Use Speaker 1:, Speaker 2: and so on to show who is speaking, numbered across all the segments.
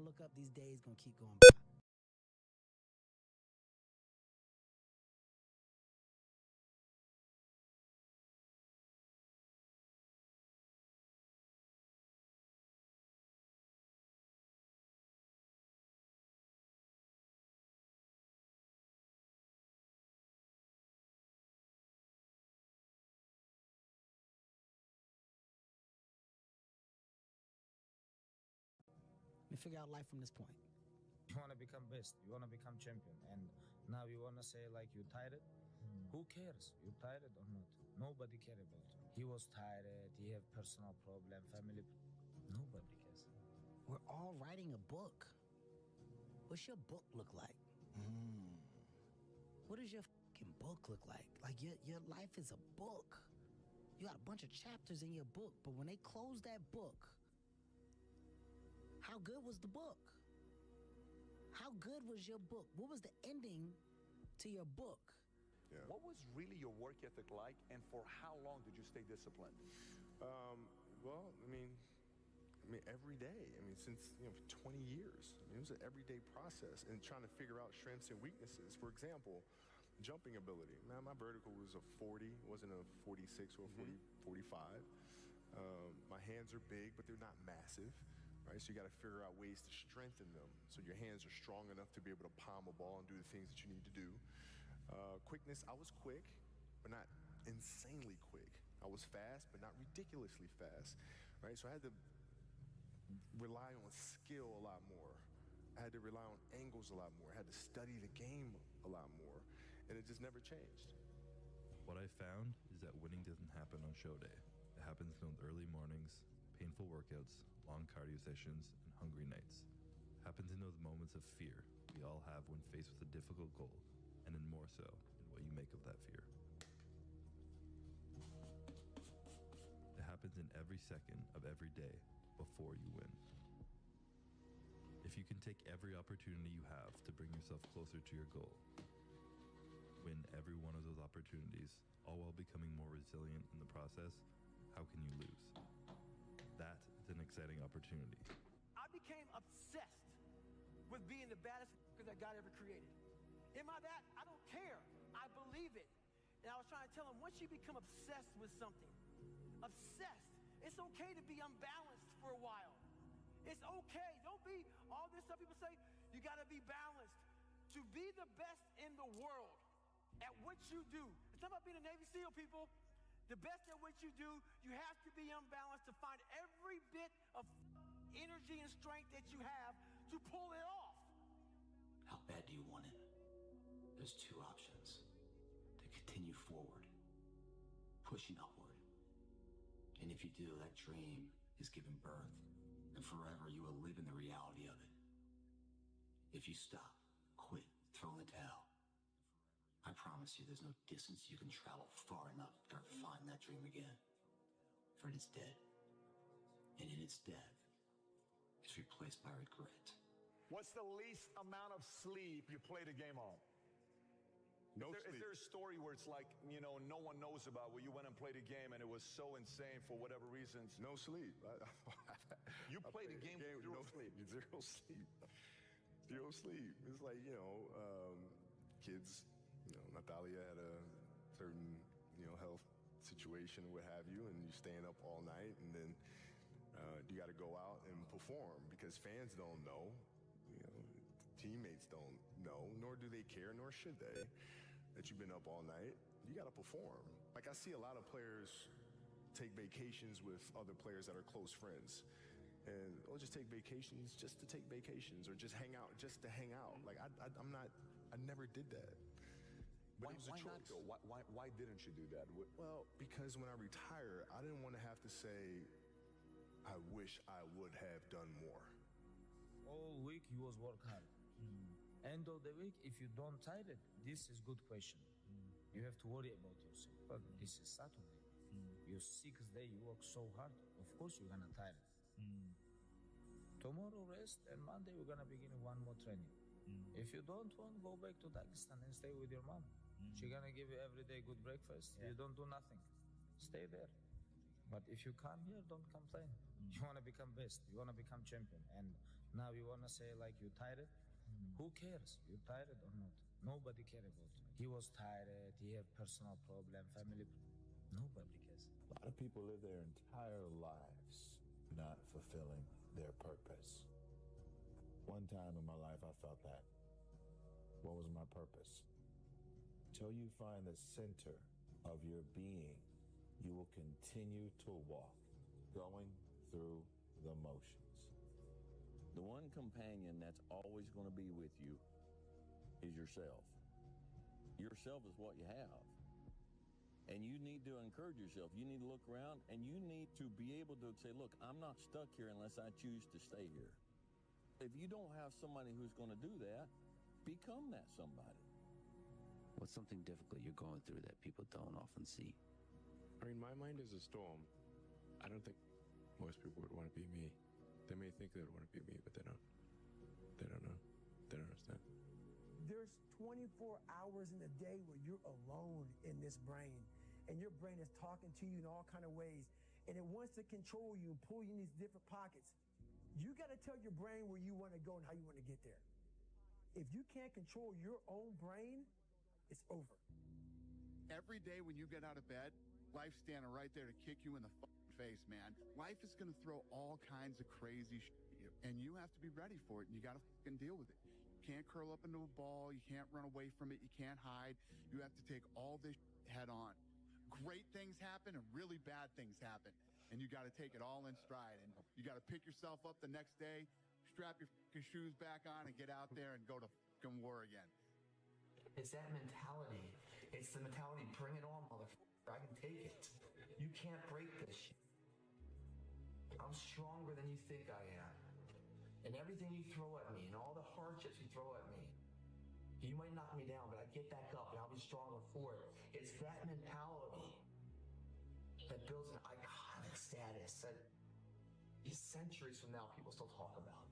Speaker 1: look up, these days gonna keep going by. Let me figure out life from this point.
Speaker 2: You want to become best. You want to become champion. And now you want to say like you tired? Who cares? You tired or not? Nobody care about you. He was tired. He have personal problem, family. Nobody cares.
Speaker 1: We're all writing a book. What's your book look like? What does your fucking book look like? Like your life is a book. You got a bunch of chapters in your book, but when they close that book, how good was the book? How good was your book? What was the ending to your book?
Speaker 3: Yeah. What was really your work ethic like, and for how long did you stay disciplined?
Speaker 4: Well, I mean, every day. I mean, since 20 years. I mean, it was an everyday process, and trying to figure out strengths and weaknesses. For example, jumping ability. Man, my vertical was a 40, it wasn't a 46 or a 45. My hands are big, but they're not massive. Right, so you got to figure out ways to strengthen them so your hands are strong enough to be able to palm a ball and do the things that you need to do. Quickness, I was quick, but not insanely quick. I was fast, but not ridiculously fast. Right, so I had to rely on skill a lot more. I had to rely on angles a lot more. I had to study the game a lot more, and it just never changed.
Speaker 5: What I found is that winning doesn't happen on show day. It happens in those early mornings, painful workouts, long cardio sessions, and hungry nights. It happens in those moments of fear we all have when faced with a difficult goal, and then more so in what you make of that fear. It happens in every second of every day before you win. If you can take every opportunity you have to bring yourself closer to your goal, win every one of those opportunities, all while becoming more resilient in the process, how can you lose? That is an exciting opportunity.
Speaker 6: I became obsessed with being the baddest that God ever created. Am I that? I don't care. I believe it. And I was trying to tell him, once you become obsessed with something, obsessed, it's okay to be unbalanced for a while. It's okay. Don't be all this stuff people say, you got to be balanced. To be the best in the world at what you do. It's not about being a Navy SEAL, people. The best at what you do, you have to be unbalanced to find every bit of energy and strength that you have to pull it off.
Speaker 7: How bad do you want it? There's two options. To continue forward, pushing upward. And if you do, that dream is given birth, and forever you will live in the reality of it. If you stop, quit, throw in the towel, I promise you there's no distance you can travel far enough to ever find that dream again. For it's dead. And in its death, it's replaced by regret.
Speaker 3: What's the least amount of sleep you played a game on?
Speaker 4: No
Speaker 3: Is
Speaker 4: sleep.
Speaker 3: there a story where it's like, no one knows about, where you went and played a game and it was so insane for whatever reasons?
Speaker 4: No sleep.
Speaker 3: You played a game with zero sleep.
Speaker 4: Zero sleep. Zero sleep. It's like, kids, Natalia had a certain, health situation, what have you, and you're staying up all night, and then you got to go out and perform because fans don't know, teammates don't know, nor do they care, nor should they, that you've been up all night. You got to perform. Like, I see a lot of players take vacations with other players that are close friends. And they'll just take vacations just to take vacations, or just hang out just to hang out. Like, I never did that. But it was a choice.
Speaker 3: Not, though? Why didn't you do that?
Speaker 4: Well, because when I retire, I didn't want to have to say, I wish I would have done more.
Speaker 2: All week you was work hard. End of the week, if you don't tired, this is good question. You have to worry about yourself. But this is Saturday. Your 6th day, you work so hard. Of course you're gonna tired. Tomorrow rest, and Monday we're gonna begin one more training. If you don't want, go back to Dagestan and stay with your mom. She's gonna give you every day good breakfast. You don't do nothing. Stay there. But if you come here, don't complain. You wanna become best. You wanna become champion. And Now you wanna say like you tired? Who cares? You tired or not? Nobody care about you. He was tired, he had personal problem, family. Nobody cares.
Speaker 8: A lot of people live their entire lives not fulfilling their purpose. One time in my life I felt that. What was my purpose? Till you find the center of your being, you will continue to walk, going through the motions.
Speaker 9: The one companion that's always going to be with you is yourself. Yourself is what you have. And you need to encourage yourself. You need to look around and you need to be able to say, look, I'm not stuck here unless I choose to stay here. If you don't have somebody who's going to do that, become that somebody.
Speaker 7: What's something difficult you're going through that people don't often see?
Speaker 4: I mean, my mind is a storm. I don't think most people would want to be me. They may think they would want to be me, but they don't. They don't know. They don't understand.
Speaker 6: There's 24 hours in a day where you're alone in this brain, and your brain is talking to you in all kind of ways, and it wants to control you and pull you in these different pockets. You got to tell your brain where you want to go and how you want to get there. If you can't control your own brain, it's over.
Speaker 10: Every day when you get out of bed, life's standing right there to kick you in the face, man. Life is going to throw all kinds of crazy shit at you, and you have to be ready for it, and you got to deal with it. You can't curl up into a ball. You can't run away from it. You can't hide. You have to take all this head on. Great things happen and really bad things happen, and you got to take it all in stride, and you got to pick yourself up the next day, strap your shoes back on, and get out there and go to war again.
Speaker 7: It's that mentality. It's the mentality, bring it on, motherfucker. I can take it. You can't break this shit. I'm stronger than you think I am. And everything you throw at me and all the hardships you throw at me, you might knock me down, but I get back up and I'll be stronger for it. It's that mentality that builds an iconic status that centuries from now people still talk about.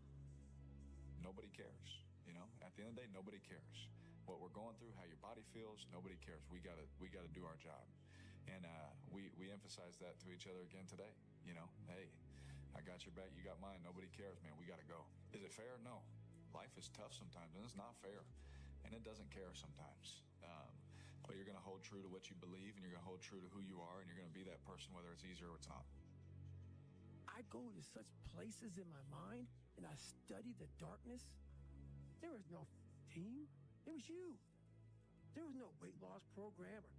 Speaker 11: Nobody cares. You know, at the end of the day, nobody cares. What we're going through, how your body feels, nobody cares. We gotta do our job. And we emphasize that to each other again today. You know, hey, I got your back, you got mine. Nobody cares, man. We got to go. Is it fair? No. Life is tough sometimes, and it's not fair. And it doesn't care sometimes. But you're going to hold true to what you believe, and you're going to hold true to who you are, and you're going to be that person, whether it's easy or it's not.
Speaker 6: I go to such places in my mind, and I study the darkness. There was no team. It was you. There was no weight loss program or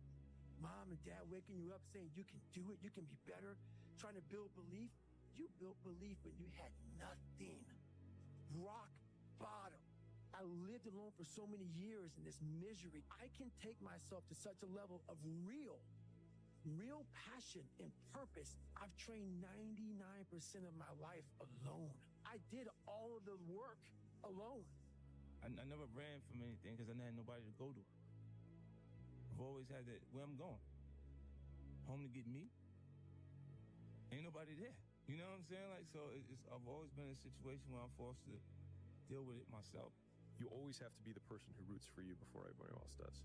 Speaker 6: mom and dad waking you up saying you can do it, you can be better, trying to build belief. You built belief when you had nothing. Rock bottom. I lived alone for so many years in this misery. I can take myself to such a level of real passion and purpose. I've trained 99% of my life alone. I did all of the work alone.
Speaker 12: I never ran from anything because I didn't have nobody to go to. I've always had that, where I'm going. Home to get me. Ain't nobody there. You know what I'm saying? Like, so I've always been in a situation where I'm forced to deal with it myself.
Speaker 13: You always have to be the person who roots for you before everybody else does.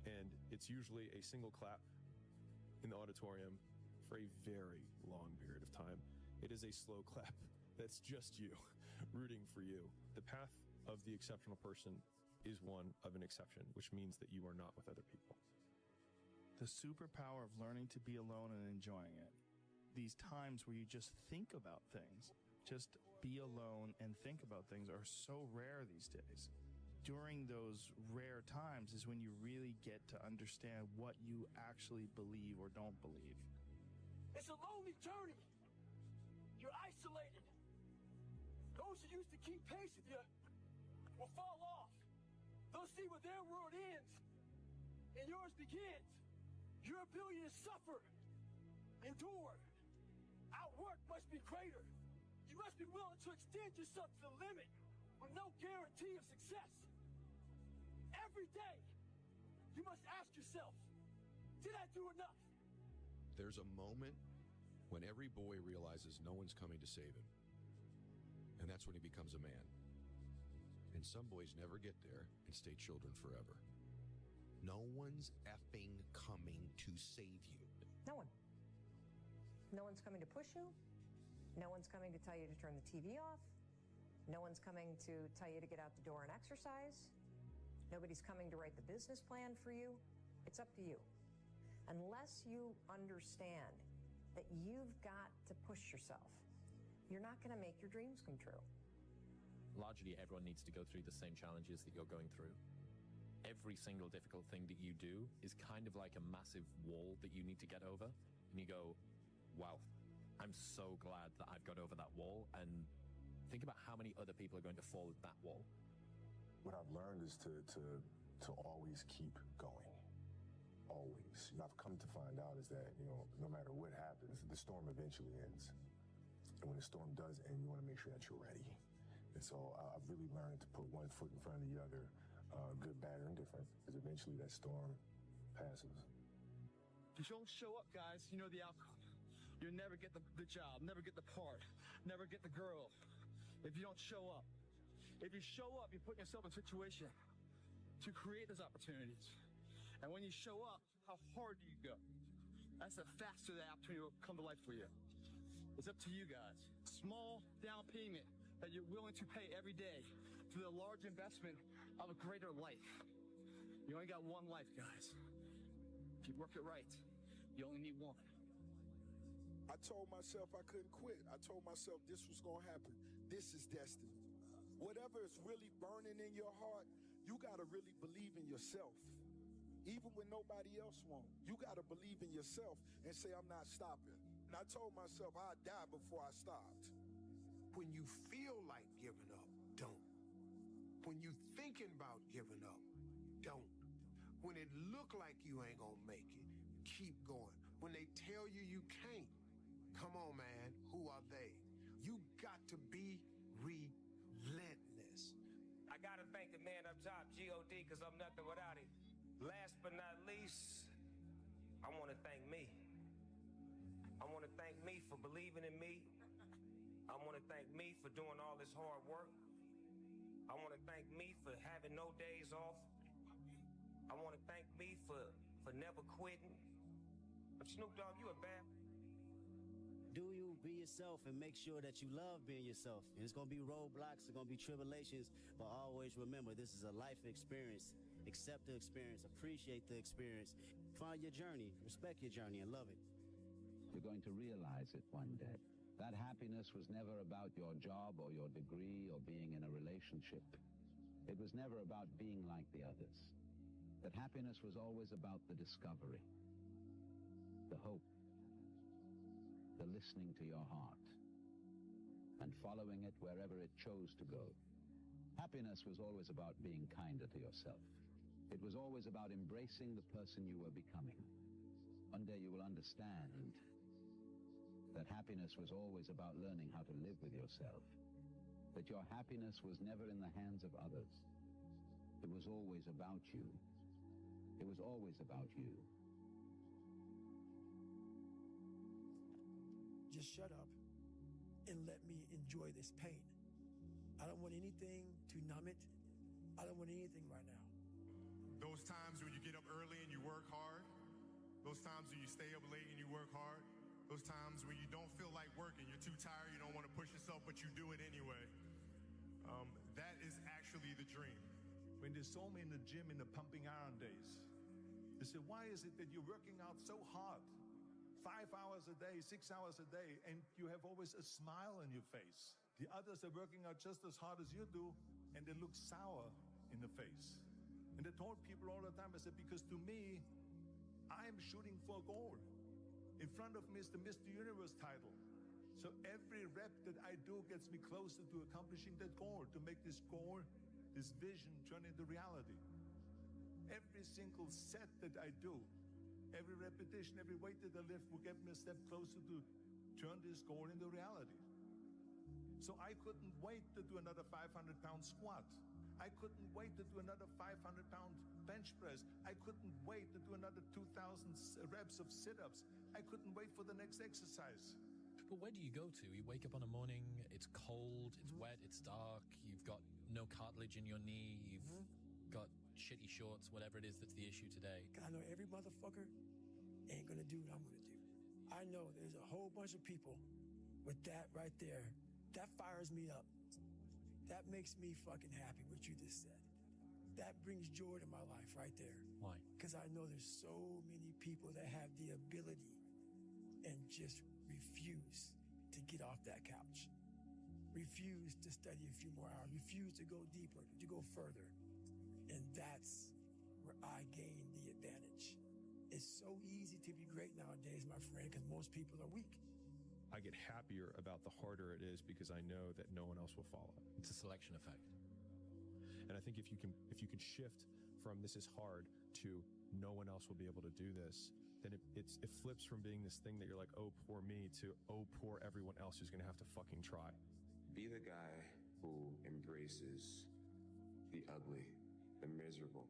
Speaker 13: And it's usually a single clap in the auditorium for a very long period of time. It is a slow clap that's just you rooting for you. The path of the exceptional person is one of an exception, which means that you are not with other people.
Speaker 14: The superpower of learning to be alone and enjoying it. These times where you just think about things, just be alone and think about things are so rare these days. During those rare times is when you really get to understand what you actually believe or don't believe.
Speaker 6: It's a lonely journey. You're isolated. Those who used to keep pace with you will fall off. They'll see where their world ends and yours begins. Your ability to suffer, endure, outwork must be greater. You must be willing to extend yourself to the limit with no guarantee of success. Every day, you must ask yourself, did I do enough?
Speaker 15: There's a moment when every boy realizes no one's coming to save him. And that's when he becomes a man. And some boys never get there and stay children forever. No one's effing coming to save you.
Speaker 16: No one. No one's coming to push you. No one's coming to tell you to turn the TV off. No one's coming to tell you to get out the door and exercise. Nobody's coming to write the business plan for you. It's up to you. Unless you understand that you've got to push yourself, you're not going to make your dreams come true.
Speaker 17: Largely, everyone needs to go through the same challenges that you're going through. Every single difficult thing that you do is kind of like a massive wall that you need to get over. And you go, wow, I'm so glad that I've got over that wall. And think about how many other people are going to fall at that wall.
Speaker 4: What I've learned is to always keep going. Always. I've come to find out is that, no matter what happens, the storm eventually ends. And when the storm does end, you want to make sure that you're ready. And so I've really learned to put one foot in front of the other, good, bad, or indifferent, because eventually that storm passes.
Speaker 18: If you don't show up, guys, you know the outcome. You'll never get the job, never get the part, never get the girl if you don't show up. If you show up, you're putting yourself in a situation to create those opportunities. And when you show up, how hard do you go? That's the faster that opportunity will come to life for you. It's up to you guys. Small down payment that you're willing to pay every day for the large investment of a greater life. You only got one life, guys. If you work it right, you only need one.
Speaker 19: I told myself I couldn't quit. I told myself this was going to happen. This is destiny. Whatever is really burning in your heart, you got to really believe in yourself. Even when nobody else won't. You got to believe in yourself and say, I'm not stopping. And I told myself I'd die before I stopped.
Speaker 20: When you feel like giving up, don't. When you thinking about giving up, don't. When it look like you ain't gonna make it, keep going. When they tell you you can't, come on, man, who are they? You got to be relentless.
Speaker 21: I gotta thank the man up top, G.O.D., because I'm nothing without him. Last but not least, I want to thank me. I want to thank me for believing in me. I want to thank me for doing all this hard work. I want to thank me for having no days off. I want to thank me for never quitting. Snoop Dogg, you a bad...
Speaker 22: Do you be yourself and make sure that you love being yourself. And it's going to be roadblocks, it's going to be tribulations, but always remember this is a life experience. Accept the experience, appreciate the experience, find your journey, respect your journey, and love it.
Speaker 23: You're going to realize it one day. That happiness was never about your job or your degree or being in a relationship. It was never about being like the others. That happiness was always about the discovery, the hope, the listening to your heart, and following it wherever it chose to go. Happiness was always about being kinder to yourself. It was always about embracing the person you were becoming. One day you will understand that happiness was always about learning how to live with yourself. That your happiness was never in the hands of others. It was always about you. It was always about you.
Speaker 24: Just shut up and let me enjoy this pain. I don't want anything to numb it. I don't want anything right now.
Speaker 25: Those times when you get up early and you work hard, those times when you stay up late and you work hard, those times when you don't feel like working, you're too tired, you don't want to push yourself, but you do it anyway. That is actually the dream.
Speaker 26: When they saw me in the gym in the pumping iron days, they said, why is it that you're working out so hard? 5 hours a day, 6 hours a day, and you have always a smile on your face. The others are working out just as hard as you do, and they look sour in the face. And I told people all the time, I said, because to me, I'm shooting for a goal. In front of me is the Mr. Universe title. So every rep that I do gets me closer to accomplishing that goal, to make this goal, this vision, turn into reality. Every single set that I do, every repetition, every weight that I lift will get me a step closer to turn this goal into reality. So I couldn't wait to do another 500-pound squat. I couldn't wait to do another 500-pound bench press. I couldn't wait to do another 2,000 reps of sit-ups. I couldn't wait for the next exercise.
Speaker 27: But where do you go to? You wake up on a morning, it's cold, it's wet, it's dark, you've got no cartilage in your knee, you've got shitty shorts, whatever it is that's the issue today.
Speaker 24: I know every motherfucker ain't gonna do what I'm gonna do. I know there's a whole bunch of people with that right there. That fires me up. That makes me fucking happy what you just said. That brings joy to my life right there.
Speaker 27: Why?
Speaker 24: Because I know there's so many people that have the ability and just refuse to get off that couch. Refuse to study a few more hours. Refuse to go deeper, to go further. And that's where I gain the advantage. It's so easy to be great nowadays, my friend, because most people are weak.
Speaker 13: I get happier about the harder it is because I know that no one else will follow.
Speaker 27: It's a selection effect.
Speaker 13: And I think if you can shift from this is hard to no one else will be able to do this, then it flips from being this thing that you're like, oh, poor me, to oh, poor everyone else who's going to have to fucking try.
Speaker 1: Be the guy who embraces the ugly, the miserable.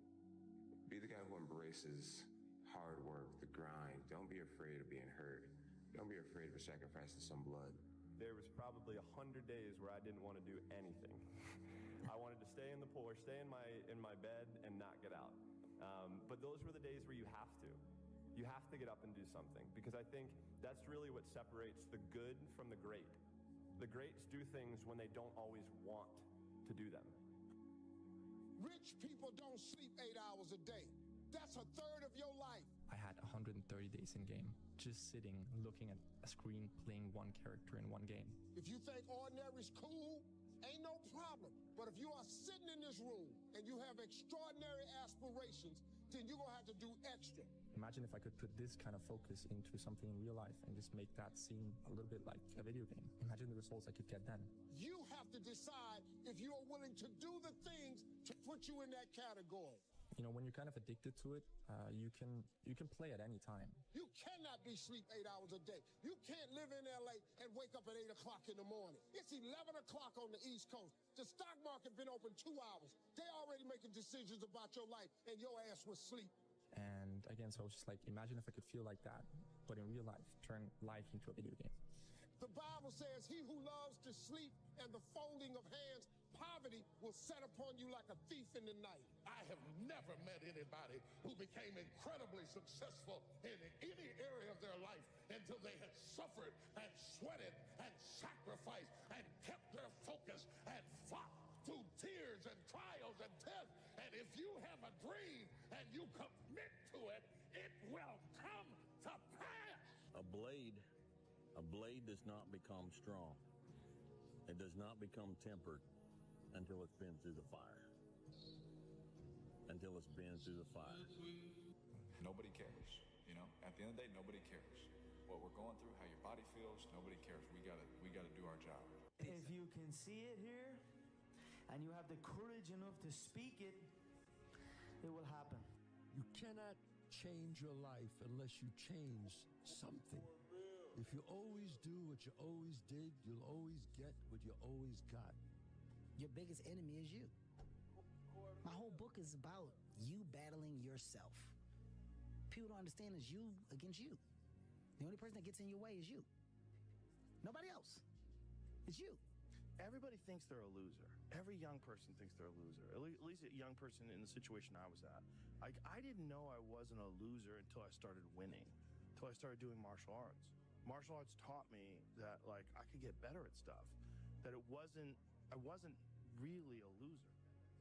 Speaker 1: Be the guy who embraces hard work, the grind. Don't be afraid of being hurt. Don't be afraid of sacrificing some blood.
Speaker 2: There was probably 100 days where I didn't want to do anything. I wanted to stay in the pool or stay in my bed and not get out. But those were the days where you have to. You have to get up and do something, because I think that's really what separates the good from the great. The greats do things when they don't always want to do them.
Speaker 19: Rich people don't sleep 8 hours a day. That's a third of your life.
Speaker 3: I had 130 days in game, just sitting, looking at a screen, playing one character in one game.
Speaker 19: If you think ordinary's cool, ain't no problem. But if you are sitting in this room and you have extraordinary aspirations, then you're going to have to do extra.
Speaker 3: Imagine if I could put this kind of focus into something in real life and just make that seem a little bit like a video game. Imagine the results I could get then.
Speaker 19: You have to decide if you are willing to do the things to put you in that category.
Speaker 3: You know, when you're kind of addicted to it, you can play at any time.
Speaker 19: You cannot be sleep 8 hours a day. You can't live in LA and wake up at 8 o'clock in the morning. It's 11 o'clock on the East Coast. The stock market been open 2 hours. They already making decisions about your life, and your ass was asleep.
Speaker 3: And again, so I was just like, imagine if I could feel like that, but in real life, turn life into a video game.
Speaker 19: The Bible says, he who loves to sleep and the folding of hands, poverty will set upon you like a thief in the night.
Speaker 5: I have never met anybody who became incredibly successful in any area of their life until they had suffered and sweated and sacrificed and kept their focus and fought through tears and trials and tests. And if you have a dream and you commit to it, it will come to pass.
Speaker 8: A blade does not become strong. It does not become tempered until it's been through the fire. Until it's been through the fire.
Speaker 11: Nobody cares. You know, at the end of the day, nobody cares. What we're going through, how your body feels, nobody cares. We gotta do our job.
Speaker 9: If you can see it here, and you have the courage enough to speak it, it will happen.
Speaker 10: You cannot change your life unless you change something. If you always do what you always did, you'll always get what you always got.
Speaker 28: Your biggest enemy is you. My whole book is about you battling yourself. People don't understand it's you against you. The only person that gets in your way is you. Nobody else. It's you.
Speaker 14: Everybody thinks they're a loser. Every young person thinks they're a loser. At least a young person in the situation I was at. I didn't know I wasn't a loser until I started winning, until I started doing martial arts. Martial arts taught me that like I could get better at stuff, that I wasn't really a loser.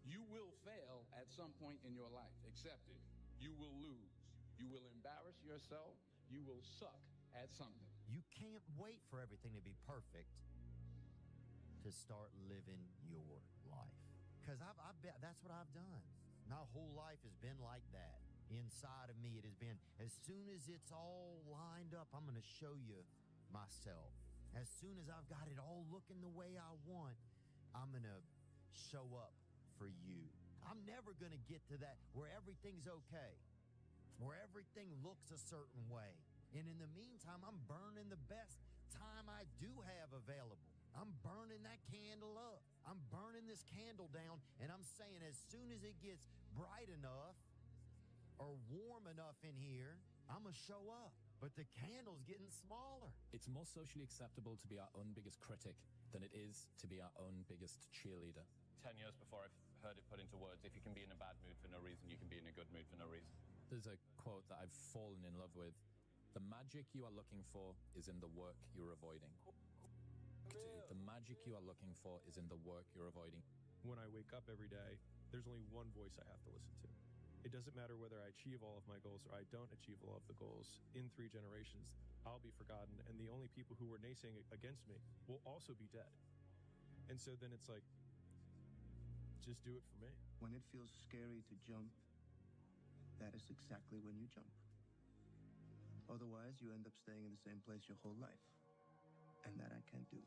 Speaker 29: You will fail at some point in your life. Accept it. You will lose. You will embarrass yourself. You will suck at something.
Speaker 30: You can't wait for everything to be perfect to start living your life. Because that's what I've done. My whole life has been like that. Inside of me, it has been, as soon as it's all lined up, I'm going to show you myself. As soon as I've got it all looking the way I want, I'm going to show up for you. I'm never going to get to that where everything's okay, where everything looks a certain way. And in the meantime, I'm burning the best time I do have available. I'm burning that candle up. I'm burning this candle down, and I'm saying as soon as it gets bright enough or warm enough in here, I'm going to show up. But the candle's getting smaller.
Speaker 27: It's more socially acceptable to be our own biggest critic than it is to be our own biggest cheerleader.
Speaker 31: 10 years before I've heard it put into words, if you can be in a bad mood for no reason, you can be in a good mood for no reason.
Speaker 27: There's a quote that I've fallen in love with. The magic you are looking for is in the work you're avoiding. to. The magic you are looking for is in the work you're avoiding.
Speaker 13: When I wake up every day, there's only one voice I have to listen to. It doesn't matter whether I achieve all of my goals or I don't achieve all of the goals. In 3 generations, I'll be forgotten, and the only people who were naysaying against me will also be dead. And so then it's like, just do it for me.
Speaker 4: When it feels scary to jump, that is exactly when you jump. Otherwise, you end up staying in the same place your whole life. And that I can't do.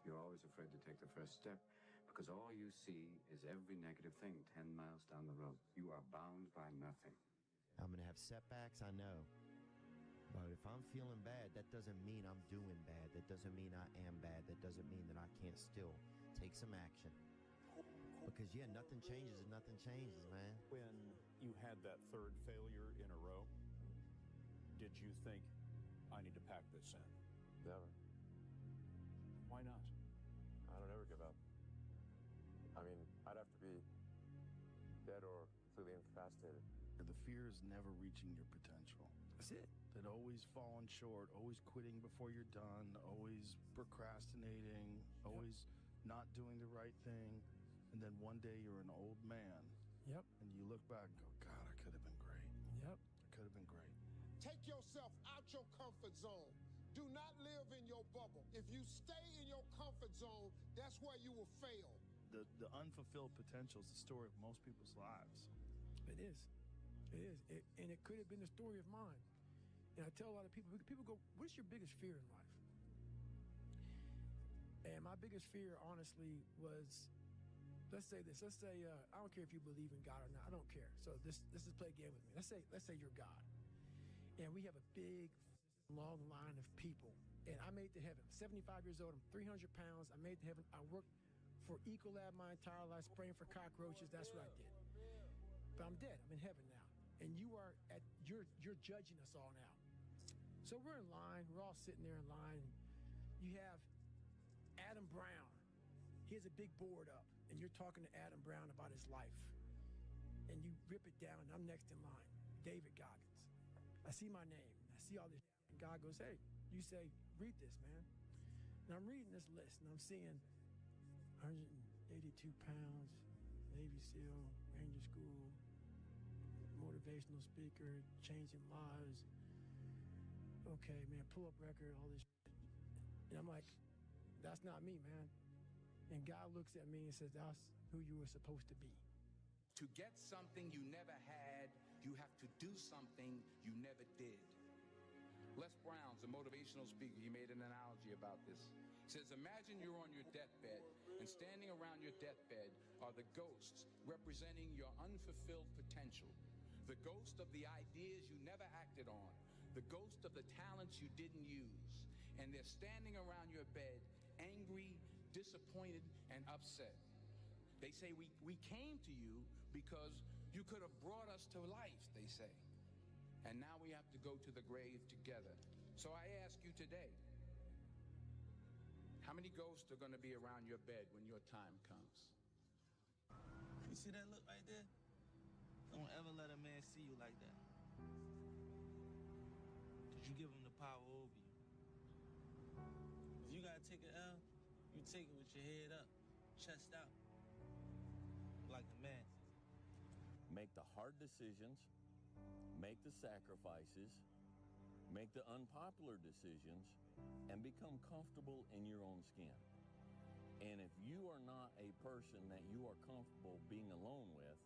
Speaker 6: You're always afraid to take the first step because all you see is every negative thing 10 miles down the road. You are bound by nothing.
Speaker 30: I'm going to have setbacks, I know. But if I'm feeling bad, that doesn't mean I'm doing bad. That doesn't mean I am bad. That doesn't mean that I can't still take some action. Because, yeah, nothing changes if nothing changes, man.
Speaker 7: When you had that third failure in a row, did you think, I need to pack this in?
Speaker 12: Never.
Speaker 7: Why not?
Speaker 12: I don't ever give up. I mean, I'd have to be dead or completely incapacitated.
Speaker 14: The fear is never reaching your potential.
Speaker 4: That's it.
Speaker 14: That always falling short, always quitting before you're done, always procrastinating, always not doing the right thing. And then one day you're an old man.
Speaker 24: Yep.
Speaker 14: And you look back and go, God, I could have been great.
Speaker 24: Yep.
Speaker 14: I could have been great.
Speaker 5: Take yourself out your comfort zone. Do not live in your bubble. If you stay in your comfort zone, that's where you will fail.
Speaker 14: The unfulfilled potential is the story of most people's lives.
Speaker 24: It is. It is. And it could have been the story of mine. And I tell a lot of people go, what's your biggest fear in life? And my biggest fear, honestly, was, let's say this. Let's say, I don't care if you believe in God or not. I don't care. So this is play a game with me. Let's say you're God. And we have a big, long line of people. And I made it to heaven. 75 years old. I'm 300 pounds. I made it to heaven. I worked for Ecolab my entire life, spraying for cockroaches. That's what I did. But I'm dead. I'm in heaven now. And you're judging us all now. So we're in line. We're all sitting there in line. You have Adam Brown. He has a big board up, and you're talking to Adam Brown about his life. And you rip it down, and I'm next in line. David Goggins. I see my name. I see all this. And God goes, hey, you say, read this, man. And I'm reading this list, and I'm seeing 182 pounds, Navy SEAL, Ranger School, motivational speaker, changing lives. Okay, man, pull-up record, all this shit. And I'm like, that's not me, man. And God looks at me and says, that's who you were supposed to be.
Speaker 29: To get something you never had, you have to do something you never did. Les Brown's a motivational speaker. He made an analogy about this. He says, imagine you're on your deathbed, and standing around your deathbed are the ghosts representing your unfulfilled potential. The ghost of the ideas you never acted on. The ghost of the talents you didn't use. And they're standing around your bed, angry, disappointed, and upset. They say, we came to you because you could have brought us to life, they say. And now we have to go to the grave together. So I ask you today, how many ghosts are going to be around your bed when your time comes?
Speaker 15: You see that look right there? Don't ever let a man see you like that. Because you give him the power over you. If you got to take an L, you take it with your head up, chest out, like a man.
Speaker 8: Make the hard decisions, make the sacrifices, make the unpopular decisions, and become comfortable in your own skin. And if you are not a person that you are comfortable being alone with,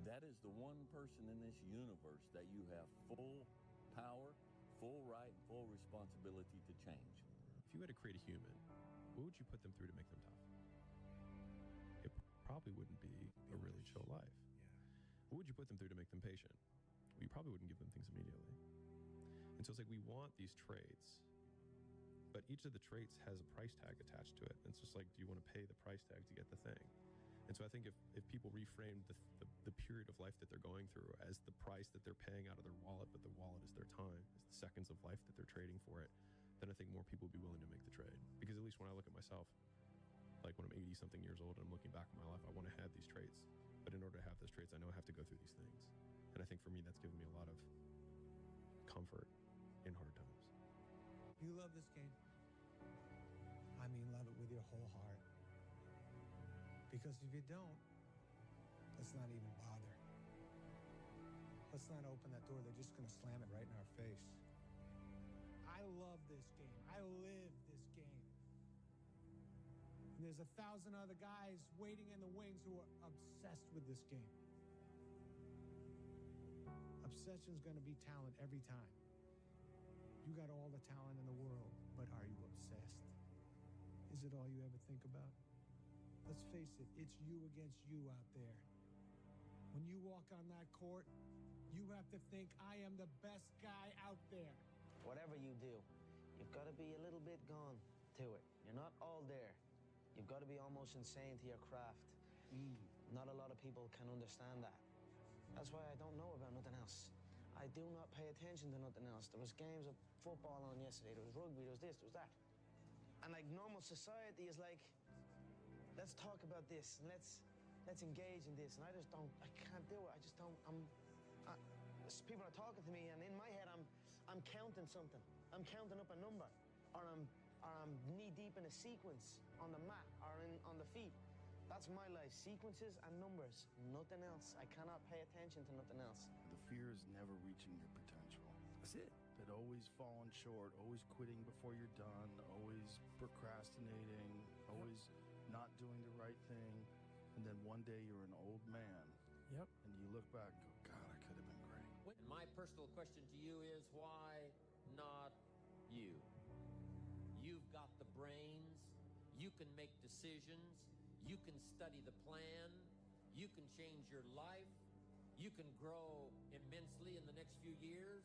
Speaker 8: that is the one person in this universe that you have full power, full right, and full responsibility to change.
Speaker 13: If you had to create a human, what would you put them through to make them tough? It probably wouldn't be a really chill life. What would you put them through to make them patient? Well, you probably wouldn't give them things immediately. And so it's like we want these traits, but each of the traits has a price tag attached to it. And it's just like, do you want to pay the price tag to get the thing? And so I think if people reframe the period of life that they're going through as the price that they're paying out of their wallet, but the wallet is their time, is the seconds of life that they're trading for it, then I think more people will be willing to make the trade. Because at least when I look at myself, like when I'm 80-something years old and I'm looking back at my life, I want to have these traits. But in order to have those traits, I know I have to go through these things. And I think for me, that's given me a lot of comfort in hard times.
Speaker 15: You love this game.
Speaker 1: your whole heart. Because if you don't, let's not even bother. Let's not open that door. They're just going to slam it right in our face. I love this game. I live this game. And there's 1,000 other guys waiting in the wings who are obsessed with this game. Obsession's going to be talent every time. You got all the talent in the world, but are you obsessed? Is it all you ever think about? Let's face it, it's you against you out there. When you walk on that court, you have to think, I am the best guy out there.
Speaker 2: Whatever you do, you've got to be a little bit gone to it. You're not all there. You've got to be almost insane to your craft. Not a lot of people can understand that. That's why I don't know about nothing else. I do not pay attention to nothing else. There was games of football on yesterday. There was rugby, there was this, there was that. And like normal society is like, let's talk about this and let's engage in this. And I can't do it. I just don't, people are talking to me and in my head I'm counting something. I'm counting up a number, or I'm knee deep in a sequence on the mat or on the feet. That's my life, sequences and numbers, nothing else. I cannot pay attention to nothing else.
Speaker 14: The fear is never reaching your potential.
Speaker 2: That's it.
Speaker 14: That always falling short, always quitting before you're done, always procrastinating, always not doing the right thing. And then one day you're an old man.
Speaker 2: Yep.
Speaker 14: And you look back and go, God, I could have been great.
Speaker 16: And my personal question to you is, why not you? You've got the brains. You can make decisions. You can study the plan. You can change your life. You can grow immensely in the next few years.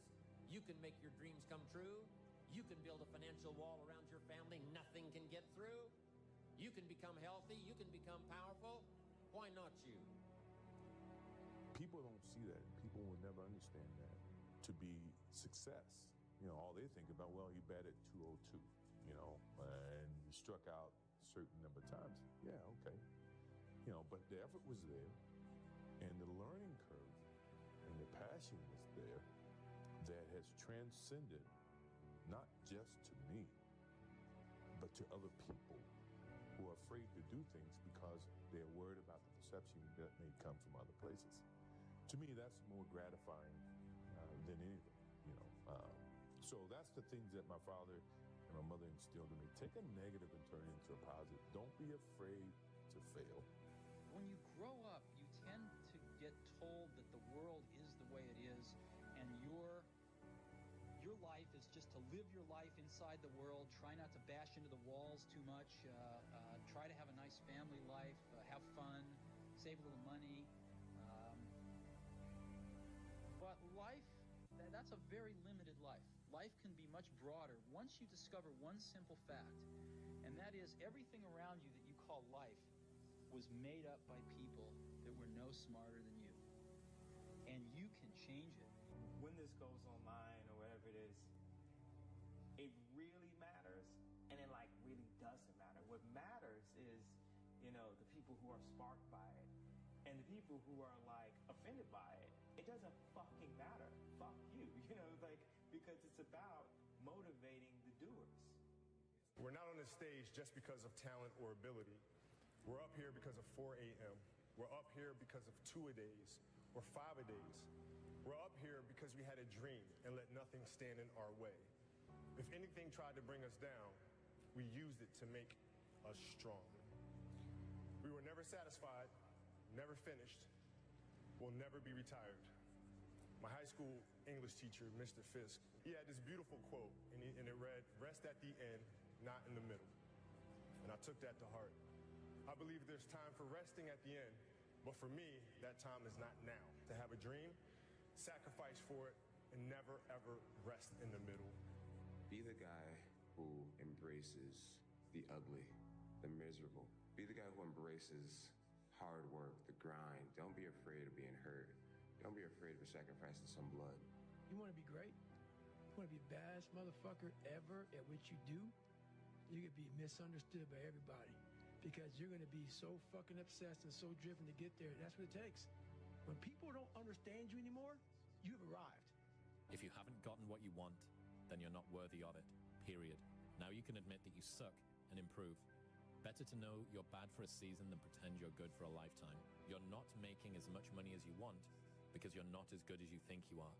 Speaker 16: You can make your dreams come true. You can build a financial wall around your family nothing can get through. You can become healthy. You can become powerful. Why not you?
Speaker 17: People don't see that. People will never understand that. To be success, all they think about, well, you batted 202, and you struck out a certain number of times. Yeah, okay. But the effort was there, and the learning curve and the passion was there that has transcended not just to me, but to other people who are afraid to do things because they're worried about the perception that may come from other places. To me, that's more gratifying than anything, So that's the things that my father and my mother instilled in me. Take a negative and turn it into a positive. Don't be afraid to fail. When you grow up, you tend to get told that the world is the way it is, and your life is just to live your life inside the world, try not to bash into the walls too much, try to have a nice family life, have fun, save a little money. But life, that's a very limited life. Life can be much broader once you discover one simple fact, and that is everything around you that you call life was made up by people that were no smarter than you. And you can change it.
Speaker 9: When this goes online or whatever it is, it really matters, and it really doesn't matter. What matters is, the people who are sparked by it, and the people who are offended by it. It doesn't fucking matter. Fuck you, because it's about motivating the doers.
Speaker 18: We're not on this stage just because of talent or ability. We're up here because of 4 a.m. We're up here because of 2-a-days or 5-a-days. We're up here because we had a dream and let nothing stand in our way. If anything tried to bring us down, we used it to make us strong. We were never satisfied, never finished, will never be retired. My high school English teacher, Mr. Fisk, he had this beautiful quote, and it read, "Rest at the end, not in the middle." And I took that to heart. I believe there's time for resting at the end, but for me, that time is not now. To have a dream, sacrifice for it, and never, ever rest in the middle.
Speaker 6: Be the guy who embraces the ugly, the miserable. Be the guy who embraces hard work, the grind. Don't be afraid of being hurt. Don't be afraid of sacrificing some blood.
Speaker 24: You want to be great? You want to be the baddest motherfucker ever at what you do? You could be misunderstood by everybody because you're going to be so fucking obsessed and so driven to get there. That's what it takes. When people don't understand you anymore, you've arrived.
Speaker 27: If you haven't gotten what you want, then you're not worthy of it. Period. Now you can admit that you suck and improve. Better to know you're bad for a season than pretend you're good for a lifetime. You're not making as much money as you want because you're not as good as you think you are.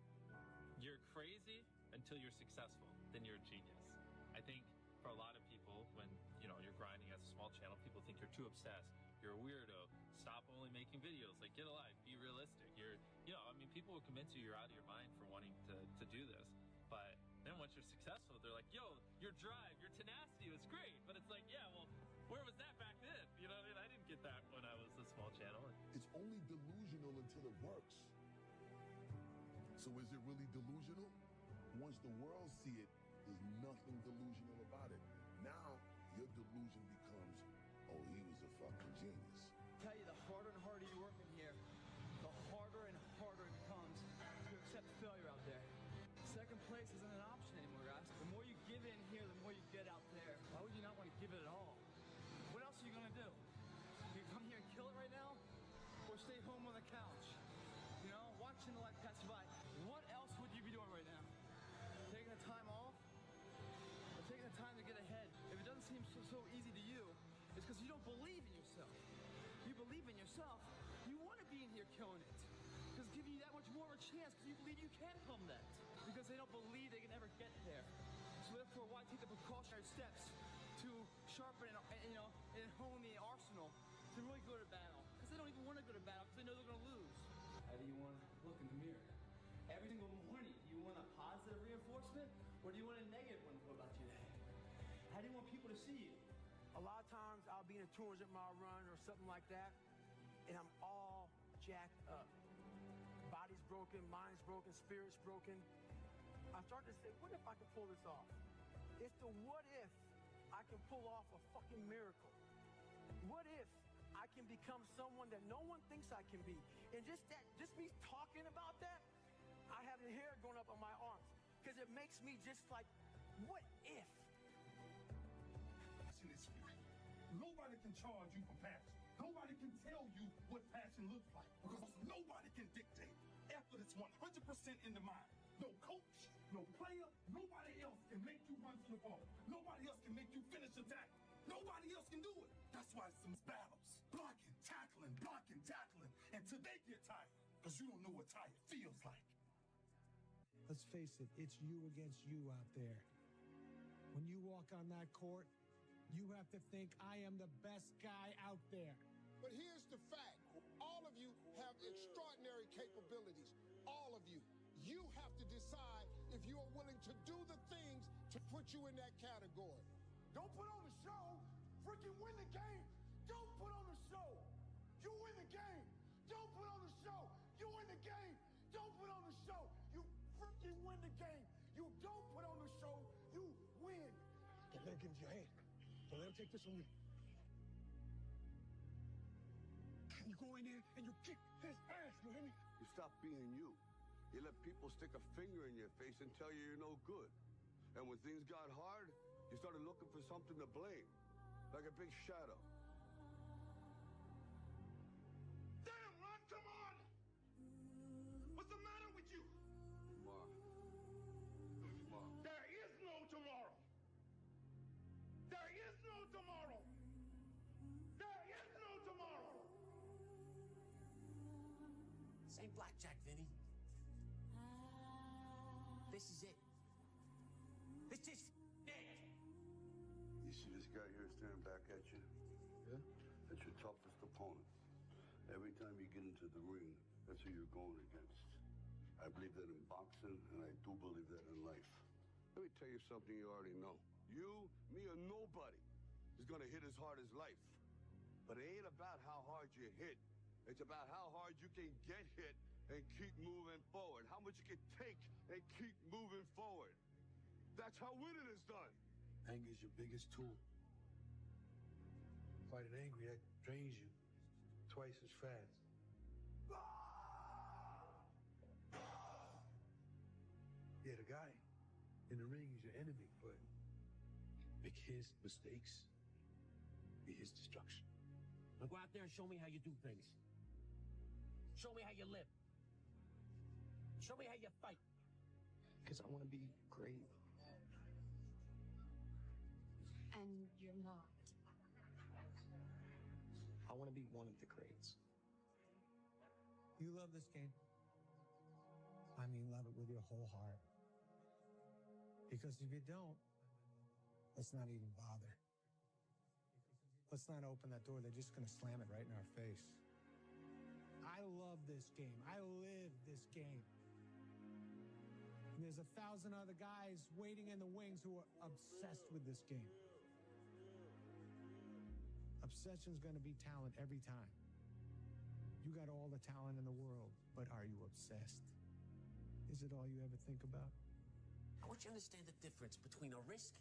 Speaker 3: You're crazy until you're successful. Then you're a genius. I think for a lot of people, when you're grinding as a small channel, people think you're too obsessed. You're a weirdo. Stop only making videos. Like, get a life. Be realistic. People will convince you you're out of your mind for wanting to do this. But then once you're successful, they're like, yo, your drive, your tenacity was great. But it's like, yeah, well, where was that back then? You know what I mean? I didn't get that when I was a small channel.
Speaker 5: It's only delusional until it works. So is it really delusional? Once the world see it, there's nothing delusional about it. Now, your delusion becomes, oh, he was a fucking genius.
Speaker 10: I tell you, the harder and harder you work in here, the harder and harder it becomes to accept failure out there. Second place isn't an option anymore, guys. The more you give in here, the more you get out there. Why would you not want to give it at all? What else are you gonna do? You come here and kill it right now? Or stay home on the couch? Watching the life pass you by. What else would you be doing right now? Taking the time off? Or taking the time to get ahead? If it doesn't seem so easy to you, it's because you don't believe in yourself. You believe in yourself, you want to be in here killing it. Because it's giving you that much more of a chance because you believe you can become that. Because they don't believe they can ever get there. So therefore, why take the precautionary steps to sharpen and hone the arsenal to really go to battle? Because they don't even want to go to battle because they know they're going to lose. How do you want to look in the mirror? Every single morning, do you want a positive reinforcement or do you want a negative one to go about your day? How do you want people to see you?
Speaker 24: A lot of times I'll be in a 200-mile run or something like that, and I'm all jacked up. Body's broken, mind's broken, spirit's broken. I'm starting to say, what if I can pull this off? It's the what if I can pull off a fucking miracle. What if I can become someone that no one thinks I can be? And just me talking about that, I have the hair going up on my arms because it makes me just like, what if?
Speaker 5: Passion is free. Nobody can charge you for passion. Nobody can tell you what passion looks like because nobody can dictate. Effort is 100% in the mind. No coach, no player, nobody else can make you run to the ball. Nobody else can make you finish a tackle. Nobody else can do it. That's why it's some battles. Blocking, tackling, until they get tired. Because you don't know what tired feels like.
Speaker 1: Let's face it, it's you against you out there. When you walk on that court, you have to think, I am the best guy out there.
Speaker 5: But here's the fact. All of you have extraordinary capabilities. All of you. You have to decide if you are willing to do the things to put you in that category. Don't put on the show. Freaking win the game. Don't put on the show. You win the game. Don't put on the show. You win the game. Don't put on the show. You freaking win the game. You don't put on the show. You win. Don't let him give you your hand. Don't let him take this from you. You go in there and you kick his ass, you hear me?
Speaker 11: You stop being you. You let people stick a finger in your face and tell you you're no good. And when things got hard, you started looking for something to blame. Like a big shadow.
Speaker 5: Damn, Ron, come on! What's the matter with you?
Speaker 11: Mark.
Speaker 5: There is no tomorrow. There is no tomorrow. There is no tomorrow.
Speaker 10: This ain't blackjack, Vinny. This is it. This is it.
Speaker 11: You see this guy here staring back at you? Yeah? That's your toughest opponent. Every time you get into the ring, that's who you're going against. I believe that in boxing, and I do believe that in life. Let me tell you something you already know. You, me, or nobody is gonna hit as hard as life. But it ain't about how hard you hit. It's about how hard you can get hit and keep moving forward. How much you can take and keep moving forward. That's how winning is done.
Speaker 24: Anger is your biggest tool. Fighting angry, that drains you twice as fast. Yeah, the guy in the ring is your enemy, but make his mistakes be his destruction.
Speaker 10: Now go out there and show me how you do things. Show me how you live. Show me how you fight.
Speaker 24: Because I want to be great.
Speaker 19: And you're not.
Speaker 7: want to be one of the greats.
Speaker 1: You love this game? I mean, love it with your whole heart. Because if you don't, let's not even bother. Let's not open that door. They're just going to slam it right in our face. I love this game. I live this game. And there's 1,000 other guys waiting in the wings who are obsessed with this game. Obsession's going to be talent every time. You got all the talent in the world, but are you obsessed? Is it all you ever think about?
Speaker 19: I want you to understand the difference between a risk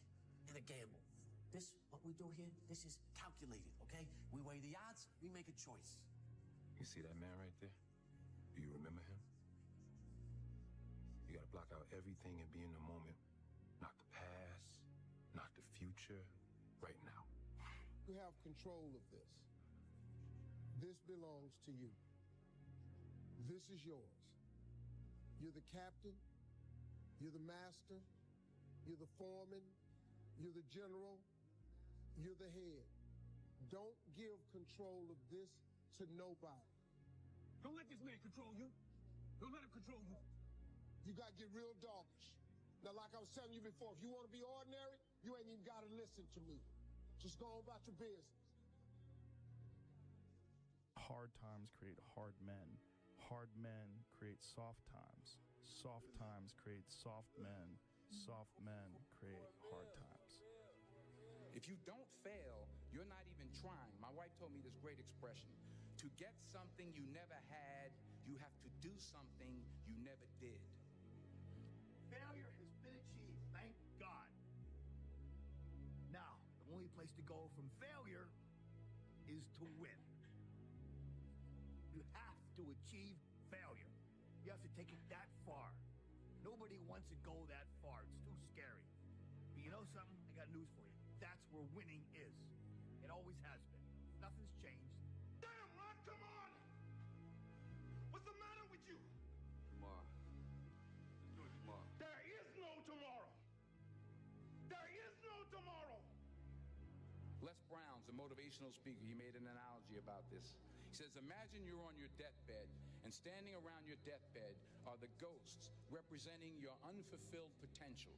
Speaker 19: and a gamble. This, what we do here, this is calculated, okay? We weigh the odds, we make a choice.
Speaker 12: You see that man right there? Do you remember him? You gotta block out everything and be in the moment. Not the past, not the future, right now.
Speaker 5: You have control of this. This belongs to you. This is yours. You're the captain. You're the master. You're the foreman. You're the general. You're the head. Don't give control of this to nobody.
Speaker 20: Don't let this man control you. Don't let him control you.
Speaker 5: You got to get real doggish. Now, like I was telling you before, if you want to be ordinary, you ain't even got to listen to me. Just go on about your business.
Speaker 14: Hard times create hard men. Hard men create soft times. Soft times create soft men. Soft men create hard times.
Speaker 29: If you don't fail, you're not even trying. My wife told me this great expression. To get something you never had, you have to do something you never did.
Speaker 20: Failure has been achieved, thank God. Now, the only place to go from failure is to win. You have to achieve failure. You have to take it that far. Nobody wants to go that far. It's too scary. But you know something? I got news for you. That's where winning is. It always has been. Nothing's changed. Damn, Ron, come on! What's the matter with you?
Speaker 11: Tomorrow.
Speaker 20: There is no tomorrow. There is no tomorrow.
Speaker 29: Les Brown's a motivational speaker. He made an analogy about this. He says, imagine you're on your deathbed, and standing around your deathbed are the ghosts representing your unfulfilled potential.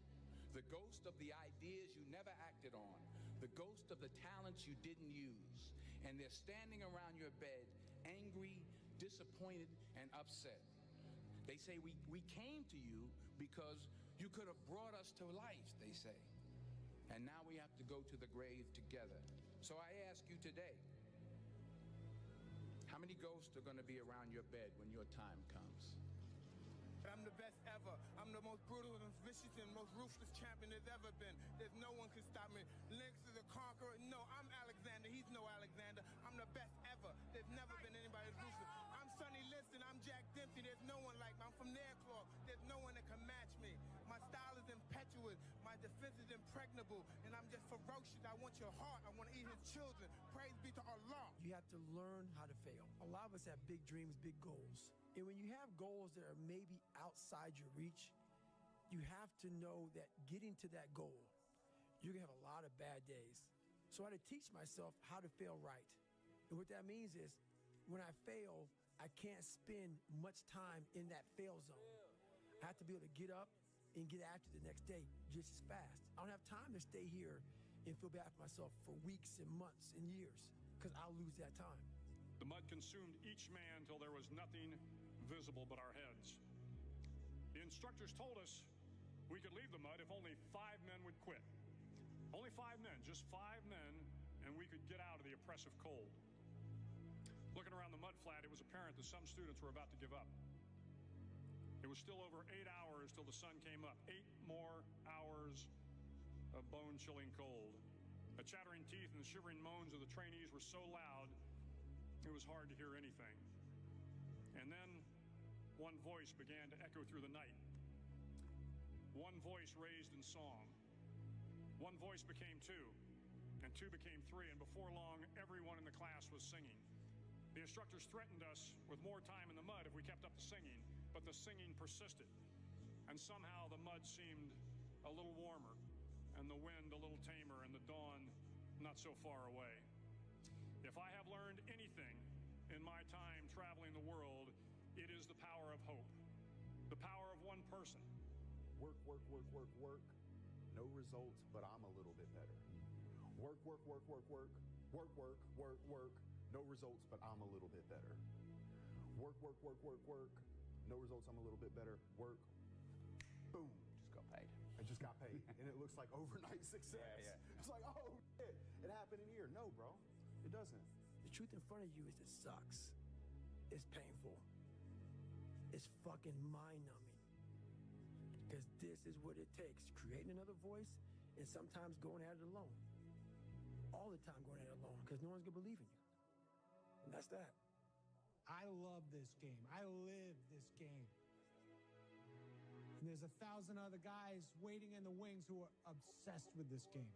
Speaker 29: The ghost of the ideas you never acted on. The ghost of the talents you didn't use. And they're standing around your bed, angry, disappointed, and upset. They say, we came to you because you could have brought us to life, they say. And now we have to go to the grave together. So I ask you today, how many ghosts are going to be around your bed when your time comes?
Speaker 21: I'm the best ever. I'm the most brutal and vicious and most ruthless champion there's ever been. There's no one can stop me. Lynx is a conqueror. No, I'm Alexander. He's no Alexander. I'm the best ever. There's never been anybody as ruthless. I'm Sonny Liston. I'm Jack Dempsey. There's no one like me. I'm from Nairclaw. There's no one that can match me. My style is impetuous. My defense is impregnable. And I'm just ferocious. I want your heart. I want to eat his children. Praise be to Allah.
Speaker 24: You have to learn how to fail. A lot of us have big dreams, big goals. And when you have goals that are maybe outside your reach, you have to know that getting to that goal, you're going to have a lot of bad days. So I had to teach myself how to fail right. And what that means is when I fail, I can't spend much time in that fail zone. I have to be able to get up and get after the next day just as fast. I don't have time to stay here and feel bad for myself for weeks and months and years because I'll lose that time.
Speaker 22: The mud consumed each man till there was nothing visible but our heads. The instructors told us we could leave the mud if only 5 men would quit. Only 5 men, just 5 men, and we could get out of the oppressive cold. Looking around the mud flat, it was apparent that some students were about to give up. It was still over 8 hours till the sun came up. 8 more hours of bone-chilling cold. The chattering teeth and the shivering moans of the trainees were so loud, it was hard to hear anything. And then one voice began to echo through the night. One voice raised in song. One voice became 2, and 2 became 3, and before long, everyone in the class was singing. The instructors threatened us with more time in the mud if we kept up the singing, but the singing persisted. And somehow the mud seemed a little warmer, and the wind a little tamer, and the dawn not so far away. If I have learned anything in my time traveling the world, it is the power of hope, the power of one person.
Speaker 4: Work, work, work, work, work. No results, but I'm a little bit better. Work, work, work, work, work. Work, work, work, work. No results, but I'm a little bit better. Work, work, work, work, work. No results, I'm a little bit better. Work. Boom. Just got paid. I just got paid. And it looks like overnight success.
Speaker 24: Yeah.
Speaker 4: It's like, oh, shit. It happened in a year. No, bro. It doesn't.
Speaker 24: The truth in front of you is it sucks. It's painful. It's fucking mind-numbing. Because this is what it takes. Creating another voice and sometimes going at it alone. All the time going at it alone because no one's going to believe in you. And that's that.
Speaker 1: I love this game. I live this game. And there's 1,000 other guys waiting in the wings who are obsessed with this game.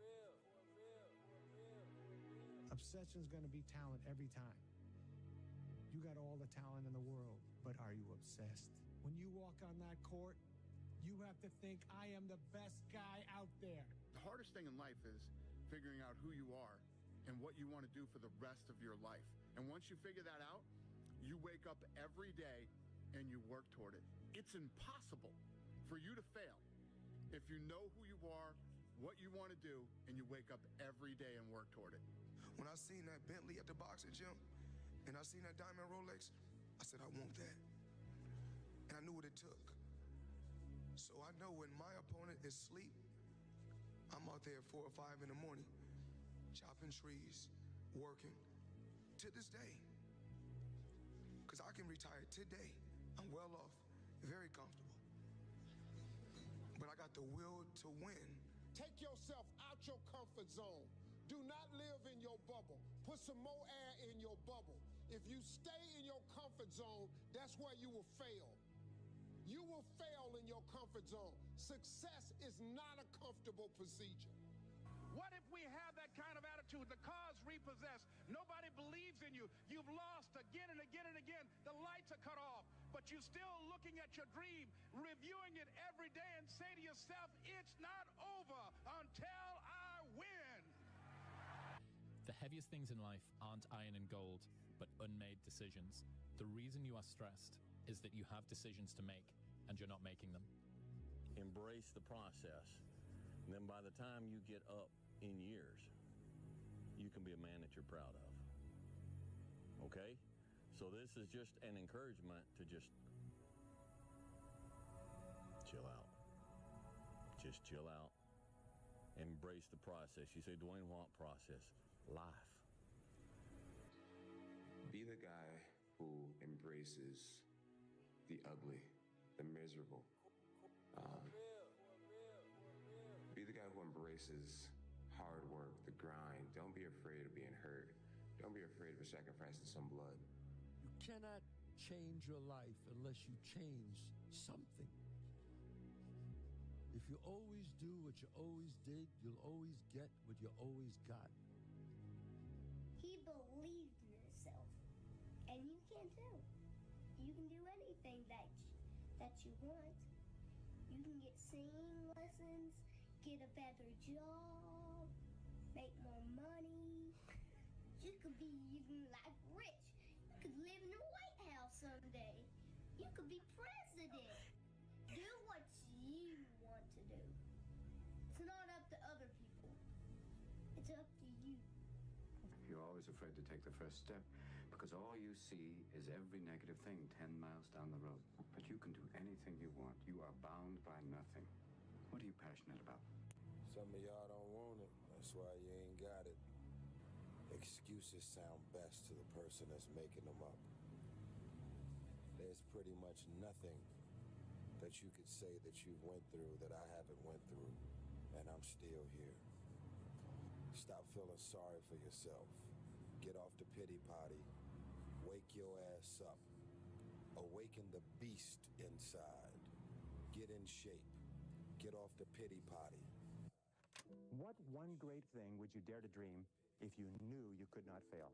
Speaker 1: Obsession's going to be talent every time. You got all the talent in the world, but are you obsessed? When you walk on that court, you have to think, I am the best guy out there.
Speaker 7: The hardest thing in life is figuring out who you are and what you want to do for the rest of your life. And once you figure that out, you wake up every day and you work toward it. It's impossible for you to fail if you know who you are, what you want to do, and you wake up every day and work toward it.
Speaker 8: When I seen that Bentley at the boxing gym and I seen that diamond Rolex, I said, I want that. And I knew what it took. So I know when my opponent is asleep, I'm out there at 4 or 5 in the morning, chopping trees, working, to this day. Because I can retire today. I'm well off, very comfortable. But I got the will to win.
Speaker 5: Take yourself out your comfort zone. Do not live in your bubble. Put some more air in your bubble. If you stay in your comfort zone, that's where you will fail. You will fail in your comfort zone. Success is not a comfortable procedure.
Speaker 13: What if we have that kind of attitude? The car's repossessed. Nobody believes in you. You've lost again and again and again. The lights are cut off, but you're still looking at your dream, reviewing it every day, and say to yourself, it's not over until I win.
Speaker 27: The heaviest things in life aren't iron and gold, but unmade decisions. The reason you are stressed is that you have decisions to make, and you're not making them.
Speaker 15: Embrace the process. And then by the time you get up in years, you can be a man that you're proud of. Okay? So this is just an encouragement to just chill out. Just chill out. Embrace the process. You say, Dwayne, what process? Life.
Speaker 6: Be the guy who embraces the ugly, the miserable. Be the guy who embraces hard work, the grind. Don't be afraid of being hurt. Don't be afraid of sacrificing some blood.
Speaker 24: You cannot change your life unless you change something. If you always do what you always did, you'll always get what you always got.
Speaker 23: He believed in himself, and you can too. You can do anything that you want. You can get singing lessons, get a better job, make more money. You could be even like rich. You could live in the White House someday. You could be president. Do what you want to do. It's not up to other people. It's up to you.
Speaker 25: You're always afraid to take the first step because all you see is every negative thing 10 miles down the road. But you can do anything you want. You are bound by nothing. What are you passionate about?
Speaker 26: Some of y'all don't want it. That's why you ain't got it. Excuses sound best to the person that's making them up. There's pretty much nothing that you could say that you went through that I haven't went through, and I'm still here. Stop feeling sorry for yourself. Get off the pity potty. Wake your ass up. Awaken the beast inside. Get in shape. Get off the pity potty.
Speaker 28: What one great thing would you dare to dream if you knew you could not fail?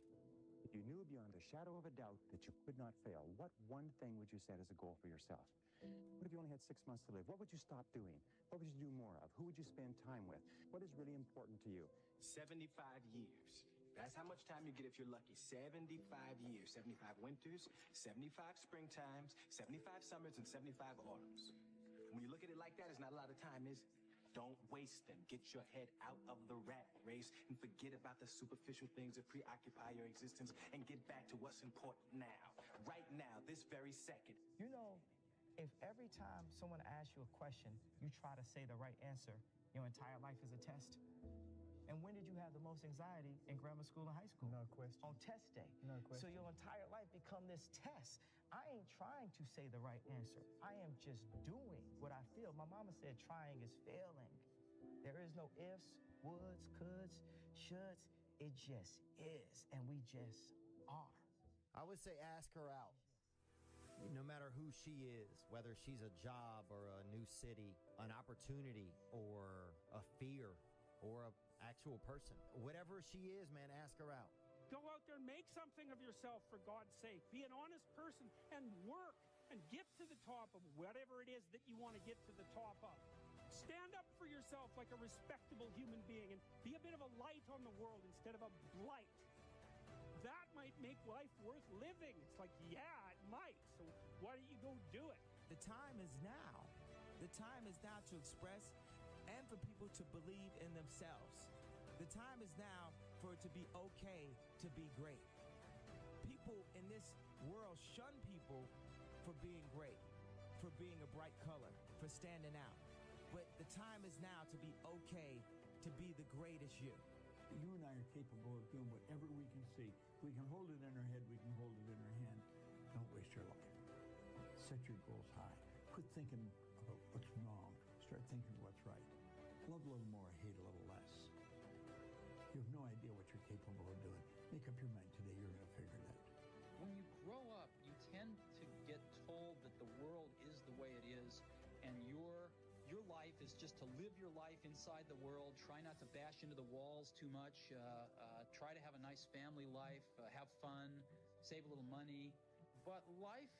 Speaker 28: If you knew beyond a shadow of a doubt that you could not fail, what one thing would you set as a goal for yourself? What if you only had 6 months to live? What would you stop doing? What would you do more of? Who would you spend time with? What is really important to you?
Speaker 30: 75 years.
Speaker 2: That's how much time you get if you're lucky. 75 years, 75 winters, 75 springtimes, 75 summers, and 75 autumns. When you look at it like that, it's not a lot of time, is it? Don't waste them. Get your head out of the rat race and forget about the superficial things that preoccupy your existence and get back to what's important now. Right now, this very second.
Speaker 3: You know, if every time someone asks you a question, you try to say the right answer, your entire life is a test. And when did you have the most anxiety in grammar school and high school?
Speaker 28: No question.
Speaker 3: On test day.
Speaker 28: No question.
Speaker 3: So your entire life become this test. I ain't trying to say the right answer. I am just doing what I feel. My mama said trying is failing. There is no ifs, woulds, coulds, shoulds. It just is, and we just are.
Speaker 9: I would say ask her out. No matter who she is, whether she's a job or a new city, an opportunity or a fear or an actual person. Whatever she is, man, ask her out.
Speaker 10: Go out there and make something of yourself, for God's sake. Be an honest person and work and get to the top of whatever it is that you want to get to the top of. Stand up for yourself like a respectable human being and be a bit of a light on the world instead of a blight. That might make life worth living. It's like, yeah, it might. So why don't you go do it?
Speaker 12: The time is now. The time is now to express and for people to believe in themselves. The time is now for it to be okay to be great. People in this world shun people for being great, for being a bright color, for standing out. But the time is now to be okay to be the greatest you.
Speaker 24: You and I are capable of doing whatever we can see. We can hold it in our head, we can hold it in our hand. Don't waste your life. Set your goals high. Quit thinking about what's wrong. Start thinking what's right. Love a little more, hate a little less. You have no idea what you're capable of doing. Make up your mind today, you're going to figure it out.
Speaker 16: When you grow up, you tend to get told that the world is the way it is, and your life is just to live your life inside the world, try not to bash into the walls too much, try to have a nice family life, have fun, save a little money. But life,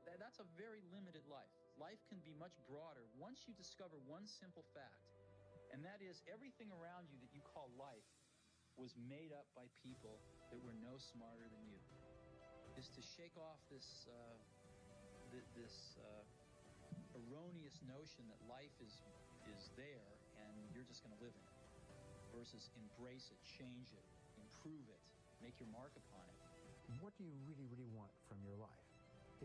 Speaker 16: that's a very limited life. Life can be much broader once you discover one simple fact, and that is everything around you that you call life was made up by people that were no smarter than you. Is to shake off this erroneous notion that life is there and you're just going to live in it, versus embrace it, change it, improve it, make your mark upon it.
Speaker 28: What do you really, really want from your life?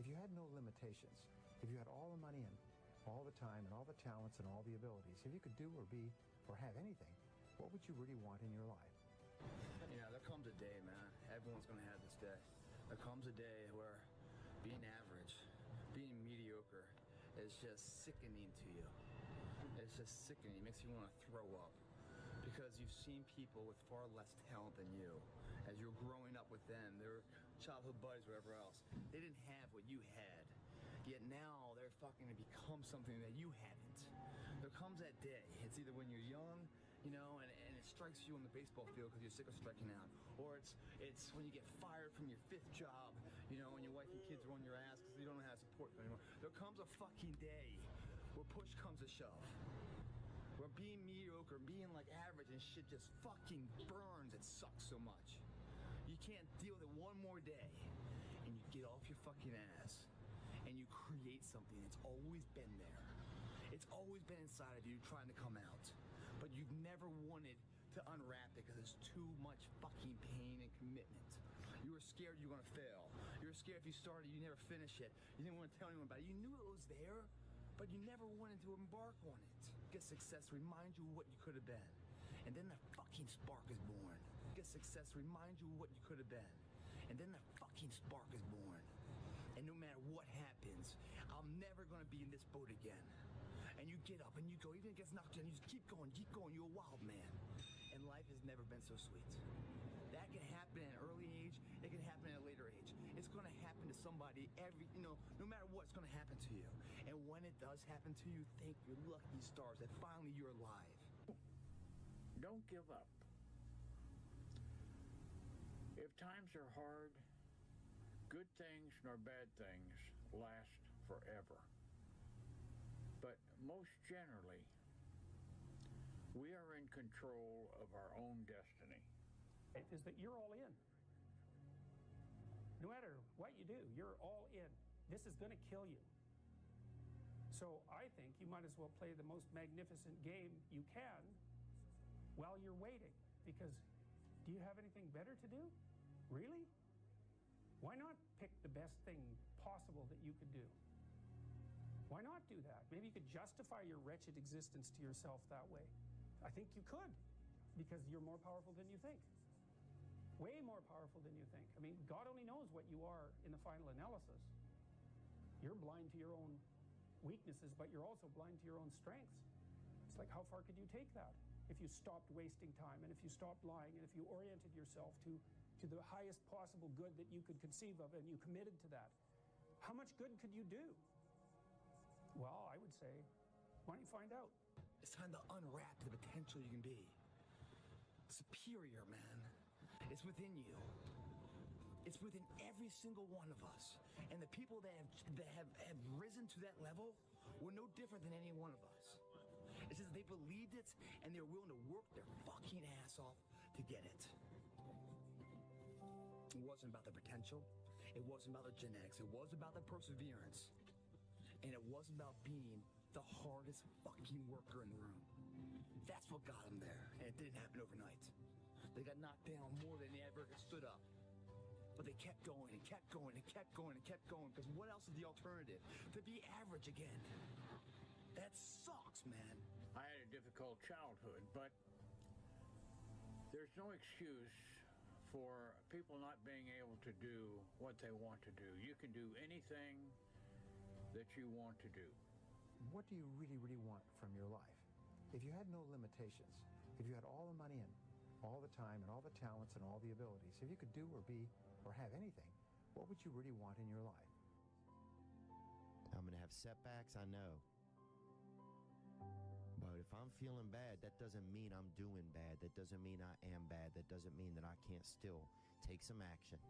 Speaker 28: If you had no limitations, if you had all the money and all the time and all the talents and all the abilities, if you could do or be or have anything, what would you really want in your life?
Speaker 17: Yeah, there comes a day, man. Everyone's going to have this day. There comes a day where being average, being mediocre is just sickening to you. It's just sickening. It makes you want to throw up. Because you've seen people with far less talent than you. As you're growing up with them, their childhood buddies, whatever else, they didn't have what you had. Yet now they're fucking to become something that you haven't. There comes that day. It's either when you're young, you know, and it strikes you on the baseball field because you're sick of striking out. Or it's when you get fired from your 5th job, you know, and your wife and kids are on your ass because you don't know how to support them anymore. There comes a fucking day where push comes to shove. Where being mediocre, being like average and shit just fucking burns. It sucks so much. You can't deal with it one more day. And you get off your fucking ass and you create something that's always been there. It's always been inside of you trying to come out. But you've never wanted to unwrap it because it's too much fucking pain and commitment. You were scared you were going to fail. You were scared if you started, you never finish it. You didn't want to tell anyone about it. You knew it was there, but you never wanted to embark on it. Get success reminds you of what you could have been. And then that fucking spark is born. Get success reminds you of what you could have been. And then that fucking spark is born. And no matter what happens, I'm never going to be in this boat again. And you get up and you go, even if it gets knocked down, you just keep going, you're a wild man. And life has never been so sweet. That can happen at an early age, it can happen at a later age. It's gonna happen to somebody no matter what, it's gonna happen to you. And when it does happen to you, thank your lucky stars that finally you're alive.
Speaker 18: Don't give up. If times are hard, good things nor bad things last forever. But most generally, we are in control of our own destiny.
Speaker 10: is that you're all in. No matter what you do, you're all in. This is going to kill you. So I think you might as well play the most magnificent game you can while you're waiting. Because do you have anything better to do? Really? Why not pick the best thing possible that you could do? Why not do that? Maybe you could justify your wretched existence to yourself that way. I think you could, because you're more powerful than you think. Way more powerful than you think. I mean, God only knows what you are in the final analysis. You're blind to your own weaknesses, but you're also blind to your own strengths. It's like, how far could you take that? If you stopped wasting time, and if you stopped lying, and if you oriented yourself to the highest possible good that you could conceive of, and you committed to that, how much good could you do? Well, I would say, why don't you find out?
Speaker 17: It's time to unwrap the potential you can be. Superior, man. It's within you. It's within every single one of us. And the people that have risen to that level were no different than any one of us. It's just they believed it and they're willing to work their fucking ass off to get it. It wasn't about the potential. It wasn't about the genetics. It was about the perseverance. And it wasn't about being the hardest fucking worker in the room. That's what got them there. And it didn't happen overnight. They got knocked down more than they ever stood up. But they kept going and kept going and kept going and kept going, because what else is the alternative? To be average again. That sucks, man.
Speaker 18: I had a difficult childhood, but there's no excuse for people not being able to do what they want to do. You can do anything that you want to do.
Speaker 1: What do you really, really want from your life? If you had no limitations, if you had all the money and all the time and all the talents and all the abilities, if you could do or be or have anything, what would you really want in your life?
Speaker 9: I'm going to have setbacks, I know. But if I'm feeling bad, that doesn't mean I'm doing bad. That doesn't mean I am bad. That doesn't mean that I can't still take some action.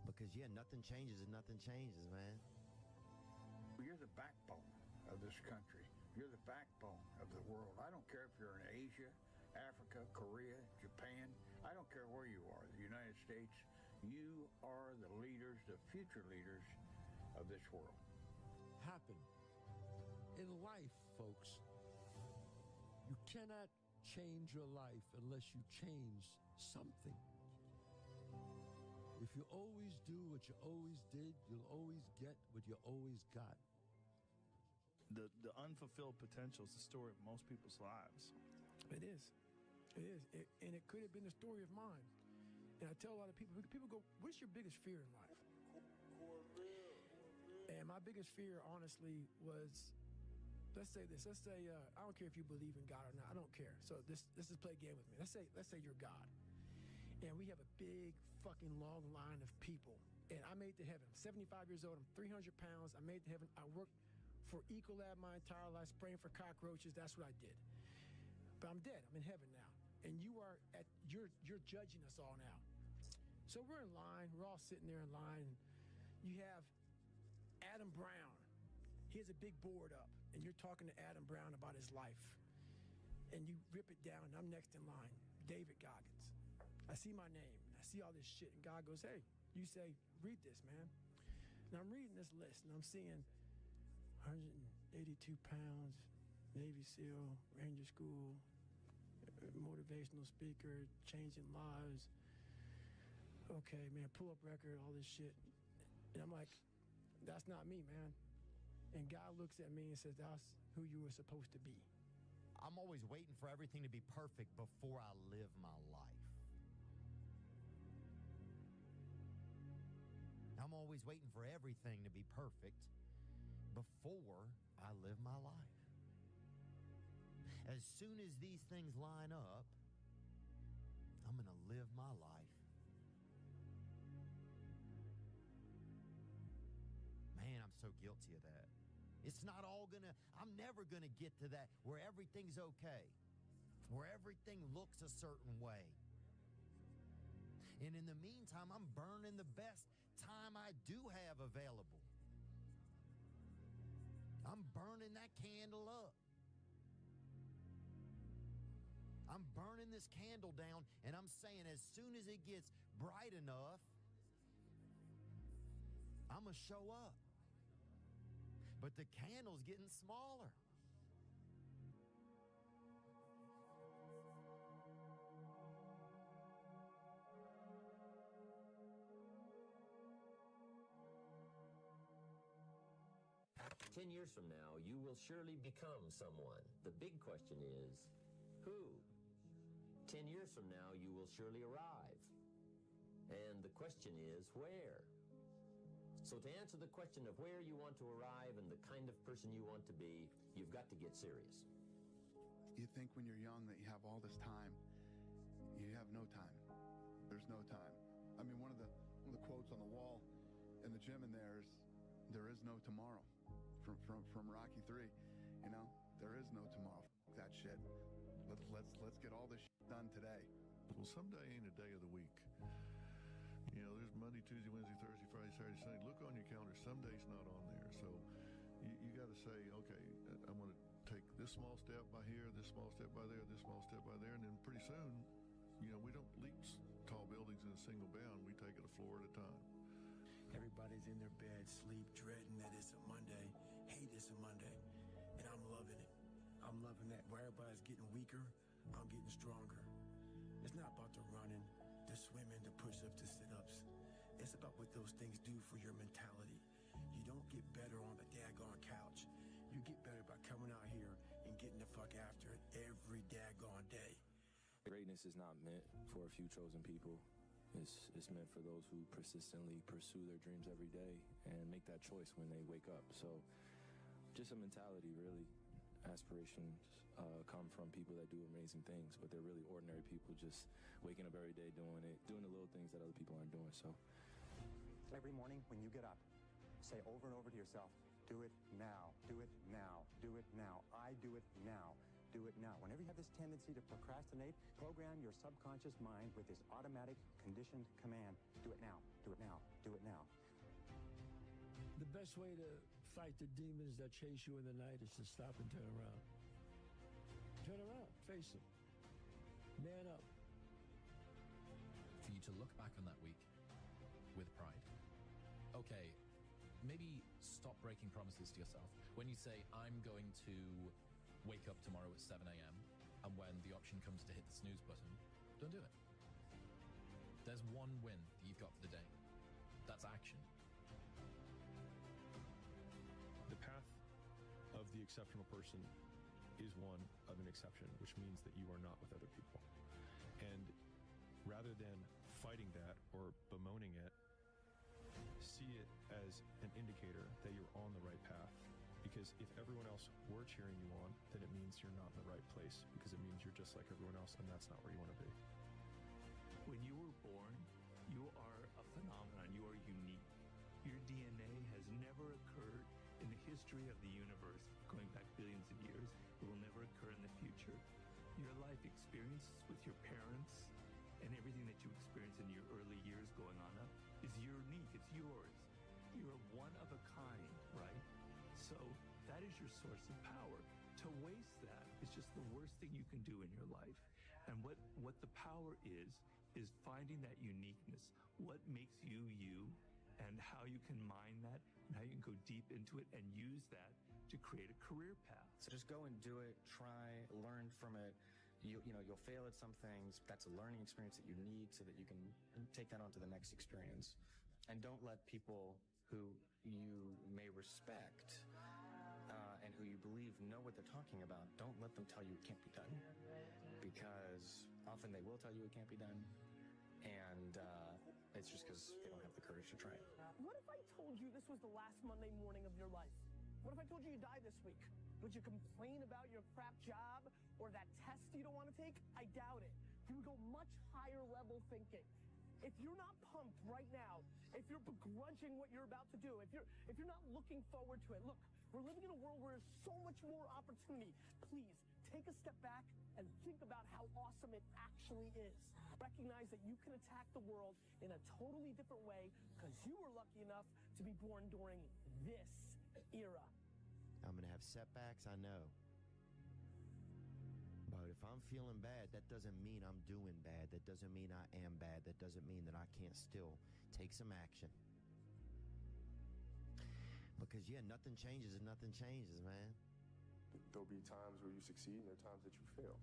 Speaker 9: Because, yeah, nothing changes and nothing changes, man.
Speaker 18: You're the backbone of this country. You're the backbone of the world. I don't care if you're in Asia, Africa, Korea, Japan. I don't care where you are, the United States. You are the leaders, the future leaders of this world.
Speaker 4: Happen in life, folks. You cannot change your life unless you change something. If you always do what you always did, you'll always get what you always got.
Speaker 11: The unfulfilled potential is the story of most people's lives.
Speaker 24: It is. It is. And it could have been the story of mine. And I tell a lot of people go, what's your biggest fear in life? And my biggest fear, honestly, was, let's say this. Let's say, I don't care if you believe in God or not. I don't care. So this is play a game with me. Let's say you're God. And we have a big fucking long line of people. And I made it to heaven. I'm 75 years old. I'm 300 pounds. I made it to heaven. I worked for Ecolab my entire life, spraying for cockroaches. That's what I did. But I'm dead. I'm in heaven now. And you're judging us all now. So we're in line. We're all sitting there in line. You have Adam Brown. He has a big board up, and you're talking to Adam Brown about his life. And you rip it down, and I'm next in line. David Goggins. I see my name. I see all this shit, and God goes, hey, you say, read this, man. And I'm reading this list, and I'm seeing 182 pounds, Navy SEAL, Ranger School, motivational speaker, changing lives. Okay, man, pull-up record, all this shit. And I'm like, that's not me, man. And God looks at me and says, that's who you were supposed to be.
Speaker 9: I'm always waiting for everything to be perfect before I live my life. I'm always waiting for everything to be perfect before I live my life. As soon as these things line up, I'm going to live my life. Man, I'm so guilty of that. It's not all I'm never gonna get to that where everything's okay, where everything looks a certain way. And in the meantime, I'm burning the best time I do have available. I'm burning that candle up. I'm burning this candle down, and I'm saying as soon as it gets bright enough, I'm going to show up. But the candle's getting smaller.
Speaker 5: 10 years from now, you will surely become someone. The big question is, who? 10 years from now, you will surely arrive. And the question is, where? So to answer the question of where you want to arrive and the kind of person you want to be, you've got to get serious.
Speaker 7: You think when you're young that you have all this time. You have no time. There's no time. I mean, one of the quotes on the wall in the gym in there is no tomorrow. From Rocky 3, you know, there is no tomorrow. F that shit. Let's get all this shit done today.
Speaker 8: Well, someday ain't a day of the week. You know, there's Monday, Tuesday, Wednesday, Thursday, Friday, Saturday, Sunday. Look on your calendar. Some days not on there. So you got to say, okay, I'm going to take this small step by here, this small step by there, this small step by there, and then pretty soon, you know, we don't leap tall buildings in a single bound. We take it a floor at a time.
Speaker 24: Everybody's in their bed, sleep, dreading that it's a Monday. Hate it's a Monday. And I'm loving it. I'm loving that. Where everybody's getting weaker, I'm getting stronger. It's not about the running, the swimming, the push-ups, the sit-ups. It's about what those things do for your mentality. You don't get better on the daggone couch. You get better by coming out here and getting the fuck after it every daggone day.
Speaker 14: Greatness is not meant for a few chosen people. It's meant for those who persistently pursue their dreams every day and make that choice when they wake up. So just a mentality, really. Aspirations come from people that do amazing things, but they're really ordinary people just waking up every day doing the little things that other people aren't doing. So
Speaker 28: every morning when you get up, say over and over to yourself, do it now, do it now, do it now. I do it now. Do it now. Whenever you have this tendency to procrastinate, program your subconscious mind with this automatic conditioned command. Do it now. Do it now. Do it now.
Speaker 24: The best way to fight the demons that chase you in the night is to stop and turn around. Turn around. Face them. Man up.
Speaker 27: For you to look back on that week with pride. Okay, maybe stop breaking promises to yourself. When you say, I'm going to wake up tomorrow at 7 a.m. and when the option comes to hit the snooze button, don't do it. There's one win that you've got for the day. That's action.
Speaker 19: The path of the exceptional person is one of an exception, which means that you are not with other people. And rather than fighting that or bemoaning it, see it as an indicator that you're on the right path. Because if everyone else were cheering you on, then it means you're not in the right place, because it means you're just like everyone else, and that's not where you want to be.
Speaker 20: When you were born, you are a phenomenon. You are unique. Your DNA has never occurred in the history of the universe, going back billions of years. It will never occur in the future. Your life experiences with your parents and everything that you experience in your early years going on up is unique. It's yours. You're one of a kind, right? So that is your source of power. To waste that is just the worst thing you can do in your life. And what the power is finding that uniqueness. What makes you you, and how you can mine that, and how you can go deep into it and use that to create a career path.
Speaker 21: So just go and do it, try, learn from it. You'll fail at some things. That's a learning experience that you need so that you can take that on to the next experience. And don't let people who you may respect and who you believe know what they're talking about, don't let them tell you it can't be done. Because often they will tell you it can't be done, and it's just because they don't have the courage to try it.
Speaker 22: What if I told you this was the last Monday morning of your life? What if I told you you die this week? Would you complain about your crap job or that test you don't want to take? I doubt it. You would go much higher level thinking. If you're not pumped right now, if you're begrudging what you're about to do, if you're not looking forward to it, look, we're living in a world where there's so much more opportunity. Please take a step back and think about how awesome it actually is. Recognize that you can attack the world in a totally different way because you were lucky enough to be born during this era.
Speaker 9: I'm going to have setbacks, I know. But about, if I'm feeling bad, that doesn't mean I'm doing bad. That doesn't mean I am bad. That doesn't mean that I can't still take some action. Because, yeah, nothing changes if nothing changes, man.
Speaker 2: There'll be times where you succeed and there are times that you fail.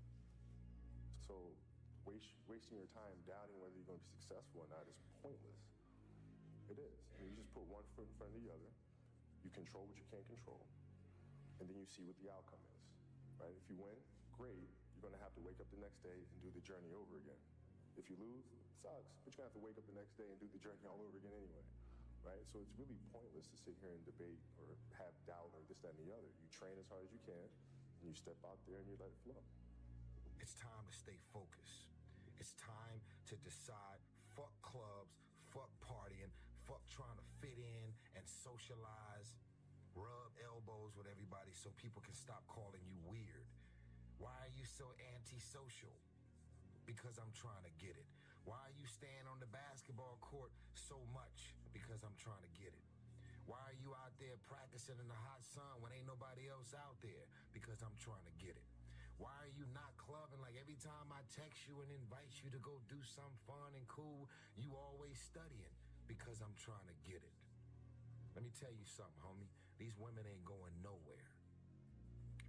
Speaker 2: So wasting your time doubting whether you're going to be successful or not is pointless. It is. I mean, you just put one foot in front of the other. You control what you can't control. And then you see what the outcome is, right? If you win, great. You're going to have to wake up the next day and do the journey over again. If you lose, it sucks, but you're going to have to wake up the next day and do the journey all over again anyway, right? So it's really pointless to sit here and debate or have doubt or this, that, and the other. You train as hard as you can, and you step out there and you let it flow.
Speaker 3: It's time to stay focused. It's time to decide, fuck clubs, fuck partying, fuck trying to fit in and socialize, rub elbows with everybody so people can stop calling you weird. Why are you so antisocial? Because I'm trying to get it. Why are you staying on the basketball court so much? Because I'm trying to get it. Why are you out there practicing in the hot sun when ain't nobody else out there? Because I'm trying to get it. Why are you not clubbing like every time I text you and invite you to go do something fun and cool, you always studying? Because I'm trying to get it. Let me tell you something, homie. These women ain't going nowhere.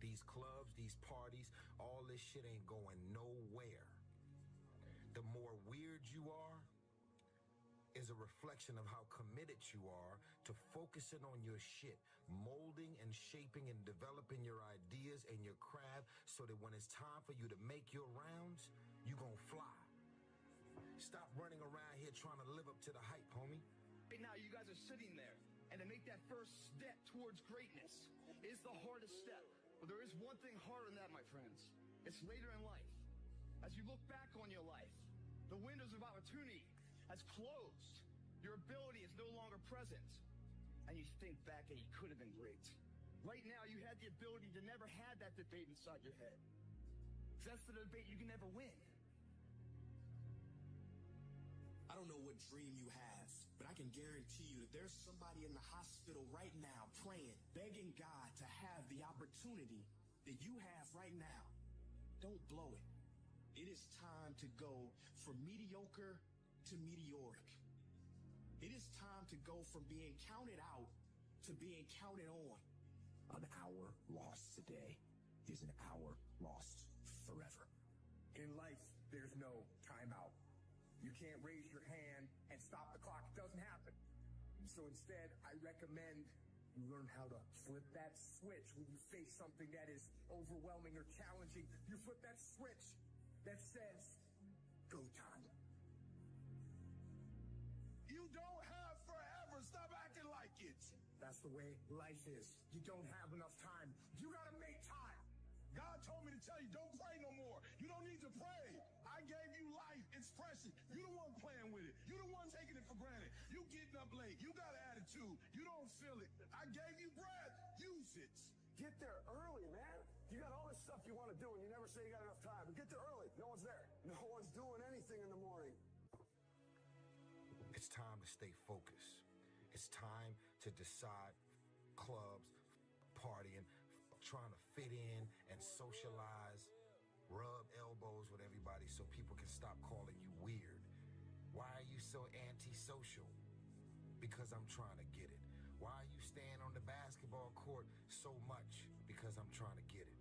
Speaker 3: These clubs, these parties, all this shit ain't going nowhere. The more weird you are is a reflection of how committed you are to focusing on your shit, molding and shaping and developing your ideas and your craft so that when it's time for you to make your rounds, you gonna fly. Stop running around here trying to live up to the hype, homie.
Speaker 6: Right now, you guys are sitting there, and to make that first step towards greatness is the hardest step. But there is one thing harder than that, my friends. It's later in life. As you look back on your life, the windows of opportunity has closed. Your ability is no longer present. And you think back and you could have been great. Right now, you had the ability to never have that debate inside your head. That's the debate you can never win.
Speaker 13: I don't know what dream you have, but I can guarantee you that there's somebody in the hospital right now praying, begging God to have the opportunity that you have right now. Don't blow it. It is time to go from mediocre to meteoric. It is time to go from being counted out to being counted on.
Speaker 15: An hour lost today is an hour lost forever.
Speaker 23: In life, there's no timeout. You can't raise your hand and stop the clock. It doesn't happen. So instead, I recommend you learn how to flip that switch when you face something that is overwhelming or challenging. You flip that switch that says, go time.
Speaker 15: You don't have forever. Stop acting like it.
Speaker 23: That's the way life is. You don't have enough time. You gotta make time.
Speaker 15: God told me to tell you, don't pray no more. You don't need to pray. I gave you life. It's precious. You the one playing with it. You the one taking it for granted. You getting up late. You got an attitude. You don't feel it. I gave you breath. Use it.
Speaker 23: Get there early, man. You got all this stuff you want to do, and you never say you got enough time. But get there early. No one's there. No one's doing anything in the morning.
Speaker 3: It's time to stay focused. It's time to decide clubs, partying, trying to fit in and socialize, rub elbows with everybody so people can stop calling you weird. Why are you so antisocial? Because I'm trying to get it. Why are you staying on the basketball court so much? Because I'm trying to get it.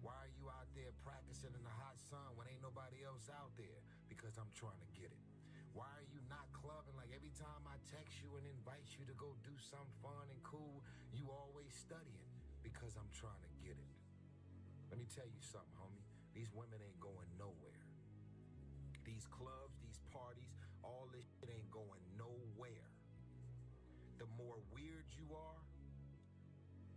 Speaker 3: Why are you out there practicing in the hot sun when ain't nobody else out there? Because I'm trying to get it. Why are you not clubbing like every time I text you and invite you to go do something fun and cool, you always studying? Because I'm trying to get it. Let me tell you something, homie. These women ain't going nowhere. These clubs, these parties, all this shit ain't going nowhere. The more weird you are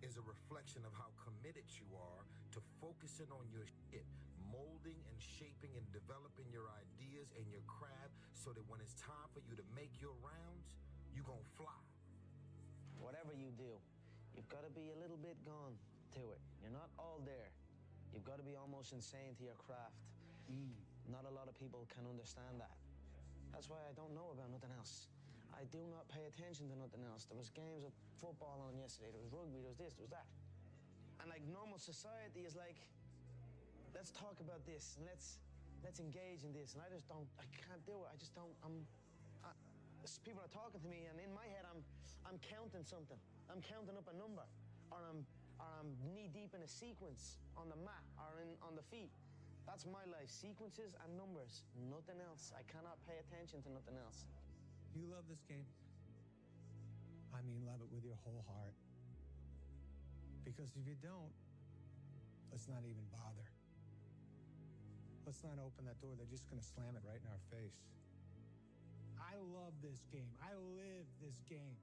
Speaker 3: is a reflection of how committed you are to focusing on your shit, molding and shaping and developing your ideas and your craft so that when it's time for you to make your rounds, you gonna fly.
Speaker 25: Whatever you do, you've got to be a little bit gone to it. You're not all there. You've got to be almost insane to your craft. Not a lot of people can understand that. That's why I don't know about nothing else. I do not pay attention to nothing else. There was games of football on yesterday. There was rugby. There was this. There was that. And like normal society is like,
Speaker 1: let's talk about this and let's engage in this. And I can't do it. People are talking to me, and in my head, I'm counting something. I'm counting up a number, or I'm knee deep in a sequence on the mat or on the feet. That's my life, sequences and numbers, nothing else. I cannot pay attention to nothing else.
Speaker 28: You love this game. I mean, love it with your whole heart. Because if you don't, let's not even bother. Let's not open that door. They're just going to slam it right in our face. I love this game. I live this game.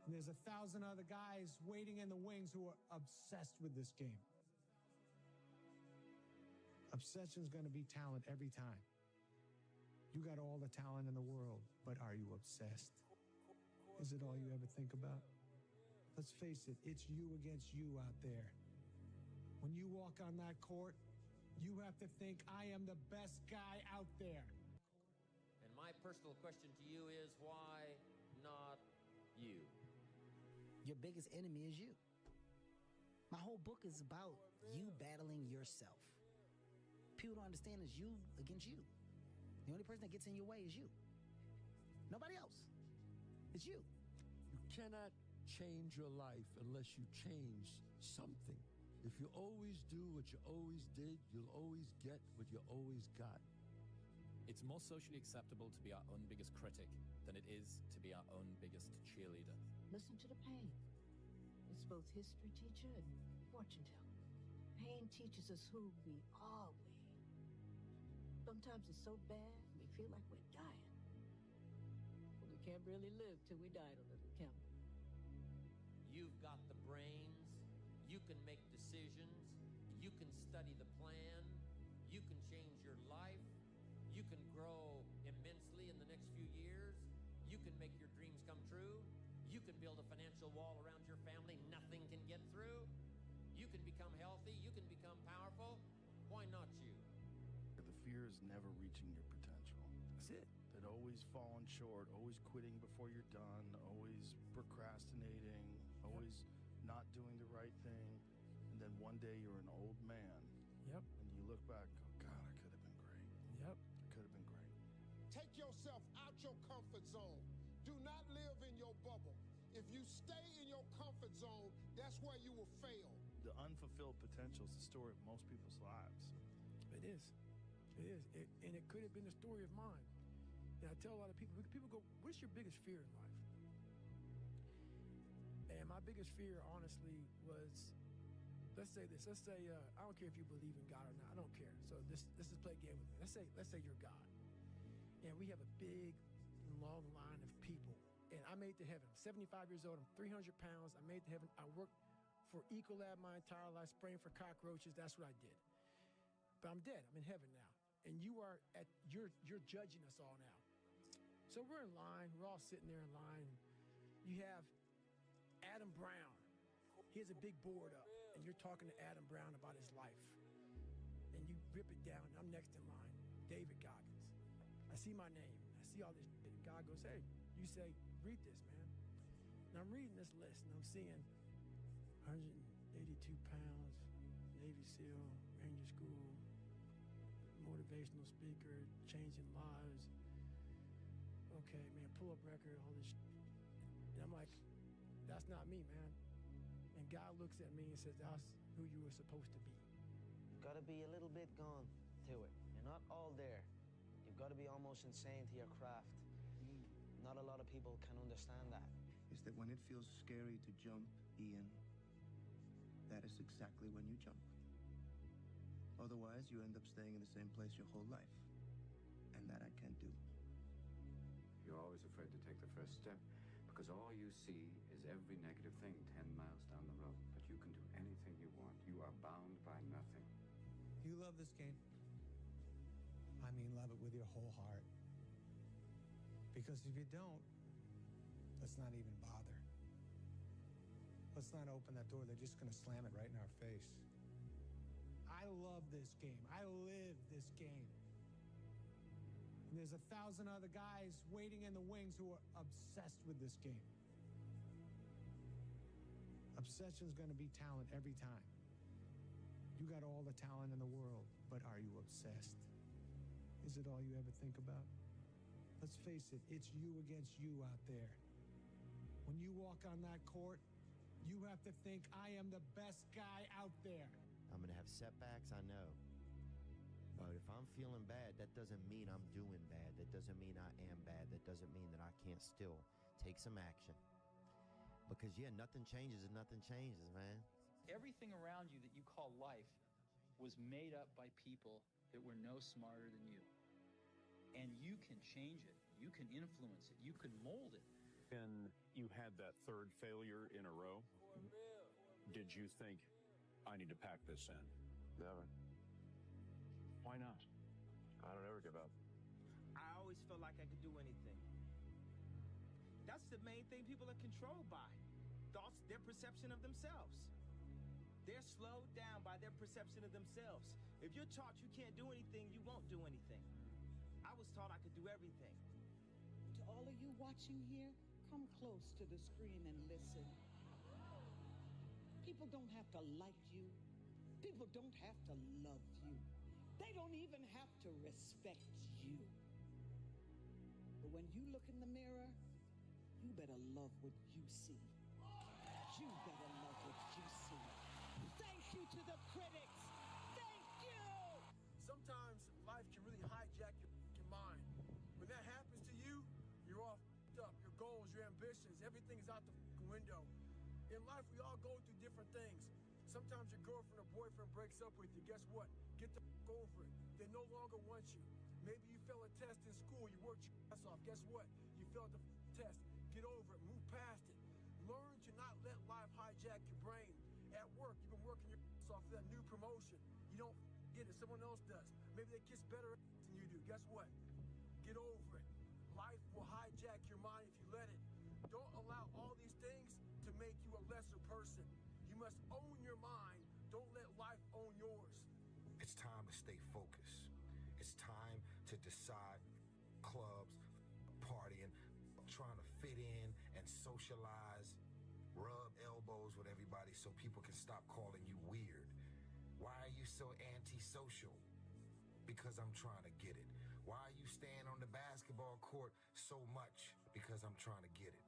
Speaker 28: And there's 1,000 other guys waiting in the wings who are obsessed with this game. Obsession's going to be talent every time. You got all the talent in the world, but are you obsessed? Is it all you ever think about? Let's face it, it's you against you out there. When you walk on that court, you have to think, I am the best guy out there.
Speaker 5: And my personal question to you is, why not you?
Speaker 4: Your biggest enemy is you. My whole book is about you battling yourself. People don't understand it's you against you. The only person that gets in your way is you. Nobody else. It's you.
Speaker 10: You cannot change your life unless you change something. If you always do what you always did, you'll always get what you always got.
Speaker 12: It's more socially acceptable to be our own biggest critic than it is to be our own biggest cheerleader.
Speaker 16: Listen to the pain. It's both history teacher and fortune teller. Pain teaches us who we are. Sometimes it's so bad, we feel like we're dying. But we can't really live till we die a little, can we?
Speaker 5: You've got the brains. You can make decisions. You can study the plan. You can change your life. You can grow immensely in the next few years. You can make your dreams come true. You can build a financial wall around your family nothing can get through. You can become healthy. You can become powerful. Why not you?
Speaker 11: The fear is never reaching your potential.
Speaker 28: That's it.
Speaker 11: That always falling short, always quitting before you're done, always procrastinating, always not doing the right thing. And then one day you're an old man.
Speaker 28: Yep.
Speaker 11: And you look back and go, God, I could have been great.
Speaker 28: Yep.
Speaker 11: I could have been great.
Speaker 17: Take yourself out your comfort zone. Do not live in your bubble. If you stay in your comfort zone, that's where you will fail.
Speaker 11: The unfulfilled potential is the story of most people's lives.
Speaker 28: It is. It is. And it could have been the story of mine. And I tell a lot of people go, what's your biggest fear in life? And my biggest fear, honestly, was, let's say this. Let's say, I don't care if you believe in God or not. I don't care. So let's just play a game with me. Let's say you're God. And we have a big, long line of people. And I made it to heaven. I'm 75 years old. I'm 300 pounds. I made it to heaven. I worked for Ecolab my entire life, spraying for cockroaches. That's what I did. But I'm dead. I'm in heaven now. And you're judging us all now. So we're in line. We're all sitting there in line. You have Adam Brown. He has a big board up, and you're talking to Adam Brown about his life. And you rip it down. I'm next in line. David Goggins. I see my name. I see all this shit. And God goes, hey, you say, read this, man. And I'm reading this list, and I'm seeing 182 pounds, Navy SEAL, Ranger School, motivational speaker, changing lives. Okay, man, pull-up record, all this shit. And I'm like, that's not me, man. And God looks at me and says, that's who you were supposed to be.
Speaker 1: You've got to be a little bit gone to it. You're not all there. You've got to be almost insane to your craft. Not a lot of people can understand that.
Speaker 18: Is that when it feels scary to jump, Ian, that is exactly when you jump. Otherwise, you end up staying in the same place your whole life. And that I can't do.
Speaker 26: You're always afraid to take the first step because all you see is every negative thing 10 miles down the road. But you can do anything you want. You are bound by nothing.
Speaker 28: You love this game. I mean, love it with your whole heart. Because if you don't, let's not even bother. Let's not open that door. They're just going to slam it right in our face. I love this game. I live this game. And there's 1,000 other guys waiting in the wings who are obsessed with this game. Obsession's going to be talent every time.
Speaker 7: You got all the talent in the world, but are you obsessed? Is it all you ever think about? Let's face it, it's you against you out there. When you walk on that court, you have to think, I am the best guy out there.
Speaker 9: I'm going to have setbacks, I know. But if I'm feeling bad, that doesn't mean I'm doing bad. That doesn't mean I am bad. That doesn't mean that I can't still take some action. Because, yeah, nothing changes if nothing changes, man.
Speaker 8: Everything around you that you call life was made up by people that were no smarter than you. And you can change it. You can influence it. You can mold it.
Speaker 14: And you had that third failure in a row. Did you think, I need to pack this in?
Speaker 2: Never.
Speaker 14: Why not?
Speaker 2: I don't ever give up.
Speaker 19: I always felt like I could do anything. That's the main thing people are controlled by. Thoughts, their perception of themselves. They're slowed down by their perception of themselves. If you're taught you can't do anything, you won't do anything. I was taught I could do everything.
Speaker 20: To all of you watching here, come close to the screen and listen. People don't have to like you. People don't have to love you. They don't even have to respect you. But when you look in the mirror, you better love what you see. You better love what you see. Thank you to the critics. Thank you.
Speaker 21: Sometimes life can really hijack your mind. When that happens to you, you're all f***ed up. Your goals, your ambitions, everything is out the window. In life, we all go through different things. Sometimes your girlfriend or boyfriend breaks up with you. Guess what? Get the f*** over it. They no longer want you. Maybe you fail a test in school. You worked your ass off. Guess what? You failed the test. Get over it. Move past it. Learn to not let life hijack your brain. At work, you've been working your ass off for that new promotion. You don't get it. Someone else does. Maybe they kiss better than you do. Guess what? Get over it. Life will hijack your mind if you let it. Don't allow all these things to make you a lesser person. You must own your mind. Don't let life own yours.
Speaker 3: It's time to stay focused. It's time to decide clubs, partying, trying to fit in and socialize, rub elbows with everybody so people can stop calling you weird. Why are you so antisocial? Because I'm trying to get it. Why are you staying on the basketball court so much? Because I'm trying to get it.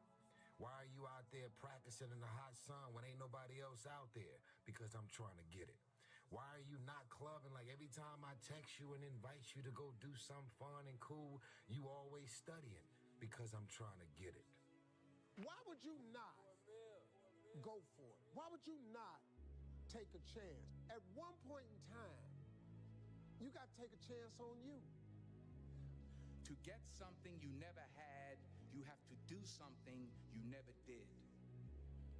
Speaker 3: Why are you out there practicing in the hot sun when ain't nobody else out there? Because I'm trying to get it. Why are you not clubbing like every time I text you and invite you to go do something fun and cool, you always studying? Because I'm trying to get it.
Speaker 17: Why would you not go for it? Why would you not take a chance? At one point in time, you got to take a chance on you.
Speaker 24: To get something you never had, you have to do something you never did.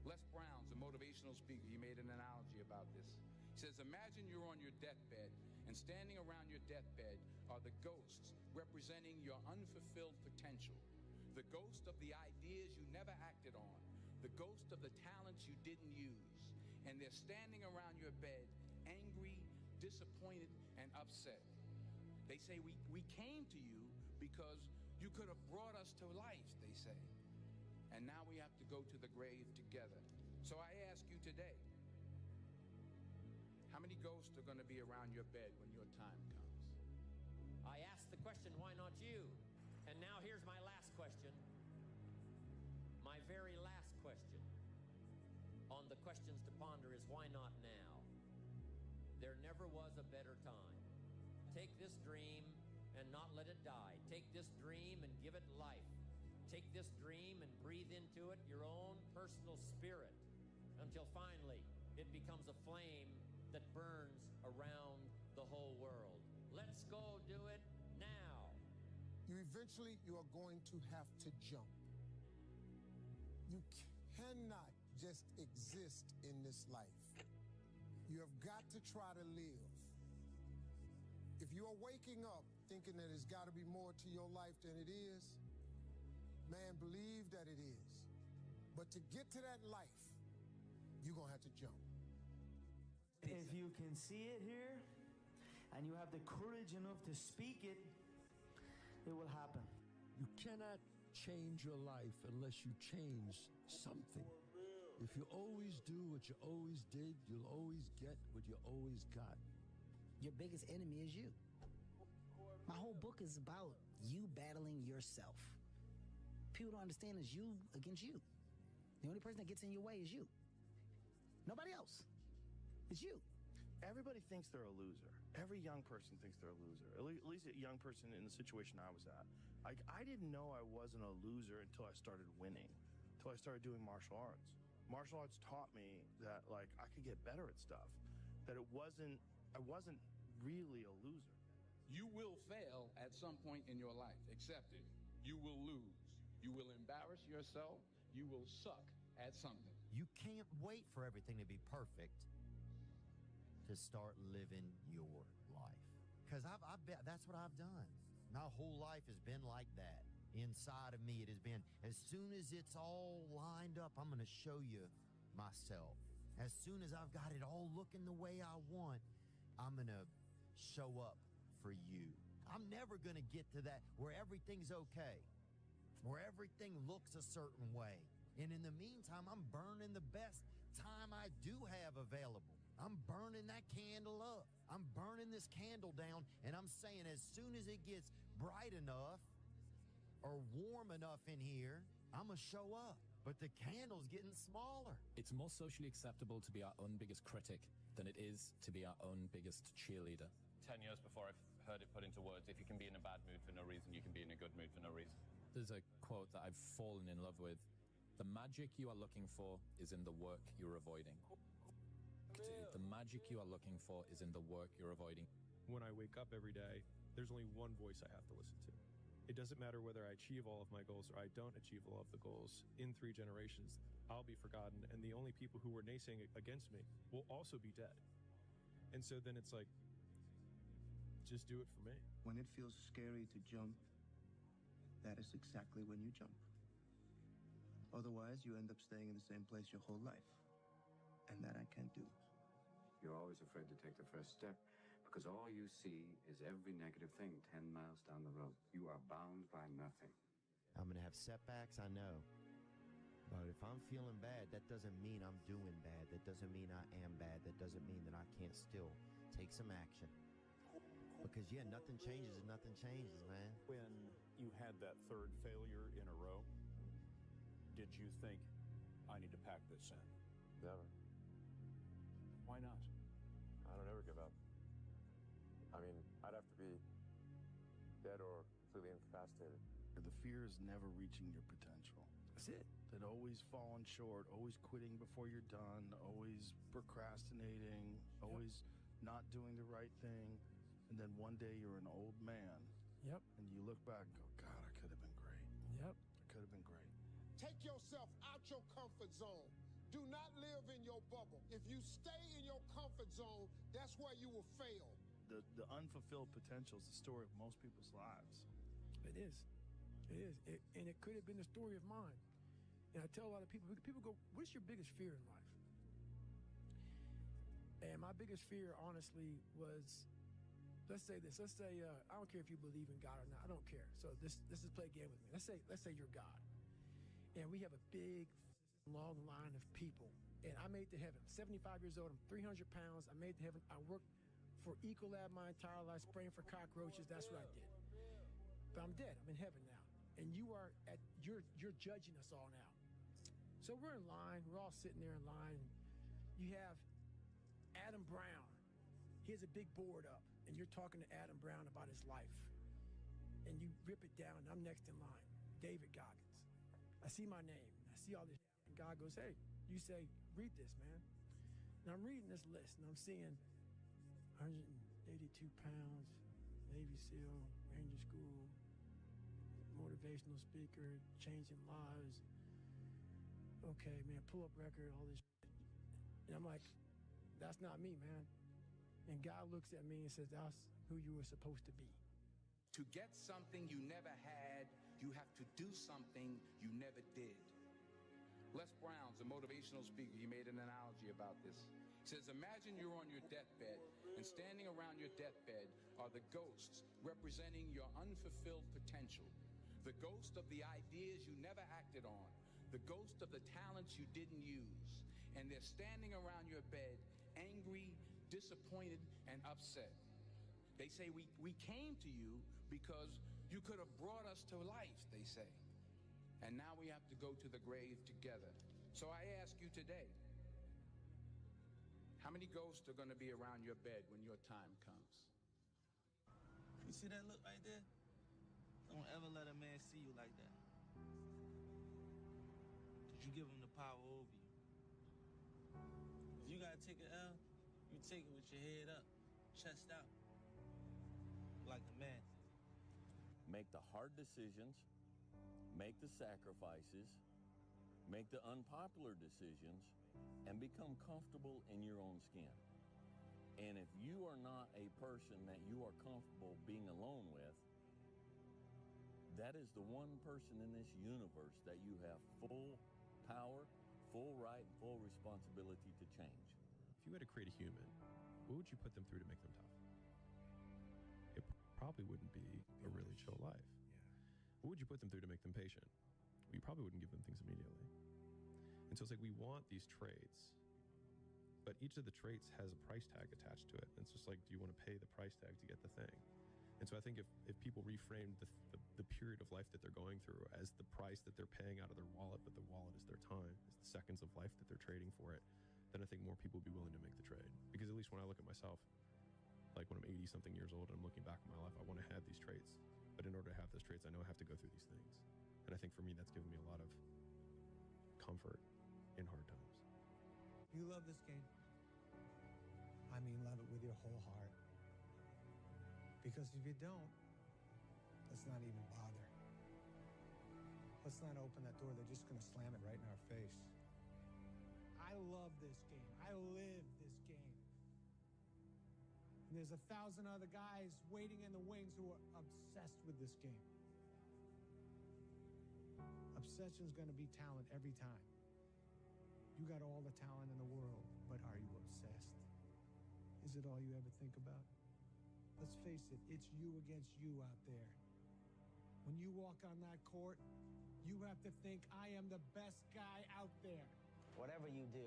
Speaker 24: Les Brown's a motivational speaker. He made an analogy about this. He says, imagine you're on your deathbed, and standing around your deathbed are the ghosts representing your unfulfilled potential. The ghost of the ideas you never acted on. The ghost of the talents you didn't use. And they're standing around your bed, angry, disappointed, and upset. They say, we came to you because you could have brought us to life, they say. And now we have to go to the grave together. So I ask you today, how many ghosts are going to be around your bed when your time comes?
Speaker 5: I asked the question, why not you? And now here's my last question. My very last question on the questions to ponder is, why not now? There never was a better time. Take this dream and not let it die. Take this dream and give it life. Take this dream and breathe into it your own personal spirit until finally it becomes a flame that burns around the whole world. Let's go do it now.
Speaker 17: You are going to have to jump. You cannot just exist in this life. You have got to try to live. If you are waking up thinking that there's got to be more to your life than it is, man, believe that it is. But to get to that life, you're going to have to jump.
Speaker 1: If you can see it here, and you have the courage enough to speak it, it will happen.
Speaker 10: You cannot change your life unless you change something. If you always do what you always did, you'll always get what you always got.
Speaker 4: Your biggest enemy is you. My whole book is about you battling yourself. People don't understand it's you against you. The only person that gets in your way is you. Nobody else. It's you.
Speaker 11: Everybody thinks they're a loser. Every young person thinks they're a loser. At least a young person in the situation I was at. I didn't know I wasn't a loser until I started winning, until I started doing martial arts. Martial arts taught me that I could get better at stuff, that I wasn't really a loser.
Speaker 24: You will fail at some point in your life. Accept it. You will lose. You will embarrass yourself. You will suck at something.
Speaker 9: You can't wait for everything to be perfect to start living your life. Because I bet that's what I've done. My whole life has been like that. Inside of me, it has been, as soon as it's all lined up, I'm going to show you myself. As soon as I've got it all looking the way I want, I'm going to show up for you. I'm never going to get to that where everything's okay, where everything looks a certain way. And in the meantime, I'm burning the best time I do have available. I'm burning that candle up. I'm burning this candle down, and I'm saying as soon as it gets bright enough or warm enough in here, I'm going to show up. But the candle's getting smaller.
Speaker 12: It's more socially acceptable to be our own biggest critic than it is to be our own biggest cheerleader.
Speaker 6: 10 years before I've heard it put into words, if you can be in a bad mood for no reason, you can be in a good mood for no reason.
Speaker 12: There's a quote that I've fallen in love with. The magic you are looking for is in the work you're avoiding. The magic you are looking for is in the work you're avoiding.
Speaker 13: When I wake up every day, there's only one voice I have to listen to. It doesn't matter whether I achieve all of my goals or I don't achieve all of the goals. In 3 generations, I'll be forgotten, and the only people who were naysaying against me will also be dead. And so then it's like, just do it for me.
Speaker 18: When it feels scary to jump, that is exactly when you jump. Otherwise, you end up staying in the same place your whole life. And that I can't do.
Speaker 26: You're always afraid to take the first step because all you see is every negative thing 10 miles down the road. You are bound by nothing.
Speaker 9: I'm going to have setbacks, I know. But if I'm feeling bad, that doesn't mean I'm doing bad. That doesn't mean I am bad. That doesn't mean that I can't still take some action. Because, yeah, nothing changes if nothing changes, man.
Speaker 14: When you had that third failure in a row, did you think, I need to pack this in?
Speaker 2: Never.
Speaker 14: Why not?
Speaker 2: I don't ever give up. I mean, I'd have to be dead or completely incapacitated.
Speaker 11: The fear is never reaching your potential.
Speaker 13: That's it.
Speaker 11: That always falling short, always quitting before you're done, always procrastinating, always not doing the right thing. And then one day you're an old man.
Speaker 13: Yep.
Speaker 11: And you look back and go, God, I could have been great.
Speaker 13: Yep.
Speaker 11: I could have been great.
Speaker 17: Take yourself out your comfort zone. Do not live in your bubble. If you stay in your comfort zone, that's where you will fail.
Speaker 11: The unfulfilled potential is the story of most people's lives.
Speaker 13: It is. It is. And it could have been the story of mine. And I tell a lot of people go, what's your biggest fear in life? And my biggest fear, honestly, was, let's say this. Let's say, I don't care if you believe in God or not. I don't care. So let's just play a game with me. Let's say you're God. And we have a big, long line of people. And I made it to heaven. I'm 75 years old. I'm 300 pounds. I made it to heaven. I worked for Ecolab my entire life, spraying for cockroaches. That's what I did. But I'm dead. I'm in heaven now. And you're judging us all now. So we're in line. We're all sitting there in line. You have Adam Brown. He has a big board up. And you're talking to Adam Brown about his life. And you rip it down. And I'm next in line. David Goggins. I see my name. I see all this. And God goes, hey, you say, read this, man. And I'm reading this list. And I'm seeing 182 pounds, Navy SEAL, Ranger School, motivational speaker, changing lives. Okay, man, pull-up record, all this shit. And I'm like, that's not me, man. And God looks at me and says, that's who you were supposed to be.
Speaker 24: To get something you never had, you have to do something you never did. Les Brown's a motivational speaker. He made an analogy about this. He says, imagine you're on your deathbed, and standing around your deathbed are the ghosts representing your unfulfilled potential. The ghost of the ideas you never acted on, the ghost of the talents you didn't use, and they're standing around your bed, angry, disappointed, and upset. They say, we came to you because you could have brought us to life, they say. And now we have to go to the grave together. So I ask you today, how many ghosts are going to be around your bed when your time comes?
Speaker 7: You see that look right there? Don't ever let a man see you like that. Because you give him the power over you. If you got to take an L, you take it with your head up, chest out, like a man.
Speaker 15: Make the hard decisions, make the sacrifices, make the unpopular decisions, and become comfortable in your own skin. And if you are not a person that you are comfortable being alone with, that is the one person in this universe that you have full power, full right, and full responsibility to change.
Speaker 16: If you had to create a human, what would you put them through to make them tough? It probably wouldn't be a really chill life. Yeah. What would you put them through to make them patient? Well, you probably wouldn't give them things immediately. And so it's like we want these traits, but each of the traits has a price tag attached to it. And it's just like, do you want to pay the price tag to get the thing? And so I think if people reframe the period of life that they're going through as the price that they're paying out of their wallet, but the wallet is their time, is the seconds of life that they're trading for it, then I think more people will be willing to make the trade. Because at least when I look at myself, like when I'm 80-something years old and I'm looking back on my life, I want to have these traits. But in order to have those traits, I know I have to go through these things. And I think for me, that's given me a lot of comfort in hard times.
Speaker 22: You love this game. I mean, love it with your whole heart. Because if you don't, let's not even bother. Let's not open that door. They're just going to slam it right in our face. I love this game. I live this game. And there's 1,000 other guys waiting in the wings who are obsessed with this game. Obsession's going to be talent every time. You got all the talent in the world, but are you obsessed? Is it all you ever think about? Let's face it, it's you against you out there. When you walk on that court, you have to think, I am the best guy out there.
Speaker 1: Whatever you do,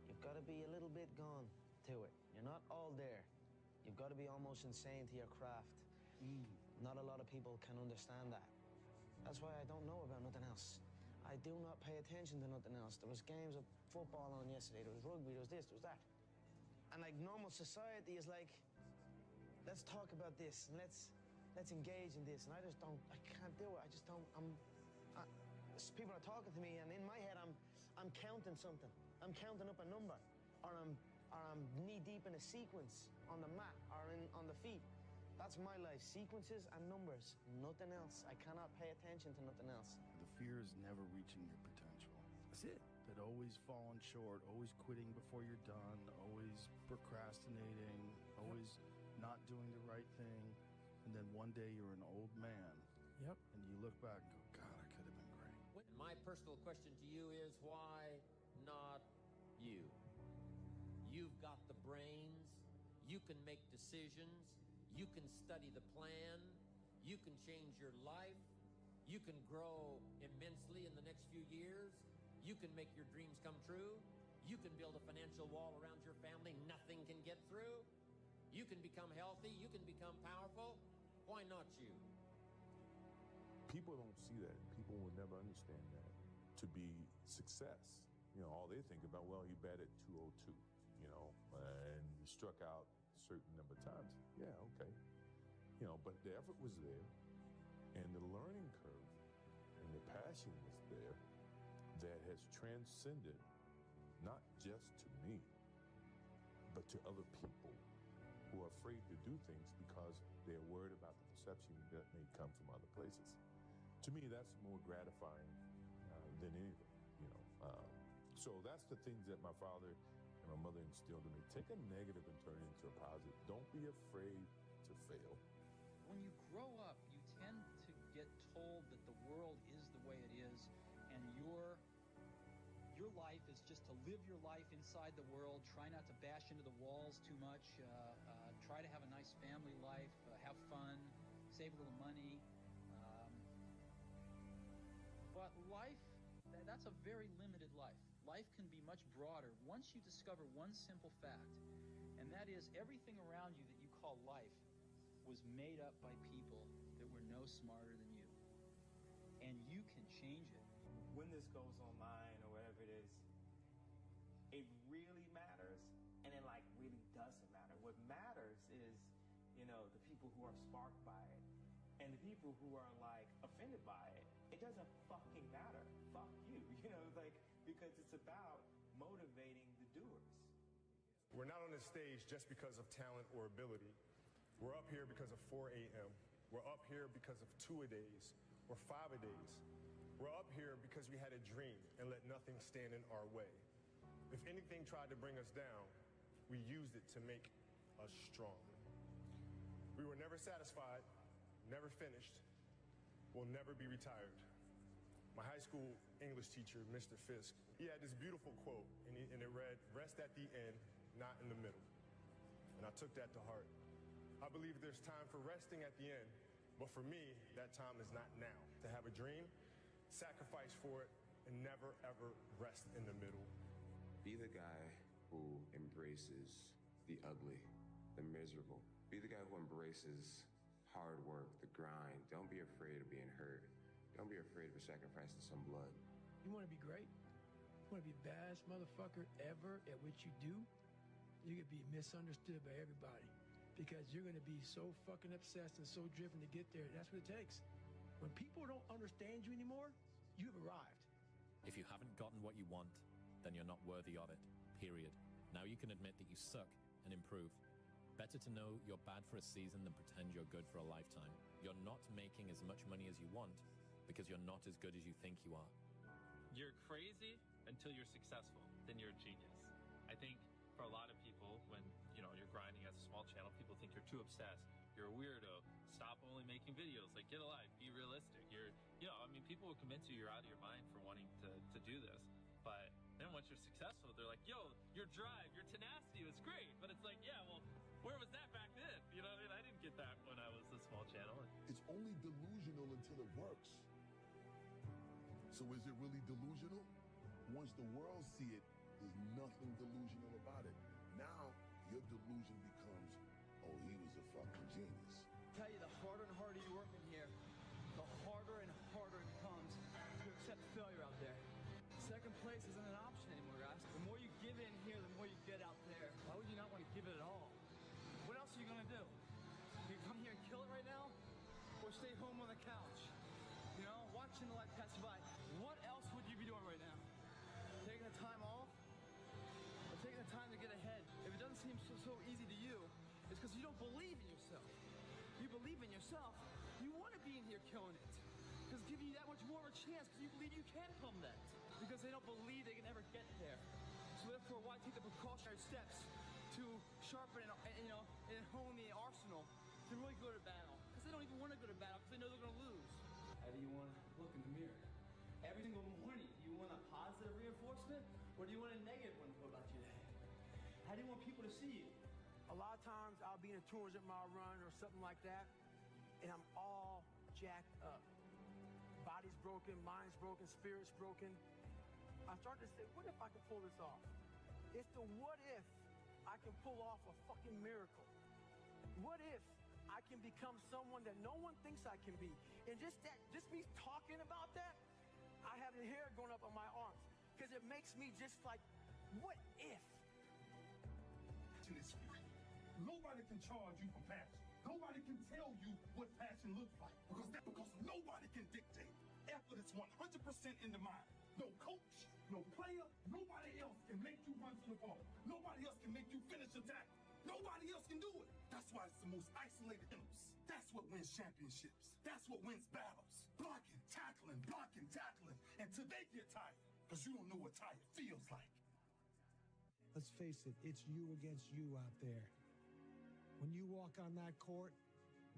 Speaker 1: you've got to be a little bit gone to it. You're not all there. You've got to be almost insane to your craft. Not a lot of people can understand that. That's why I don't know about nothing else. I do not pay attention to nothing else. There was games of football on yesterday. There was rugby, there was this, there was that. And like normal society is like, let's talk about this and let's engage in this. And I can't do it. I just don't, people are talking to me and in my head I'm counting something. I'm counting up a number or I'm knee deep in a sequence on the mat or on the feet. That's my life, sequences and numbers, nothing else. I cannot pay attention to nothing else.
Speaker 11: The fear is never reaching your potential.
Speaker 1: That's it.
Speaker 11: That always falling short, always quitting before you're done, always procrastinating, always not doing the right thing. And then one day you're an old man.
Speaker 13: Yep.
Speaker 11: And you look back and go, God, I could have been great.
Speaker 5: My personal question to you is, why not you? You've got the brains. You can make decisions. You can study the plan. You can change your life. You can grow immensely in the next few years. You can make your dreams come true. You can build a financial wall around your family nothing can get through. You can become healthy. You can become powerful. Why not you?
Speaker 2: People don't see that. People will never understand that. To be success, all they think about, well, he batted .202, and he struck out a certain number of times. Yeah, okay. But the effort was there, and the learning curve and the passion was there that has transcended not just to me, but to other people who are afraid to do things because they're worried about the perception that may come from other places. To me, that's more gratifying than anything, So that's the things that my father and my mother instilled in me. Take a negative and turn it into a positive. Don't be afraid to fail.
Speaker 8: When you grow up, you tend to get told that the world is the way it is, and your life is just to live your life inside the world, try not to bash into the walls too much, try to have a nice family life, have fun, save a little money. But life, that's that's a very limited life. Life can be much broader once you discover one simple fact, and that is everything around you that you call life was made up by people that were no smarter than you. And you can change it.
Speaker 3: When this goes online or whatever it is, it really matters, and it like really doesn't matter. What matters is, you know, the people who are sparked by it, and the people who are like offended by it. It doesn't fucking matter. Fuck you, you know, like, because it's about motivating the doers.
Speaker 2: We're not on this stage just because of talent or ability. We're up here because of 4 a.m. We're up here because of 2-a-days or 5-a-days. We're up here because we had a dream and let nothing stand in our way. If anything tried to bring us down, we used it to make us stronger. We were never satisfied, never finished, will never be retired. My high school English teacher, Mr. Fisk, he had this beautiful quote, and it read, "Rest at the end, not in the middle." And I took that to heart. I believe there's time for resting at the end, but for me, that time is not now. To have a dream, sacrifice for it, and never ever rest in the middle.
Speaker 19: Be the guy who embraces the ugly, the miserable. Be the guy who embraces hard work, the grind. Don't be afraid of being hurt. Don't be afraid of sacrificing some blood.
Speaker 13: You want to be great? You want to be the baddest motherfucker ever at what you do? You could be misunderstood by everybody because you're going to be so fucking obsessed and so driven to get there. That's what it takes. When people don't understand you anymore, you've arrived.
Speaker 12: If you haven't gotten what you want, then you're not worthy of it, period. Now you can admit that you suck and improve. Better to know you're bad for a season than pretend you're good for a lifetime. You're not making as much money as you want because you're not as good as you think you are.
Speaker 20: You're crazy until you're successful. Then you're a genius. I think for a lot of people, when you're grinding as a small channel, people think you're too obsessed. You're a weirdo. Stop only making videos. Like, get a life. Be realistic. People will convince you you're out of your mind for wanting to do this. But then once you're successful, they're like, yo, your drive, your tenacity was great. But it's like, yeah, well, where was that back then? You know what I mean? I didn't get that when I was a small channel.
Speaker 21: It's only delusional until it works. So is it really delusional? Once the world see it, there's nothing delusional about it. Now, your delusion becomes, oh, he was a fucking genius.
Speaker 23: I tell you, the harder and harder you work in here, the harder and harder it becomes to accept failure out there. Second place isn't an option anymore, guys. The more you give in here, the more you get out there. Why would you not want to give it at all? What else are you gonna do? You come here and kill it right now? Or stay home on the couch? You know, watching the life pass you by. What else would you be doing right now? Taking the time off? Or taking the time to get ahead? If it doesn't seem so easy to you, it's because you don't believe in yourself. You believe in yourself, you want to be in here killing it. Because it's giving you that much more of a chance because you believe you can come that. Because they don't believe they can ever get there. So therefore, why take the precautionary steps to sharpen and hone the arsenal to really go to battle? Because they don't even want to go to battle because they know they're going to lose. How do you want to look in the mirror? Every single morning, do you want a positive reinforcement or do you want a negative one to go about your day? How do you want people to see you?
Speaker 13: A lot of times I'll be in a 200 mile run or something like that, and I'm all jacked up. Body's broken, mind's broken, spirit's broken. I start to say, what if I can pull this off? It's the what if I can pull off a fucking miracle. What if I can become someone that no one thinks I can be? And just me talking about that, I have the hair going up on my arms because it makes me just like, what if?
Speaker 21: Nobody can charge you for passion. Nobody can tell you what passion looks like because nobody can dictate. Effort is 100% in the mind. No coach, no player, nobody else can make you run to the ball. Nobody else can make you finish a tackle. Nobody else can do it. That's why it's the most isolated innings. That's what wins championships. That's what wins battles. Blocking, tackling, until they get tired. Because you don't know what tired feels like.
Speaker 22: Let's face it, it's you against you out there. When you walk on that court,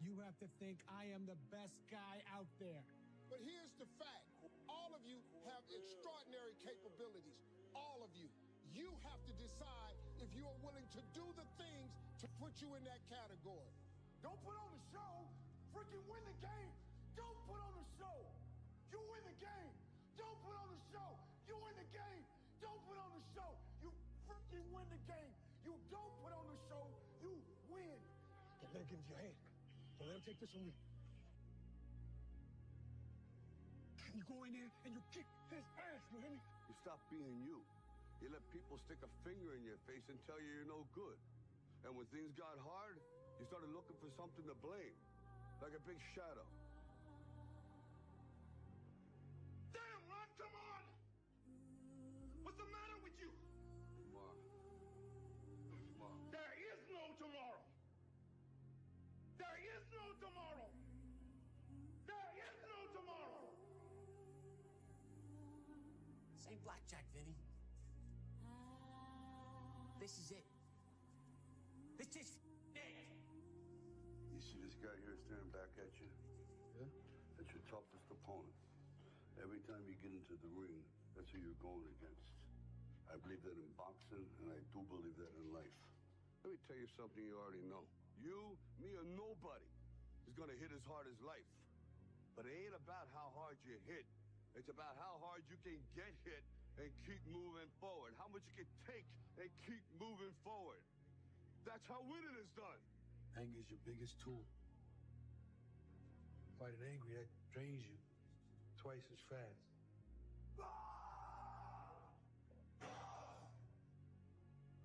Speaker 22: you have to think, I am the best guy out there.
Speaker 17: But here's the fact. All of you have extraordinary capabilities. All of you. You have to decide if you are willing to do the things to put you in that category. Don't put on the show. Freaking win the game. Don't put on the show. You win the game. Don't put on the show.
Speaker 21: don't put on the show, you freaking win the game. You don't put on the show, you win. Don't let him get into your head. Don't let him take this from you. You go in there and you kick his ass, you hear me?
Speaker 4: You stop being you. You let people stick a finger in your face and tell you you're no good. And when things got hard, you started looking for something to blame, like a big shadow.
Speaker 21: Damn, Ron, come on! What's the matter with you?
Speaker 4: Tomorrow.
Speaker 21: There is no tomorrow. There is no tomorrow. There is no tomorrow.
Speaker 6: This ain't blackjack, Vinny. This is it. This is it.
Speaker 4: You see this guy here staring back at you? Yeah? That's your toughest opponent. Every time you get into the ring, that's who you're going against. I believe that in boxing, and I do believe that in life. Let me tell you something you already know. You, me, or nobody is gonna hit as hard as life. But it ain't about how hard you hit. It's about how hard you can get hit and keep moving forward. How much you can take and keep moving forward. That's how winning is done.
Speaker 21: Anger is your biggest tool. Fighting angry, that drains you twice as fast.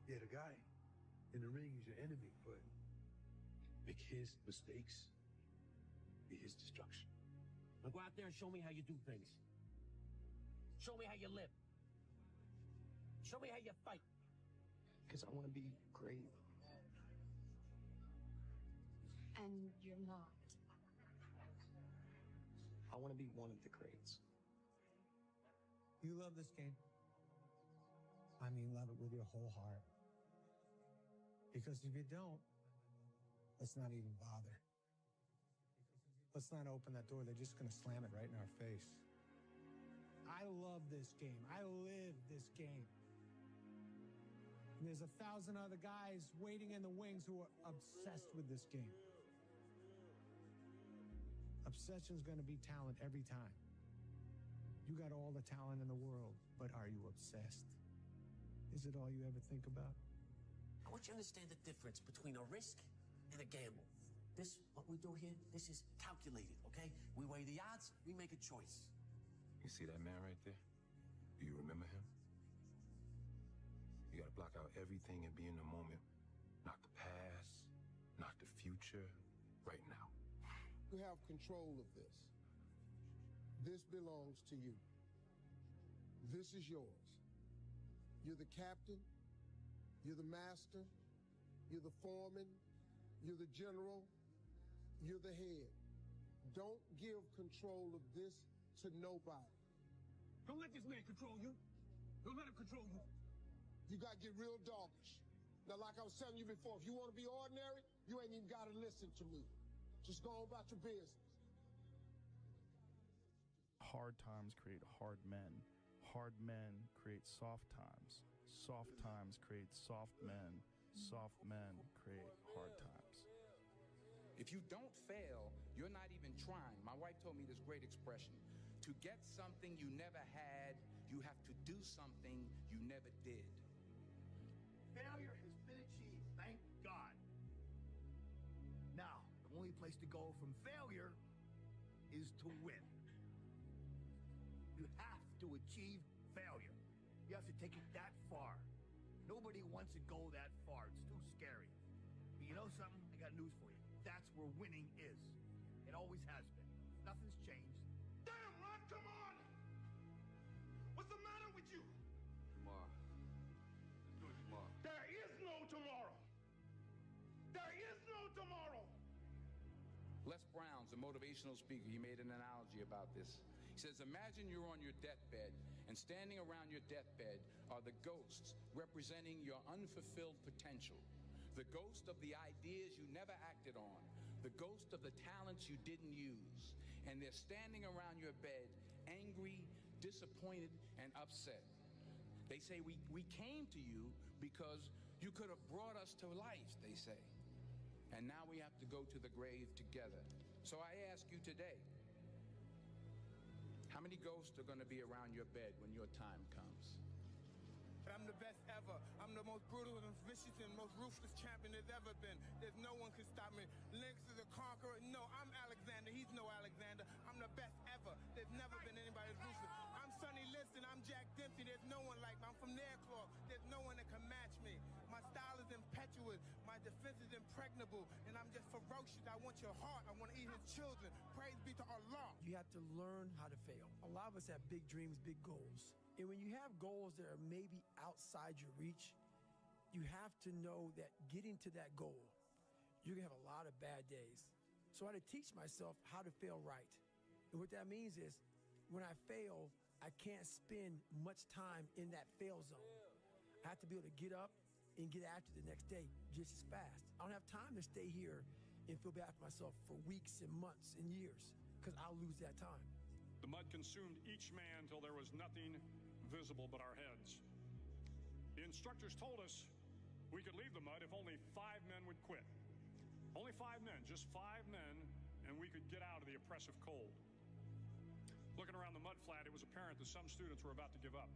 Speaker 21: Yeah, the guy in the ring is your enemy, but make his mistakes be his destruction.
Speaker 6: Now go out there and show me how you do things. Show me how you live. Show me how you fight.
Speaker 22: Because I want to be great.
Speaker 10: And you're not.
Speaker 22: I want to be one of the greats. You love this game. I mean, love it with your whole heart. Because if you don't, let's not even bother. Let's not open that door. They're just going to slam it right in our face. I love this game. I live this game. And there's 1,000 other guys waiting in the wings who are obsessed with this game. Obsession's going to be talent every time. You got all the talent in the world, but are you obsessed? Is it all you ever think about?
Speaker 6: I want you to understand the difference between a risk and a gamble. This, what we do here, this is calculated, okay? We weigh the odds, we make a choice.
Speaker 18: You see that man right there? Do you remember him? You gotta block out everything and be in the moment. Not the past, not the future, right now.
Speaker 17: You have control of this. This belongs to you. This is yours. You're the captain. You're the master. You're the foreman. You're the general. You're the head. Don't give control of this to nobody.
Speaker 21: Don't let this man control you. Don't let him control you.
Speaker 17: You got to get real doggish. Now, like I was telling you before, if you want to be ordinary, you ain't even got to listen to me. Just go on about your business.
Speaker 11: Hard times create hard men. Hard men create soft times. Soft times create soft men. Soft men create hard times.
Speaker 24: If you don't fail, you're not even trying. My wife told me this great expression. To get something you never had, you have to do something you never did.
Speaker 21: Failure has been achieved, thank God. Now, the only place to go from failure is to win. You have to achieve failure. You have to take it that far. Nobody wants to go that far. It's too scary. But you know something? I got news for you. That's where winning is. It always has been. Nothing's changed. Damn, Ron, come on! What's the matter with you?
Speaker 4: Tomorrow. Let's do it tomorrow.
Speaker 21: There is no tomorrow. There is no tomorrow.
Speaker 24: Les Brown's a motivational speaker. He made an analogy about this. He says, imagine you're on your deathbed, and standing around your deathbed are the ghosts representing your unfulfilled potential. The ghost of the ideas you never acted on. The ghost of the talents you didn't use. And they're standing around your bed, angry, disappointed, and upset. They say, we came to you because you could have brought us to life, they say. And now we have to go to the grave together. So I ask you today, how many ghosts are going to be around your bed when your time comes?
Speaker 21: I'm the best ever. I'm the most brutal and vicious and most ruthless champion there's ever been. There's no one can stop me. Lynx is a conqueror. No, I'm Alexander. He's no Alexander. I'm the best ever. There's never been anybody as ruthless. I'm Sonny Liston. I'm Jack Dempsey. There's no one like me. I'm from Nairclaw. There's no one that can match me. My style is impetuous. My defense is impregnable. And I'm just ferocious. I want your heart. I want to eat his children. Praise be to Allah.
Speaker 13: You have to learn how to fail. A lot of us have big dreams, big goals. And when you have goals that are maybe outside your reach, you have to know that getting to that goal, you're going to have a lot of bad days. So I had to teach myself how to fail right. And what that means is when I fail, I can't spend much time in that fail zone. I have to be able to get up and get after the next day just as fast. I don't have time to stay here and feel bad for myself for weeks and months and years because I'll lose that time.
Speaker 7: The mud consumed each man till there was nothing visible but our heads. The instructors told us we could leave the mud if only 5 men would quit. Only 5 men, just 5 men, and we could get out of the oppressive cold. Looking around the mud flat, it was apparent that some students were about to give up.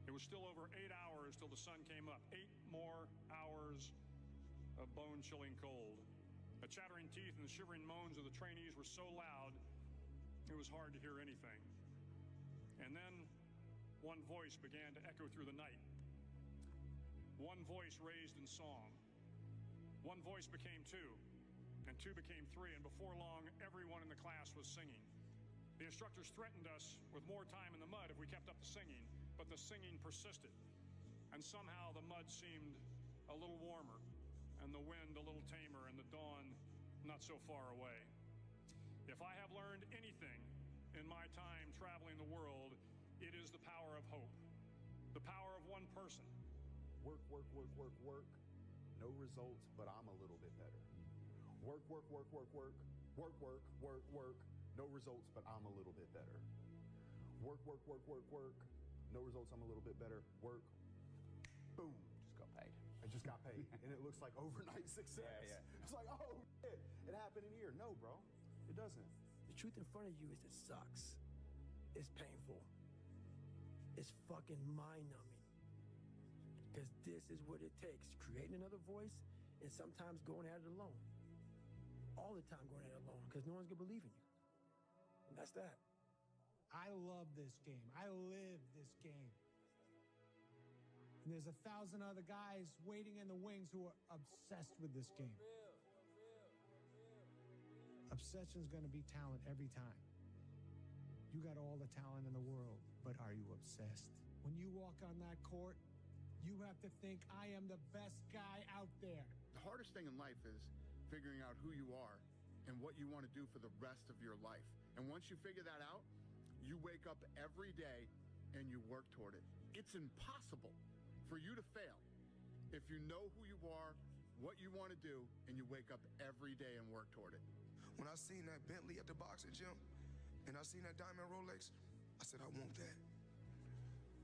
Speaker 7: It was still over 8 hours till the sun came up. 8 more hours of bone-chilling cold. The chattering teeth and the shivering moans of the trainees were so loud, it was hard to hear anything. And then one voice began to echo through the night. One voice raised in song. One voice became 2, and 2 became 3, and before long, everyone in the class was singing. The instructors threatened us with more time in the mud if we kept up the singing, but the singing persisted. And somehow the mud seemed a little warmer, and the wind a little tamer, and the dawn not so far away. If I have learned anything in my time traveling the world, it is the power of hope. The power of one person.
Speaker 9: Work, work, work, work, work. No results, but I'm a little bit better. Work, work, work, work, work. Work, work, work, work. No results, but I'm a little bit better. Work, work, work, work, work. No results, I'm a little bit better. Work. Boom. Just got paid. I just got paid. And it looks like overnight success. Yeah. It's like, oh, shit. It happened in a year. No, bro. It doesn't.
Speaker 13: The truth in front of you is it sucks. It's painful. It's fucking mind-numbing. Because this is what it takes. Creating another voice and sometimes going at it alone. All the time going at it alone because no one's going to believe in you. And that's that.
Speaker 14: I love this game. I live this game. And there's 1,000 other guys waiting in the wings who are obsessed with this game. Obsession's going to be talent every time. You got all the talent in the world, but are you obsessed? When you walk on that court, you have to think, I am the best guy out there.
Speaker 15: The hardest thing in life is figuring out who you are and what you want to do for the rest of your life. And once you figure that out, you wake up every day and you work toward it. It's impossible for you to fail if you know who you are, what you want to do, and you wake up every day and work toward it.
Speaker 25: When I seen that Bentley at the boxing gym and I seen that diamond Rolex, I said, I want that.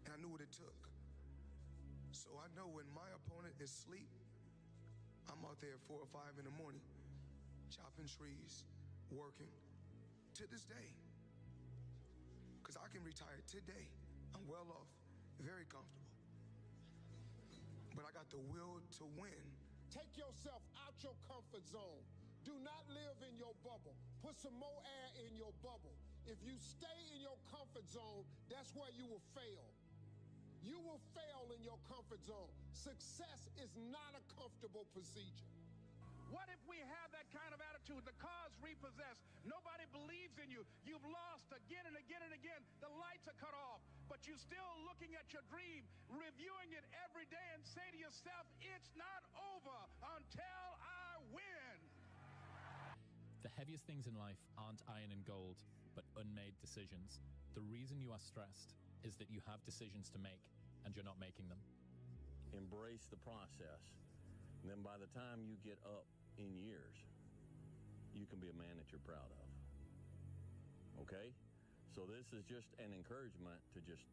Speaker 25: And I knew what it took. So I know when my opponent is asleep, I'm out there at 4 or 5 in the morning, chopping trees, working, to this day. Because I can retire today. I'm well off, very comfortable. But I got the will to win.
Speaker 17: Take yourself out your comfort zone. Do not live in your bubble. Put some more air in your bubble. If you stay in your comfort zone, that's where you will fail. You will fail in your comfort zone. Success is not a comfortable procedure.
Speaker 21: What if we have that kind of attitude? The car's repossessed. Nobody believes in you. You've lost again and again and again. The lights are cut off, but you're still looking at your dream, reviewing it every day and say to yourself, it's not over until I win.
Speaker 12: The heaviest things in life aren't iron and gold, but unmade decisions. The reason you are stressed is that you have decisions to make and you're not making them.
Speaker 26: Embrace the process. And then by the time you get up in years, you can be a man that you're proud of. Okay? So this is just an encouragement to just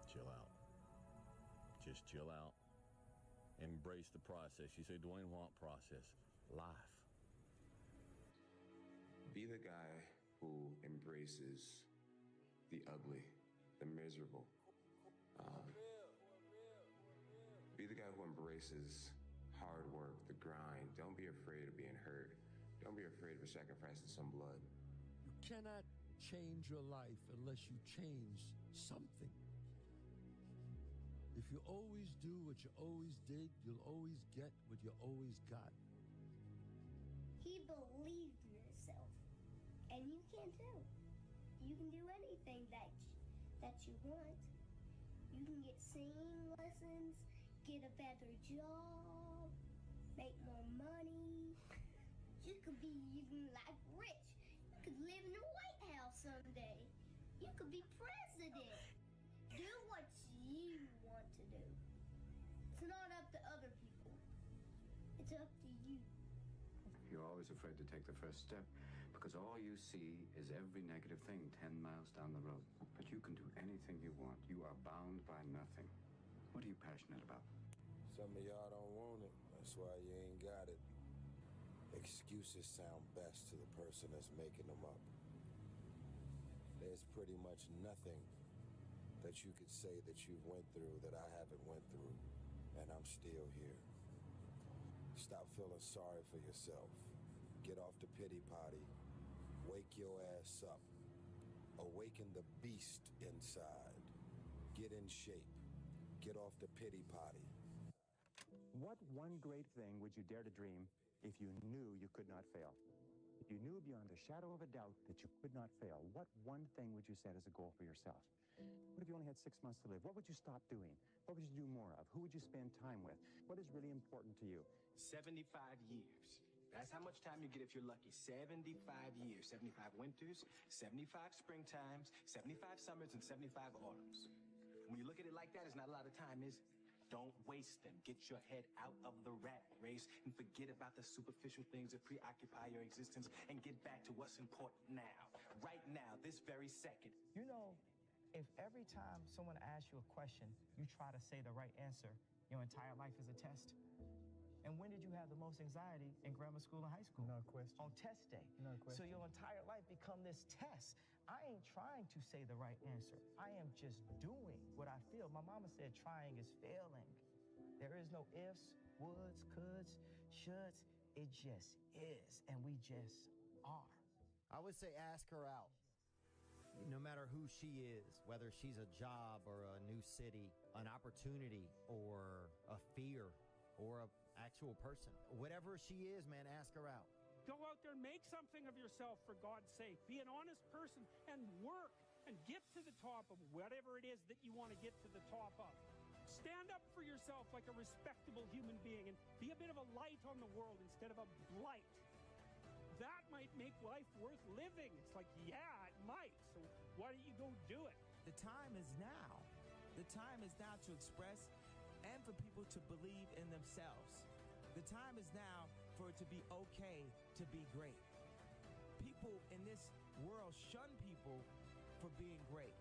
Speaker 26: chill out. Just chill out. Embrace the process. You say, Dwayne, what process? Life.
Speaker 19: Be the guy who embraces the ugly, the miserable. Be the guy who embraces hard work, the grind. Don't be afraid of being hurt. Don't be afraid of sacrificing some blood.
Speaker 1: You cannot change your life unless you change something. If you always do what you always did, you'll always get what you always got.
Speaker 2: He believed in himself, and you can too. You can do anything that you want. You can get singing lessons, get a better job, make more money. You could be even like rich. You could live in the White House someday. You could be president. Do what you want to do. It's not up to other people. It's up to you.
Speaker 3: You're always afraid to take the first step because all you see is every negative thing 10 miles down the road. But you can do anything you want. You are bound by nothing. What are you passionate about?
Speaker 5: Some of y'all don't want it. That's why you ain't got it. Excuses sound best to the person that's making them up. There's pretty much nothing that you could say that you went through that I haven't went through, and I'm still here. Stop feeling sorry for yourself. Get off the pity potty. Wake your ass up. Awaken the beast inside. Get in shape. Get off the pity potty.
Speaker 8: What one great thing would you dare to dream if you knew you could not fail? If you knew beyond a shadow of a doubt that you could not fail, what one thing would you set as a goal for yourself? What if you only had 6 months to live? What would you stop doing? What would you do more of? Who would you spend time with? What is really important to you?
Speaker 16: 75 years. That's how much time you get if you're lucky. 75 years. 75 winters, 75 springtimes, 75 summers, and 75 autumns. When you look at it like that, it's not a lot of time, is it? Don't waste them. Get your head out of the rat race and forget about the superficial things that preoccupy your existence and get back to what's important now. Right now, this very second.
Speaker 27: You know, if every time someone asks you a question, you try to say the right answer, your entire life is a test. And when did you have the most anxiety? In grammar school and high school?
Speaker 22: No question.
Speaker 27: On test day.
Speaker 22: No question.
Speaker 27: So your entire life become this test. I ain't trying to say the right answer. I am just doing what I feel. My mama said trying is failing. There is no ifs, woulds, coulds, shoulds. It just is. And we just are.
Speaker 28: I would say ask her out. No matter who she is, whether she's a job or a new city, an opportunity or a fear or an actual person. Whatever she is, man, ask her out.
Speaker 29: Go out there and make something of yourself, for God's sake. Be an honest person and work and get to the top of whatever it is that you want to get to the top of. Stand up for yourself like a respectable human being and be a bit of a light on the world instead of a blight. That might make life worth living. It's like, yeah, it might. So why don't you go do it?
Speaker 30: The time is now. The time is now to express and for people to believe in themselves. The time is now for it to be okay to be great. People in this world shun people for being great,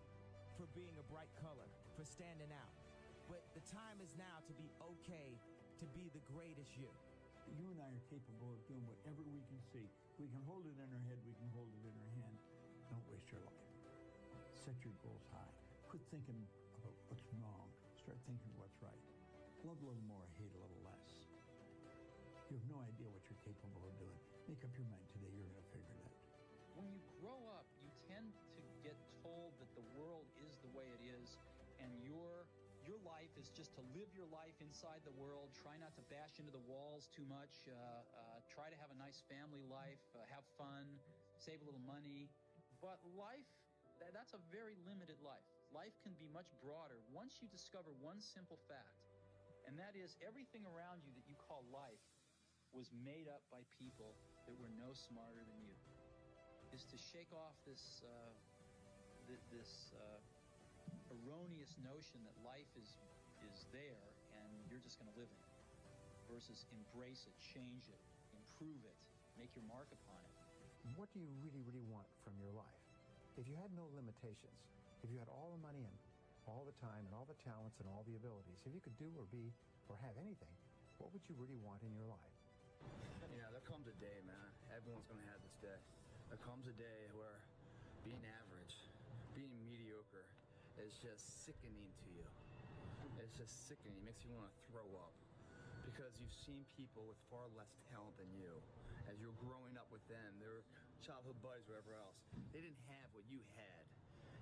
Speaker 30: for being a bright color, for standing out. But the time is now to be okay to be the greatest you.
Speaker 31: You and I are capable of doing whatever we can see. We can hold it in our head, we can hold it in our hand. Don't waste your life. Set your goals high. Quit thinking about what's wrong. Start thinking what's right. Love a little more, hate a little less. You have no idea what you're capable of doing. Make up your mind today, you're going to figure it out.
Speaker 32: When you grow up, you tend to get told that the world is the way it is, and your life is just to live your life inside the world, try not to bash into the walls too much, try to have a nice family life, have fun, save a little money. But life, that's a very limited life. Life can be much broader once you discover one simple fact, and that is everything around you that you call life was made up by people that were no smarter than you. Is to shake off this erroneous notion that life is there and you're just going to live in it, versus embrace it, change it, improve it, make your mark upon it.
Speaker 22: What do you really, really want from your life? If you had no limitations, if you had all the money and all the time and all the talents and all the abilities, if you could do or be or have anything, what would you really want in your life?
Speaker 33: Yeah, there comes a day, man. Everyone's going to have this day. There comes a day where being average, being mediocre is is just sickening to you. It's just sickening. It makes you want to throw up. Because you've seen people with far less talent than you. As you're growing up with them, their childhood buddies, whatever else, they didn't have what you had.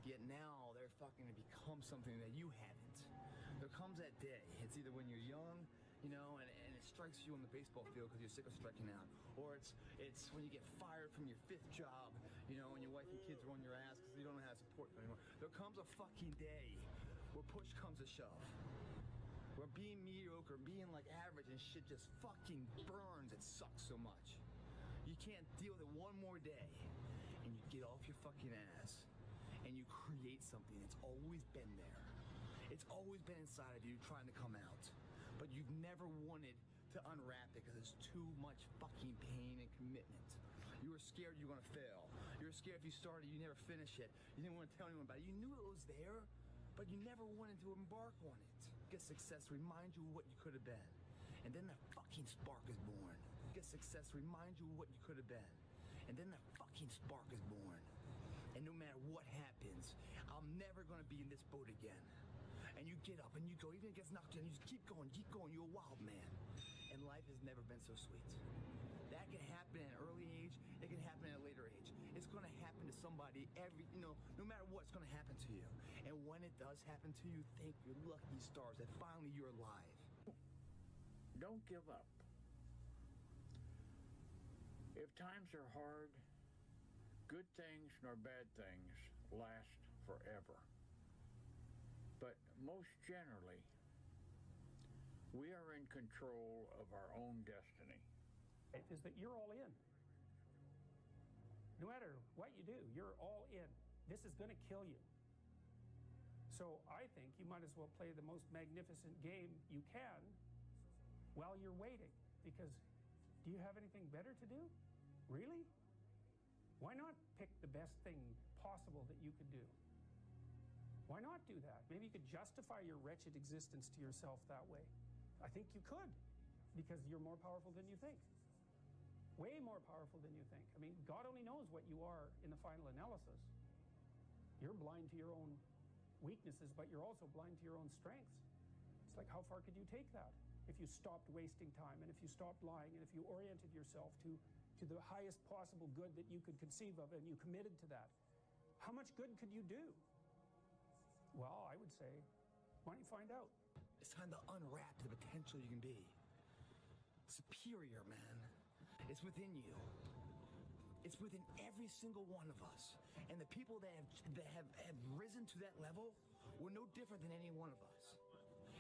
Speaker 33: Yet now they're fucking to become something that you haven't. There comes that day. It's either when you're young, you know, and it strikes you on the baseball field because you're sick of striking out. Or it's when you get fired from your 5th job, you know, and your wife and kids are on your ass because you don't know how to support them anymore. There comes a fucking day where push comes to shove. Where being mediocre, being like average and shit just fucking burns. It sucks so much. You can't deal with it one more day. And you get off your fucking ass. And you create something that's always been there. It's always been inside of you trying to come out. But you've never wanted to unwrap it because it's too much fucking pain and commitment. You were scared you were going to fail. You were scared if you started, you never finish it. You didn't want to tell anyone about it. You knew it was there, but you never wanted to embark on it. Get success remind you of what you could have been. And then that fucking spark is born. Get success remind you of what you could have been. And then that fucking spark is born. And no matter what happens, I'm never going to be in this boat again. And you get up and you go, even if it gets knocked down, you just keep going, you're a wild man. And life has never been so sweet. That can happen at an early age, it can happen at a later age. It's going to happen to somebody no matter what, it's going to happen to you. And when it does happen to you, thank your lucky stars that finally you're alive.
Speaker 4: Don't give up. If times are hard, good things nor bad things last forever. But most generally, we are in control of our own destiny.
Speaker 29: Is that you're all in. No matter what you do, you're all in. This is going to kill you. So I think you might as well play the most magnificent game you can while you're waiting. Because do you have anything better to do? Really? Why not pick the best thing possible that you could do? Why not do that? Maybe you could justify your wretched existence to yourself that way. I think you could, because you're more powerful than you think. Way more powerful than you think. I mean, God only knows what you are in the final analysis. You're blind to your own weaknesses, but you're also blind to your own strengths. It's like, how far could you take that? If you stopped wasting time, and if you stopped lying, and if you oriented yourself to the highest possible good that you could conceive of, and you committed to that, how much good could you do? Well, I would say, why don't you find out?
Speaker 33: It's time to unwrap the potential you can be. Superior, man. It's within you. It's within every single one of us. And the people that have risen to that level were no different than any one of us.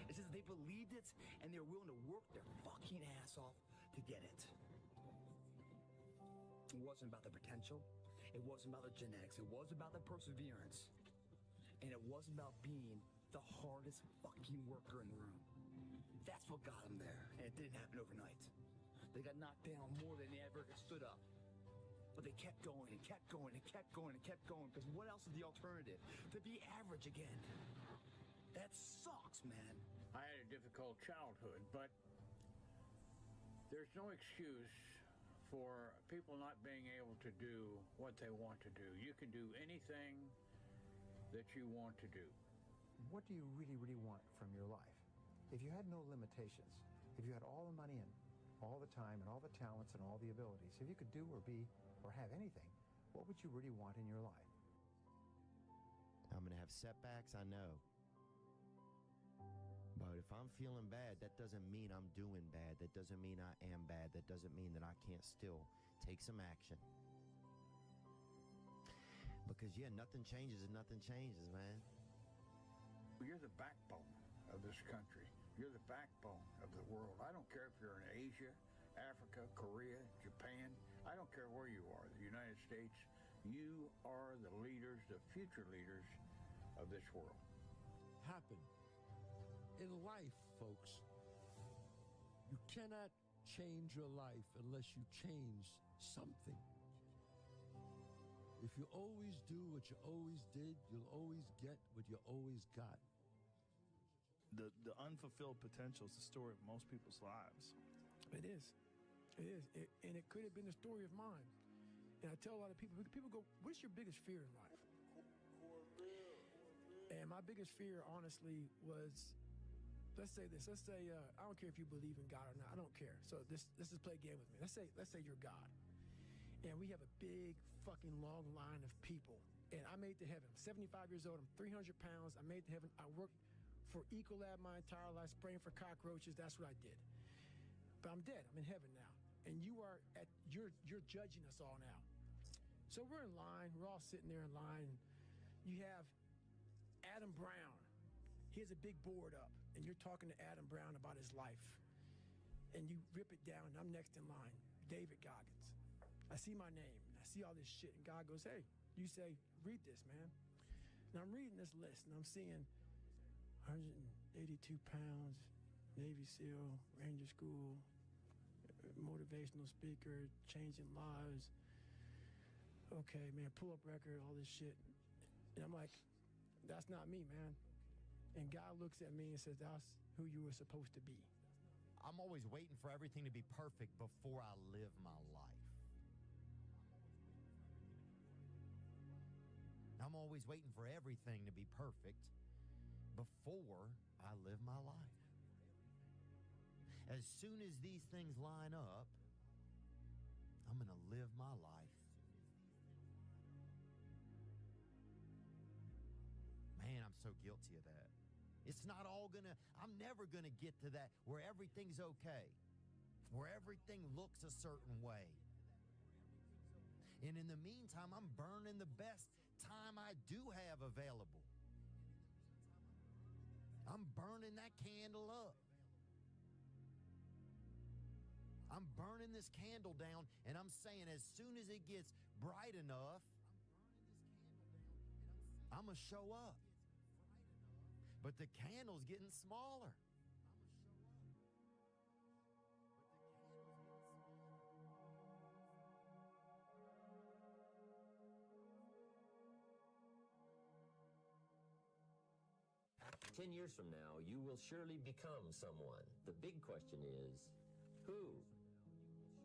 Speaker 33: It's just they believed it and they're willing to work their fucking ass off to get it. It wasn't about the potential. It wasn't about the genetics. It was about the perseverance. And it wasn't about being the hardest fucking worker in the room. That's what got them there. And it didn't happen overnight. They got knocked down more than they ever stood up. But they kept going and kept going and kept going and kept going, because what else is the alternative? To be average again. That sucks, man.
Speaker 4: I had a difficult childhood, but there's no excuse for people not being able to do what they want to do. You can do anything that you want to do.
Speaker 8: What do you really, really want from your life? If you had no limitations, if you had all the money and all the time and all the talents and all the abilities, if you could do or be or have anything, what would you really want in your life?
Speaker 28: I'm going to have setbacks, I know. But if I'm feeling bad, that doesn't mean I'm doing bad. That doesn't mean I am bad. That doesn't mean that I can't still take some action. Because, yeah, nothing changes and nothing changes, man.
Speaker 4: You're the backbone of this country. You're the backbone of the world. I don't care if you're in Asia, Africa, Korea, Japan. I don't care where you are, the United States. You are the leaders, the future leaders of this world.
Speaker 1: Happen. In life, folks, you cannot change your life unless you change something. If you always do what you always did, you'll always get what you always got.
Speaker 6: The unfulfilled potential is the story of most people's lives.
Speaker 7: It is. It is. And it could have been the story of mine. And I tell a lot of people go, what's your biggest fear in life? And my my biggest fear, honestly, was, let's say this. Let's say I don't care if you believe in God or not. I don't care. So let's just play a game with me. Let's say you're God, and we have a big fucking long line of people, and I made it to heaven. I'm 75 years old. I'm 300 pounds. I made it to heaven. I worked for Ecolab my entire life, spraying for cockroaches. That's what I did. But I'm dead. I'm in heaven now, and you're judging us all now. So we're in line. We're all sitting there in line. You have Adam Brown. He has a big board up, and you're talking to Adam Brown about his life. And you rip it down, and I'm next in line, David Goggins. I see my name, and I see all this shit, and God goes, hey, you say, read this, man. And I'm reading this list, and I'm seeing 182 pounds, Navy SEAL, Ranger School, motivational speaker, changing lives. Okay, man, pull-up record, all this shit. And I'm like, that's not me, man. And God looks at me and says, that's who you were supposed to be.
Speaker 28: I'm always waiting for everything to be perfect before I live my life. I'm always waiting for everything to be perfect before I live my life. As soon as these things line up, I'm going to live my life. Man, I'm so guilty of that. It's not all gonna, I'm never gonna get to that where everything's okay, where everything looks a certain way. And in the meantime, I'm burning the best time I do have available. I'm burning that candle up. I'm burning this candle down, and I'm saying as soon as it gets bright enough, I'm gonna show up. But the candle's getting smaller.
Speaker 9: 10 years from now, you will surely become someone. The big question is, who?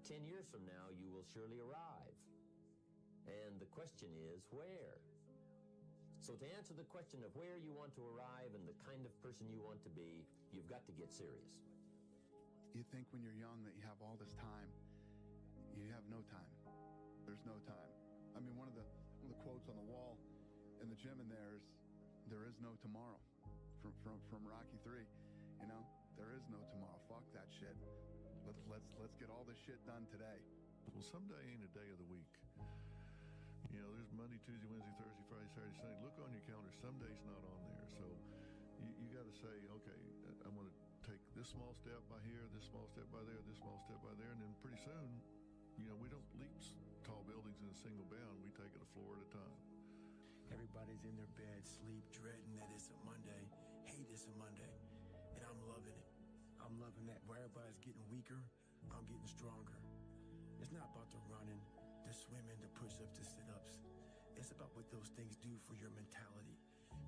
Speaker 9: 10 years from now, you will surely arrive. And the question is, where? So to answer the question of where you want to arrive and the kind of person you want to be, you've got to get serious.
Speaker 10: You think when you're young that you have all this time. You have no time. There's no time. I mean, one of the quotes on the wall in the gym in there is no tomorrow. From Rocky 3, you know, there is no tomorrow. Fuck that shit. Let's get all this shit done today.
Speaker 11: Well, someday ain't a day of the week. You know, there's Monday, Tuesday, Wednesday, Thursday, Friday, Saturday, Sunday. Look on your calendar. Some days not on there. So you got to say, okay, I'm going to take this small step by here, this small step by there, this small step by there, and then pretty soon, you know, we don't leap tall buildings in a single bound. We take it a floor at a time.
Speaker 7: Everybody's in their bed, sleep, dreading that it's a Monday. Hate it's a Monday. And I'm loving it. I'm loving that. Where everybody's getting weaker, I'm getting stronger. It's not about the running, the swimming, the push-ups, the sit-ups. It's about what those things do for your mentality.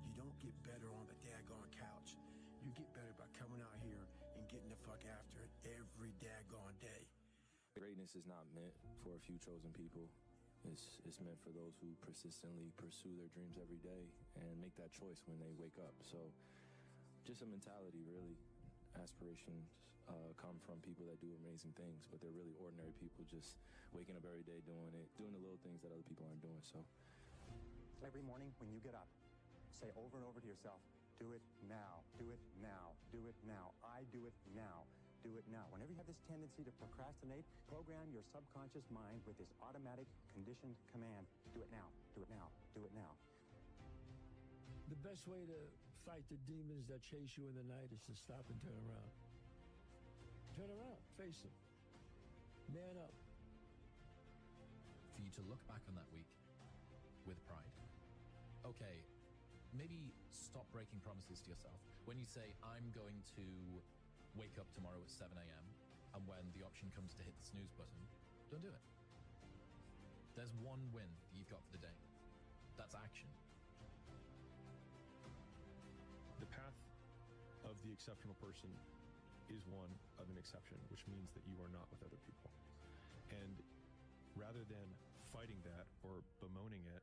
Speaker 7: You don't get better on the daggone couch. You get better by coming out here and getting the fuck after it every daggone day.
Speaker 13: Greatness is not meant for a few chosen people. It's meant for those who persistently pursue their dreams every day and make that choice when they wake up. So just a mentality, really. Aspirations come from people that do amazing things, but they're really ordinary people just waking up every day doing the little things that other people aren't doing. So
Speaker 8: every morning when you get up, say over and over to yourself, do it now, do it now, do it now, I do it now. Do it now. Whenever you have this tendency to procrastinate, program your subconscious mind with this automatic conditioned command. Do it now. Do it now. Do it now.
Speaker 1: The best way to fight the demons that chase you in the night is to stop and turn around. Turn around. Face them. Man up.
Speaker 12: For you to look back on that week with pride. Okay, maybe stop breaking promises to yourself. When you say, I'm going to wake up tomorrow at 7 a.m. and when the option comes to hit the snooze button, don't do it. There's one win that you've got for the day. That's action.
Speaker 14: The path of the exceptional person is one of an exception, which means that you are not with other people. And rather than fighting that or bemoaning it,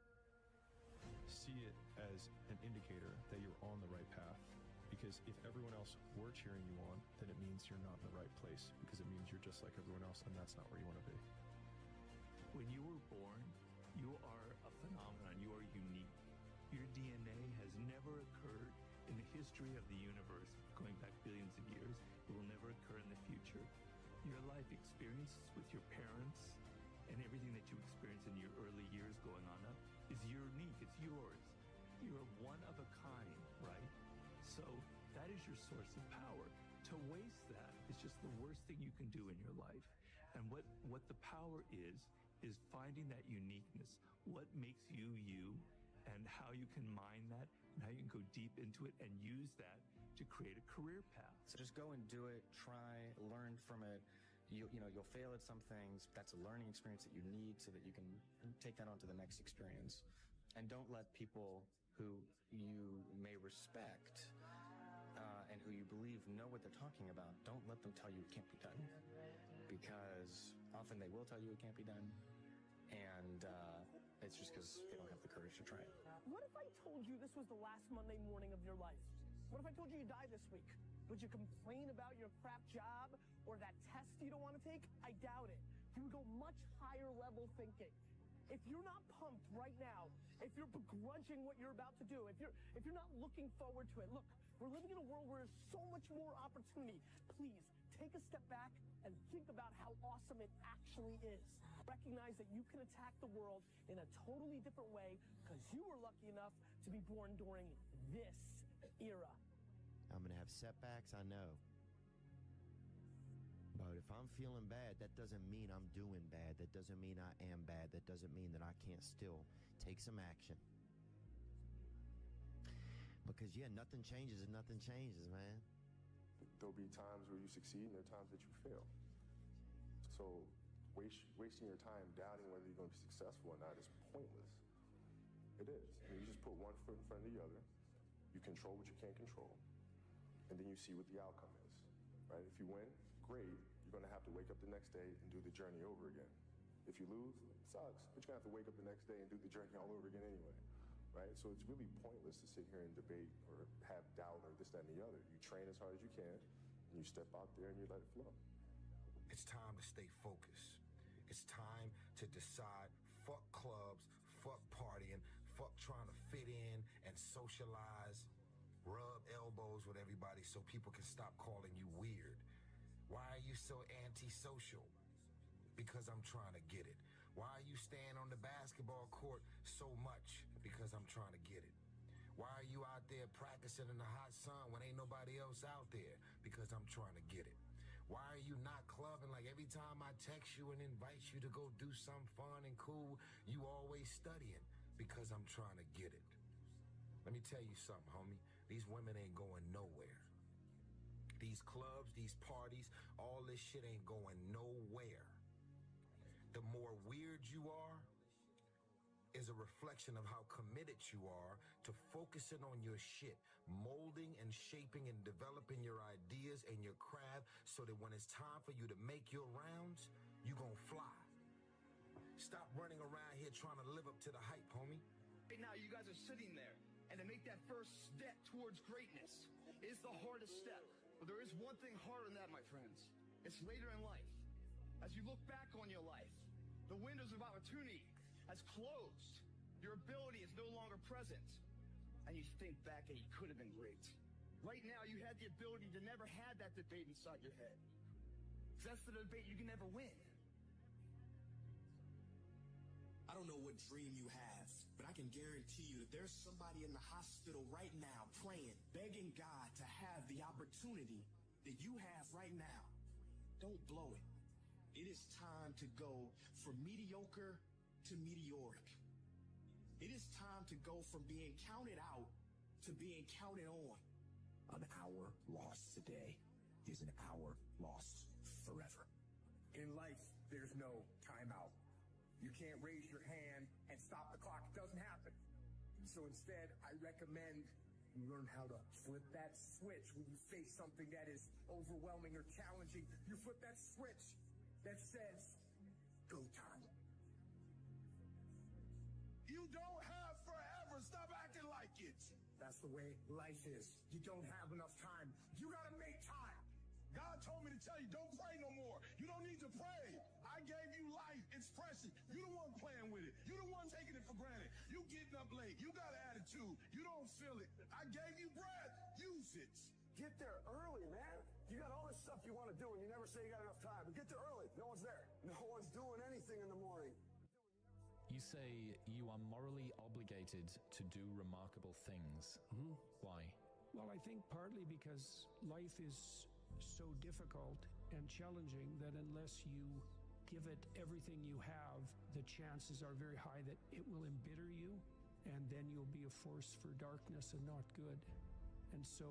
Speaker 14: see it as an indicator that you're on the Because if everyone else were cheering you on, then it means you're not in the right place, because it means you're just like everyone else, and that's not where you want to be.
Speaker 2: When you were born, you are a phenomenon. You are unique. Your DNA has never occurred in the history of the universe, going back billions of years. It will never occur in the future. Your life experiences with your parents and everything that you experience in your early years going on up is unique. It's yours. You're one of a kind, right? So that is your source of power. To waste that is just the worst thing you can do in your life. And what the power is finding that uniqueness. What makes you you, and how you can mine that, and how you can go deep into it and use that to create a career path.
Speaker 3: So just go and do it, try, learn from it. You'll fail at some things. That's a learning experience that you need so that you can take that on to the next experience. And don't let people who you may respect and who you believe know what they're talking about, don't let them tell you it can't be done. Because often they will tell you it can't be done. And it's just because they don't have the courage to try it.
Speaker 5: What if I told you this was the last Monday morning of your life? What if I told you you die this week? Would you complain about your crap job or that test you don't want to take? I doubt it. You would go much higher level thinking. If you're not pumped right now, if you're begrudging what you're about to do, if you're not looking forward to it, look, we're living in a world where there's so much more opportunity. Please take a step back and think about how awesome it actually is. Recognize that you can attack the world in a totally different way because you were lucky enough to be born during this era.
Speaker 28: I'm going to have setbacks, I know. But if I'm feeling bad, that doesn't mean I'm doing bad. That doesn't mean I am bad. That doesn't mean that I can't still take some action. Because, nothing changes if nothing changes, man.
Speaker 15: There'll be times where you succeed and there are times that you fail. So wasting your time doubting whether you're going to be successful or not is pointless. It is. You just put one foot in front of the other. You control what you can't control. And then you see what the outcome is, right? If you win, great. You're going to have to wake up the next day and do the journey over again. If you lose, it sucks, but you're going to have to wake up the next day and do the journey all over again anyway, right? So it's really pointless to sit here and debate or have doubt or this, that, and the other. You train as hard as you can, and you step out there and you let it flow.
Speaker 17: It's time to stay focused. It's time to decide, fuck clubs, fuck partying, fuck trying to fit in and socialize, rub elbows with everybody so people can stop calling you weird. Why are you so antisocial? Because I'm trying to get it. Why are you staying on the basketball court so much? Because I'm trying to get it. Why are you out there practicing in the hot sun when ain't nobody else out there? Because I'm trying to get it. Why are you not clubbing like every time I text you and invite you to go do something fun and cool, you always studying? Because I'm trying to get it. Let me tell you something, homie. These women ain't going nowhere. These clubs, these parties, all this shit ain't going nowhere. The more weird you are is a reflection of how committed you are to focusing on your shit, molding and shaping and developing your ideas and your craft so that when it's time for you to make your rounds, you gonna fly. Stop running around here trying to live up to the hype, homie.
Speaker 18: Right now, you guys are sitting there, and to make that first step towards greatness is the hardest step. But there is one thing harder than that, my friends. It's later in life. As you look back on your life, the windows of opportunity has closed. Your ability is no longer present. And you think back and you could have been great. Right now, you had the ability to never have that debate inside your head. Because that's the debate you can never win.
Speaker 19: I don't know what dream you have, but I can guarantee you that there's somebody in the hospital right now praying, begging God to have the opportunity that you have right now. Don't blow it. It is time to go from mediocre to meteoric. It is time to go from being counted out to being counted on.
Speaker 20: An hour lost today is an hour lost forever.
Speaker 21: In life, there's no timeout. You can't raise your hand and stop the clock. It doesn't happen. So instead, I recommend you learn how to flip that switch when you face something that is overwhelming or challenging. You flip that switch that says, go time.
Speaker 20: You don't have forever. Stop acting like it.
Speaker 21: That's the way life is. You don't have enough time. You gotta make time.
Speaker 4: God told me to tell you, don't pray no more. You don't need to pray. I gave you life. Express it. You the one playing with it. You the one taking it for granted. You getting up late. You got an attitude. You don't feel it. I gave you breath. Use it.
Speaker 21: Get there early, man. You got all this stuff you want to do, and you never say you got enough time. But get there early. No one's there. No one's doing anything in the morning.
Speaker 12: You say you are morally obligated to do remarkable things.
Speaker 1: Mm-hmm.
Speaker 12: Why?
Speaker 1: Well, I think partly because life is so difficult and challenging that unless you give it everything you have, the chances are very high that it will embitter you, and then you'll be a force for darkness and not good. And so,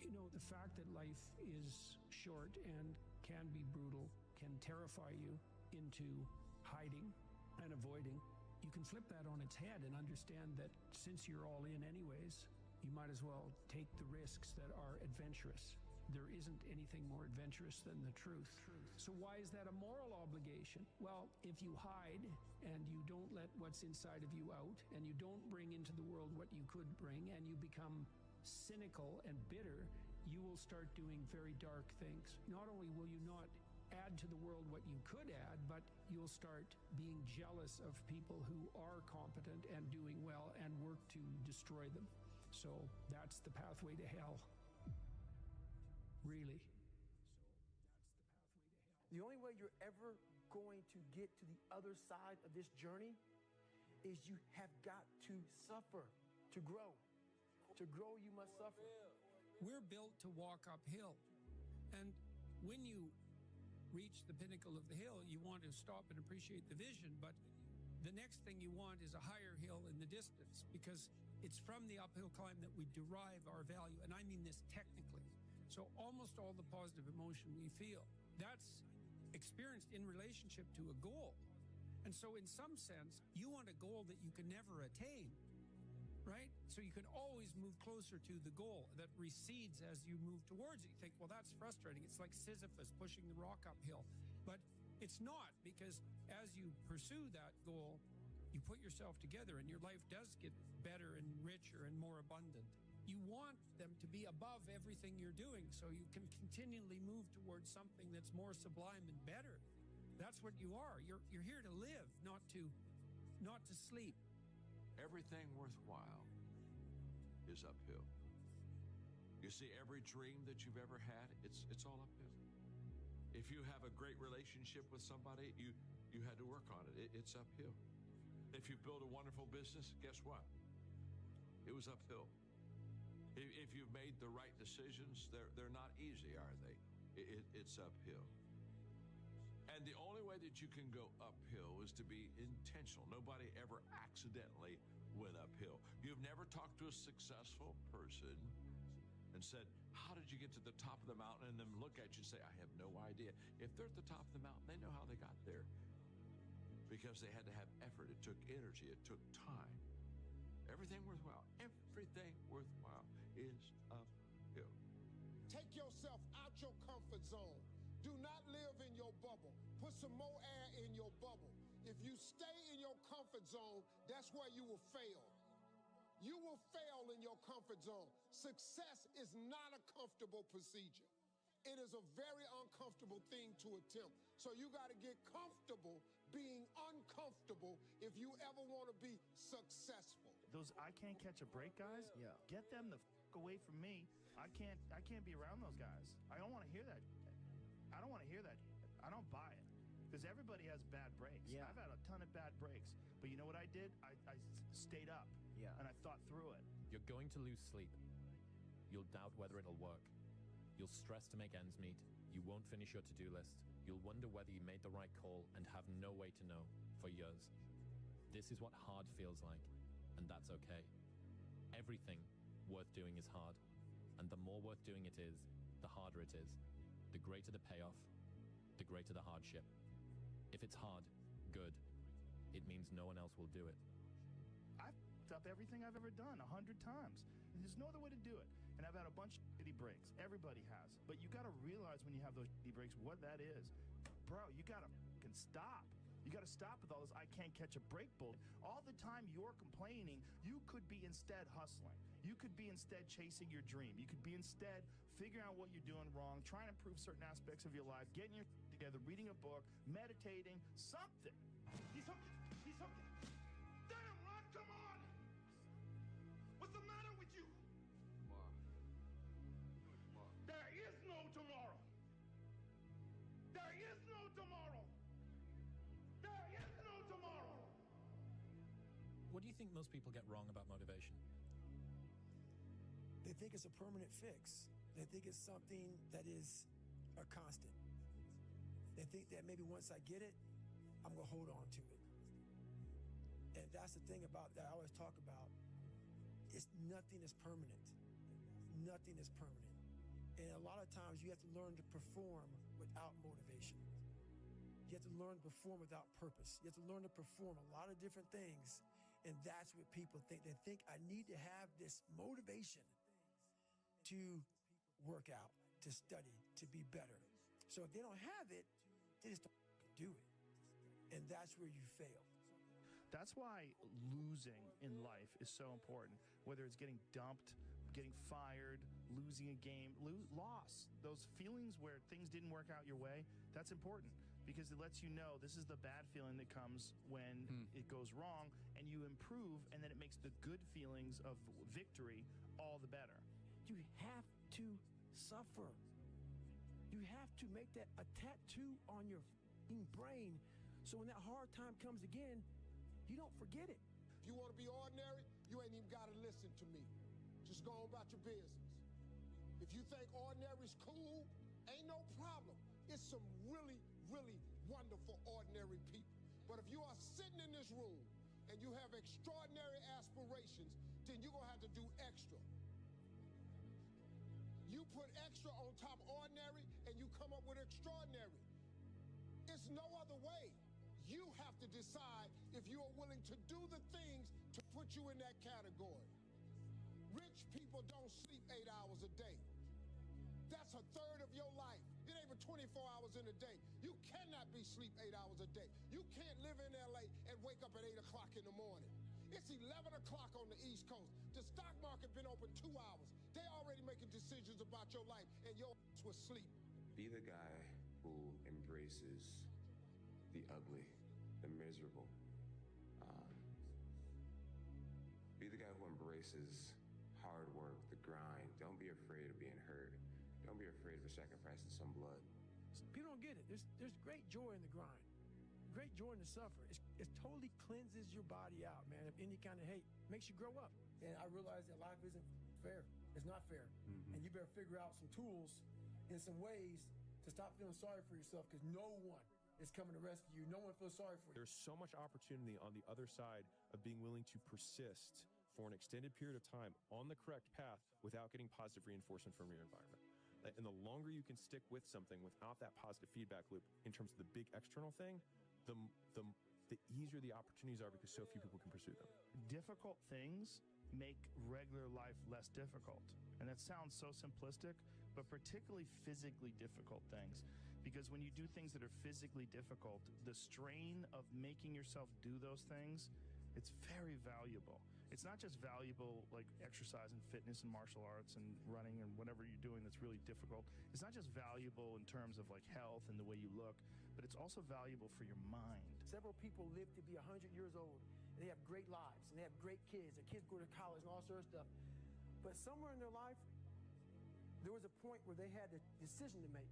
Speaker 1: the fact that life is short and can be brutal can terrify you into hiding and avoiding. You can flip that on its head and understand that since you're all in anyways, you might as well take the risks that are adventurous. There isn't anything more adventurous than the truth. So why is that a moral obligation? Well, if you hide and you don't let what's inside of you out, and you don't bring into the world what you could bring, and you become cynical and bitter, you will start doing very dark things. Not only will you not add to the world what you could add, but you'll start being jealous of people who are competent and doing well and work to destroy them. So that's the pathway to hell. Really.
Speaker 7: The only way you're ever going to get to the other side of this journey is you have got to suffer to grow. To grow, you must suffer.
Speaker 16: We're built to walk uphill. And when you reach the pinnacle of the hill, you want to stop and appreciate the vision. But the next thing you want is a higher hill in the distance, because it's from the uphill climb that we derive our value. And I mean this technically. So almost all the positive emotion we feel, that's experienced in relationship to a goal. And so in some sense, you want a goal that you can never attain, right? So you can always move closer to the goal that recedes as you move towards it. You think, well, that's frustrating. It's like Sisyphus pushing the rock uphill. But it's not, because as you pursue that goal, you put yourself together and your life does get better and richer and more abundant. You want them to be above everything you're doing so you can continually move towards something that's more sublime and better. That's what you are. You're here to live, not to sleep.
Speaker 22: Everything worthwhile is uphill. You see, every dream that you've ever had, it's all uphill. If you have a great relationship with somebody, you had to work on it. It's uphill. If you build a wonderful business, guess what? It was uphill. If you've made the right decisions, they're not easy, are they? It's uphill. And the only way that you can go uphill is to be intentional. Nobody ever accidentally went uphill. You've never talked to a successful person and said, how did you get to the top of the mountain? And then look at you and say, I have no idea. If they're at the top of the mountain, they know how they got there. Because they had to have effort. It took energy. It took time. Everything worthwhile is uphill.
Speaker 21: Take yourself out your comfort zone. Do not live in your bubble. Put some more air in your bubble. If you stay in your comfort zone, that's where you will fail. You will fail in your comfort zone. Success is not a comfortable procedure. It is a very uncomfortable thing to attempt. So you got to get comfortable being uncomfortable if you ever want to be successful.
Speaker 6: Those I can't catch a break guys, get them the away from me. I can't be around those guys. I don't want to hear that. I don't want to hear that. I don't buy it. Because everybody has bad breaks. Yeah. I've had a ton of bad breaks. But you know what I did? I stayed up. Yeah. And I thought through it.
Speaker 12: You're going to lose sleep. You'll doubt whether it'll work. You'll stress to make ends meet. You won't finish your to-do list. You'll wonder whether you made the right call and have no way to know for years. This is what hard feels like, and that's okay. Everything worth doing is hard, and the more worth doing it is, the harder it is. The greater the payoff, the greater the hardship. If it's hard, good. It means no one else will do it.
Speaker 6: I've f***ed up everything I've ever done 100 times. There's no other way to do it. And I've had a bunch of shitty breaks. Everybody has. But you got to realize when you have those shitty breaks what that is. Bro, you got to fucking stop. You got to stop with all this I can't catch a break bull. All the time you're complaining, you could be instead hustling. You could be instead chasing your dream. You could be instead figuring out what you're doing wrong, trying to improve certain aspects of your life, getting your together, reading a book, meditating, something. He's hooking. He's hooking. Damn, Ron, come on. What's the matter with you? There is no tomorrow. There is no tomorrow. There is no tomorrow.
Speaker 12: What do you think most people get wrong about motivation?
Speaker 7: They think it's a permanent fix. They think it's something that is a constant. They think that maybe once I get it, I'm going to hold on to it. And that's the thing about that I always talk about. Nothing is permanent. Nothing is permanent. And a lot of times you have to learn to perform without motivation. You have to learn to perform without purpose. You have to learn to perform a lot of different things. And that's what people think. They think I need to have this motivation to work out, to study, to be better. So if they don't have it, they just don't do it. And that's where you fail.
Speaker 6: That's why losing in life is so important. Whether it's getting dumped, getting fired, losing a game, loss, those feelings where things didn't work out your way, that's important because it lets you know this is the bad feeling that comes when it goes wrong and you improve, and then it makes the good feelings of victory all the better.
Speaker 7: You have to suffer. You have to make that a tattoo on your brain so when that hard time comes again, you don't forget it.
Speaker 9: If you want to be ordinary, you ain't even got to listen to me. Just go on about your business. If you think ordinary's cool, ain't no problem. It's some really, really wonderful ordinary people. But if you are sitting in this room and you have extraordinary aspirations, then you're going to have to do extra. You put extra on top of ordinary and you come up with extraordinary. It's no other way. You have to decide if you are willing to do the things to put you in that category. Rich people don't sleep 8 hours a day. That's a third of your life. It ain't but 24 hours in a day. You cannot be sleep 8 hours a day. You can't live in LA and wake up at 8 o'clock in the morning. It's 11 o'clock on the East Coast. The stock market been open 2 hours. They already making decisions about your life and your ass was sleep.
Speaker 10: Be the guy who embraces the ugly, the miserable. Be the guy who embraces hard work, the grind. Don't be afraid of being hurt. Don't be afraid of sacrificing some blood.
Speaker 7: People don't get it. There's great joy in the grind. Great joy in the suffer. It totally cleanses your body out, man, of any kind of hate. Makes you grow up. And I realize that life isn't fair. It's not fair. And you better figure out some tools in some ways to stop feeling sorry for yourself, because no one is coming to rescue you. No one feels sorry for you.
Speaker 14: There's so much opportunity on the other side of being willing to persist for an extended period of time on the correct path without getting positive reinforcement from your environment. And the longer you can stick with something without that positive feedback loop in terms of the big external thing, the easier the opportunities are, because so few people can pursue them.
Speaker 6: Difficult things make regular life less difficult. And that sounds so simplistic, but particularly physically difficult things. Because when you do things that are physically difficult, the strain of making yourself do those things, it's very valuable. It's not just valuable like exercise and fitness and martial arts and running and whatever you're doing that's really difficult. It's not just valuable in terms of like health and the way you look, but it's also valuable for your mind.
Speaker 7: Several people live to be 100 years old, and they have great lives, and they have great kids. Their kids go to college and all sorts of stuff. But somewhere in their life, there was a point where they had a decision to make.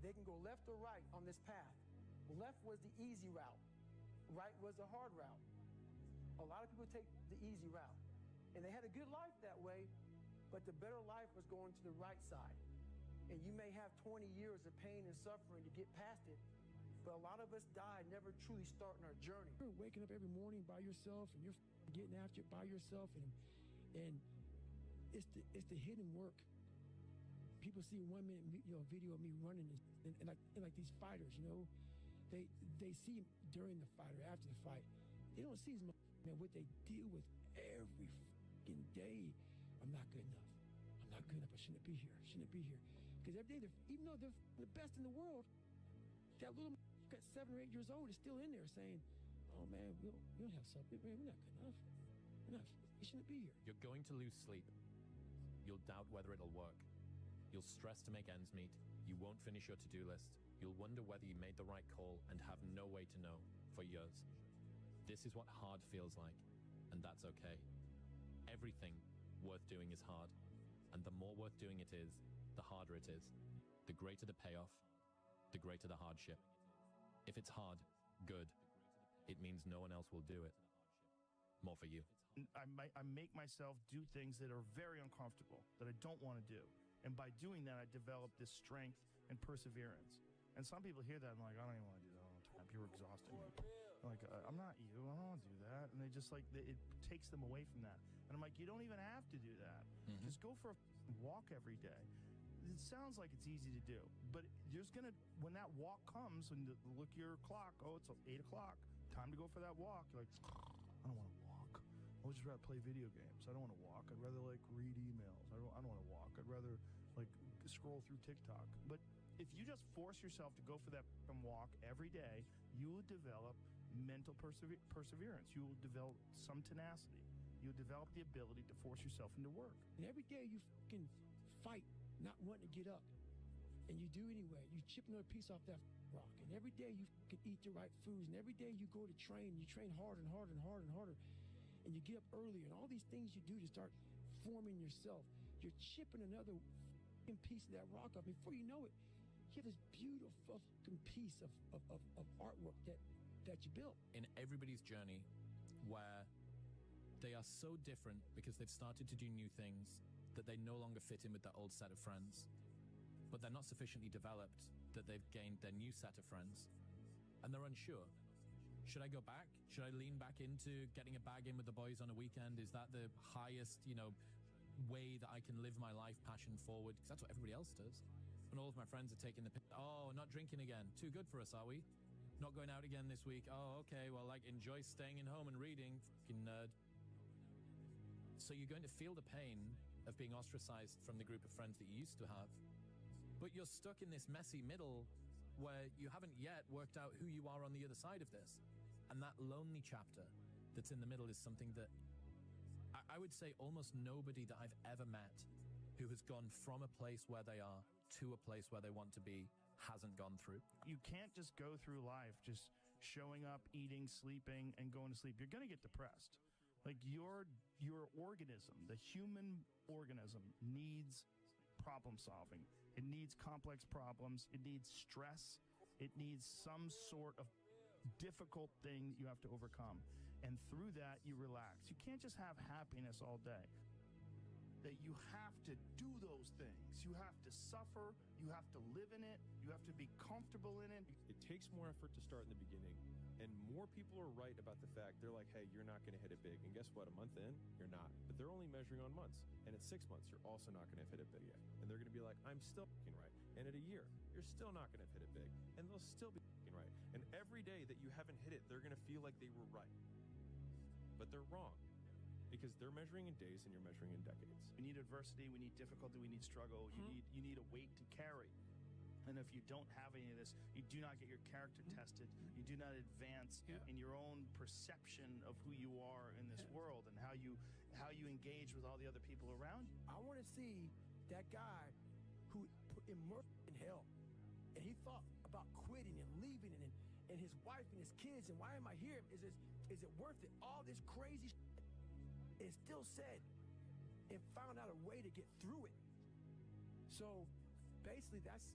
Speaker 7: They can go left or right on this path. Left was the easy route. Right was the hard route. A lot of people take the easy route. And they had a good life that way, but the better life was going to the right side. And you may have 20 years of pain and suffering to get past it, but a lot of us die never truly starting our journey. You're waking up every morning by yourself, and you're getting after it by yourself, and it's the hidden work. People see 1 minute video of me running and like these fighters, they see during the fight or after the fight. They don't see man what they deal with every fucking day. I'm not good enough. I'm not good enough. I shouldn't be here. Because every day, even though they're the best in the world, that little at 7 or 8 years old is still in there saying, oh man, we don't have something, man, we're not good enough. We shouldn't be here.
Speaker 12: You're going to lose sleep. You'll doubt whether it'll work. You'll stress to make ends meet. You won't finish your to-do list. You'll wonder whether you made the right call and have no way to know for years. This is what hard feels like, and that's okay. Everything worth doing is hard, and the more worth doing it is, the harder it is. The greater the payoff, the greater the hardship. If it's hard, good. It means no one else will do it. More for you.
Speaker 6: I make myself do things that are very uncomfortable, that I don't want to do. And by doing that, I develop this strength and perseverance. And some people hear that and like, I don't even want to do that all the time. You're exhausting me. I'm like, I'm not you. I don't want to do that. And they just like, it takes them away from that. And I'm like, you don't even have to do that. Just go for a walk every day. It sounds like it's easy to do, but when that walk comes, when you look at your clock, oh, it's 8 o'clock, time to go for that walk. You're like, I don't want to walk. I would just rather play video games. I don't want to walk. I'd rather like read emails. I don't want to walk. I'd rather like scroll through TikTok. But if you just force yourself to go for that walk every day, you will develop mental perseverance. You will develop some tenacity. You'll develop the ability to force yourself into work.
Speaker 7: And every day you fucking fight not wanting to get up. And you do anyway. You chip another piece off that rock. And every day you can eat the right foods. And every day you go to train. You train harder and harder and harder and harder. And you get up earlier. And all these things you do to start forming yourself. You're chipping another piece of that rock up. Before you know it, you have this beautiful piece of artwork that you built.
Speaker 12: In everybody's journey, where they are so different because they've started to do new things that they no longer fit in with their old set of friends, but they're not sufficiently developed that they've gained their new set of friends, and they're unsure. Should I go back? Should I lean back into getting a bag in with the boys on a weekend? Is that the highest, way that I can live my life passion forward? Because that's what everybody else does. And all of my friends are taking the piss. Oh, not drinking again. Too good for us, are we? Not going out again this week. Oh, okay. Well, enjoy staying in home and reading. Fucking nerd. So you're going to feel the pain of being ostracized from the group of friends that you used to have. But you're stuck in this messy middle where you haven't yet worked out who you are on the other side of this. And that lonely chapter that's in the middle is something that I would say almost nobody that I've ever met who has gone from a place where they are to a place where they want to be hasn't gone through.
Speaker 6: You can't just go through life just showing up, eating, sleeping, and going to sleep. You're going to get depressed. Like your organism, the human organism, needs problem solving. It needs complex problems. It needs stress. It needs some sort of difficult thing that you have to overcome. And through that, you relax. You can't just have happiness all day. That you have to do those things. You have to suffer. You have to live in it. You have to be comfortable in it.
Speaker 14: It takes more effort to start in the beginning. And more people are right about the fact, they're like, hey, you're not going to hit it big. And guess what? A month in, you're not. But they're only measuring on months. And at 6 months, you're also not going to hit it big yet. And they're going to be like, I'm still f***ing right. And at a year, you're still not going to hit it big. And they'll still be f***ing right. And every day that you haven't hit it, they're going to feel like they were right. But they're wrong. Because they're measuring in days and you're measuring in decades.
Speaker 6: We need adversity, we need difficulty, we need struggle, you need a weight to carry. And if you don't have any of this, you do not get your character tested. You do not advance in your own perception of who you are in this world and how you engage with all the other people around you.
Speaker 7: I want to see that guy who put immersed in hell, and he thought about quitting and leaving, and his wife and his kids, and why am I here? Is it worth it? All this crazy shit, and still said, and found out a way to get through it. So basically, that's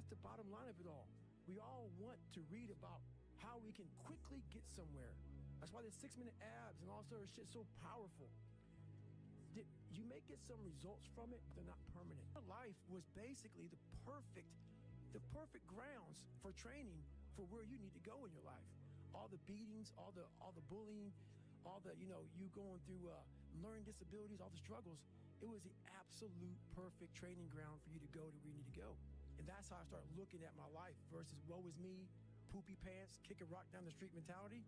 Speaker 7: the bottom line of it all. We all want to read about how we can quickly get somewhere. That's why the 6-minute abs and all sort of shit so powerful. You may get some results from it, but they're not permanent. Life was basically the perfect grounds for training for where you need to go in your life. All the beatings, all the bullying, all the you going through learning disabilities, all the struggles. It was the absolute perfect training ground for you to go to where you need to go. And that's how I started looking at my life versus woe is me, poopy pants, kick a rock down the street mentality.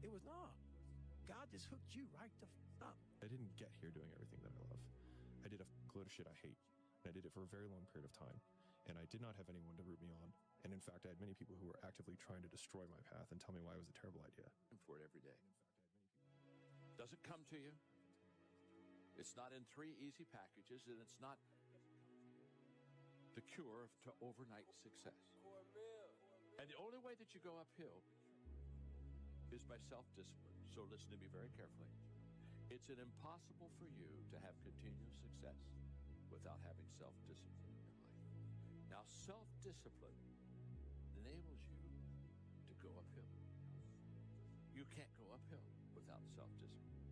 Speaker 7: It was, God just hooked you right the up.
Speaker 14: I didn't get here doing everything that I love. I did a load of shit I hate. And I did it for a very long period of time. and I did not have anyone to root me on. And in fact, I had many people who were actively trying to destroy my path and tell me why it was a terrible idea.
Speaker 22: For it every day. Does it come to you? It's not in 3 easy packages, and it's not the cure to overnight success. And the only way that you go uphill is by self-discipline. So listen to me very carefully. It's impossible for you to have continuous success without having self-discipline in your life. Now, self-discipline enables you to go uphill. You can't go uphill without self-discipline.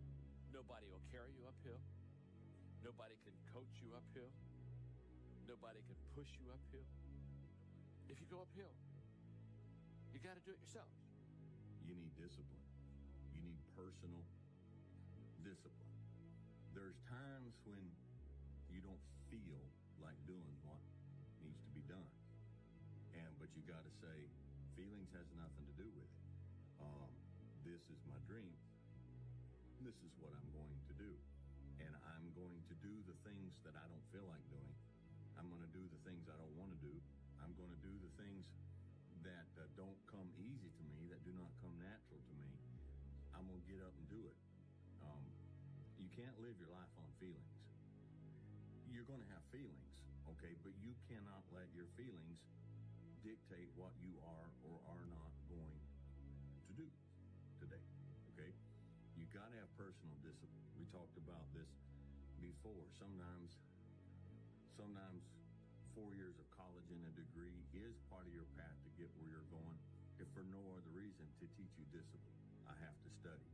Speaker 22: Nobody will carry you uphill. Nobody can coach you uphill. Nobody can push you uphill. If you go uphill, you got to do it yourself.
Speaker 8: You need discipline. You need personal discipline. There's times when you don't feel like doing what needs to be done. But you got to say, feelings has nothing to do with it. This is my dream. This is what I'm going to do. And I'm going to do the things that I don't feel like doing. I'm going to do the things I don't want to do. I'm going to do the things that don't come easy to me, that do not come natural to me. I'm going to get up and do it. You can't live your life on feelings. You're going to have feelings, okay? But you cannot let your feelings dictate what you are or are not going to do today, okay? You got to have personal discipline. We talked about this before. Sometimes 4 years of college and a degree is part of your path to get where you're going, if for no other reason to teach you discipline. I have to study.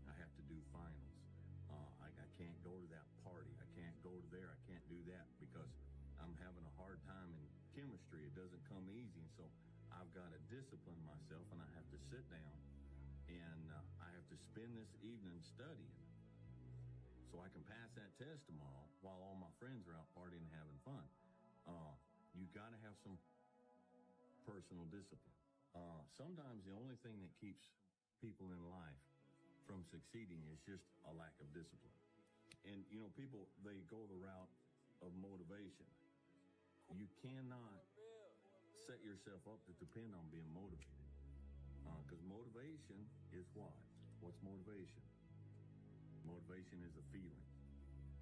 Speaker 8: I have to do finals. I can't go to that party. I can't go to there. I can't do that because I'm having a hard time in chemistry. It doesn't come easy, and so I've got to discipline myself, and I have to sit down, and I have to spend this evening studying so I can pass that test tomorrow while all my friends are out partying and having fun. You got to have some personal discipline. Sometimes the only thing that keeps people in life from succeeding is just a lack of discipline. And, you know, people, they go the route of motivation. You cannot set yourself up to depend on being motivated. Because motivation is what? What's motivation? Motivation is a feeling.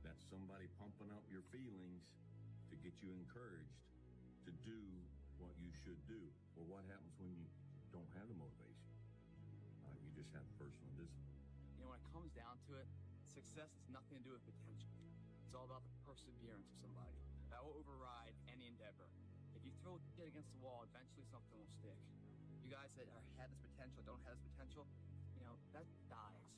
Speaker 8: That's somebody pumping up your feelings to get you encouraged to do what you should do. Or what happens when you don't have the motivation? You just have personal discipline.
Speaker 11: You know, when it comes down to it, success has nothing to do with potential. It's all about the perseverance of somebody. That will override any endeavor. If you throw it against the wall, eventually something will stick. You guys that have this potential, don't have this potential, you know, that dies.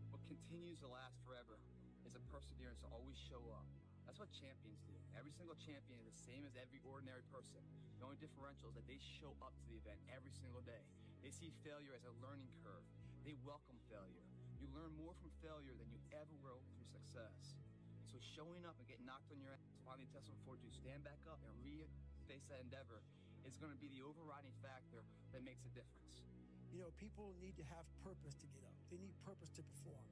Speaker 11: What continues to last forever is a perseverance to always show up. That's what champions do. Every single champion is the same as every ordinary person. The only differential is that they show up to the event every single day. They see failure as a learning curve. They welcome failure. You learn more from failure than you ever will from success. And so showing up and getting knocked on your ass, finding the testimony for you, stand back up and re-face that endeavor is going to be the overriding factor that makes a difference.
Speaker 7: You know, people need to have purpose to get up. They need purpose to perform.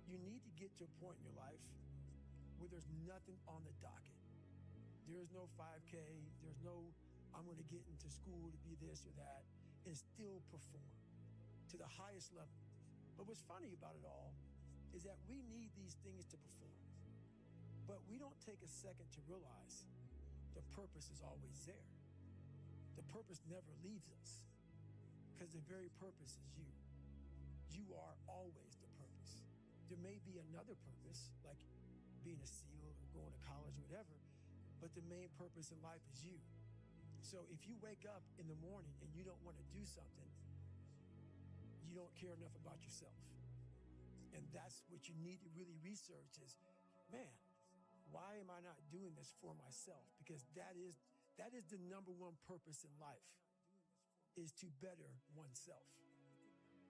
Speaker 7: You need to get to a point in your life where there's nothing on the docket. There's no 5K. There's no, I'm going to get into school to be this or that, and still perform to the highest level. But what's funny about it all is that we need these things to perform. But we don't take a second to realize the purpose is always there. The purpose never leaves us because the very purpose is you. You are always the purpose. There may be another purpose, like being a SEAL or going to college or whatever, but the main purpose in life is you. So if you wake up in the morning and you don't want to do something, you don't care enough about yourself. And that's what you need to really research is, man, why am I not doing this for myself? Because that is the number one purpose in life, is to better oneself.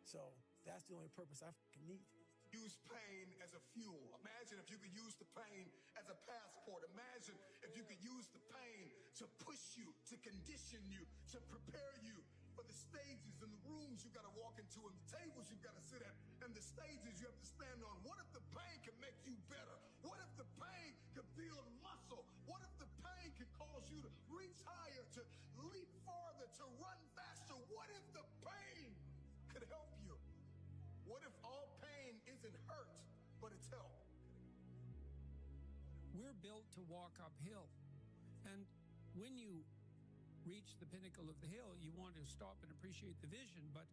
Speaker 7: So that's the only purpose I fucking need.
Speaker 9: Use pain as a fuel. Imagine if you could use the pain as a passport. Imagine if you could use the pain to push you, to condition you, to prepare you for the stages and the rooms you got to walk into and the tables you got to sit at and the stages you have to stand on. What if the pain can make you better? What if the pain can build muscle? What if the pain can cause you to isn't hurt, but it's help.
Speaker 16: We're built to walk uphill. And when you reach the pinnacle of the hill, you want to stop and appreciate the vision, but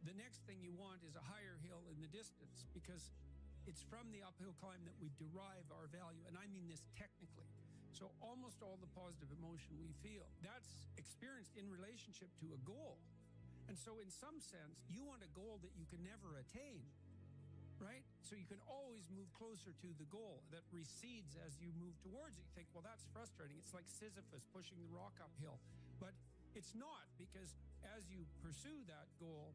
Speaker 16: the next thing you want is a higher hill in the distance, because it's from the uphill climb that we derive our value. And I mean this technically. So almost all the positive emotion we feel, that's experienced in relationship to a goal. And so in some sense, you want a goal that you can never attain, right? So you can always move closer to the goal that recedes as you move towards it. You think, well, that's frustrating. It's like Sisyphus pushing the rock uphill. But it's not, because as you pursue that goal,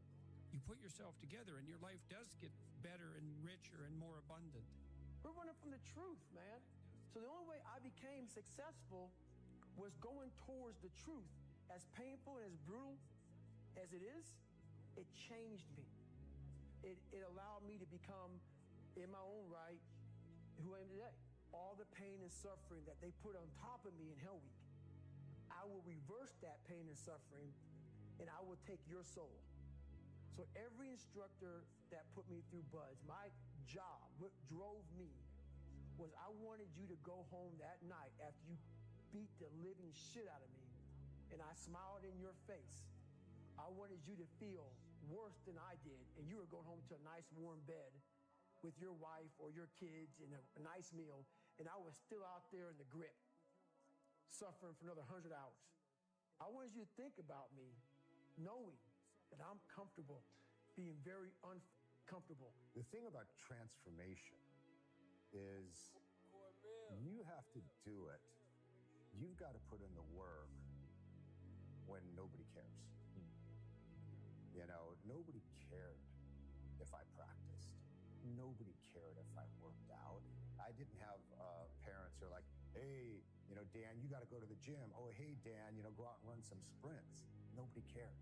Speaker 16: you put yourself together and your life does get better and richer and more abundant.
Speaker 7: We're running from the truth, man. So the only way I became successful was going towards the truth. As painful and as brutal as it is, it changed me. It allowed me to become, in my own right, who I am today. All the pain and suffering that they put on top of me in Hell Week, I will reverse that pain and suffering, and I will take your soul. So every instructor that put me through BUDS, my job, what drove me, was I wanted you to go home that night after you beat the living shit out of me, and I smiled in your face. I wanted you to feel worse than I did, and you were going home to a nice warm bed with your wife or your kids and a nice meal, and I was still out there in the grip, suffering for another 100 hours. I wanted you to think about me, knowing that I'm comfortable being very uncomfortable.
Speaker 2: The thing about transformation is you have to do it. You've got to put in the work when nobody cares. You know, nobody cared if I practiced. Nobody cared if I worked out. I didn't have parents who are like, hey, you know, Dan, you got to go to the gym. Oh, hey, Dan, you know, go out and run some sprints. Nobody cared.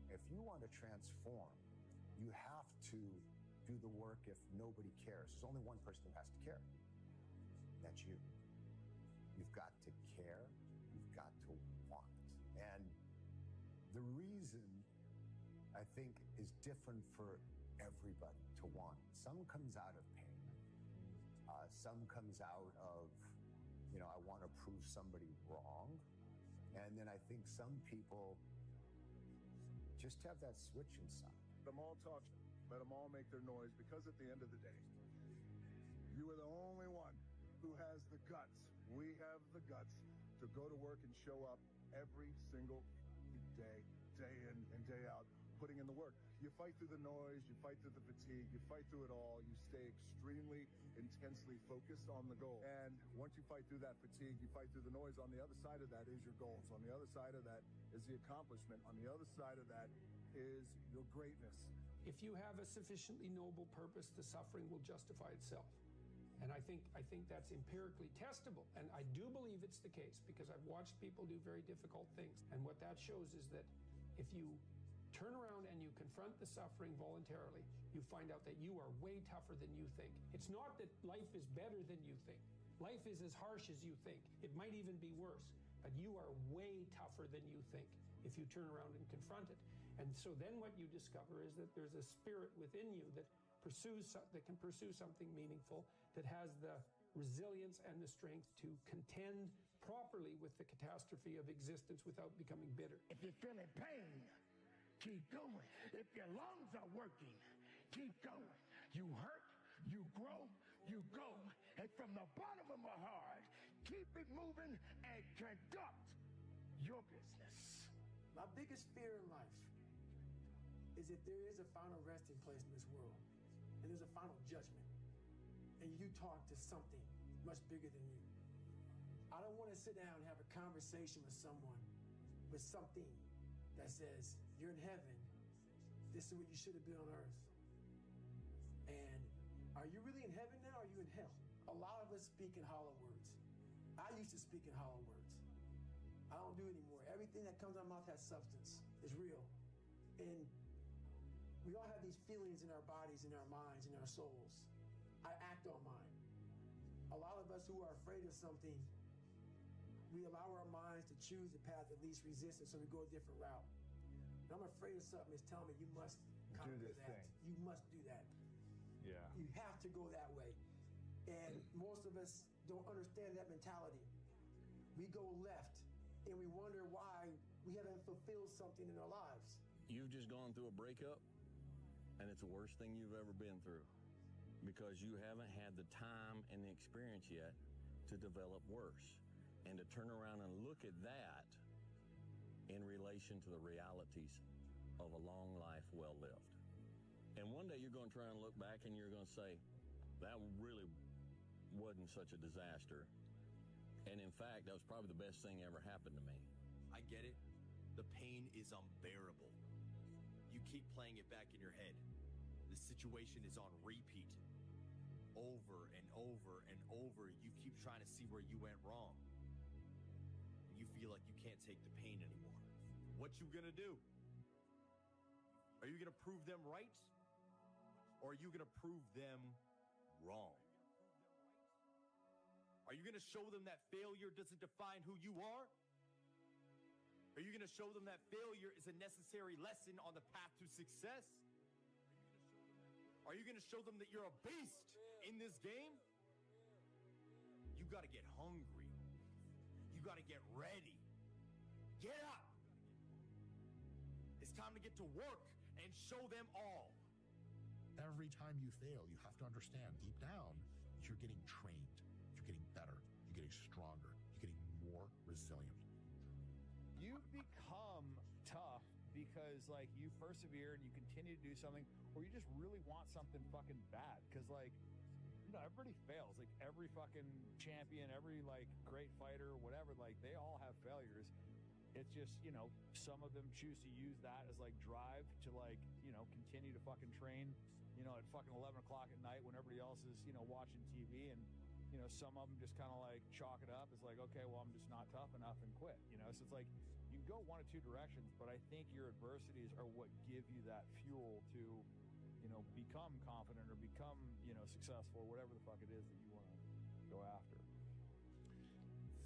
Speaker 2: If you want to transform, you have to do the work if nobody cares. There's only one person who has to care. That's you. You've got to care. You've got to want. And the reason, I think, is different for everybody to want. Some comes out of pain. Some comes out of, you know, I want to prove somebody wrong. And then I think some people just have that switch inside.
Speaker 9: Let them all talk. Let them all make their noise, because at the end of the day, you are the only one who has the guts. We have the guts to go to work and show up every single day, day in and day out, putting in the work. You fight through the noise, you fight through the fatigue, you fight through it all. You stay extremely intensely focused on the goal. And once you fight through that fatigue, you fight through the noise. On the other side of that is your goals. On the other side of that is the accomplishment. On the other side of that is your greatness.
Speaker 1: If you have a sufficiently noble purpose, the suffering will justify itself. And I think that's empirically testable. And I do believe it's the case, because I've watched people do very difficult things. And what that shows is that if you turn around and you confront the suffering voluntarily, you find out that you are way tougher than you think. It's not that life is better than you think. Life is as harsh as you think. It might even be worse. But you are way tougher than you think if you turn around and confront it. And so then what you discover is that there's a spirit within you that can pursue something meaningful, that has the resilience and the strength to contend properly with the catastrophe of existence without becoming bitter.
Speaker 3: If you're feeling pain, keep going. If your lungs are working, keep going. You hurt, you grow, you go. And from the bottom of my heart, keep it moving and conduct your business.
Speaker 7: My biggest fear in life is that there is a final resting place in this world, and there's a final judgment, and you talk to something much bigger than you. I don't want to sit down and have a conversation with someone with something that says, you're in heaven, this is what you should have been on earth. And are you really in heaven now, or are you in hell? A lot of us speak in hollow words. I used to speak in hollow words. I don't do it anymore. Everything that comes out of my mouth has substance. It's real. And we all have these feelings in our bodies, in our minds, in our souls. I act on mine. A lot of us who are afraid of something, we allow our minds to choose the path of least resistance, so we go a different route. When I'm afraid of something, it's telling me you must conquer that. You must do that.
Speaker 14: Yeah.
Speaker 7: You have to go that way. And most of us don't understand that mentality. We go left and we wonder why we haven't fulfilled something in our lives.
Speaker 5: You've just gone through a breakup, and it's the worst thing you've ever been through because you haven't had the time and the experience yet to develop worse. And to turn around and look at that in relation to the realities of a long life well lived. And one day you're going to try and look back and you're going to say, that really wasn't such a disaster. And in fact, that was probably the best thing ever happened to me.
Speaker 13: I get it. The pain is unbearable. You keep playing it back in your head. The situation is on repeat. Over and over and over, you keep trying to see where you went wrong. You feel like you can't take the pain anymore. What you gonna do? Are you gonna prove them right? Or are you gonna prove them wrong? Are you gonna show them that failure doesn't define who you are? Are you gonna show them that failure is a necessary lesson on the path to success? Are you gonna show them that you're a beast in this game? You gotta get hungry. You gotta get ready. Get up. It's time to get to work and show them all.
Speaker 23: Every time you fail, you have to understand deep down that you're getting trained, you're getting better, you're getting stronger, you're getting more resilient.
Speaker 24: You become tough because like you persevere and you continue to do something, or you just really want something fucking bad. Because like, you know, everybody fails. Like every fucking champion, every like great fighter, whatever, like they all have failures. It's just, you know, some of them choose to use that as like drive to like, you know, continue to fucking train, you know, at fucking 11 o'clock at night when everybody else is, you know, watching TV. And, you know, some of them just kind of like chalk it up as like, okay, well, I'm just not tough enough and quit, you know? So it's like, you can go one of two directions, but I think your adversities are what give you that fuel to, you know, become confident or become, you know, successful or whatever the fuck it is that you want to go after.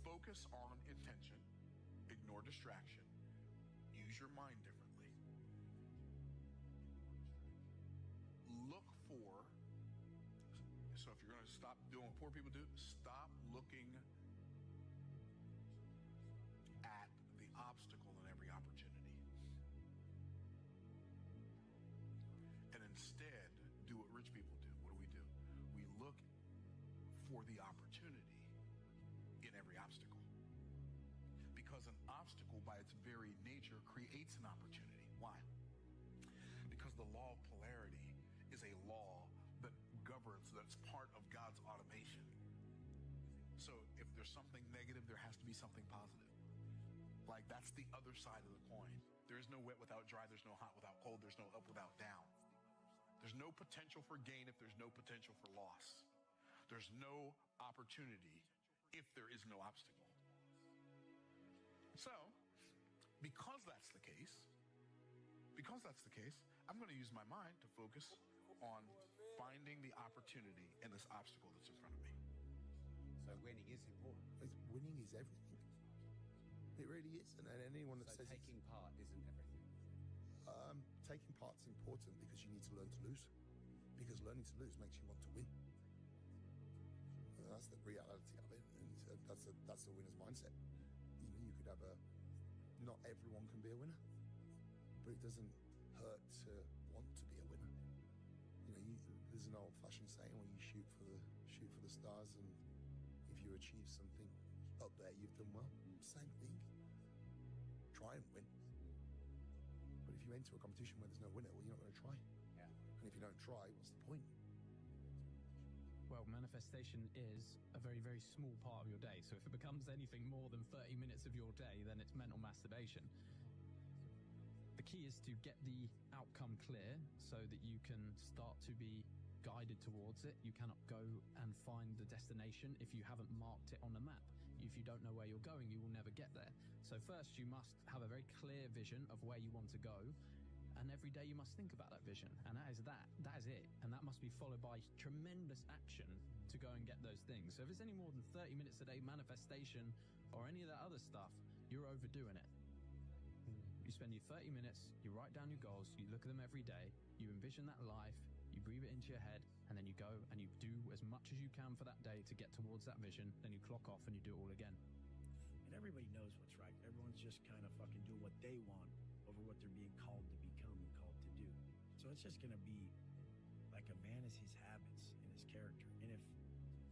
Speaker 23: Focus on intention, ignore distraction, use your mind differently. Look for, so if you're going to stop doing what poor people do, stop looking at the obstacle in every opportunity. And instead, do what rich people do. What do? We look for the opportunity in every obstacle. Because an obstacle by its very nature creates an opportunity. Why? Because the law of polarity is a law that governs, that's part of God's automation. So if there's something negative, there has to be something positive. Like that's the other side of the coin. There is no wet without dry. There's no hot without cold. There's no up without down. There's no potential for gain if there's no potential for loss. There's no opportunity if there is no obstacle. So, because that's the case, I'm going to use my mind to focus on finding the opportunity in this obstacle that's in front of me.
Speaker 17: So winning is important.
Speaker 23: Winning is everything. It really is. And anyone that
Speaker 17: So
Speaker 23: says
Speaker 17: taking part isn't everything.
Speaker 23: Taking part's important because you need to learn to lose. Because learning to lose makes you want to win. That's the reality of it, and that's the winner's mindset. You know, you could have not everyone can be a winner, but it doesn't hurt to want to be a winner. You know, there's an old-fashioned saying where you shoot for the stars, and if you achieve something up there, you've done well. Same thing. Try and win. But if you enter a competition where there's no winner, well, you're not going to try.
Speaker 17: Yeah.
Speaker 23: And if you don't try, what's the point?
Speaker 25: Well, manifestation is a very, very small part of your day. So if it becomes anything more than 30 minutes of your day, then it's mental masturbation. The key is to get the outcome clear so that you can start to be guided towards it. You cannot go and find the destination if you haven't marked it on the map. If you don't know where you're going, you will never get there. So first, you must have a very clear vision of where you want to go. And every day you must think about that vision. And that is it. And that must be followed by tremendous action to go and get those things. So if it's any more than 30 minutes a day manifestation or any of that other stuff, you're overdoing it. You spend your 30 minutes, you write down your goals, you look at them every day, you envision that life, you breathe it into your head, and then you go and you do as much as you can for that day to get towards that vision, then you clock off and you do it all again.
Speaker 4: And everybody knows what's right. Everyone's just kind of fucking doing what they want over what they're being called to become and called to do. So it's just going to be like a man is his habits and his character. And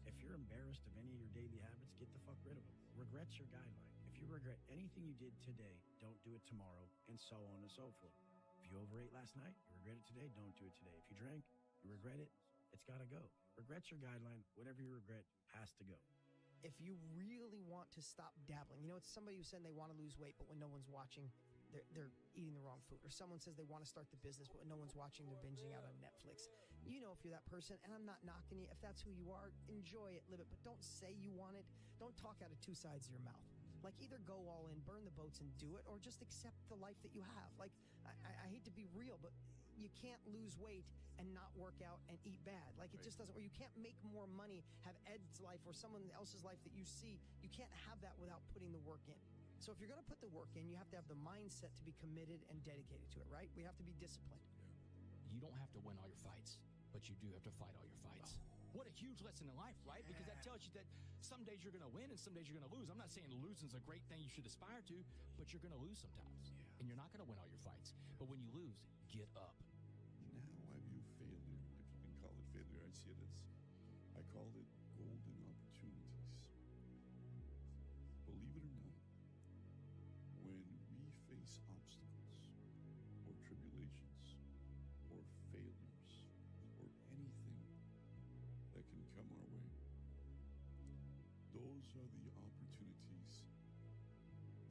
Speaker 4: if you're embarrassed of any of your daily habits, get the fuck rid of them. Regret's your guideline. If you regret anything you did today, don't do it tomorrow, and so on and so forth. If you overate last night, you regret it today, don't do it today. If you drank, you regret it, it's got to go. Regret's your guideline. Whatever you regret has to go.
Speaker 15: If you really want to stop dabbling, it's somebody who said they want to lose weight, but when no one's watching, they're eating the wrong food. Or someone says they want to start the business, but when no one's watching, they're binging out on Netflix. If you're that person, and I'm not knocking you, if that's who you are, enjoy it, live it, but don't say you want it. Don't talk out of two sides of your mouth. Like, either go all in, burn the boats and do it, or just accept the life that you have. Like, I hate to be real, but you can't lose weight and not work out and eat bad. Like, it just doesn't, or you can't make more money, have Ed's life or someone else's life that you see. You can't have that without putting the work in. So if you're going to put the work in, you have to have the mindset to be committed and dedicated to it, right? We have to be disciplined.
Speaker 18: You don't have to win all your fights, but you do have to fight all your fights. What a huge lesson in life, right? Yeah. Because that tells you that some days you're going to win and some days you're going to lose. I'm not saying losing's a great thing you should aspire to, but you're going to lose sometimes. Yeah. And you're not going to win all your fights. But when you lose, get up.
Speaker 19: Now I view failure, if you can call it failure, I see it as, I call it golden opportunities. Believe it or not, when we face obstacles or tribulations or failures or anything that can come our way, those are the opportunities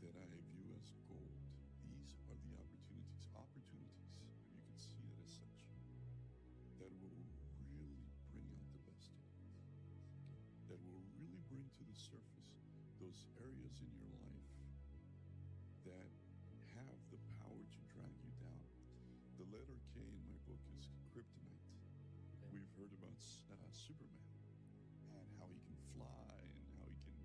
Speaker 19: that I view as gold. These are the opportunities, if you can see it as such, that will really bring out the best in you, that will really bring to the surface those areas in your life that have the power to drag you down. The letter K in my book is kryptonite. Okay. We've heard about Superman and how he can fly and how he can,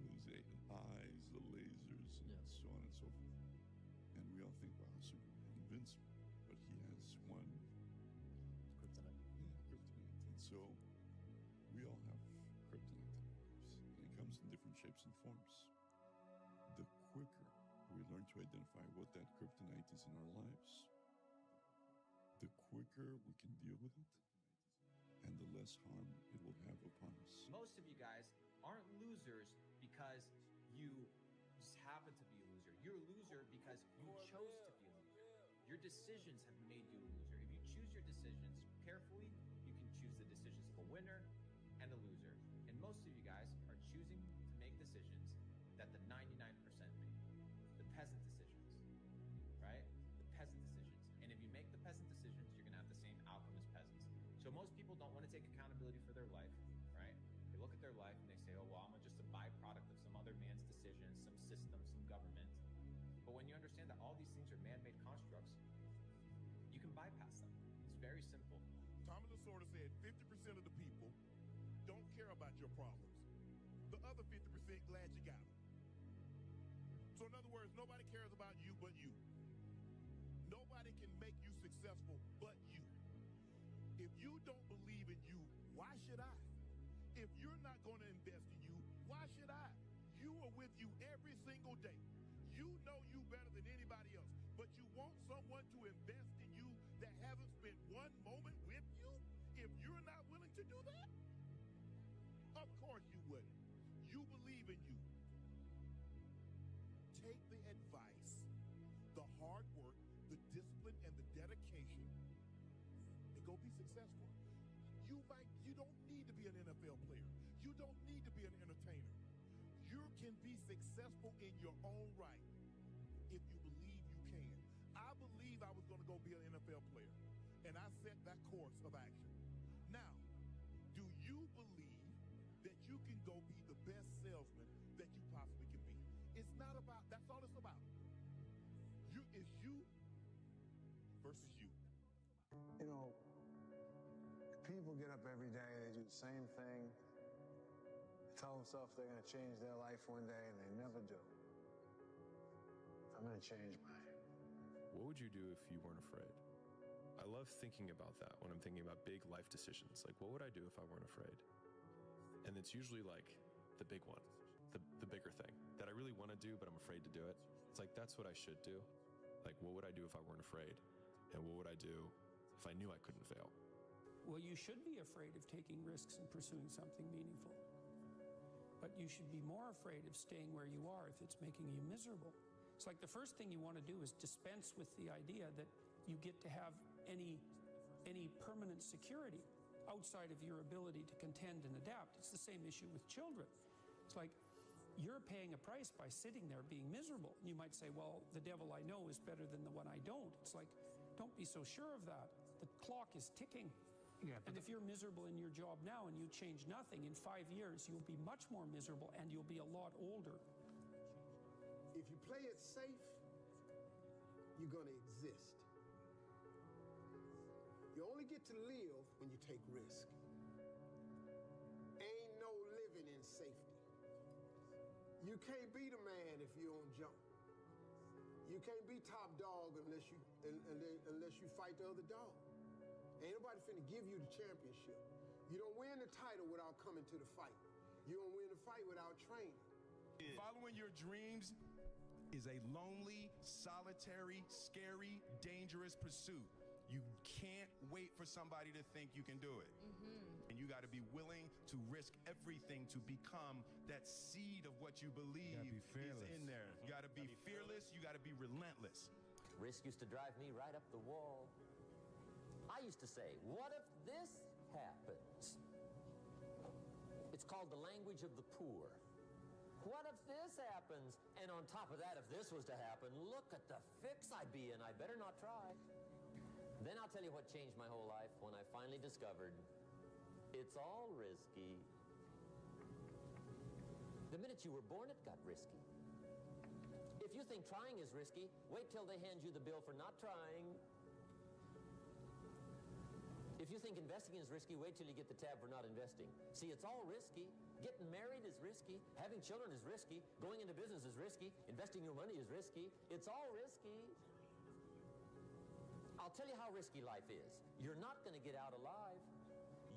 Speaker 19: with his eyes, the lasers, and so on and so forth. And we all think, wow, Superman, invincible. But he has one
Speaker 12: kryptonite.
Speaker 19: Yeah, kryptonite. And so we all have kryptonite in our lives. And it comes in different shapes and forms. The quicker we learn to identify what that kryptonite is in our lives, the quicker we can deal with it, and the less harm it will have upon us.
Speaker 20: Most of you guys aren't losers because you just happen to be a loser. You're a loser because you chose to be a loser. Your decisions have made you a loser. If you choose your decisions carefully, you can choose the decisions of a winner and a loser. And most of you guys are choosing to make decisions that the 99% make. The peasant decisions, right? The peasant decisions. And if you make the peasant decisions, you're going to have the same outcome as peasants. So most people don't want to take accountability for their life, right? They look at their life and they say, oh, well, I'm just a byproduct of some other man's decisions, some system, some government. But when you understand that all these things are man-made constructs, you can bypass them. It's very simple.
Speaker 9: Thomas Lasorda said 50% of the people don't care about your problems. The other 50% glad you got them. So in other words, nobody cares about you but you. Nobody can make you successful but you. If you don't believe in you, why should I? If you're not going to invest in you, why should I? You are with you every single day. You know you better than anybody else, but you want someone to invest in you that haven't spent one moment with you? If you're not willing to do that? Of course you wouldn't. You believe in you. Take the advice, the hard work, the discipline, and the dedication, and go be successful. You don't need to be an NFL player. You don't need to be an entertainer. You can be successful in your own right if you believe you can. I believe I was going to go be an NFL player, and I set that course of action. Now, do you believe that you can go be the best salesman that you possibly can be? It's not about, that's all it's about. It's you versus you.
Speaker 26: People get up every day, they do the same thing, tell themselves they're going to change their life one day, and they never do. I'm going to change mine.
Speaker 14: What would you do if you weren't afraid? I love thinking about that when I'm thinking about big life decisions. Like, what would I do if I weren't afraid? And it's usually like the big one, the bigger thing that I really want to do, but I'm afraid to do it. It's like, that's what I should do. Like, what would I do if I weren't afraid? And what would I do if I knew I couldn't fail?
Speaker 1: Well, you should be afraid of taking risks and pursuing something meaningful. But you should be more afraid of staying where you are if it's making you miserable. It's like the first thing you want to do is dispense with the idea that you get to have any permanent security outside of your ability to contend and adapt. It's the same issue with children. It's like you're paying a price by sitting there being miserable. You might say, well, the devil I know is better than the one I don't. It's like, don't be so sure of that. The clock is ticking.
Speaker 6: Yeah,
Speaker 1: and if you're miserable in your job now and you change nothing, in 5 years, you'll be much more miserable and you'll be a lot older.
Speaker 9: If you play it safe, you're going to exist. You only get to live when you take risk. Ain't no living in safety. You can't beat a man if you don't jump. You can't be top dog unless you fight the other dog. Ain't nobody finna give you the championship. You don't win the title without coming to the fight. You don't win the fight without training.
Speaker 8: Following your dreams is a lonely, solitary, scary, dangerous pursuit. You can't wait for somebody to think you can do it. And you got to be willing to risk everything to become that seed of what you believe is in there. You got to be fearless. You got to be relentless.
Speaker 10: Risk used to drive me right up the wall. I used to say, what if this happens? It's called the language of the poor. What if this happens? And on top of that, if this was to happen, look at the fix I'd be in. I better not try. Then I'll tell you what changed my whole life when I finally discovered it's all risky. The minute you were born, it got risky. If you think trying is risky, wait till they hand you the bill for not trying. If you think investing is risky, wait till you get the tab for not investing. See, it's all risky. Getting married is risky. Having children is risky. Going into business is risky. Investing your money is risky. It's all risky. I'll tell you how risky life is. You're not going to get out alive.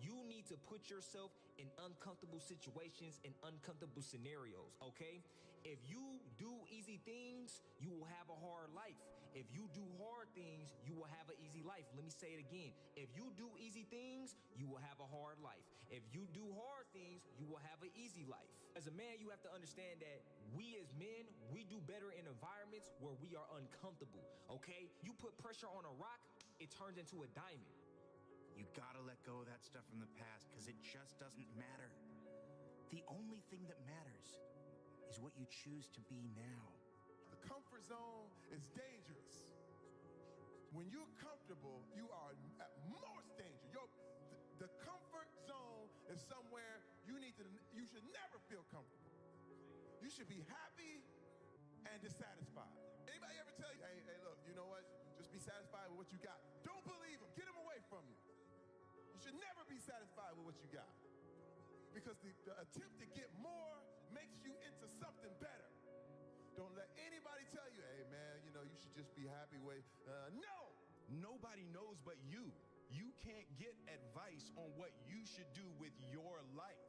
Speaker 11: You need to put yourself in uncomfortable situations and uncomfortable scenarios, okay? If you do easy things, you will have a hard life. If you do hard things, you will have an easy life. Let me say it again. If you do easy things, you will have a hard life. If you do hard things, you will have an easy life. As a man, you have to understand that we as men, we do better in environments where we are uncomfortable, okay? You put pressure on a rock, it turns into a diamond.
Speaker 21: You gotta let go of that stuff from the past because it just doesn't matter. The only thing that matters is what you choose to be now.
Speaker 9: The comfort zone is dangerous. When you're comfortable, you are at most danger. The comfort zone is somewhere you should never feel comfortable. You should be happy and dissatisfied. Anybody ever tell you, hey, look, you know what? Just be satisfied with what you got. Don't believe them. Get them away from you. You should never be satisfied with what you got. Because the attempt to get more makes you into something better. Don't let anybody tell you, hey, man, you should just be happy with, no!
Speaker 8: Nobody knows but you. You can't get advice on what you should do with your life,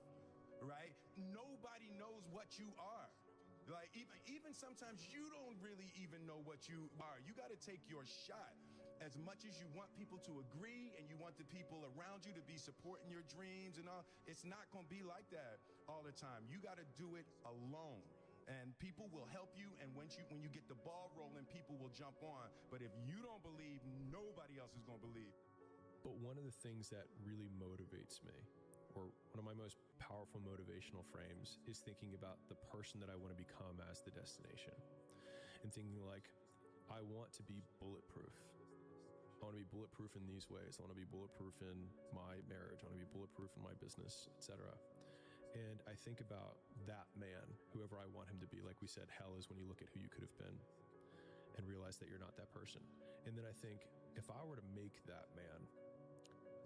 Speaker 8: right? Nobody knows what you are. Like, even sometimes you don't really even know what you are. You got to take your shot. As much as you want people to agree and you want the people around you to be supporting your dreams and all, it's not going to be like that all the time. You got to do it alone. And people will help you, and when you get the ball rolling, people will jump on. But if you don't believe, nobody else is going to believe.
Speaker 14: But one of the things that really motivates me, or one of my most powerful motivational frames, is thinking about the person that I want to become as the destination. And thinking like, I want to be bulletproof. I want to be bulletproof in these ways. I want to be bulletproof in my marriage. I want to be bulletproof in my business, etc. And I think about that man, whoever I want him to be. Like we said, hell is when you look at who you could have been and realize that you're not that person. And then I think, if I were to make that man,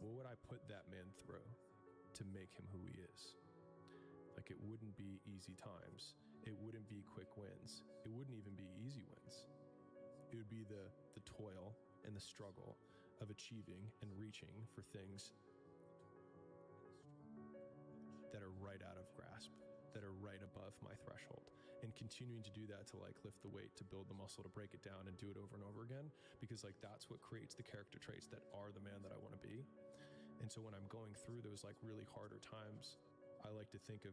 Speaker 14: what would I put that man through to make him who he is? Like, it wouldn't be easy times. It wouldn't be quick wins. It wouldn't even be easy wins. It would be the toil and the struggle of achieving and reaching for things that are right out of grasp, that are right above my threshold, and continuing to do that to like lift the weight, to build the muscle, to break it down and do it over and over again, because like that's what creates the character traits that are the man that I want to be. And so when I'm going through those like really harder times, I like to think of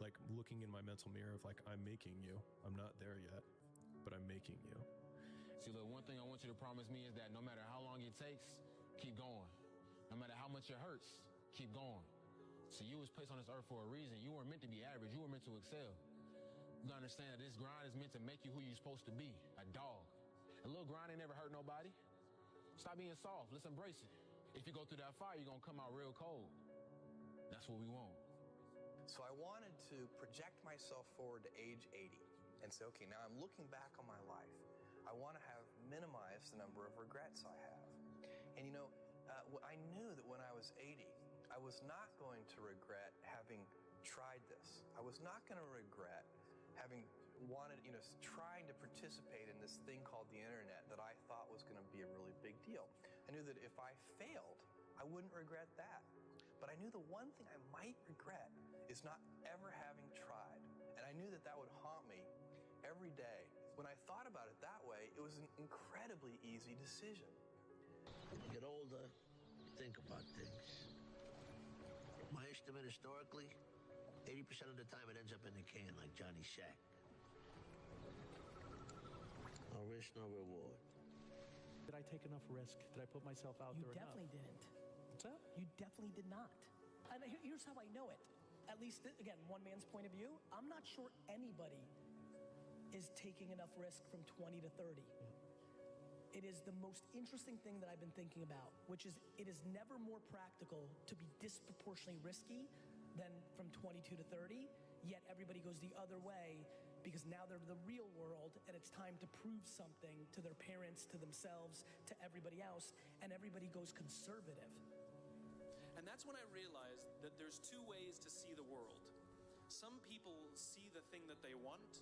Speaker 14: like looking in my mental mirror of like, I'm making you. I'm not there yet, but I'm making you.
Speaker 2: See, look, one thing I want you to promise me is that no matter how long it takes, keep going. No matter how much it hurts, keep going. So you was placed on this earth for a reason. You weren't meant to be average. You were meant to excel. You gotta understand that this grind is meant to make you who you're supposed to be, a dog. A little grind ain't never hurt nobody. Stop being soft. Let's embrace it. If you go through that fire, you're gonna come out real cold. That's what we want.
Speaker 3: So I wanted to project myself forward to age 80 and say, okay, now I'm looking back on my life. I want to have minimized the number of regrets I have. And you know, I knew that when I was 80, I was not going to regret having tried this. I was not going to regret having wanted, trying to participate in this thing called the internet that I thought was going to be a really big deal. I knew that if I failed, I wouldn't regret that. But I knew the one thing I might regret is not ever having tried. And I knew that that would haunt me every day. When I thought about it that way, it was an incredibly easy decision.
Speaker 6: When you get older, you think about things. My estimate historically, 80% of the time it ends up in the can like Johnny Shack. No risk, no reward.
Speaker 7: Did I take enough risk? Did I put myself out there enough?
Speaker 16: You definitely didn't.
Speaker 7: What's that?
Speaker 16: You definitely did not. And here's how I know it. At least, again, one man's point of view. I'm not sure anybody is taking enough risk from 20 to 30. It is the most interesting thing that I've been thinking about, which is it is never more practical to be disproportionately risky than from 22 to 30, yet everybody goes the other way because now they're the real world and it's time to prove something to their parents, to themselves, to everybody else, and everybody goes conservative.
Speaker 22: And that's when I realized that there's two ways to see the world. Some people see the thing that they want,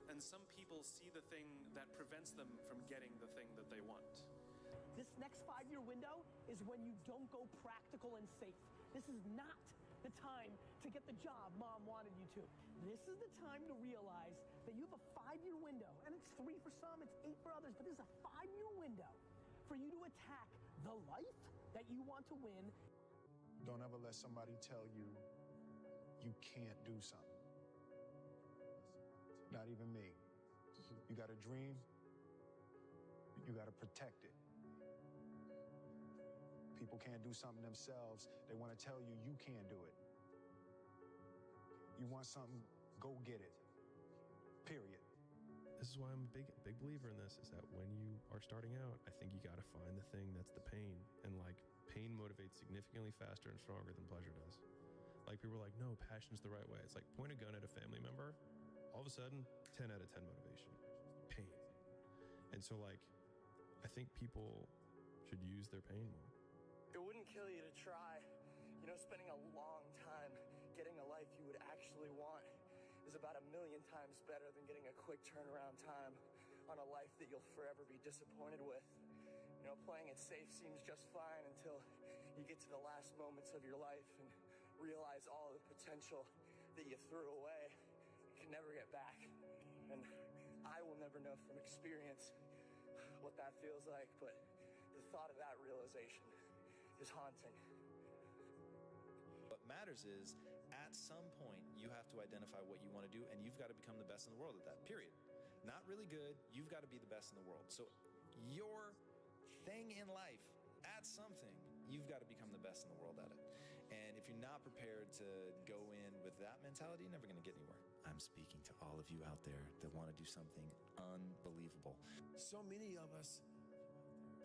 Speaker 22: and some people see the thing that prevents them from getting the thing that they want.
Speaker 16: This next 5-year window is when you don't go practical and safe. This is not the time to get the job mom wanted you to. This is the time to realize that you have a 5-year window, and it's 3 for some, it's 8 for others, but this is a 5-year window for you to attack the life that you want to win.
Speaker 26: Don't ever let somebody tell you you can't do something. Not even me. You got a dream, you got to protect it. People can't do something themselves. They want to tell you you can't do it. You want something, go get it. Period.
Speaker 14: This is why I'm a big believer in this, is that when you are starting out, I think you got to find the thing that's the pain. And like, pain motivates significantly faster and stronger than pleasure does. Like, people are like, no, passion's the right way. It's like, point a gun at a family member, all of a sudden, 10 out of 10 motivation. Pain. And so like, I think people should use their pain more.
Speaker 27: It wouldn't kill you to try. Spending a long time getting a life you would actually want is about 1,000,000 times better than getting a quick turnaround time on a life that you'll forever be disappointed with. Playing it safe seems just fine until you get to the last moments of your life and realize all the potential that you threw away and can never get back. And I will never know from experience what that feels like, but the thought of that realization is haunting.
Speaker 28: What matters is, at some point, you have to identify what you want to do, and you've got to become the best in the world at that, period. Not really good, you've got to be the best in the world. So your thing in life, at something, you've got to become the best in the world at it. And if you're not prepared to go in with that mentality, you're never going to get anywhere. I'm speaking to all of you out there that want to do something unbelievable.
Speaker 29: So many of us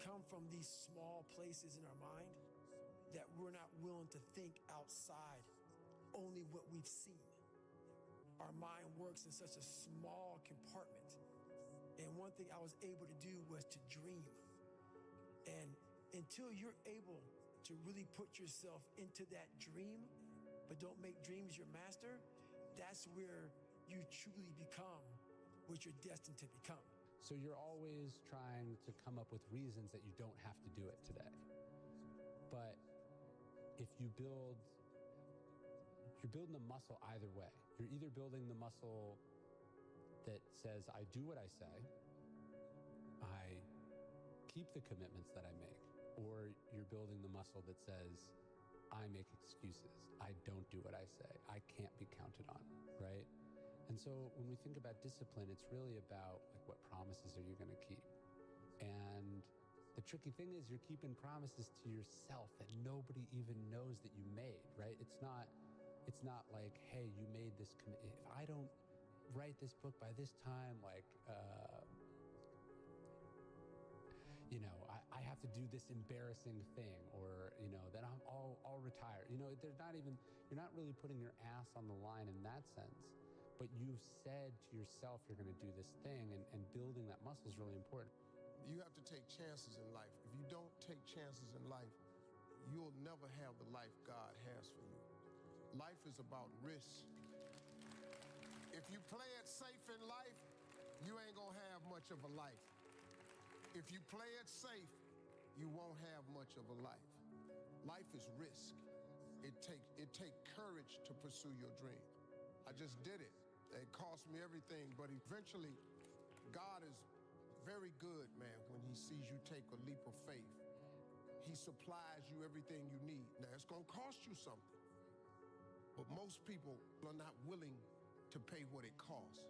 Speaker 29: come from these small places in our mind that we're not willing to think outside only what we've seen. Our mind works in such a small compartment. And one thing I was able to do was to dream. And until you're able to really put yourself into that dream, but don't make dreams your master, that's where you truly become what you're destined to become.
Speaker 4: So you're always trying to come up with reasons that you don't have to do it today. But if you're building the muscle either way. You're either building the muscle that says, I do what I say, I keep the commitments that I make, or you're building the muscle that says, I make excuses. I don't do what I say. I can't be counted on, right? And so when we think about discipline, it's really about like, what promises are you going to keep? And the tricky thing is you're keeping promises to yourself that nobody even knows that you made, right? It's not like, hey, you made this commitment. If I don't write this book by this time, like, I have to do this embarrassing thing, or, then I'll retire. You're not really putting your ass on the line in that sense, but you've said to yourself you're going to do this thing, and building that muscle is really important.
Speaker 9: You have to take chances in life. If you don't take chances in life, you'll never have the life God has for you. Life is about risk. If you play it safe in life, you ain't gonna have much of a life. If you play it safe, you won't have much of a life. Life is risk. It take courage to pursue your dream. I just did it. It cost me everything, but eventually, God is very good, man, when he sees you take a leap of faith. He supplies you everything you need. Now, it's gonna cost you something, but most people are not willing to pay what it costs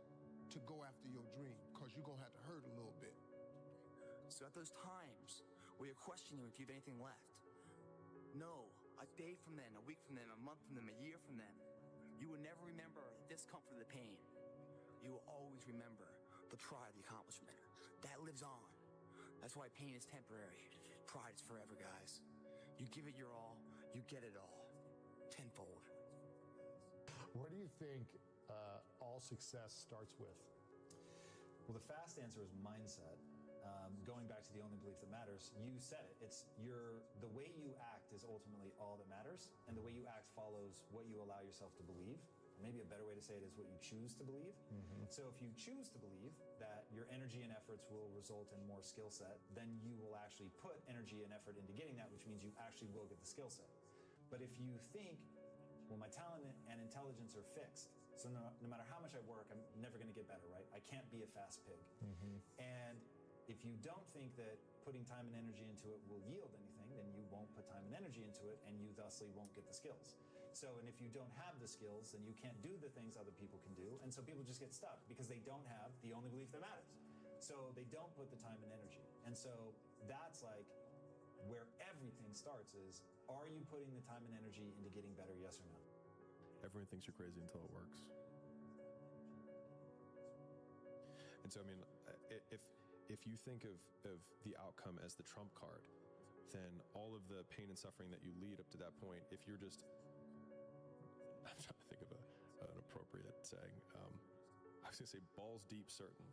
Speaker 9: to go after your dream, because you're gonna have to hurt a little bit.
Speaker 27: So at those times where you're questioning if you have anything left, no, a day from then, a week from then, a month from then, a year from then, you will never remember the discomfort of the pain. You will always remember the pride, the accomplishment. That lives on. That's why pain is temporary. Pride is forever, guys. You give it your all, you get it all. Tenfold.
Speaker 5: Where do you think all success starts with?
Speaker 13: Well, the fast answer is mindset. Going back to the only belief that matters, you said it. It's the way you act is ultimately all that matters, and the way you act follows what you allow yourself to believe. Maybe a better way to say it is what you choose to believe. So if you choose to believe that your energy and efforts will result in more skill set, then you will actually put energy and effort into getting that, which means you actually will get the skill set. But if you think, well, my talent and intelligence are fixed, so no matter how much I work, I'm never going to get better, right? I can't be a fast pig. And if you don't think that putting time and energy into it will yield anything, then you won't put time and energy into it, and you thusly won't get the skills. So, and if you don't have the skills, then you can't do the things other people can do, and so people just get stuck because they don't have the only belief that matters. So they don't put the time and energy. And so that's like where everything starts is, are you putting the time and energy into getting better, yes or no?
Speaker 14: Everyone thinks you're crazy until it works. And so, I mean, if you think of the outcome as the trump card, then all of the pain and suffering that you lead up to that point, if you're just, I'm trying to think of an appropriate saying. I was going to say balls deep certain,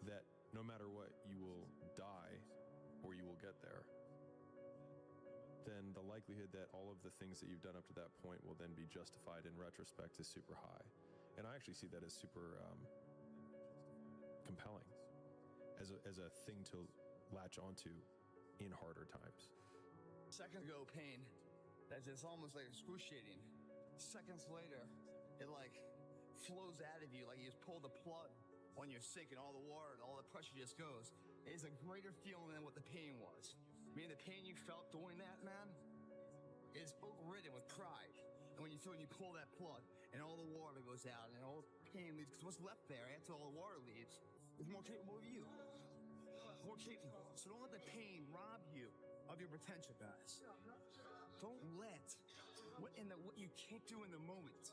Speaker 14: that no matter what, you will die or you will get there. Then the likelihood that all of the things that you've done up to that point will then be justified in retrospect is super high. And I actually see that as super compelling, as a thing to latch onto in harder times.
Speaker 27: Seconds ago, pain, that's just almost like excruciating. Seconds later, it like flows out of you like you just pull the plug on your sink and all the water and all the pressure just goes. It is a greater feeling than what the pain was. I mean, the pain you felt doing that, man, is overridden with pride. And when you pull that plug and all the water goes out and all the pain leaves, because what's left there after all the water leaves is more capable of you. More capable. So don't let the pain rob you of your potential, guys. Don't let what you can't do in the moment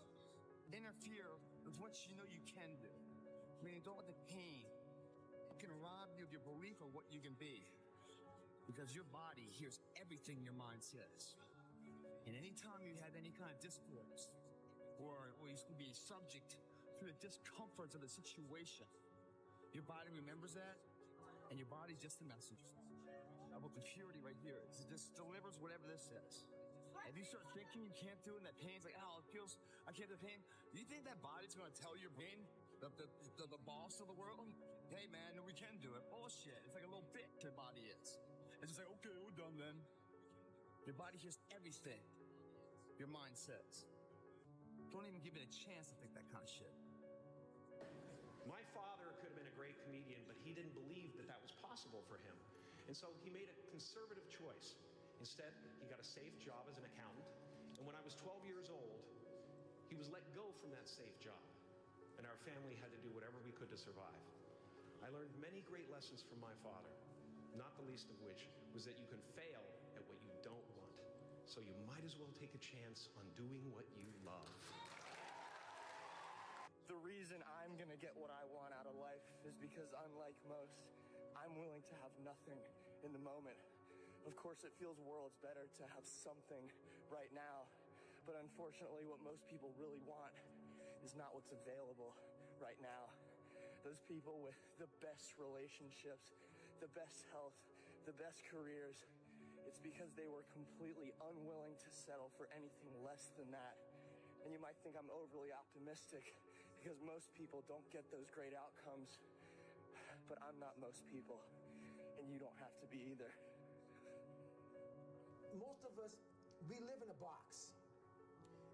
Speaker 27: interfere with what you know you can do. Meaning, don't let the pain can rob you of your belief of what you can be. Because your body hears everything your mind says. And anytime you have any kind of discourse, or you can be subject to the discomforts of the situation, your body remembers that, and your body's just a messenger. About the purity right here. It just delivers whatever this says. If you start thinking you can't do it, and that pain's like, oh,
Speaker 12: I kept thinking, do you think that body's going to tell your brain, the boss of the world, hey man, we can do it? Bullshit. It's like a little bitch your body is. It's just like, okay, we're done then. Your body hears everything your mind says. Don't even give it a chance to think that kind of shit.
Speaker 15: My father could have been a great comedian, but he didn't believe that that was possible for him. And so he made a conservative choice. Instead, he got a safe job as an accountant. And when I was 12 years old, he was let go from that safe job. And our family had to do whatever we could to survive. I learned many great lessons from my father, not the least of which was that you can fail at what you don't want. So you might as well take a chance on doing what you love.
Speaker 27: The reason I'm gonna get what I want out of life is because, unlike most, I'm willing to have nothing in the moment. Of course, it feels worlds better to have something right now, but unfortunately, what most people really want is not what's available right now. Those people with the best relationships, the best health, the best careers, it's because they were completely unwilling to settle for anything less than that. And you might think I'm overly optimistic because most people don't get those great outcomes, but I'm not most people, and you don't have to be either.
Speaker 17: Most of us, we live in a box,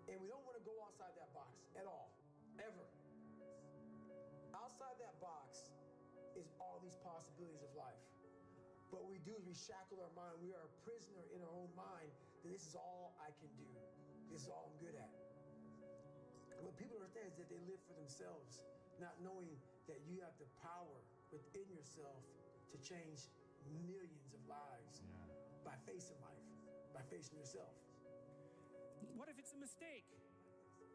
Speaker 17: and we don't want to go outside that box at all, ever. Outside that box is all these possibilities of life. What we do is we shackle our mind. We are a prisoner in our own mind that this is all I can do. This is all I'm good at. And what people understand is that they live for themselves, not knowing that you have the power within yourself to change millions of lives by facing life, by facing yourself.
Speaker 1: What if it's a mistake?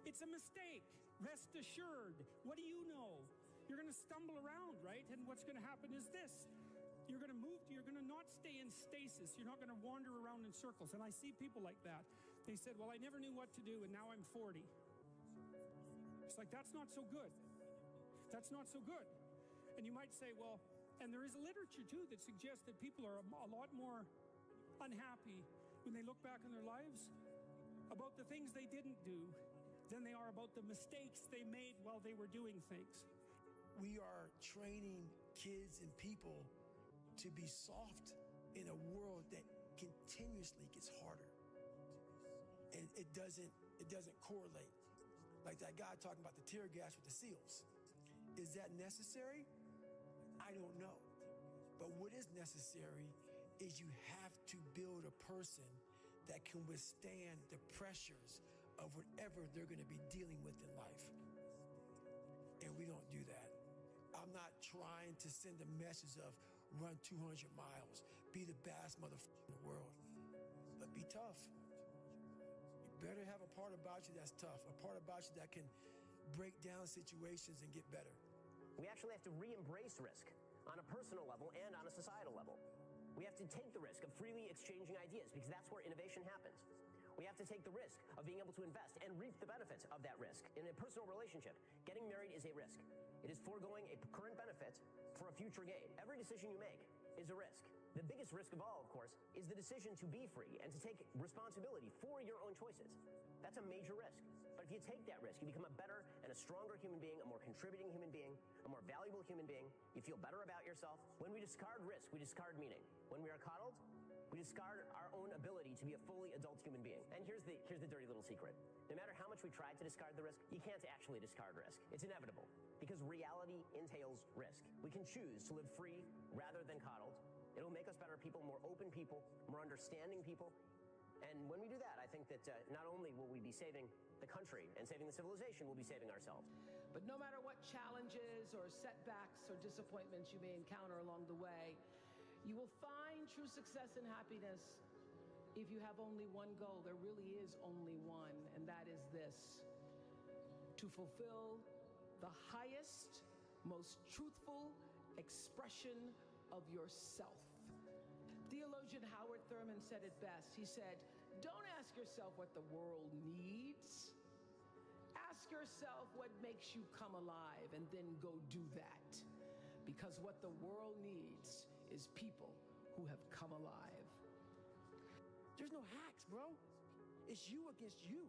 Speaker 1: It's a mistake. Rest assured. What do you know? You're going to stumble around, right? And what's going to happen is this. You're going to move, you're going to not stay in stasis. You're not going to wander around in circles. And I see people like that. They said, well, I never knew what to do, and now I'm 40. It's like, that's not so good. That's not so good. And you might say, well, and there is literature, too, that suggests that people are a lot more unhappy when they look back on their lives about the things they didn't do than they are about the mistakes they made while they were doing things.
Speaker 17: We are training kids and people to be soft in a world that continuously gets harder. And it doesn't correlate. Like that guy talking about the tear gas with the SEALs. Is that necessary? I don't know. But what is necessary is you have to build a person that can withstand the pressures of whatever they're going to be dealing with in life. And we don't do that. I'm not trying to send a message of run 200 miles, be the baddest motherfucker in the world, but be tough. You better have a part about you that's tough, a part about you that can break down situations and get better.
Speaker 18: We actually have to re-embrace risk on a personal level and on a societal level. We have to take the risk of freely exchanging ideas because that's where innovation happens. We have to take the risk of being able to invest and reap the benefits of that risk. In a personal relationship, getting married is a risk. It is foregoing a current benefit for a future gain. Every decision you make is a risk. The biggest risk of all, of course, is the decision to be free and to take responsibility for your own choices. That's a major risk. But if you take that risk, you become a better and a stronger human being, a more contributing human being, a more valuable human being. You feel better about yourself. When we discard risk, we discard meaning. When we are coddled, we discard our own ability to be a fully adult human being. And here's the dirty little secret. No matter how much we try to discard the risk, you can't actually discard risk. It's inevitable because reality entails risk. We can choose to live free rather than coddled. It'll make us better people, more open people, more understanding people. And when we do that, I think that not only will we be saving the country and saving the civilization, we'll be saving ourselves.
Speaker 19: But no matter what challenges or setbacks or disappointments you may encounter along the way, you will find true success and happiness if you have only one goal. There really is only one, and that is this: to fulfill the highest, most truthful expression of yourself. Theologian Howard Thurman said it best. He said, don't ask yourself what the world needs. Ask yourself what makes you come alive, and then go do that. Because what the world needs is people who have come alive.
Speaker 17: There's no hacks, bro. It's you against you.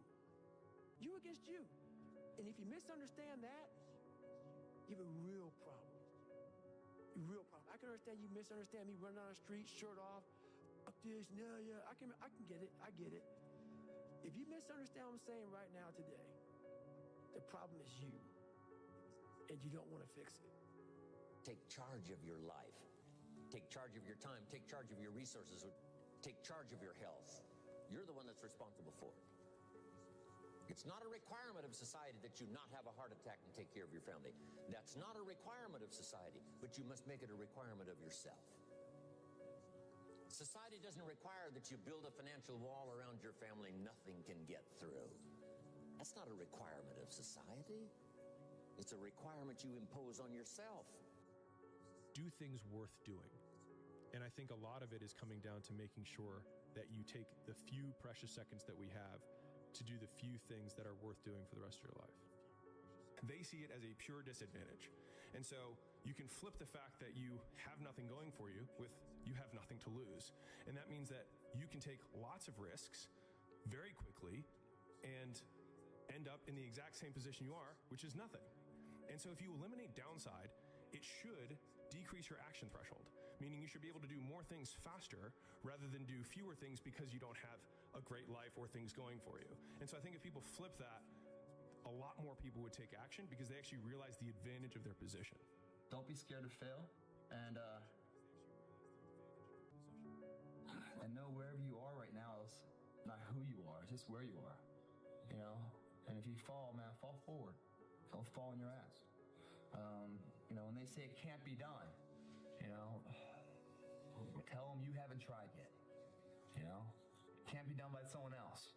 Speaker 17: You against you. And if you misunderstand that, you have a real problem. A real problem. I can understand you misunderstand me running down the street, shirt off, fuck this, no, yeah, I can get it, I get it. If you misunderstand what I'm saying right now today, the problem is you, and you don't want to fix it.
Speaker 2: Take charge of your life. Take charge of your time. Take charge of your resources. Take charge of your health. You're the one that's responsible for it. It's not a requirement of society that you not have a heart attack and take care of your family. That's not a requirement of society, but you must make it a requirement of yourself. Society doesn't require that you build a financial wall around your family nothing can get through. That's not a requirement of society. It's a requirement you impose on yourself.
Speaker 14: Do things worth doing. And I think a lot of it is coming down to making sure that you take the few precious seconds that we have to do the few things that are worth doing for the rest of your life. They see it as a pure disadvantage. And so you can flip the fact that you have nothing going for you with you have nothing to lose. And that means that you can take lots of risks very quickly and end up in the exact same position you are, which is nothing. And so if you eliminate downside, it should decrease your action threshold, meaning you should be able to do more things faster rather than do fewer things because you don't have a great life or things going for you. And so I think if people flip that, a lot more people would take action because they actually realize the advantage of their position.
Speaker 8: Don't be scared to fail, and know wherever you are right now is not who you are, it's just where you are, you know? And if you fall, man, fall forward. Don't fall on your ass. You know, when they say it can't be done, you know, tell them you haven't tried yet, you know? It can't be done by someone else.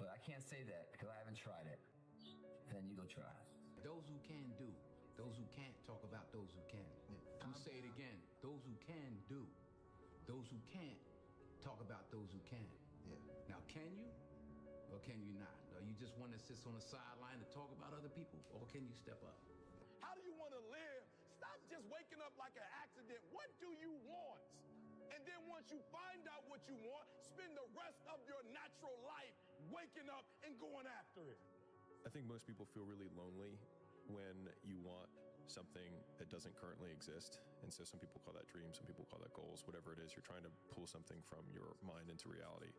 Speaker 8: But I can't say that because I haven't tried it. Then you go try.
Speaker 10: Those who can do. Those who can't talk about those who can. I'm gonna say it again. Those who can do. Those who can't talk about those who can. Now, can you or can you not? Or you just want to sit on the sideline and talk about other people? Or can you step up?
Speaker 9: How do you want to live? Stop just waking up like an accident. What do you want? And then once you find out what you want, spend the rest of your natural life waking up and going after it.
Speaker 14: I think most people feel really lonely when you want something that doesn't currently exist. And so some people call that dreams, some people call that goals, whatever it is. You're trying to pull something from your mind into reality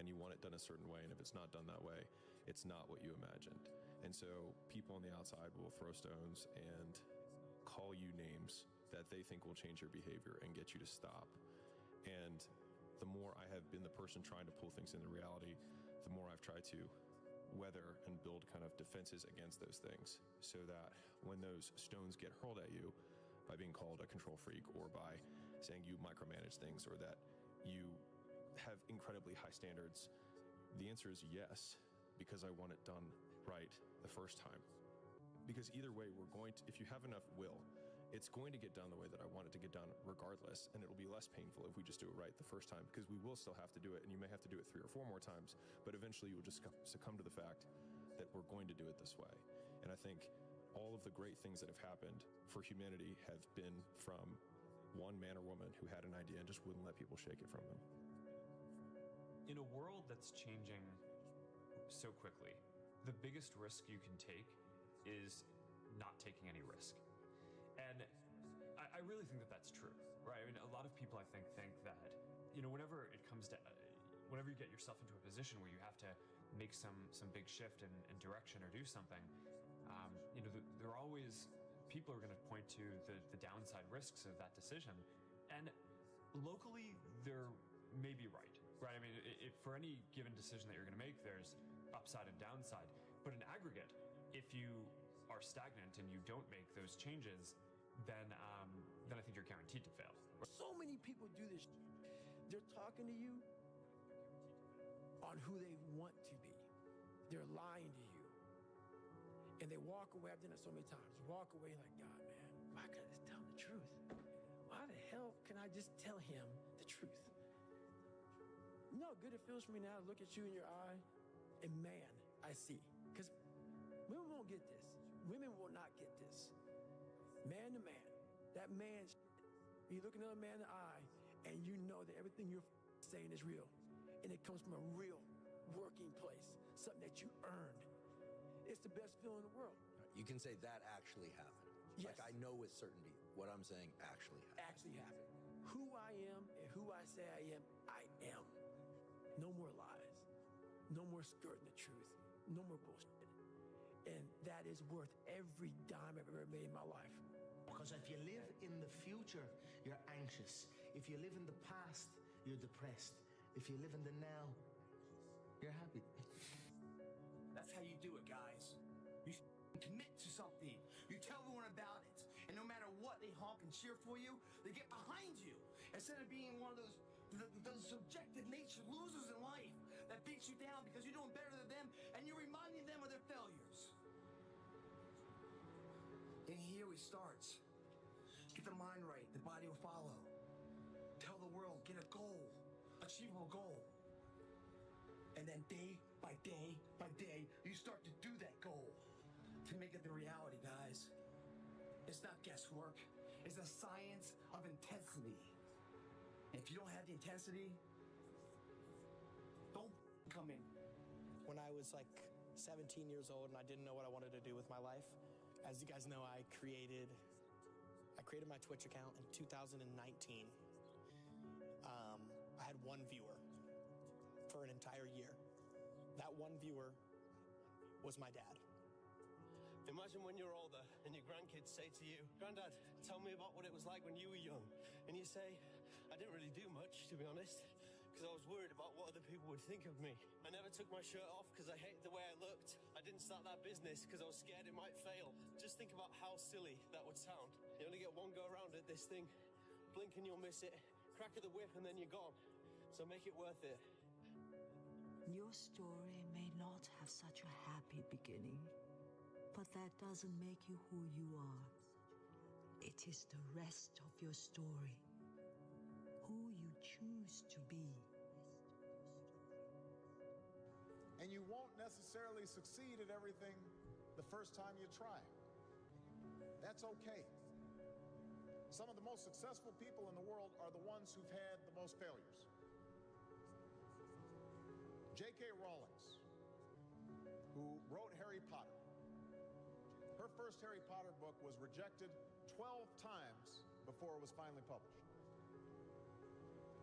Speaker 14: and you want it done a certain way. And if it's not done that way, it's not what you imagined. And so people on the outside will throw stones and call you names that they think will change your behavior and get you to stop. And the more I have been the person trying to pull things into reality, the more I've tried to weather and build kind of defenses against those things so that when those stones get hurled at you by being called a control freak or by saying you micromanage things or that you have incredibly high standards, the answer is yes, because I want it done right the first time. Because either way, if you have enough will, it's going to get done the way that I want it to get done regardless, and it'll be less painful if we just do it right the first time, because we will still have to do it, and you may have to do it 3 or 4 more times, but eventually you'll just succumb to the fact that we're going to do it this way. And I think all of the great things that have happened for humanity have been from one man or woman who had an idea and just wouldn't let people shake it from them.
Speaker 11: In a world that's changing so quickly, the biggest risk you can take is not taking any risk. And I really think that that's true, right? I mean, a lot of people, I think that, you know, whenever you get yourself into a position where you have to make some big shift in direction or do something, you know, there are always people who are going to point to the downside risks of that decision. And locally, they're maybe right? I mean, if for any given decision that you're going to make, there's upside and downside. But in aggregate, if you are stagnant and you don't make those changes, then I think you're guaranteed to fail.
Speaker 17: So many people do this. They're talking to you on who they want to be. They're lying to you. And they walk away. I've done it so many times. Walk away like, God, man, why can't I just tell him the truth? Why the hell can I just tell him the truth? You know how good it feels for me now to look at you in your eye? And man, I see. Because women won't get this. Women will not get this. Man to man, that man, you look another man in the eye, and you know that everything you're saying is real. And it comes from a real working place, something that you earned. It's the best feeling in the world.
Speaker 3: You can say that actually happened.
Speaker 17: Yes.
Speaker 3: Like I know with certainty what I'm saying actually happened.
Speaker 17: Actually happened. Who I am and who I say I am. No more lies. No more skirting the truth. No more bullshit. And that is worth every dime I've ever made in my life.
Speaker 6: Because if you live in the future, you're anxious. If you live in the past, you're depressed. If you live in the now, you're happy.
Speaker 7: That's how you do it, guys. You commit to something. You tell everyone about it. And no matter what, they honk and cheer for you. They get behind you. Instead of being one of those subjective nature losers in life that beats you down because you're doing better than them and you're reminding them of their failures. And here we start. Get the mind right, the body will follow. Tell the world, get a goal, achievable goal. And then day by day by day, you start to do that goal to make it the reality, guys. It's not guesswork. It's a science of intensity. If you don't have the intensity, don't come in.
Speaker 20: When I was like 17 years old and I didn't know what I wanted to do with my life, as you guys know, I created my Twitch account in 2019. I had one viewer for an entire year. That one viewer was my dad.
Speaker 21: Imagine when you're older and your grandkids say to you, "Granddad, tell me about what it was like when you were young." And you say, "I didn't really do much, to be honest, because I was worried about what other people would think of me. I never took my shirt off because I hated the way I looked. I didn't start that business because I was scared it might fail." Just think about how silly that would sound. You only get one go around at this thing. Blink and you'll miss it. Crack of the whip and then you're gone. So make it worth it.
Speaker 22: Your story may not have such a happy beginning, but that doesn't make you who you are. It is the rest of your story, who you choose to be.
Speaker 9: And you won't necessarily succeed at everything the first time you try. That's okay. Some of the most successful people in the world are the ones who've had the most failures. J.K. Rowling, who wrote Harry Potter. Her first Harry Potter book was rejected 12 times before it was finally published.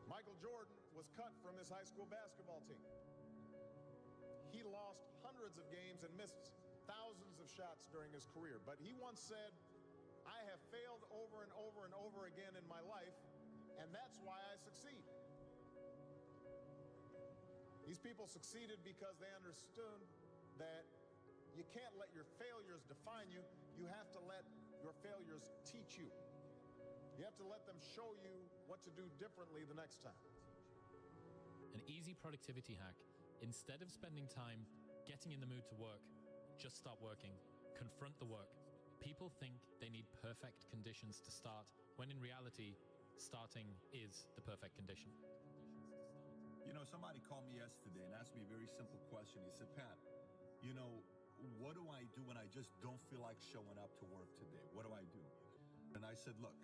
Speaker 9: Michael Jordan was cut from his high school basketball team. He lost hundreds of games and missed thousands of shots during his career, but he once said, "I have failed over and over and over again in my life, and that's why I succeed." These people succeeded because they understood that you can't let your failures define you. You have to let your failures teach you. You have to let them show you what to do differently the next time.
Speaker 23: An easy productivity hack. Instead of spending time getting in the mood to work, just start working. Confront the work. People think they need perfect conditions to start, when in reality, starting is the perfect condition.
Speaker 24: You know, somebody called me yesterday and asked me a very simple question. He said, "Pat, you know, what do I do when I just don't feel like showing up to work today? What do I do?" And I said, "Look,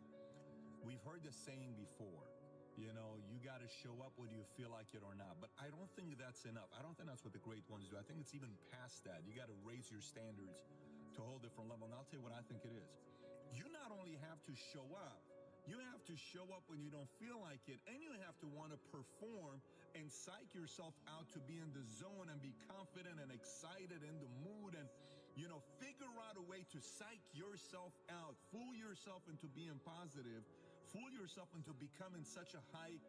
Speaker 24: we've heard this saying before. You know, you got to show up whether you feel like it or not. But I don't think that's enough. I don't think that's what the great ones do. I think it's even past that. You got to raise your standards to a whole different level. And I'll tell you what I think it is. You not only have to show up, you have to show up when you don't feel like it, and you have to want to perform and psych yourself out to be in the zone and be confident and excited in the mood and, you know, figure out a way to psych yourself out, fool yourself into being positive, fool yourself into becoming such a high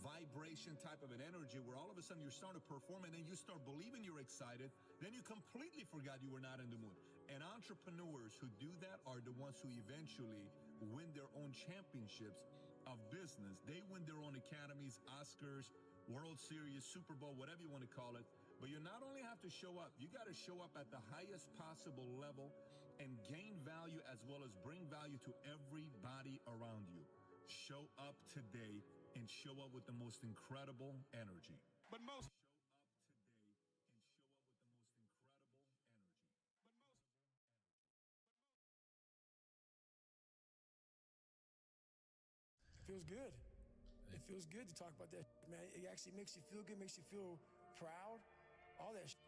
Speaker 24: vibration type of an energy where all of a sudden you're starting to perform and then you start believing you're excited, then you completely forgot you were not in the mood. And entrepreneurs who do that are the ones who eventually win their own championships of business. They win their own academies, Oscars, World Series, Super Bowl, whatever you want to call it. But you not only have to show up, you got to show up at the highest possible level and gain value as well as bring value to everybody around you. Show up today and show up with the most incredible energy.
Speaker 9: But most
Speaker 17: feels good. It feels good to talk about that, man. It actually makes you feel good, makes you feel proud, all that shit.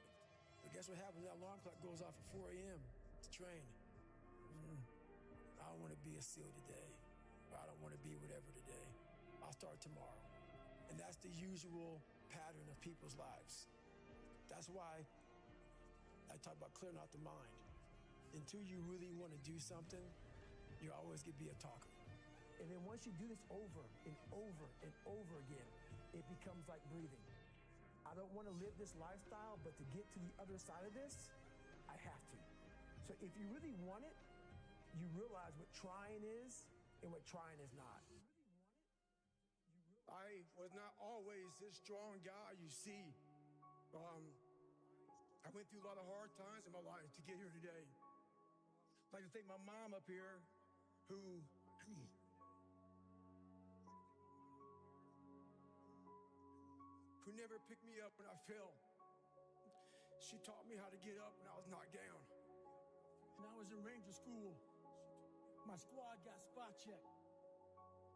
Speaker 17: But guess what happens? That alarm clock goes off at 4 a.m. to train. I don't want to be a SEAL today. Or I don't want to be whatever today. I'll start tomorrow. And that's the usual pattern of people's lives. That's why I talk about clearing out the mind. Until you really want to do something, you're always going to be a talker. And then once you do this over and over and over again, it becomes like breathing. I don't want to live this lifestyle, but to get to the other side of this, I have to. So if you really want it, you realize what trying is and what trying is not.
Speaker 4: I was not always this strong guy you see. I went through a lot of hard times in my life to get here today. I'd like to thank my mom up here who never picked me up when I fell. She taught me how to get up when I was knocked down. And I was in Ranger School. My squad got spot checked.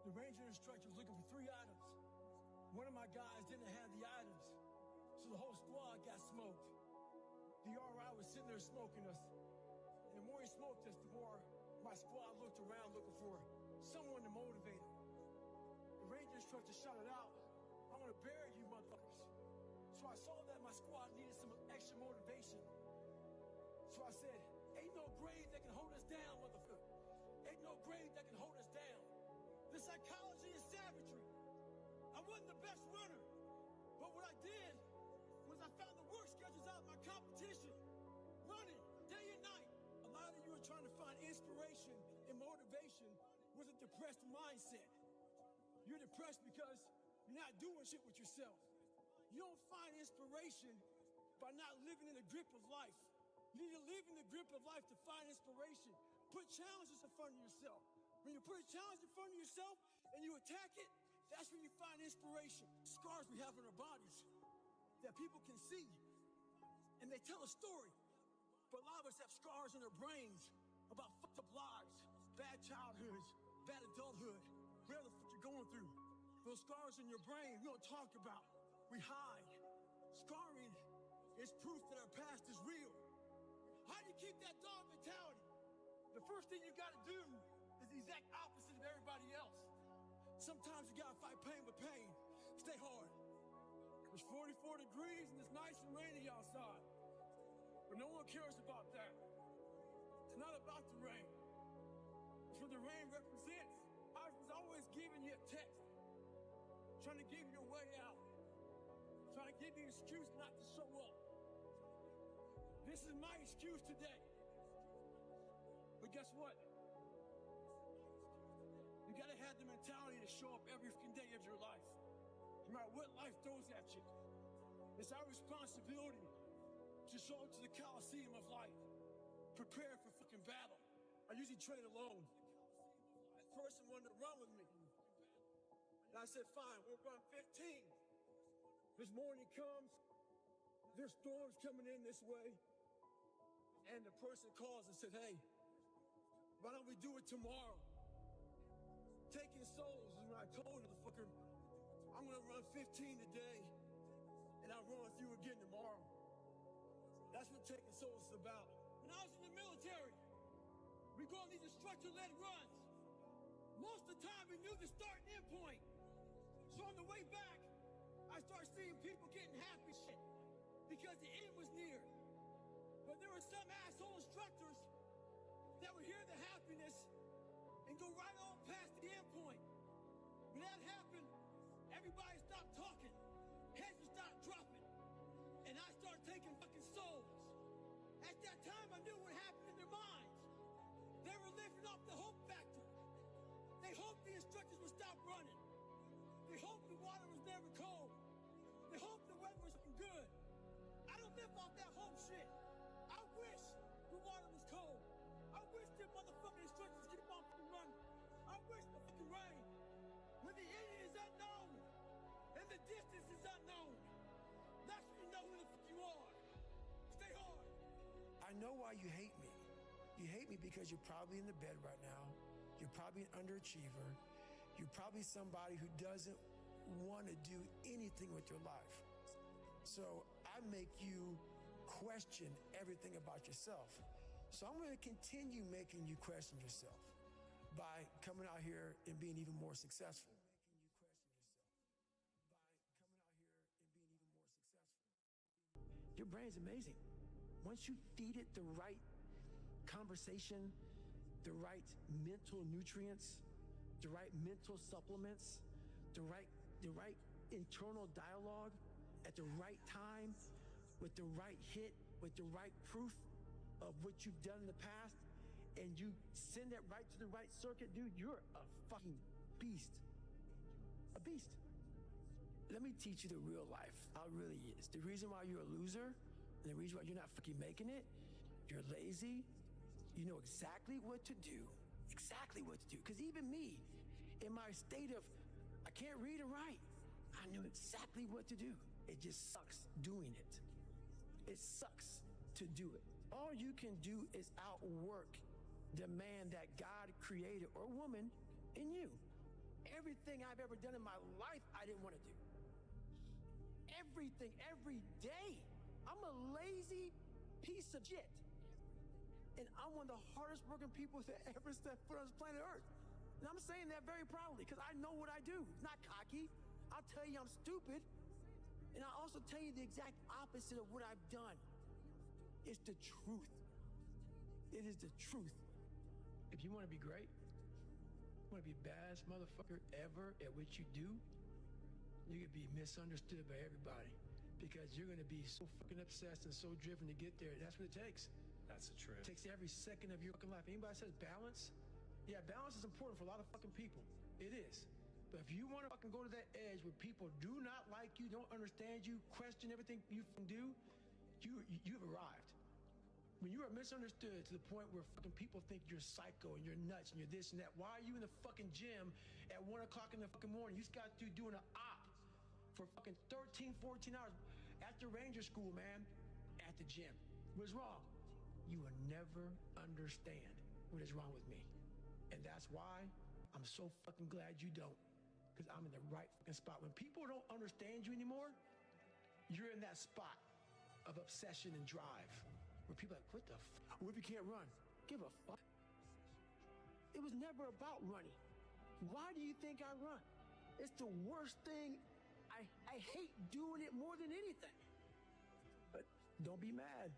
Speaker 4: The Ranger instructor was looking for 3 items. One of my guys didn't have the items, so the whole squad got smoked. The RI was sitting there smoking us. And the more he smoked us, the more my squad looked around looking for someone to motivate him. The Ranger instructor shouted out, "I'm gonna bury you motherfuckers." So I saw that my squad needed some extra motivation. So I said, "Ain't no grave that can hold us down, motherfucker. Ain't no grave that can hold us down." The psychology is savagery. I wasn't the best runner, but what I did was I found the work schedules out of my competition, running day and night. A lot of you are trying to find inspiration and motivation with a depressed mindset. You're depressed because you're not doing shit with yourself. You don't find inspiration by not living in the grip of life. You need to live in the grip of life to find inspiration. Put challenges in front of yourself. When you put a challenge in front of yourself and you attack it, that's when you find inspiration. Scars we have on our bodies that people can see, and they tell a story. But a lot of us have scars in our brains about fucked up lives, bad childhoods, bad adulthood, whatever the fuck you're going through. Those scars in your brain we don't talk about. We hide. Scarring is proof that our past is real. How do you keep that dog mentality? The first thing you gotta do is the exact opposite of everybody else. Sometimes you gotta fight pain with pain. Stay hard. It's 44 degrees and it's nice and rainy outside. But no one cares about that. It's not about the rain. It's what the rain represents. I was always giving you a text, trying to give you a way out, trying to give you an excuse not to show up. This is my excuse today. But guess what? You gotta have the mentality to show up every fucking day of your life, no matter what life throws at you. It's our responsibility to show up to the Coliseum of life, prepare for fucking battle. I usually train alone. That person wanted to run with me. And I said, fine, we'll run 15. This morning comes, there's storms coming in this way. And the person calls and said, hey, why don't we do it tomorrow? Taking souls is when I told the fucker, I'm gonna run 15 today, and I'll run with you again tomorrow. That's what taking souls is about. When I was in the military, we go on these instructor-led runs. Most of the time, we knew the start and end point. So on the way back, I started seeing people getting happy shit because the end was near. But there were some asshole instructors that would hear the happiness and go right on past the end point. When that happened, everybody stopped talking. Heads would start dropping. And I started taking fucking souls. At that time, I knew what happened in their minds. They were living off the hope factor. They hoped the instructors would stop running. They hoped the water was never cold. They hoped the weather was good. I don't live off that hope shit. I wish the water was cold. I wish the motherfucking instructors keep on fucking running. I wish the fucking rain. When the end is unknown and the distance is unknown, that's when you know who the fuck you are. Stay hard.
Speaker 17: I know why you hate me. You hate me because you're probably in the bed right now. You're probably an underachiever. You're probably somebody who doesn't want to do anything with your life. So I make you question everything about yourself. So I'm going to continue making you question yourself by coming out here and being even more successful. Your brain's amazing. Once you feed it the right conversation, the right mental nutrients, the right mental supplements, the right internal dialogue at the right time, with the right hit, with the right proof of what you've done in the past, and you send that right to the right circuit, dude, you're a fucking beast. A beast. Let me teach you the real life, how it really is. The reason why you're a loser, and the reason why you're not fucking making it, you're lazy, you know exactly what to do. Exactly what to do. Because even me, in my state of, I can't read or write, I knew exactly what to do. It just sucks doing it. It sucks to do it. All you can do is outwork the man that God created, or woman, in you. Everything I've ever done in my life, I didn't want to do. Everything, every day. I'm a lazy piece of shit. And I'm one of the hardest working people to ever step foot on this planet Earth. And I'm saying that very proudly because I know what I do. It's not cocky. I'll tell you I'm stupid. And I'll also tell you the exact opposite of what I've done. It's the truth. It is the truth. If you want to be great, you want to be the baddest motherfucker ever at what you do, you could be misunderstood by everybody because you're going to be so fucking obsessed and so driven to get there. That's what it takes.
Speaker 1: That's the truth.
Speaker 17: It takes every second of your fucking life. Anybody says balance? Yeah, balance is important for a lot of fucking people. It is. But if you want to fucking go to that edge where people do not like you, don't understand you, question everything you can do, you've arrived. When you are misunderstood to the point where fucking people think you're psycho and you're nuts and you're this and that, why are you in the fucking gym at 1 o'clock in the fucking morning? You just got to doing an op for fucking 13, 14 hours after Ranger School, man, at the gym. What's wrong? You will never understand what is wrong with me. And that's why I'm so fucking glad you don't. Because I'm in the right fucking spot. When people don't understand you anymore, you're in that spot of obsession and drive. Where people are like, what the fuck? What if you can't run? Give a fuck. It was never about running. Why do you think I run? It's the worst thing. I hate doing it more than anything. But don't be mad.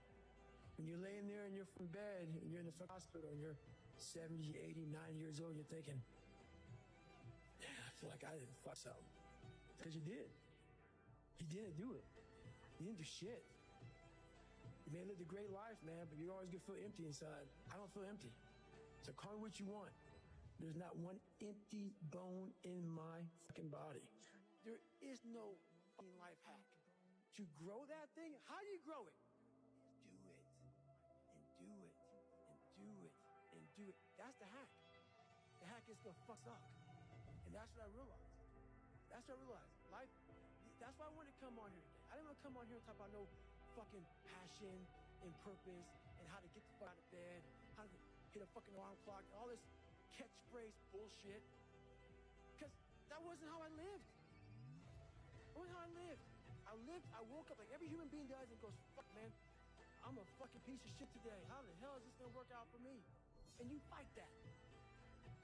Speaker 17: When you're laying there in your bed and you're in the hospital and you're 70, 80, 90 years old, you're thinking, yeah, I feel like I didn't fuck something. Because you did. You didn't do it. You didn't do shit. You may have lived a great life, man, but you're always gonna feel empty inside. I don't feel empty. So call me what you want. There's not one empty bone in my fucking body. There is no fucking life hack. To grow that thing, how do you grow it? Do it. And do it. And do it. And do it. That's the hack. The hack is gonna fuck up. And that's what I realized. That's what I realized. Life, that's why I wanted to come on here today. I didn't want to come on here and talk about no fucking passion and purpose and how to get the fuck out of bed, how to hit a fucking alarm clock, all this catchphrase bullshit. Because that wasn't how I lived. That wasn't how I lived. I woke up like every human being does and goes, fuck, man, I'm a fucking piece of shit today. How the hell is this gonna work out for me? And you fight that.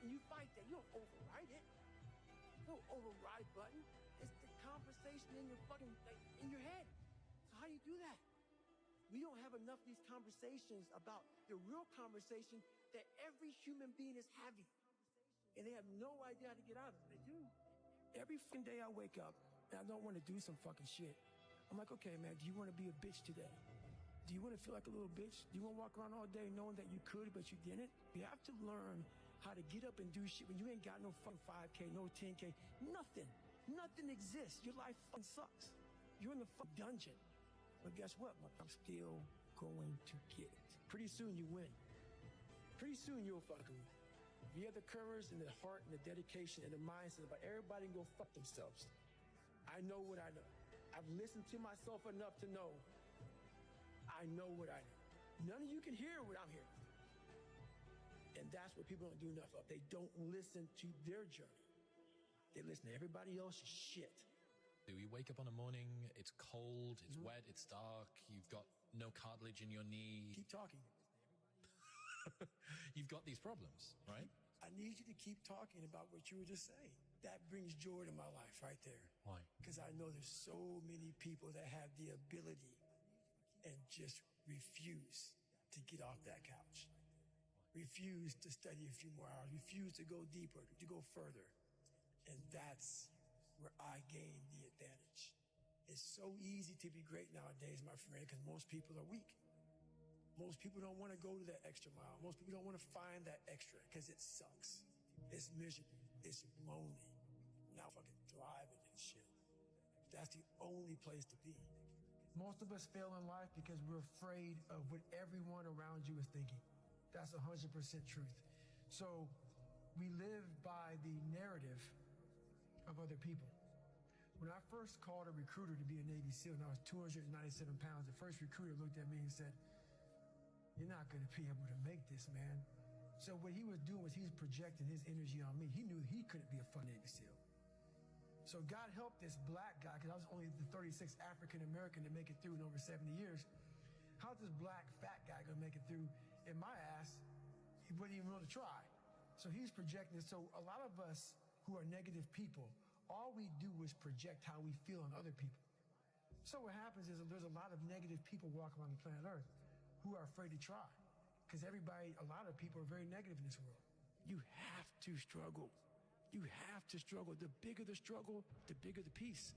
Speaker 17: And you fight that. You don't override it. No override button. It's the conversation in your fucking, like, in your head. So how do you do that? We don't have enough of these conversations about the real conversation that every human being is having. And they have no idea how to get out of it. They do. Every fucking day I wake up and I don't want to do some fucking shit. I'm like, okay, man, do you want to be a bitch today? Do you want to feel like a little bitch? Do you want to walk around all day knowing that you could, but you didn't? You have to learn how to get up and do shit when you ain't got no fucking 5K, no 10K, nothing. Nothing exists. Your life fucking sucks. You're in the fucking dungeon. But guess what? I'm still going to get it. Pretty soon you win. Pretty soon you'll fucking win. If you have the courage and the heart and the dedication and the mindset about everybody can go fuck themselves. I know what I know. I've listened to myself enough to know I know what I know. None of you can hear what I'm hearing. And that's what people don't do enough of. They don't listen to their journey. They listen to everybody else's shit.
Speaker 23: You wake up on a morning, it's cold, it's wet, it's dark, you've got no cartilage in your knee.
Speaker 17: Keep talking.
Speaker 23: You've got these problems, right?
Speaker 17: I need you to keep talking about what you were just saying. That brings joy to my life right there.
Speaker 23: Why?
Speaker 17: Because I know there's so many people that have the ability and just refuse to get off that couch. Refuse to study a few more hours. Refuse to go deeper, to go further. And that's where I gain the advantage. It's so easy to be great nowadays, my friend, because most people are weak. Most people don't want to go to that extra mile. Most people don't want to find that extra because it sucks. It's miserable. It's lonely. Not fucking thriving and shit. That's the only place to be. Most of us fail in life because we're afraid of what everyone around you is thinking. That's 100% truth. So we live by the narrative of other people. When I first called a recruiter to be a Navy SEAL and I was 297 pounds, the first recruiter looked at me and said, "You're not going to be able to make this, man." So what he was doing was he was projecting his energy on me. He knew he couldn't be a fucking Navy SEAL. So God help this black guy, because I was only the 36th African American to make it through in over 70 years. How's this black fat guy going to make it through? In my ass, he wouldn't even want to try. So he's projecting it. So a lot of us who are negative people, all we do is project how we feel on other people. So what happens is there's a lot of negative people walking around the planet Earth who are afraid to try. Because a lot of people are very negative in this world. You have to struggle. You have to struggle. The bigger the struggle, the bigger the peace.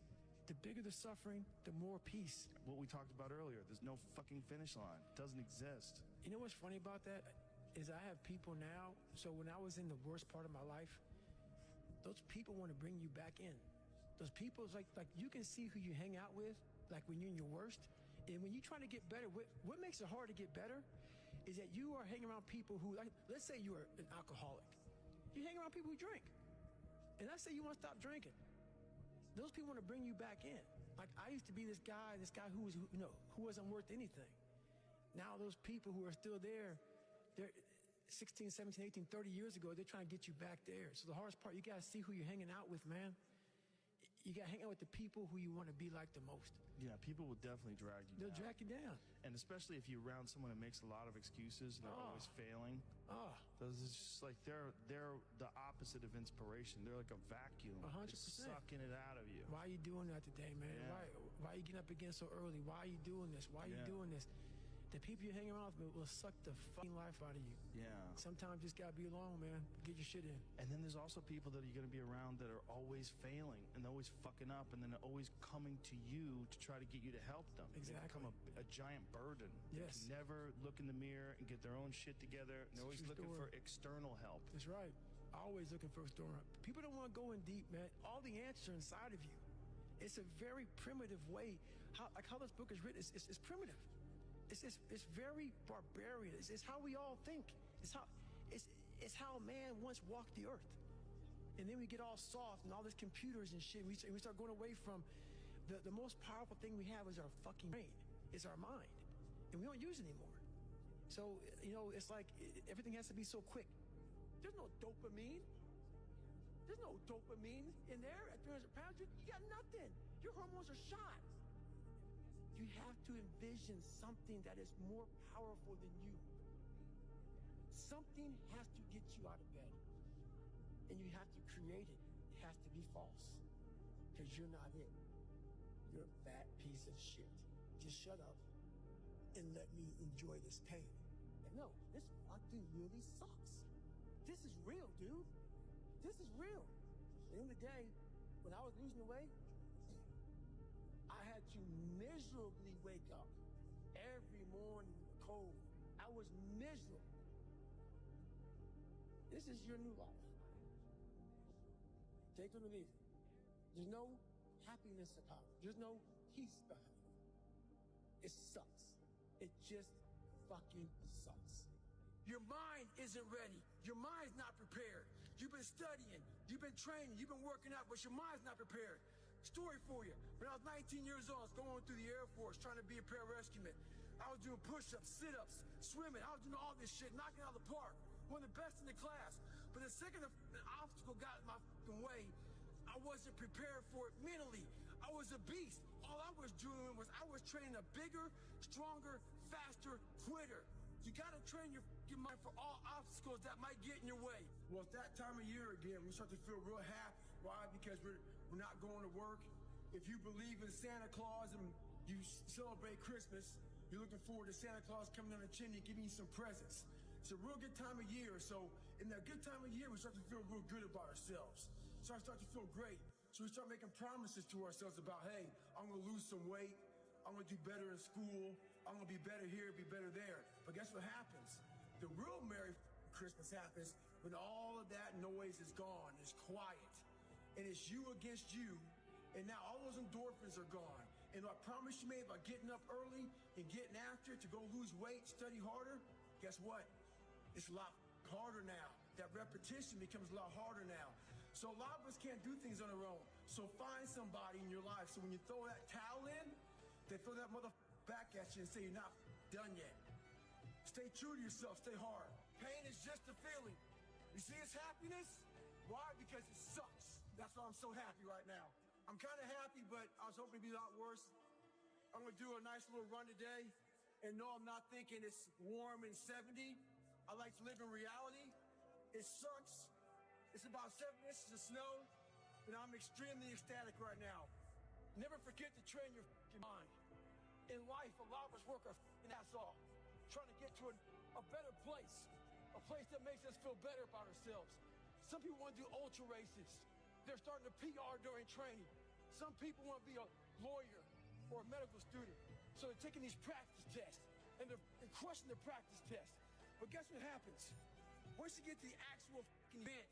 Speaker 17: The bigger the suffering, the more peace.
Speaker 5: What we talked about earlier, there's no fucking finish line. It doesn't exist.
Speaker 17: You know what's funny about that? Is I have people now, so when I was in the worst part of my life, those people want to bring you back in. Those people, like you can see who you hang out with, like when you're in your worst. And when you're trying to get better, what makes it hard to get better is that you are hanging around people who, like, let's say you are an alcoholic. You hang around people who drink. And let's say you want to stop drinking. Those people want to bring you back in. Like, I used to be this guy who wasn't worth anything. Now those people who are still there, they're 16, 17, 18, 30 years ago, they're trying to get you back there. So the hardest part, you got to see who you're hanging out with, man. You got to hang out with the people who you want to be like the most.
Speaker 5: Yeah, people will definitely drag you down.
Speaker 17: They'll drag you down.
Speaker 5: And especially if you're around someone that makes a lot of excuses and they're always failing. Those is just like they're the opposite of inspiration. They're like a vacuum.
Speaker 17: 100%.
Speaker 5: It's sucking it out of you.
Speaker 17: Why are you doing that today, man?
Speaker 5: Yeah.
Speaker 17: Why are you getting up again so early? Why are you doing this? Why are you doing this? The people you hang around with will suck the fucking life out of you.
Speaker 5: Yeah.
Speaker 17: Sometimes you just gotta be alone, man. Get your shit in.
Speaker 5: And then there's also people that you're gonna be around that are always failing and they're always fucking up and then they're always coming to you to try to get you to help them.
Speaker 17: Exactly.
Speaker 5: They become a giant burden.
Speaker 17: Yes.
Speaker 5: They can never look in the mirror and get their own shit together. And they're always looking for external help.
Speaker 17: That's right. Always looking for external help. People don't want to go in deep, man. All the answers are inside of you. It's a very primitive way. How this book is written, it's primitive. It's very barbarian. It's how we all think. It's how man once walked the earth. And then we get all soft and all this computers and shit. We start going away from the most powerful thing we have is our fucking brain. It's our mind. And we don't use it anymore. So, it's like everything has to be so quick. There's no dopamine. There's no dopamine in there at 300 pounds. You got nothing. Your hormones are shot. You have to envision something that is more powerful than you. Something has to get you out of bed. And you have to create it. It has to be false. Because you're not it. You're a fat piece of shit. Just shut up and let me enjoy this pain. And no, this fucking really sucks. This is real, dude. This is real. At the end of the day, when I was losing the weight, I had to miserably wake up every morning cold. I was miserable. This is your new life. Take it or leave it. There's no happiness about it. There's no peace behind it. It sucks. It just fucking sucks. Your mind isn't ready. Your mind's not prepared. You've been studying. You've been training. You've been working out, but your mind's not prepared. Story for you. When I was 19 years old, I was going through the Air Force trying to be a pararescueman. I was doing push-ups, sit-ups, swimming. I was doing all this shit, knocking out of the park. One of the best in the class. But the second an obstacle got in my way, I wasn't prepared for it mentally.
Speaker 4: I was a beast. All I was doing was I was training a bigger, stronger, faster quitter. You gotta train your mind for all obstacles that might get in your way. Well, it's that time of year again. We start to feel real happy. Why? Because we're not going to work. If you believe in Santa Claus and you celebrate Christmas, you're looking forward to Santa Claus coming down the chimney giving you some presents. It's a real good time of year. So in that good time of year, we start to feel real good about ourselves. So I start to feel great. So we start making promises to ourselves about, hey, I'm going to lose some weight. I'm going to do better in school. I'm going to be better here, be better there. But guess what happens? The real Merry Christmas happens when all of that noise is gone. It's quiet. And it's you against you. And now all those endorphins are gone. And I promise you made about getting up early and getting after it to go lose weight, study harder, guess what? It's a lot harder now. That repetition becomes a lot harder now. So a lot of us can't do things on our own. So find somebody in your life. So when you throw that towel in, they throw that back at you and say you're not done yet. Stay true to yourself. Stay hard. Pain is just a feeling. You see it's happiness? Why? Because it sucks. That's why I'm so happy right now. I'm kind of happy, but I was hoping to be a lot worse. I'm going to do a nice little run today. And no, I'm not thinking it's warm and 70. I like to live in reality. It sucks. It's about 7 inches of snow, and I'm extremely ecstatic right now. Never forget to train your mind. In life, a lot of us work our ass off, trying to get to a better place, a place that makes us feel better about ourselves. Some people want to do ultra races. They're starting to PR during training. Some people want to be a lawyer or a medical student, so they're taking these practice tests, and they're crushing the practice tests. But guess what happens? Once you get to the actual event,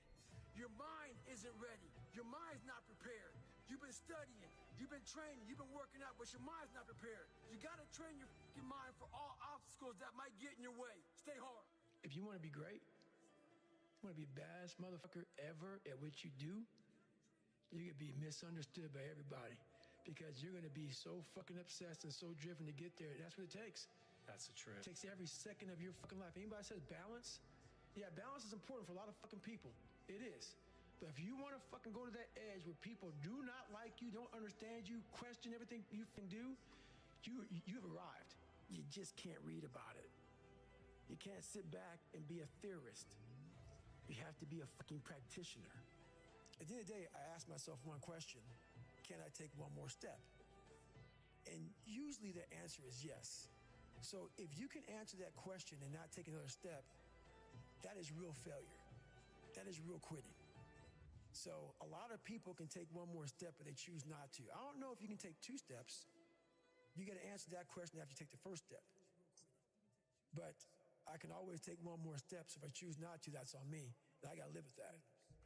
Speaker 4: your mind isn't ready. Your mind's not prepared. You've been studying, you've been training, you've been working out, but your mind's not prepared. You gotta train your mind for all obstacles that might get in your way. Stay hard.
Speaker 17: If you want to be great, you want to be the baddest motherfucker ever at what you do, you're going to be misunderstood by everybody because you're going to be so fucking obsessed and so driven to get there. That's what it takes.
Speaker 11: That's the truth.
Speaker 17: It takes every second of your fucking life. Anybody says balance? Yeah, balance is important for a lot of fucking people. It is. But if you want to fucking go to that edge where people do not like you, don't understand you, question everything you can do, you've arrived. You just can't read about it. You can't sit back and be a theorist. You have to be a fucking practitioner. At the end of the day, I ask myself one question. Can I take one more step? And usually the answer is yes. So if you can answer that question and not take another step, that is real failure. That is real quitting. So a lot of people can take one more step, but they choose not to. I don't know if you can take 2 steps. You got to answer that question after you take the first step. But I can always take one more step. So if I choose not to, that's on me. And I got to live with that.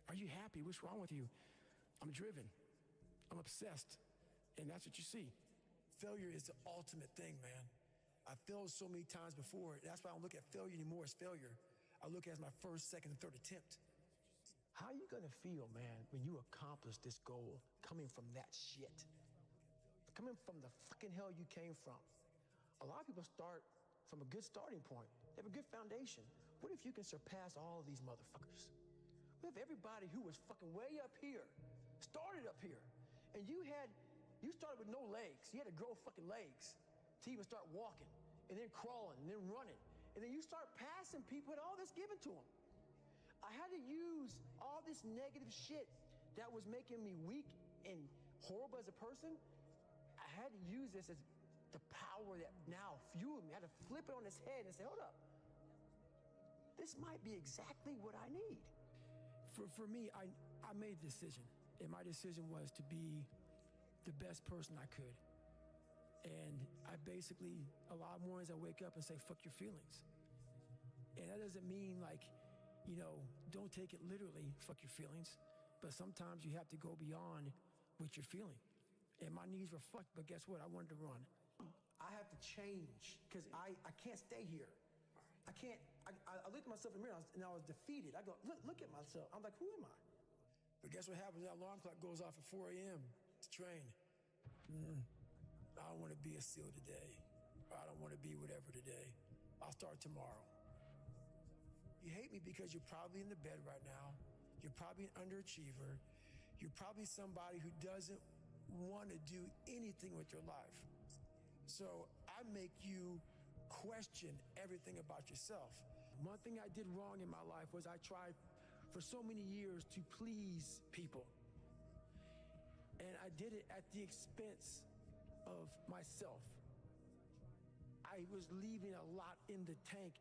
Speaker 17: Are you happy? What's wrong with you? I'm driven. I'm obsessed. And that's what you see. Failure is the ultimate thing, man. I failed so many times before. That's why I don't look at failure anymore as failure. I look at it as my first, second, and third attempt. How are you going to feel, man, when you accomplish this goal coming from that shit? Coming from the fucking hell you came from. A lot of people start from a good starting point. They have a good foundation. What if you can surpass all of these motherfuckers? What if everybody who was fucking way up here started up here, and you started with no legs. You had to grow fucking legs to even start walking, and then crawling, and then running. And then you start passing people with all this given to them. I had to use all this negative shit that was making me weak and horrible as a person. I had to use this as the power that now fueled me. I had to flip it on its head and say, hold up. This might be exactly what I need. For me, I made a decision. And my decision was to be the best person I could. And I basically, a lot of mornings I wake up and say, fuck your feelings. And that doesn't mean like, don't take it literally, fuck your feelings. But sometimes you have to go beyond what you're feeling. And my knees were fucked, but guess what? I wanted to run. I have to change because I can't stay here. I can't, I looked at myself in the mirror and I was defeated. I go, look at myself. I'm like, who am I? But guess what happens? That alarm clock goes off at 4 a.m. to train. I don't want to be a SEAL today. I don't want to be whatever today. I'll start tomorrow. You hate me because you're probably in the bed right now. You're probably an underachiever. You're probably somebody who doesn't want to do anything with your life. So I make you question everything about yourself. One thing I did wrong in my life was I tried for so many years to please people. And I did it at the expense of myself. I was leaving a lot in the tank.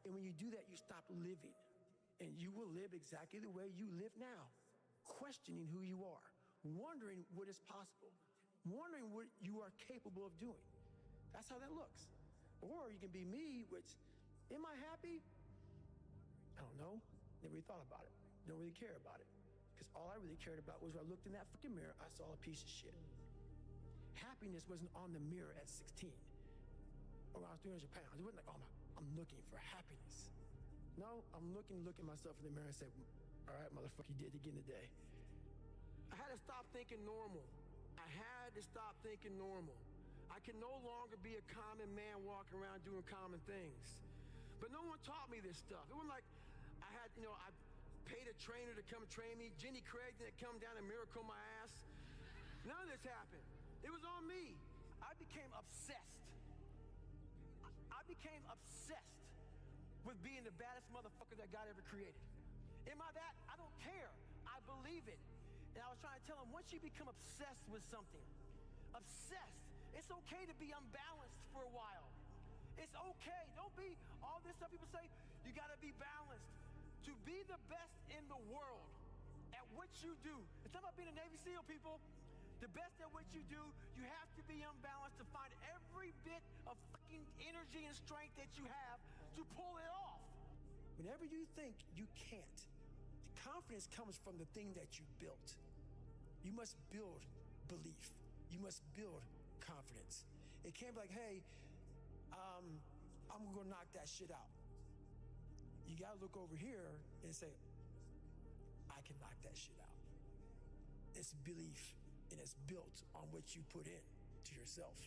Speaker 17: And when you do that, you stop living. And you will live exactly the way you live now, questioning who you are, wondering what is possible, wondering what you are capable of doing. That's how that looks. Or you can be me, which, am I happy? I don't know. Never really thought about it. Don't really care about it. Because all I really cared about was when I looked in that fucking mirror, I saw a piece of shit. Happiness wasn't on the mirror at 16 or when I was 300 pounds. It wasn't like, oh, I'm looking for happiness. No, I'm looking myself in the mirror and say, all right, motherfucker, you did it again today. I had to stop thinking normal. I had to stop thinking normal. I can no longer be a common man walking around doing common things. But no one taught me this stuff. It wasn't like I had, I paid a trainer to come train me. Jenny Craig didn't come down and miracle my ass. None of this happened. It was on me. I became obsessed. I became obsessed with being the baddest motherfucker that God ever created. Am I that? I don't care. I believe it. And I was trying to tell him, once you become obsessed with something, obsessed, it's okay to be unbalanced for a while. It's okay. Don't be all this stuff people say, you got to be balanced. To be the best in the world at what you do. It's not about being a Navy SEAL, people. The best at what you do, you have to be unbalanced to find every bit of fucking energy and strength that you have to pull it off. Whenever you think you can't, the confidence comes from the thing that you built. You must build belief. You must build confidence. It can't be like, hey, I'm gonna knock that shit out. You gotta look over here and say, I can knock that shit out. It's belief, and it's built on what you put in to yourself.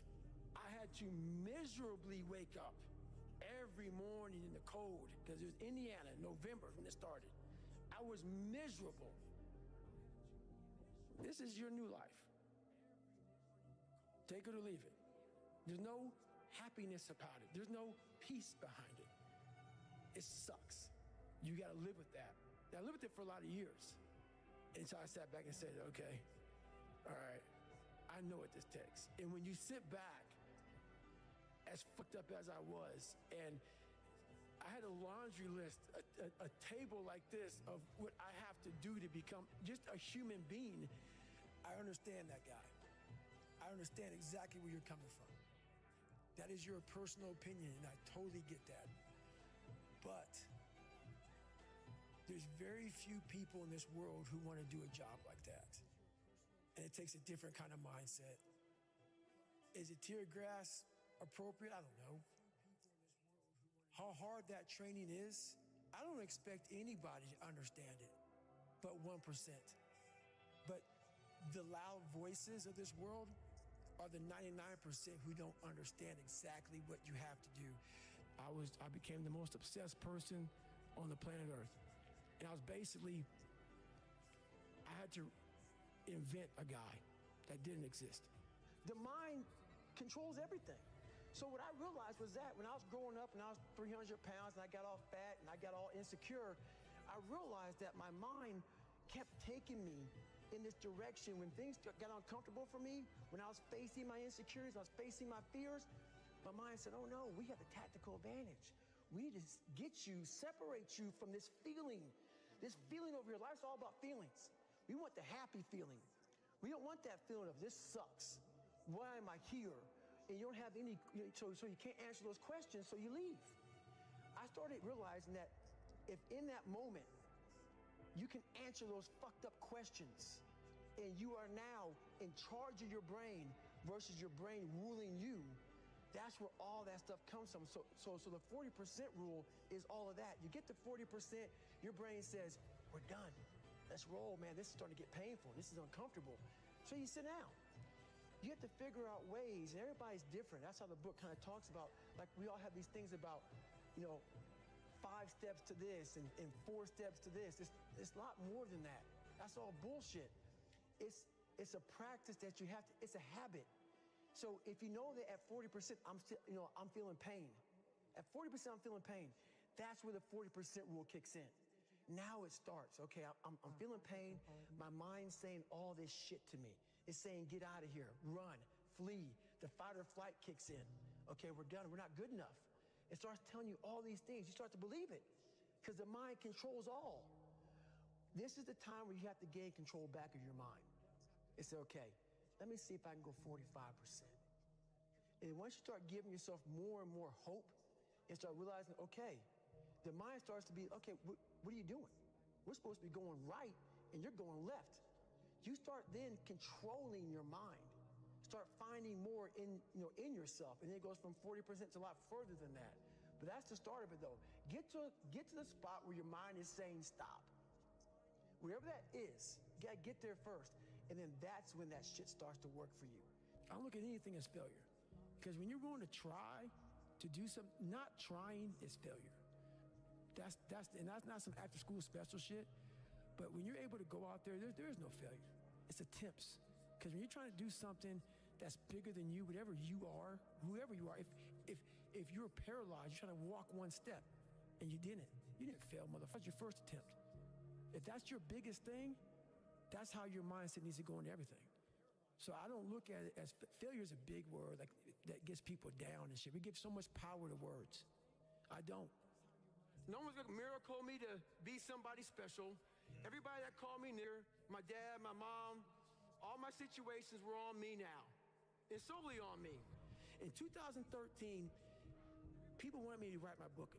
Speaker 17: I had to miserably wake up every morning in the cold, because it was Indiana, November when it started. I was miserable. This is your new life. Take it or leave it. There's no happiness about it. There's no peace behind it. It sucks. You got to live with that. And I lived with it for a lot of years. And so I sat back and said, okay, all right, I know what this takes. And when you sit back, as fucked up as I was, and I had a laundry list, a table like this of what I have to do to become just a human being, I understand that guy. I understand exactly where you're coming from. That is your personal opinion, and I totally get that. But there's very few people in this world who want to do a job like that. And it takes a different kind of mindset. Is it tear grass appropriate? I don't know. How hard that training is, I don't expect anybody to understand it, but 1%. But the loud voices of this world are the 99% who don't understand exactly what you have to do. I became the most obsessed person on the planet Earth. And I had to invent a guy that didn't exist. The mind controls everything. So what I realized was that when I was growing up and I was 300 pounds and I got all fat and I got all insecure, I realized that my mind kept taking me in this direction. When things got uncomfortable for me, when I was facing my insecurities, I was facing my fears, my mind said, oh no, we have a tactical advantage. We need to separate you from this feeling over here. Life's all about feelings. We want the happy feeling. We don't want that feeling of this sucks. Why am I here? And you don't have any, so you can't answer those questions, so you leave. I started realizing that if in that moment you can answer those fucked up questions and you are now in charge of your brain versus your brain ruling you, that's where all that stuff comes from. So the 40% rule is all of that. You get to 40%, your brain says, we're done. Let's roll, man. This is starting to get painful. This is uncomfortable. So you sit down. You have to figure out ways, and everybody's different. That's how the book kind of talks about, like we all have these things about, 5 steps to this and 4 steps to this. It's a lot more than that. That's all bullshit. It's
Speaker 12: It's a practice that you have to, it's a habit. So if you know that at 40%, I'm still, I'm feeling pain. At 40%, I'm feeling pain. That's where the 40% rule kicks in. Now it starts. Okay, I'm feeling pain. My mind's saying all this shit to me. It's saying, get out of here, run, flee. The fight or flight kicks in. Okay, we're done. We're not good enough. It starts telling you all these things. You start to believe it because the mind controls all. This is the time where you have to gain control back of your mind. It's okay. Let me see if I can go 45%. And once you start giving yourself more and more hope and start realizing, okay, the mind starts to be, okay, what are you doing? We're supposed to be going right and you're going left. You start then controlling your mind. Start finding more in yourself. And then it goes from 40% to a lot further than that. But that's the start of it though. Get to the spot where your mind is saying stop. Wherever that is, you gotta get there first. And then that's when that shit starts to work for you.
Speaker 17: I don't look at anything as failure. Because when you're willing to try to do something, not trying is failure. That's not some after school special shit. But when you're able to go out there, there is no failure. It's attempts. Because when you're trying to do something that's bigger than you, whatever you are, whoever you are, if you're paralyzed, you're trying to walk one step and you didn't fail, motherfucker. That's your first attempt. If that's your biggest thing, that's how your mindset needs to go into everything. So I don't look at it as failure is a big word like that gets people down and shit. We give so much power to words. I don't.
Speaker 12: No one's gonna miracle me to be somebody special. Everybody that called me nigger, my dad, my mom, all my situations were on me now. It's solely on me. In 2013, people wanted me to write my book.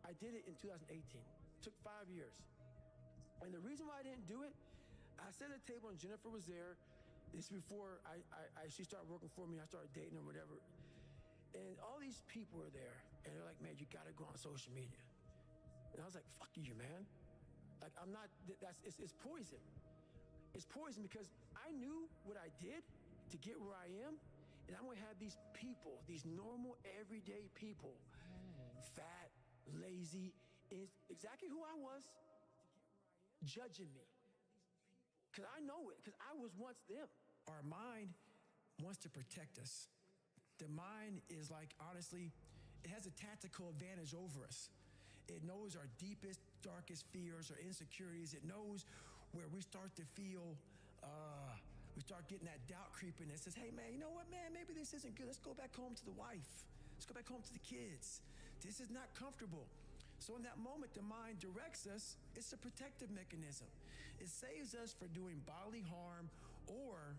Speaker 12: I did it in 2018. It took 5 years. And the reason why I didn't do it, I sat at a table and Jennifer was there. This before she started working for me. I started dating her, whatever. And all these people were there. And they're like, man, you gotta go on social media. And I was like, fuck you, man. Like, I'm not, it's poison. It's poison because I knew what I did to get where I am. And I'm gonna have these people, these normal, everyday people, fat, lazy, is exactly who I was, judging me. Because I know it, because I was once them. Our mind wants to protect us. The mind is like, honestly, it has a tactical advantage over us. It knows our deepest, darkest fears or insecurities. It knows where we start to feel, we start getting that doubt creeping that says, hey man, you know what, man, maybe this isn't good. Let's go back home to the wife. Let's go back home to the kids. This is not comfortable. So in that moment, the mind directs us. It's a protective mechanism. It saves us from doing bodily harm, or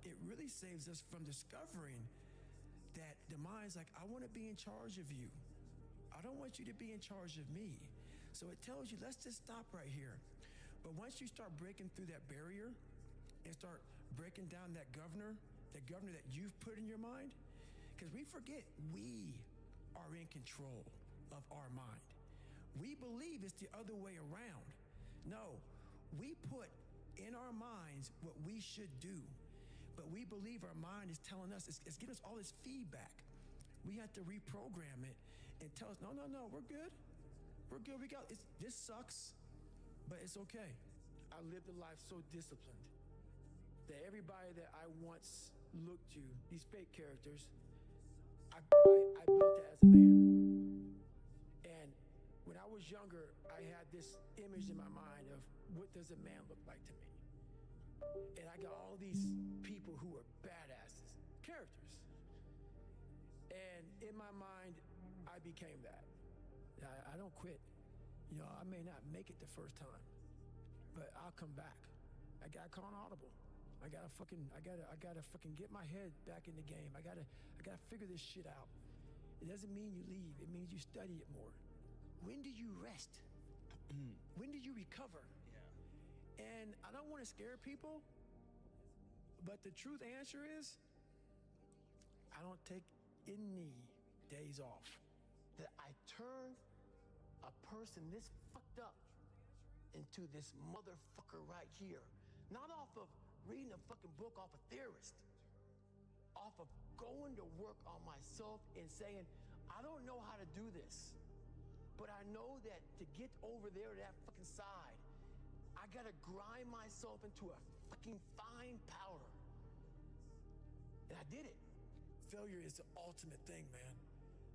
Speaker 12: it really saves us from discovering that the mind's like, I want to be in charge of you. I don't want you to be in charge of me. So it tells you, let's just stop right here. But once you start breaking through that barrier and start breaking down that governor that you've put in your mind, because we forget we are in control of our mind. We believe it's the other way around. No, we put in our minds what we should do, but we believe our mind is telling us, it's giving us all this feedback. We have to reprogram it and tell us, no, we're good. We're good, this sucks, but it's okay. I lived a life so disciplined that everybody that I once looked to, these fake characters, I built that as a man. And when I was younger, I had this image in my mind of what does a man look like to me? And I got all these people who were badasses, characters. And in my mind, I became that. I don't quit. I may not make it the first time, but I'll come back. I gotta call an audible. I gotta fucking get my head back in the game. I gotta figure this shit out. It doesn't mean you leave. It means you study it more. When do you rest? When do you recover? Yeah. And I don't want to scare people, but the truth answer is, I don't take any days off. That I turn a person this fucked up into this motherfucker right here. Not off of reading a fucking book off a theorist. Off of going to work on myself and saying, I don't know how to do this, but I know that to get over there to that fucking side, I gotta grind myself into a
Speaker 4: fucking find power. And I did it. Failure is the ultimate thing, man.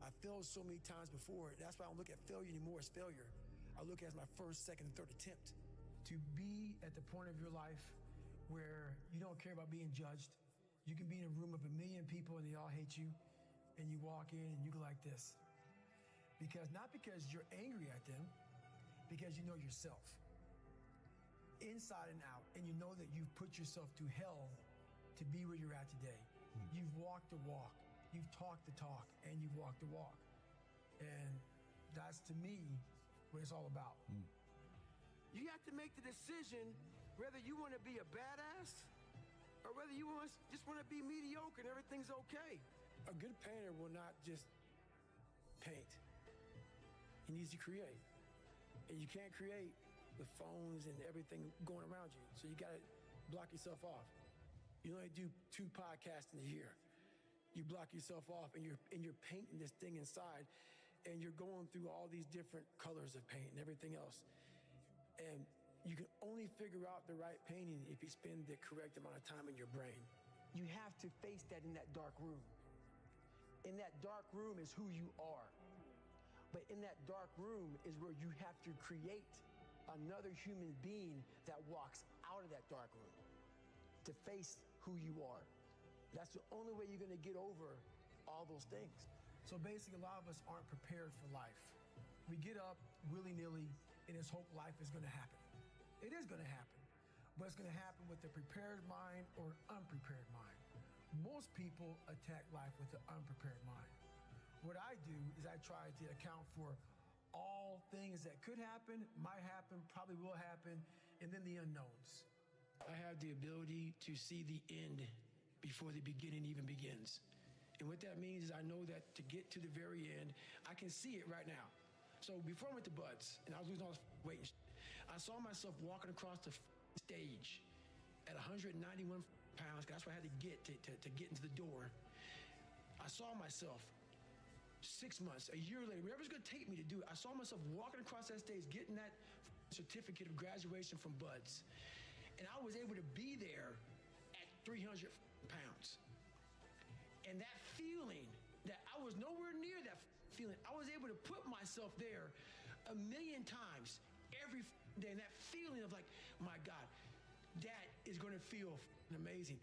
Speaker 4: I failed so many times before. That's why I don't look at failure anymore as failure. I look at it as my first, second, and third attempt. To be at the point of your life where you don't care about being judged. You can be in a room of 1 million people and they all hate you. And you walk in and you go like this. Not because you're angry at them, because you know yourself. Inside and out. And you know that you've put yourself through hell to be where you're at today. You've walked the walk. You've talked the talk. And you've walked the walk. And that's, to me, what it's all about.
Speaker 12: You have to make the decision whether you want to be a badass or whether you just want to be mediocre and everything's okay.
Speaker 4: A good painter will not just paint. He needs to create. And you can't create with phones and everything going around you. So you got to block yourself off. You only do 2 podcasts in a year. You block yourself off and you're painting this thing inside and you're going through all these different colors of paint and everything else. And you can only figure out the right painting if you spend the correct amount of time in your brain. You have to face that in that dark room. In that dark room is who you are. But in that dark room is where you have to create another human being that walks out of that dark room to face who you are. That's the only way you're going to get over all those things. So basically, a lot of us aren't prepared for life. We get up willy-nilly and just hope life is going to happen. It is going to happen, but it's going to happen with a prepared mind or unprepared mind. Most people attack life with an unprepared mind. What I do is I try to account for all things that could happen, might happen, probably will happen, and then the unknowns. I have the ability to see the end before the beginning even begins. And what that means is I know that to get to the very end, I can see it right now. So before I went to Buds, and I was losing all this weight, I saw myself walking across the stage at 191 pounds, because that's what I had to get to get into the door. I saw myself 6 months, a year later, whatever it's going to take me to do it, I saw myself walking across that stage, getting that certificate of graduation from Buds. And I was able to be there at 300 pounds. And that feeling that I was nowhere near that feeling, I was able to put myself there 1,000,000 times every day. And that feeling of like, my God, that is going to feel amazing.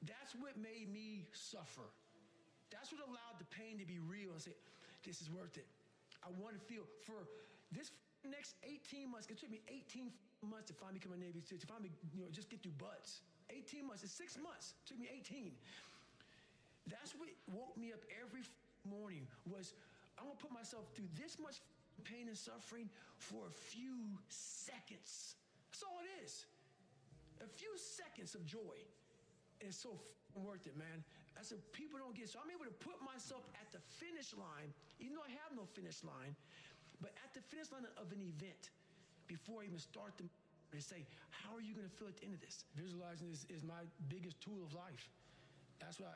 Speaker 4: That's what made me suffer. That's what allowed the pain to be real and say, this is worth it. I want to feel for this next 18 months. It took me 18 months to finally become a Navy SEAL, to finally, just get through Buds. 18 months. It's 6 months. It took me 18. That's what woke me up every morning was, I'm going to put myself through this much pain and suffering for a few seconds. That's all it is. A few seconds of joy. And it's so worth it, man. That's what people don't get. So I'm able to put myself at the finish line, even though I have no finish line, but at the finish line of an event before I even start and say, how are you going to feel at the end of this? Visualizing is my biggest tool of life. That's why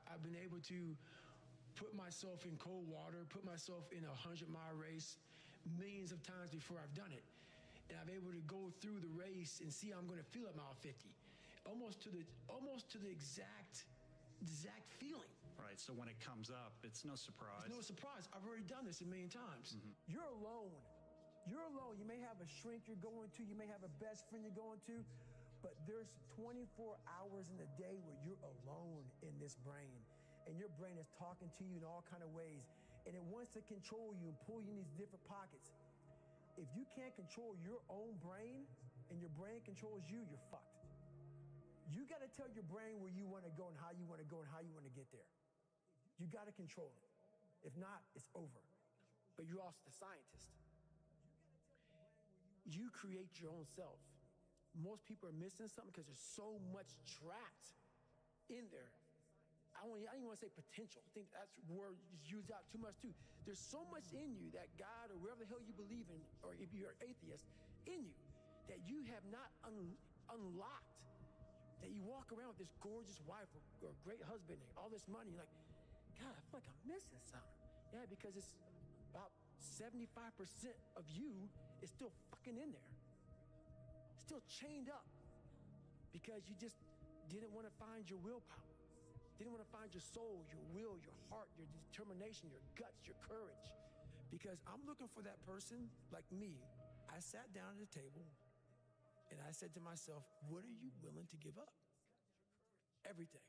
Speaker 4: I've been able to put myself in cold water, put myself in a 100-mile race millions of times before I've done it. And I'm able to go through the race and see how I'm going to feel at mile 50. Almost to the exact feeling.
Speaker 13: Right, so when it comes up, it's no surprise.
Speaker 4: It's no surprise. I've already done this 1,000,000 times. You're alone. You're alone. You may have a shrink you're going to. You may have a best friend you're going to. But there's 24 hours in the day where you're alone in this brain. And your brain is talking to you in all kind of ways. And it wants to control you and pull you in these different pockets. If you can't control your own brain and your brain controls you, you're fucked. You got to tell your brain where you want to go and how you want to go and how you want to get there. You got to control it. If not, it's over. But you're also the scientist. You create your own self. Most people are missing something because there's so much trapped in there. I don't even want to say potential. I think that's a word used out too much too. There's so much in you that God or wherever the hell you believe in, or if you're an atheist, in you, that you have not unlocked. That you walk around with this gorgeous wife or great husband and all this money. You're like, God, I feel like I'm missing something. Yeah, because it's about 75% of you is still fucking in there. Still chained up because you just didn't want to find your willpower, didn't want to find your soul, your will, your heart, your determination, your guts, your courage. Because I'm looking for that person like me. I sat down at the table and I said to myself, what are you willing to give up? Everything.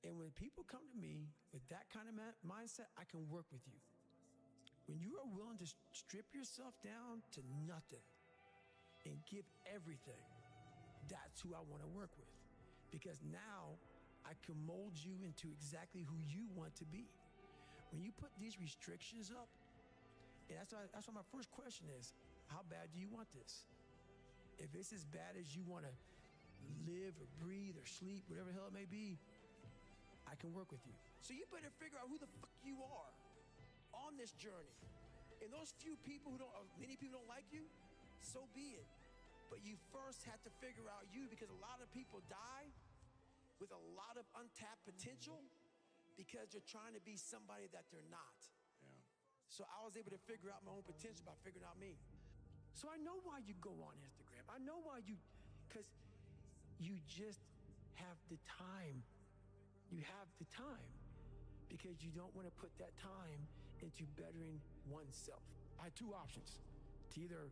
Speaker 4: And when people come to me with that kind of mindset, I can work with you. When you are willing to strip yourself down to nothing and give everything, that's who I want to work with. Because now I can mold you into exactly who you want to be. When you put these restrictions up, and that's why my first question is, how bad do you want this? If it's as bad as you want to live or breathe or sleep, whatever the hell it may be, I can work with you. So you better figure out who the fuck you are on this journey. And those few people many people don't like you, so be it. But you first have to figure out you, because a lot of people die with a lot of untapped potential because they're trying to be somebody that they're not.
Speaker 3: Yeah.
Speaker 4: So I was able to figure out my own potential by figuring out me. So I know why you go on Instagram. I know why because you just have the time. You have the time because you don't want to put that time into bettering oneself. I had two options: to either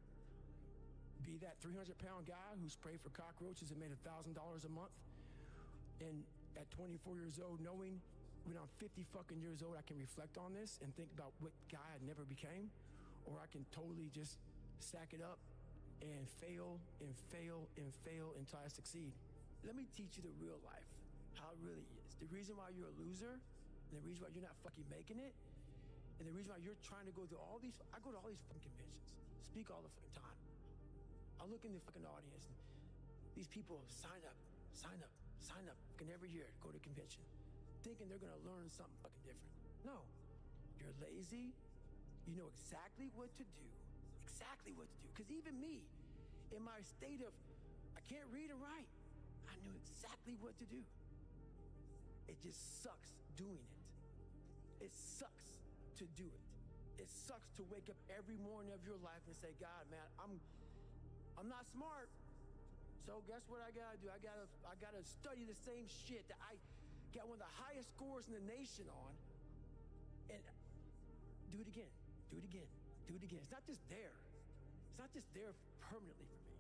Speaker 4: be that 300-pound guy who sprayed for cockroaches and made $1,000 a month, and at 24 years old, knowing when I'm 50 fucking years old, I can reflect on this and think about what guy I never became, or I can totally just sack it up and fail and fail and fail until I succeed. Let me teach you the real life, how it really is. The reason why you're a loser, and the reason why you're not fucking making it, and the reason why you're trying to go to all these, I go to all these fucking conventions, speak all the fucking time. I look in the fucking audience, and these people sign up, fucking every year to go to convention, thinking they're gonna learn something fucking different. No, you're lazy, you know exactly what to do, because even me, in my state of, I can't read and write, I knew exactly what to do. It just sucks doing it. It sucks to do it. It sucks to wake up every morning of your life and say, God, man, I'm not smart. So guess what I gotta do? I gotta study the same shit that I got one of the highest scores in the nation on, and do it again. It's not just there. It's not just there permanently for me.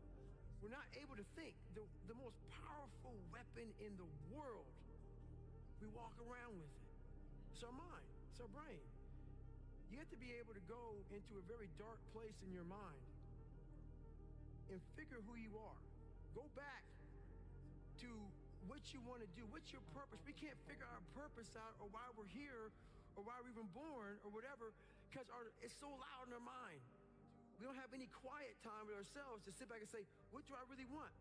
Speaker 4: We're not able to think. The most powerful weapon in the world, we walk around with it. It's our mind. It's our brain. You have to be able to go into a very dark place in your mind and figure who you are. Go back to what you want to do. What's your purpose? We can't figure our purpose out, or why we're here, or why we're even born, or whatever, because it's so loud in our mind. We don't have any quiet time with ourselves to sit back and say, what do I really want?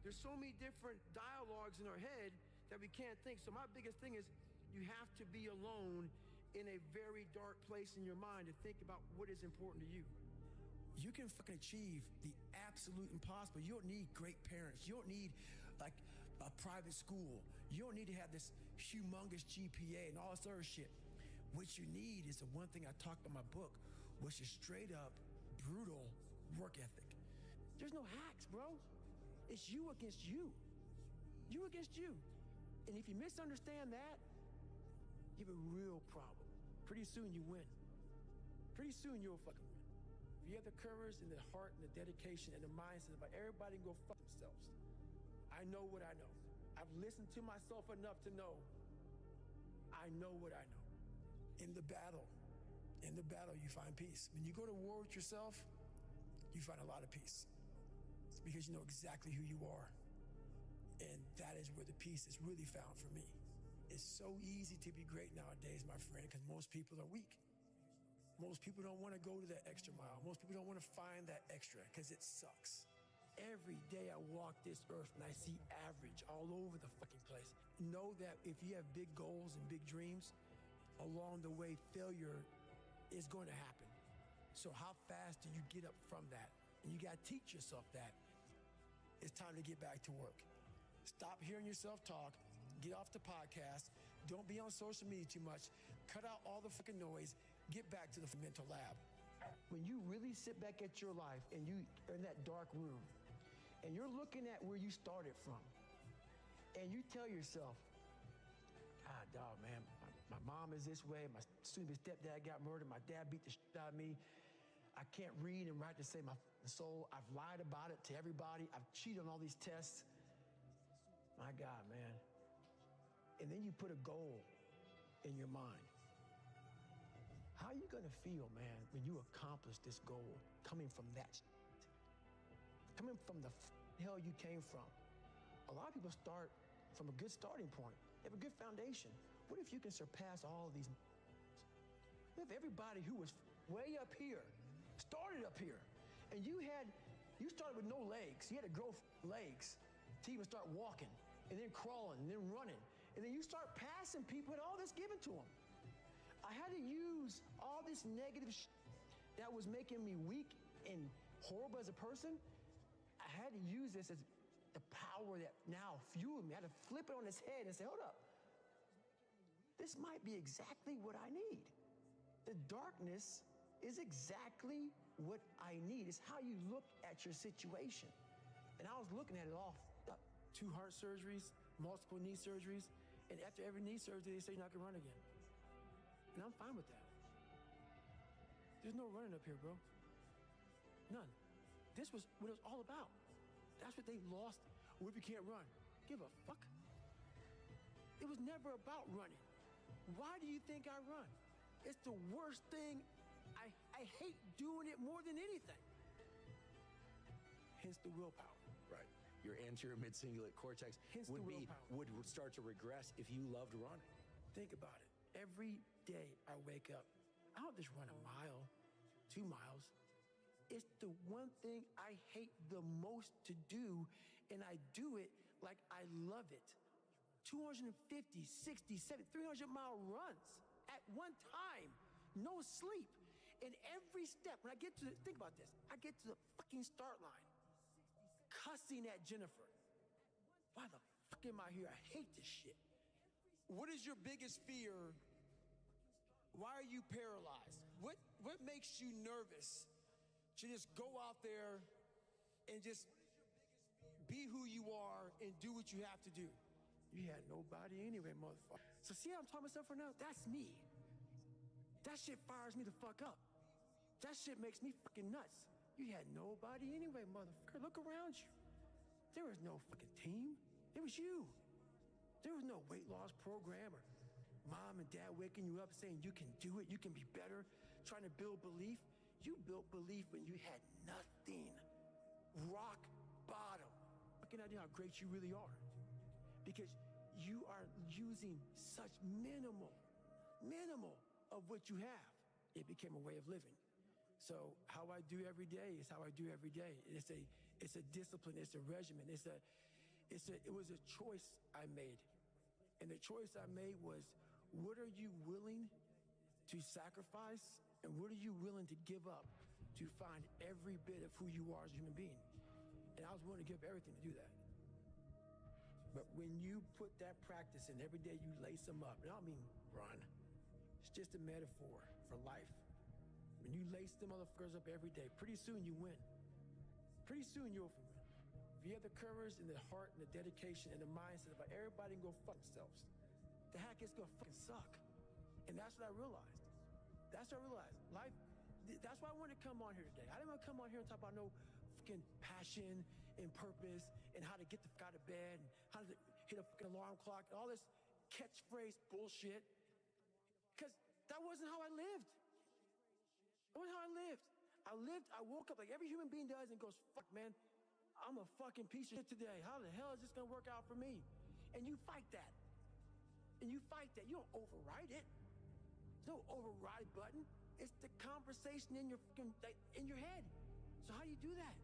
Speaker 4: There's so many different dialogues in our head that we can't think. So my biggest thing is, you have to be alone in a very dark place in your mind to think about what is important to you. You can fucking achieve the absolute impossible. You don't need great parents. You don't need like a private school. You don't need to have this humongous GPA and all this other shit. What you need is the one thing I talked about in my book, which is straight up brutal work ethic. There's no hacks, bro. It's you against you. You against you. And if you misunderstand that, you have a real problem. Pretty soon you win. Pretty soon you'll fucking win. If you have the courage and the heart and the dedication and the mindset about everybody can go fuck themselves. I know what I know. I've listened to myself enough to know I know what I know. In the battle you find peace. When you go to war with yourself, you find a lot of peace. It's because you know exactly who you are. And that is where the peace is really found for me. It's so easy to be great nowadays, my friend, because most people are weak. Most people don't want to go to that extra mile. Most people don't want to find that extra because it sucks. Every day I walk this earth and I see average all over the fucking place. Know that if you have big goals and big dreams, along the way, failure is going to happen. So how fast do you get up from that? And you got to teach yourself that. It's time to get back to work. Stop hearing yourself talk. Get off the podcast. Don't be on social media too much. Cut out all the fucking noise. Get back to the mental lab. When you really sit back at your life and you are in that dark room and you're looking at where you started from, and you tell yourself, God, dog, man, my mom is this way, my stepdad got murdered, my dad beat the shit out of me, I can't read and write to save my soul, I've lied about it to everybody, I've cheated on all these tests. My God, man. And then you put a goal in your mind. How are you gonna feel, man, when you accomplish this goal coming from that shit? Coming from the hell you came from? A lot of people start from a good starting point. They have a good foundation. What if you can surpass all of these? What if everybody who was way up here started up here, and you started with no legs. You had to grow legs to even start walking, and then crawling, and then running, and then you start passing people with all this given to them. I had to use all this negative that was making me weak and horrible as a person. I had to use this as the power that now fueled me. I had to flip it on its head and say, hold up. This might be exactly what I need. The darkness is exactly what I need. It's how you look at your situation. And I was looking at it all. 2 heart surgeries, multiple knee surgeries, and after every knee surgery, they say you're not gonna run again. And I'm fine with that. There's no running up here, bro. None. This was what it was all about. That's what they lost. What if you can't run? Give a fuck. It was never about running. Why do you think I run? It's the worst thing. I hate doing it more than anything. Hence the willpower.
Speaker 3: Right. Your anterior mid-cingulate cortex would start to regress if you loved running.
Speaker 4: Think about it. Every day I wake up, I don't just run a mile, 2 miles. It's the one thing I hate the most to do, and I do it like I love it. 250, 60, 70, 300-mile runs at one time, no sleep. And every step, when I get to, think about this, I get to the fucking start line, cussing at Jennifer. Why the fuck am I here? I hate this shit. What is your biggest fear? Why are you paralyzed? What makes you nervous to just go out there and just be who you are and do what you have to do? You had nobody anyway, motherfucker. So see how I'm talking myself right now? That's me. That shit fires me the fuck up. That shit makes me fucking nuts. You had nobody anyway, motherfucker. Look around you. There was no fucking team. It was you. There was no weight loss program or mom and dad waking you up saying you can do it, you can be better, trying to build belief. You built belief when you had nothing. Rock bottom. Fucking idea how great you really are. Because you are using such minimal of what you have. It became a way of living. So how I do every day is how I do every day. It's a discipline, it's a regimen, it was a choice I made. And the choice I made was, what are you willing to sacrifice and what are you willing to give up to find every bit of who you are as a human being? And I was willing to give everything to do that. But when you put that practice in, every day you lace them up, and I don't mean run, it's just a metaphor for life. When you lace them motherfuckers up every day, pretty soon you win. Pretty soon you'll win. If you have the courage and the heart and the dedication and the mindset about everybody can go fuck themselves, the heck it's gonna fucking suck. And that's what I realized. That's what I realized. Life, that's why I wanted to come on here today. I didn't want to come on here and talk about no fucking passion and purpose and how to get the fuck out of bed and how to hit a fucking alarm clock and all this catchphrase bullshit. Because that wasn't how I lived. That wasn't how I lived. I woke up like every human being does and goes, fuck, man, I'm a fucking piece of shit today. How the hell is this gonna work out for me? And you fight that. And you fight that. You don't override it. There's no override button. It's the conversation in your head. So how do you do that?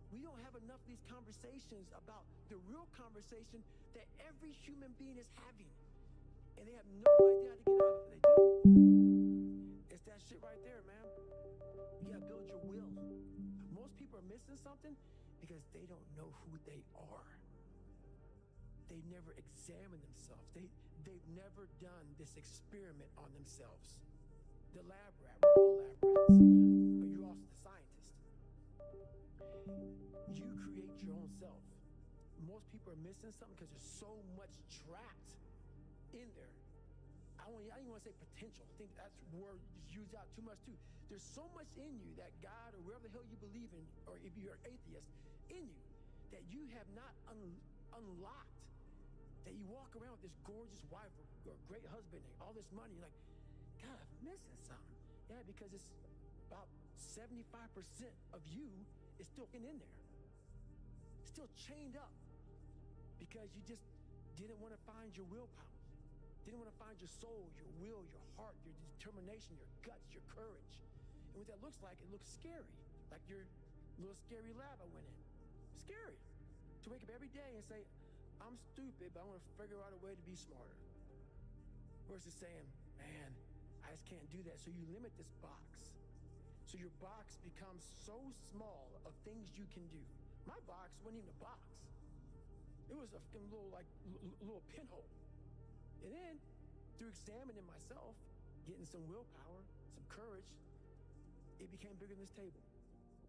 Speaker 4: We don't have enough of these conversations about the real conversation that every human being is having. And they have no idea how to get out of it, but they do. It's that shit right there, man. You gotta build your will. Most people are missing something because they don't know who they are. They never examine themselves. They've never done this experiment on themselves. The lab rat, we're all lab rats, but you're also the scientist. You create your own missing something because there's so much trapped in there. I don't even want to say potential. I think that's word used out too much too. There's so much in you that God or wherever the hell you believe in, or if you're an atheist, in you that you have not unlocked. That you walk around with this gorgeous wife or great husband and all this money, you're like, God, I'm missing something. Yeah, because it's about 75% of you is still in there. Still chained up. Because you just didn't want to find your willpower. Didn't want to find your soul, your will, your heart, your determination, your guts, your courage. And what that looks like, it looks scary. Like your little scary lab I went in. Scary. To wake up every day and say, I'm stupid, but I want to figure out a way to be smarter. Versus saying, man, I just can't do that. So you limit this box. So your box becomes so small of things you can do. My box wasn't even a box. It was a little pinhole. And then, through examining myself, getting some willpower, some courage, it became bigger than this table.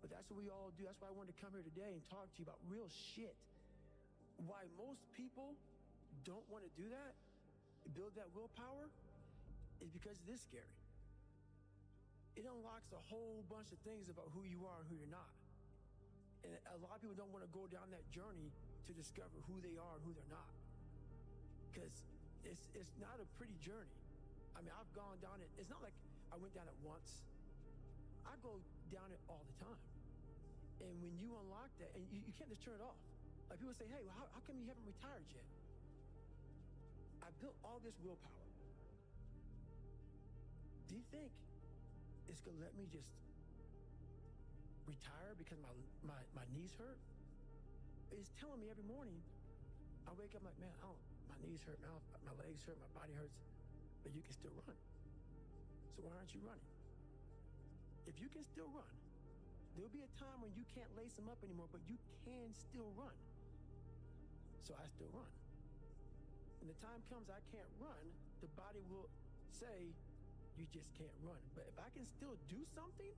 Speaker 4: But that's what we all do. That's why I wanted to come here today and talk to you about real shit. Why most people don't want to do that, build that willpower, is because it is scary. It unlocks a whole bunch of things about who you are and who you're not. And a lot of people don't want to go down that journey to discover who they are and who they're not. Because it's not a pretty journey. I mean, I've gone down it. It's not like I went down it once. I go down it all the time. And when you unlock that, and you can't just turn it off. Like people say, hey, well, how come you haven't retired yet? I built all this willpower. Do you think it's going to let me just retire because my knees hurt? It's telling me every morning, I wake up like, man, my knees hurt, my legs hurt, my body hurts, but you can still run. So why aren't you running? If you can still run, there'll be a time when you can't lace them up anymore, but you can still run. So I still run. When the time comes I can't run, the body will say, you just can't run. But if I can still do something,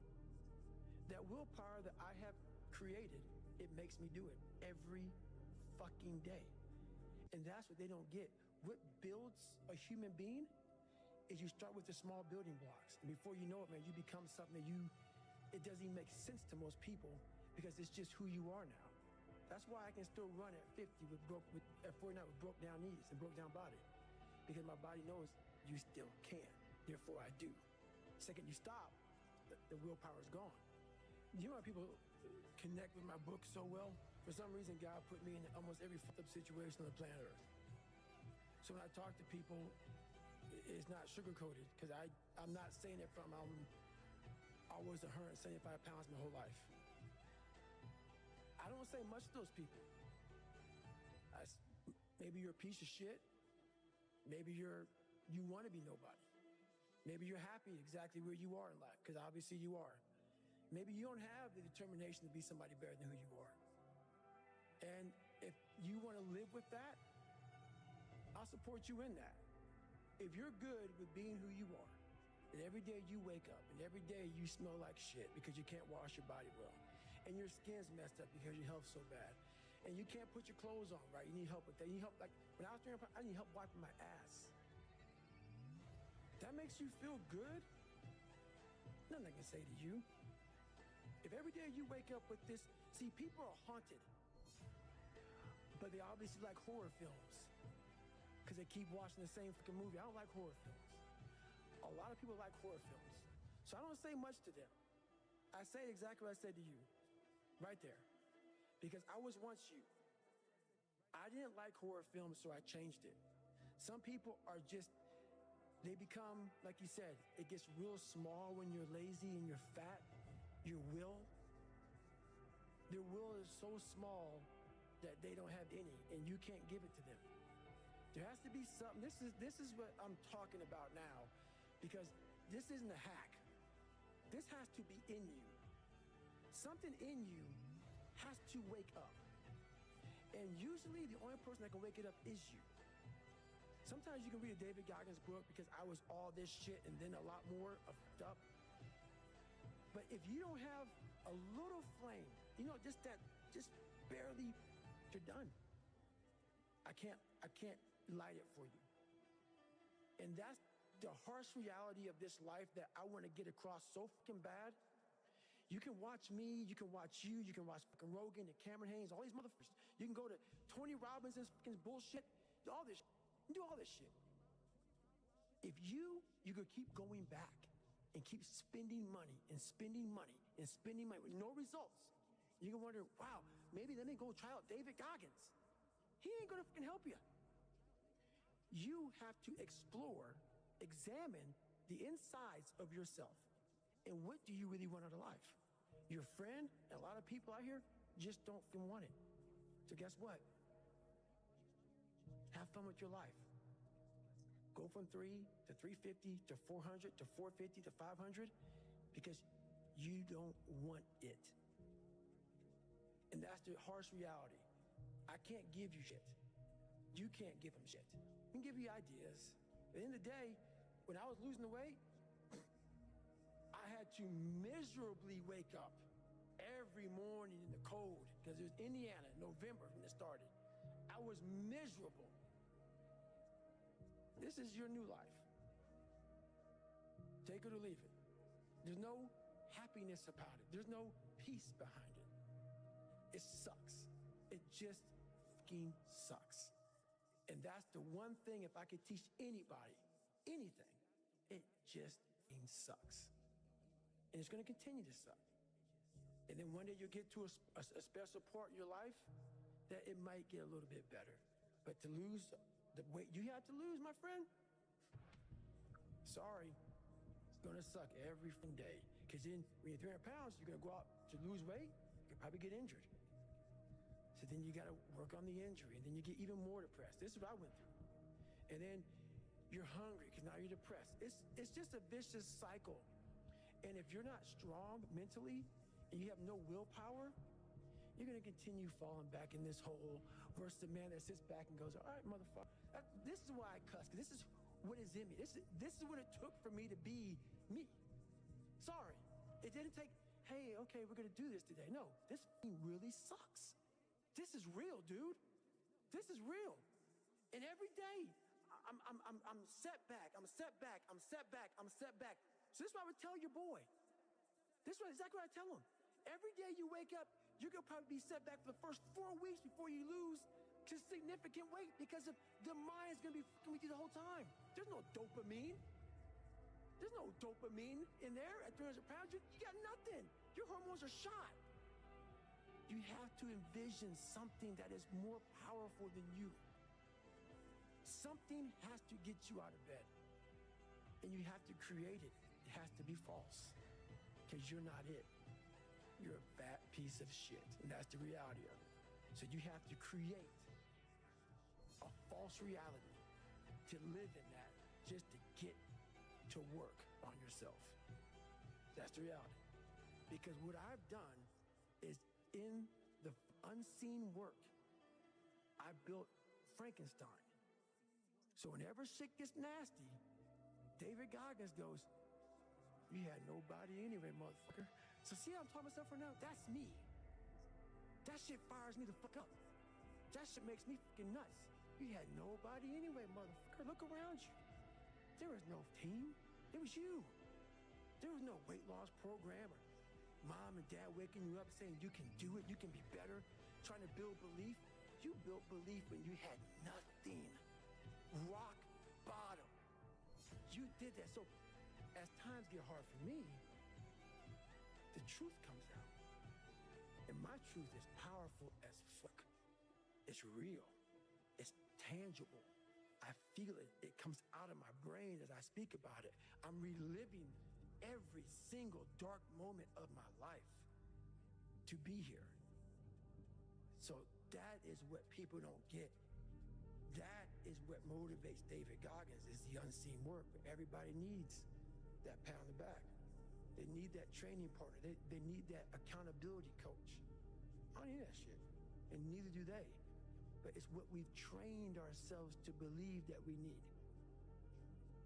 Speaker 4: that willpower that I have created, it makes me do it every fucking day. And that's what they don't get. What builds a human being is you start with the small building blocks. And before you know it, man, you become something that it doesn't even make sense to most people because it's just who you are now. That's why I can still run at 50 at 49 with broke down knees and broke down body. Because my body knows you still can. Therefore I do. The second you stop, the willpower is gone. You know how people connect with my book so well? For some reason, God put me in almost every fucked up situation on the planet Earth. So when I talk to people, it's not sugar-coated because I'm not saying it from I was 175 pounds my whole life. I don't say much to those people. Maybe you're a piece of shit. Maybe you want to be nobody. Maybe you're happy exactly where you are in life because obviously you are. Maybe you don't have the determination to be somebody better than who you are. And if you want to live with that, I'll support you in that. If you're good with being who you are, and every day you wake up, and every day you smell like shit because you can't wash your body well, and your skin's messed up because your health's so bad, and you can't put your clothes on right, you need help with that. You need help, like when I was training, I need help wiping my ass. That makes you feel good? Nothing I can say to you. If every day you wake up with this, see, people are haunted, but they obviously like horror films because they keep watching the same fucking movie. I don't like horror films. A lot of people like horror films. So I don't say much to them. I say exactly what I said to you, right there, because I was once you. I didn't like horror films, so I changed it. Some people are just, they become, like you said, it gets real small when you're lazy and you're fat. Your will, their will is so small that they don't have any, and you can't give it to them. There has to be something. This is what I'm talking about now, because this isn't a hack. This has to be in you. Something in you has to wake up. And usually the only person that can wake it up is you. Sometimes you can read a David Goggins book because I was all this shit and then a lot more of stuff. But if you don't have a little flame, just barely, you're done. I can't light it for you. And that's the harsh reality of this life that I want to get across so fucking bad. You can watch me, you can watch you can watch fucking Rogan and Cameron Haynes, all these motherfuckers. You can go to Tony Robbins' fucking bullshit, all this shit. Do all this shit. If you could keep going back and keep spending money and spending money and spending money with no results, you can wonder, wow, maybe let me go try out David Goggins. He ain't gonna fucking help you. You have to explore, examine the insides of yourself. And what do you really want out of life? Your friend, and a lot of people out here just don't want it. So guess what? Have fun with your life. Go from 3 to 350 to 400 to 450 to 500 because you don't want it. And that's the harsh reality. I can't give you shit. You can't give them shit. I can give you ideas. At the end of the day, when I was losing the weight, I had to miserably wake up every morning in the cold because it was Indiana, November when it started. I was miserable. This is your new life. Take it or leave it. There's no happiness about it. There's no peace behind it. It sucks. It just fucking sucks. And that's the one thing, if I could teach anybody anything, it just fucking sucks. And it's going to continue to suck. And then one day you'll get to a special part in your life that it might get a little bit better. But to lose the weight you had to lose, my friend, sorry, it's going to suck every day. Because then when you're 300 pounds, you're going to go out to lose weight, you could probably get injured. So then you got to work on the injury, and then you get even more depressed. This is what I went through. And then you're hungry because now you're depressed. It's just a vicious cycle. And if you're not strong mentally and you have no willpower, you're going to continue falling back in this hole versus the man that sits back and goes, all right, motherfucker, this is why I cuss, because this is what is in me. This is what it took for me to be me. Sorry. It didn't take, hey, okay, we're going to do this today. No, this really sucks. This is real, dude. This is real. And every day, I'm set back. I'm set back. I'm set back. I'm set back. So this is what I would tell your boy. This is exactly what I tell him. Every day you wake up, you're going to probably be set back for the first 4 weeks before you lose to significant weight because of the mind's going to be fucking with you the whole time. There's no dopamine. There's no dopamine in there at 300 pounds. You got nothing. Your hormones are shot. You have to envision something that is more powerful than you. Something has to get you out of bed. And you have to create it. It has to be false. Because you're not it. You're a fat piece of shit. And that's the reality of it. So you have to create a false reality to live in that just to get to work on yourself. That's the reality. Because what I've done is in the unseen work, I built Frankenstein. So whenever shit gets nasty, David Goggins goes, you had nobody anyway, motherfucker. So see how I'm talking myself right now? That's me. That shit fires me the fuck up. That shit makes me fucking nuts. You had nobody anyway, motherfucker. Look around you. There was no team. It was you. There was no weight loss program or mom and dad waking you up saying you can do it, you can be better, trying to build belief. You built belief when you had nothing. Rock bottom. You did that. So as times get hard for me, the truth comes out. And my truth is powerful as fuck. It's real. It's tangible. I feel it. It comes out of my brain as I speak about it. I'm reliving every single dark moment of my life to be here. So that is what people don't get. That is what motivates David Goggins, is the unseen work. But everybody needs that pat on the back. They need that training partner. They need that accountability coach. I don't need that shit. And neither do they. But it's what we've trained ourselves to believe that we need.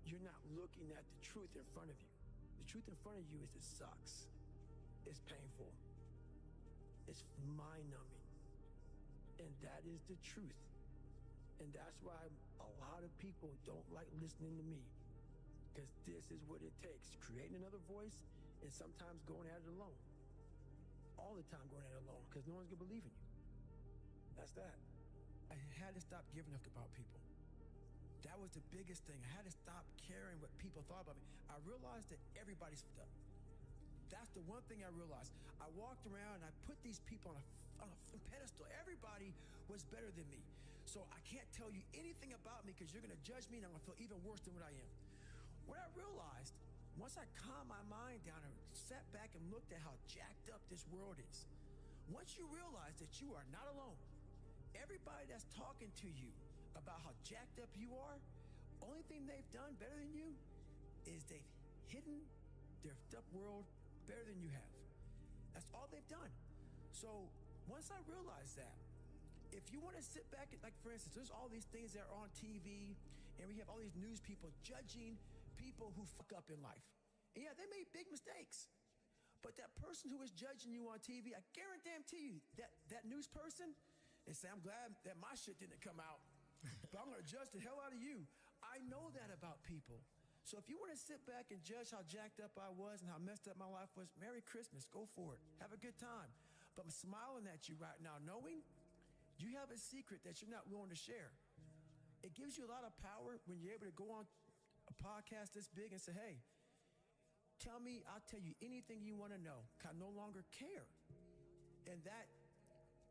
Speaker 4: You're not looking at the truth in front of you. The truth in front of you is it sucks. It's painful. It's mind-numbing. And that is the truth. And that's why a lot of people don't like listening to me. Because this is what it takes. Creating another voice and sometimes going at it alone. All the time going at it alone. Because no one's going to believe in you. That's that. I had to stop giving up about people. That was the biggest thing. I had to stop caring what people thought about me. I realized that everybody's fucked up. That's the one thing I realized. I walked around and I put these people on a pedestal. Everybody was better than me. So I can't tell you anything about me because you're going to judge me and I'm going to feel even worse than what I am. What I realized, once I calmed my mind down and sat back and looked at how jacked up this world is, once you realize that you are not alone, everybody that's talking to you about how jacked up you are, only thing they've done better than you is they've hidden their up world better than you have. That's all they've done. So once I realized that, if you want to sit back, like for instance, there's all these things that are on TV, and we have all these news people judging people who fuck up in life. And yeah, they made big mistakes. But that person who is judging you on TV, I guarantee you that news person, and say, I'm glad that my shit didn't come out, but I'm going to judge the hell out of you. I know that about people. So if you want to sit back and judge how jacked up I was and how messed up my life was, Merry Christmas, go for it. Have a good time. But I'm smiling at you right now, knowing you have a secret that you're not willing to share. It gives you a lot of power when you're able to go on a podcast this big and say, hey, tell me, I'll tell you anything you want to know. I no longer care. And that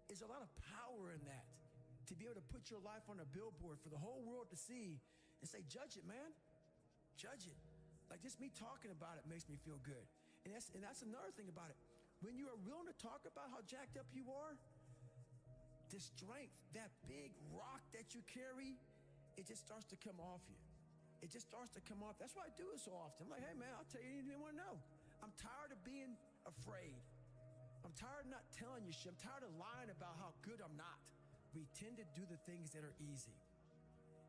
Speaker 4: is a lot of power in that, to be able to put your life on a billboard for the whole world to see and say, judge it, man. Judge it. Like just me talking about it makes me feel good. And that's another thing about it. When you are willing to talk about how jacked up you are, the strength, that big rock that you carry, it just starts to come off you. It just starts to come off. That's why I do it so often. I'm like, hey man, I'll tell you anything you want to know. I'm tired of being afraid. I'm tired of not telling you shit. I'm tired of lying about how good I'm not. We tend to do the things that are easy.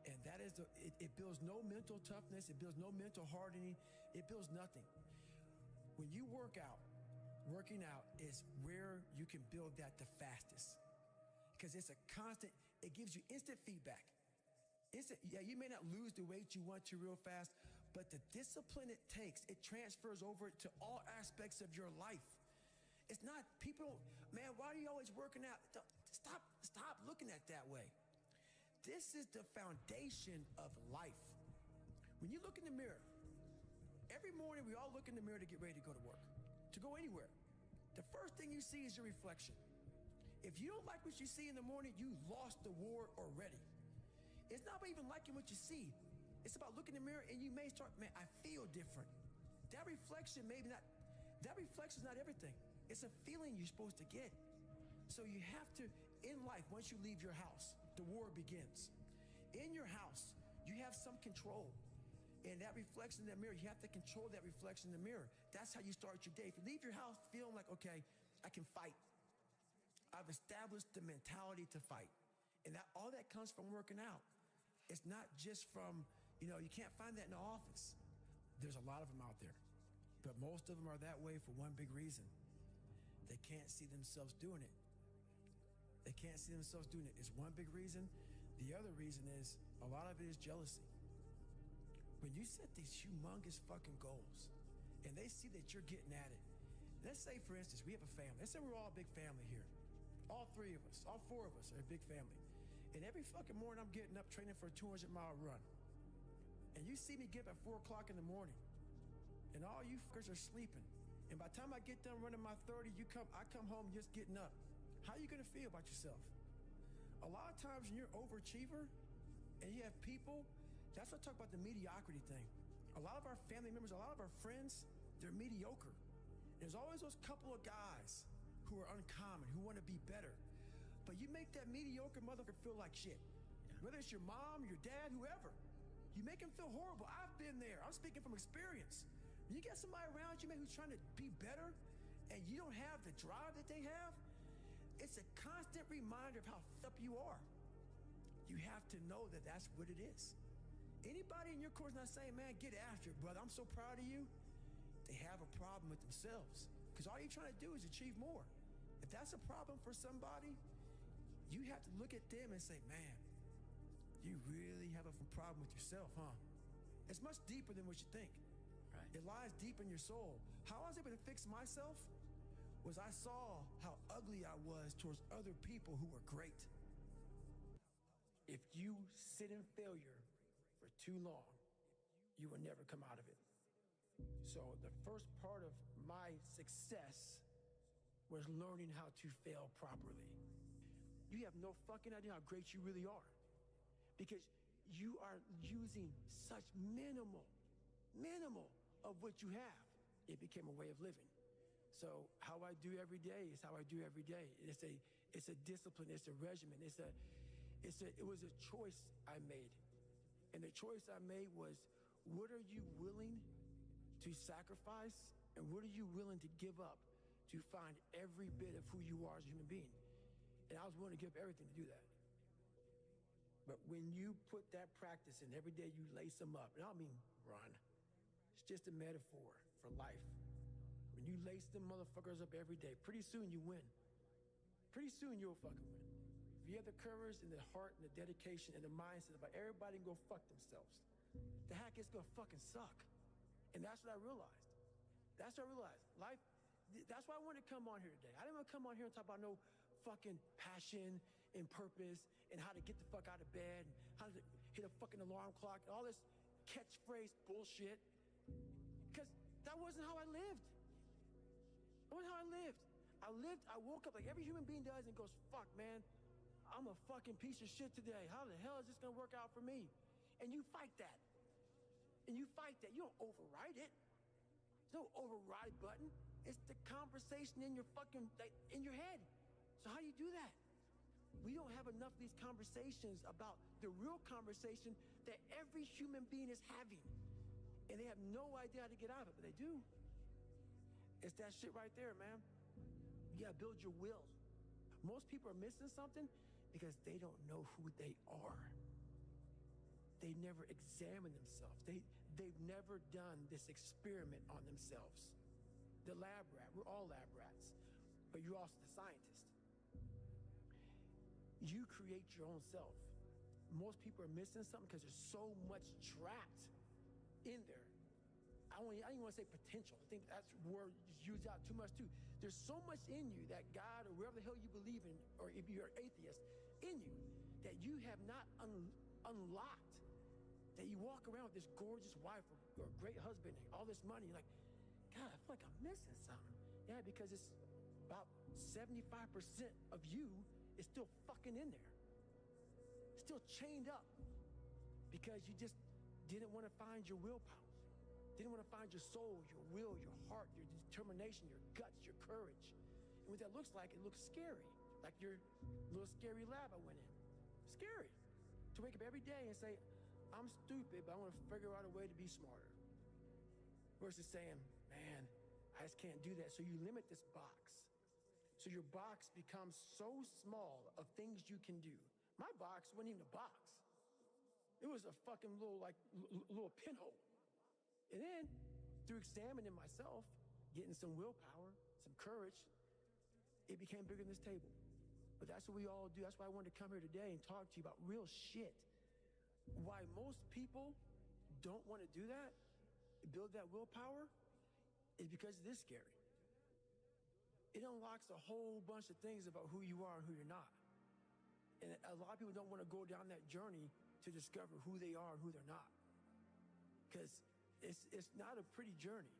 Speaker 4: And that is, it builds no mental toughness. It builds no mental hardening. It builds nothing. When you work out, working out is where you can build that the fastest. Because it's a constant, it gives you instant feedback. Yeah, you may not lose the weight you want to real fast, but the discipline it takes, it transfers over to all aspects of your life. It's not, people, man, why are you always working out? Stop looking at it that way. This is the foundation of life. When you look in the mirror, every morning we all look in the mirror to get ready to go to work, to go anywhere. The first thing you see is your reflection. If you don't like what you see in the morning, you lost the war already. It's not about even liking what you see. It's about looking in the mirror and you may start, man, I feel different. That reflection is not everything. It's a feeling you're supposed to get. So you have to, in life, once you leave your house, the war begins. In your house, you have some control. And that reflection in the mirror, you have to control that reflection in the mirror. That's how you start your day. If you leave your house feeling like, okay, I can fight. I've established the mentality to fight. And all that comes from working out. It's not just from, you can't find that in the office. There's a lot of them out there. But most of them are that way for one big reason. They can't see themselves doing it. They can't see themselves doing it. It's one big reason. The other reason is a lot of it is jealousy. When you set these humongous fucking goals and they see that you're getting at it. Let's say, for instance, we have a family. Let's say we're all a big family here. All three of us, all four of us are a big family. And every fucking morning I'm getting up training for a 200-mile run. And you see me get up at 4 o'clock in the morning. And all you fuckers are sleeping. And by the time I get done running my 30, I come home just getting up. How are you going to feel about yourself? A lot of times when you're an overachiever and you have people, that's what I talk about the mediocrity thing. A lot of our family members, a lot of our friends, they're mediocre. There's always those couple of guys who are uncommon, who want to be better. But you make that mediocre motherfucker feel like shit. Whether it's your mom, your dad, whoever. You make him feel horrible. I've been there. I'm speaking from experience. When you get somebody around you, man, who's trying to be better and you don't have the drive that they have, it's a constant reminder of how up you are. You have to know that that's what it is. Anybody in your course not saying, man, get after it, brother. I'm so proud of you. They have a problem with themselves. Because all you're trying to do is achieve more. If that's a problem for somebody, you have to look at them and say, man, You really have a problem with yourself, huh? It's much deeper than what you think.
Speaker 23: Right.
Speaker 4: It lies deep in your soul. How I was able to fix myself was I saw how ugly I was towards other people who were great. If you sit in failure for too long, you will never come out of it. So the first part of my success was learning how to fail properly. You have no fucking idea how great you really are, because you are using such minimal of what you have. It became a way of living. So how I do every day is how I do every day. It's a discipline. It's a regimen. It was a choice I made. And the choice I made was, what are you willing to sacrifice, and what are you willing to give up to find every bit of who you are as a human being? And I was willing to give everything to do that. But when you put that practice in, every day you lace them up, and I don't mean run. It's just a metaphor for life. When you lace them motherfuckers up every day, pretty soon you win. Pretty soon you'll fucking win. If you have the courage and the heart and the dedication and the mindset about everybody can go fuck themselves, the heck it's gonna fucking suck. And that's what I realized. That's what I realized. Life, that's why I wanted to come on here today. I didn't want to come on here and talk about no fucking passion and purpose and how to get the fuck out of bed and how to hit a fucking alarm clock and all this catchphrase bullshit. Because that wasn't how I lived. That wasn't how I lived. I woke up like every human being does and goes, fuck, man, I'm a fucking piece of shit today. How the hell is this going to work out for me? And you fight that. And you fight that. You don't override it. There's no override button. It's the conversation in your fucking, like, in your head. So how do you do that? We don't have enough of these conversations about the real conversation that every human being is having. And they have no idea how to get out of it, but they do. It's that shit right there, man. You gotta build your will. Most people are missing something because they don't know who they are. They never examine themselves. They've never done this experiment on themselves. The lab rat, we're all lab rats, but you're also the scientist. You create your own self. Most people are missing something because there's so much trapped in there. I don't even want to say potential. I think that's a word used out too much too. There's so much in you that God or wherever the hell you believe in, or if you're an atheist, in you that you have not unlocked. That you walk around with this gorgeous wife or great husband and all this money, you're like, God, I feel like I'm missing something. Yeah, because it's about 75% of you is still fucking in there. Still chained up because you just didn't want to find your willpower. Didn't want to find your soul, your will, your heart, your determination, your guts, your courage. And what that looks like, it looks scary. Like your little scary lab I went in. Scary. To wake up every day and say, I'm stupid, but I want to figure out a way to be smarter. Versus saying, man, I just can't do that. So you limit this box. So your box becomes so small of things you can do. My box wasn't even a box. It was a fucking little pinhole. And then, through examining myself, getting some willpower, some courage, it became bigger than this table. But that's what we all do. That's why I wanted to come here today and talk to you about real shit. Why most people don't want to do that, build that willpower, is because it is scary. It unlocks a whole bunch of things about who you are and who you're not. And a lot of people don't want to go down that journey to discover who they are and who they're not. Because it's not a pretty journey.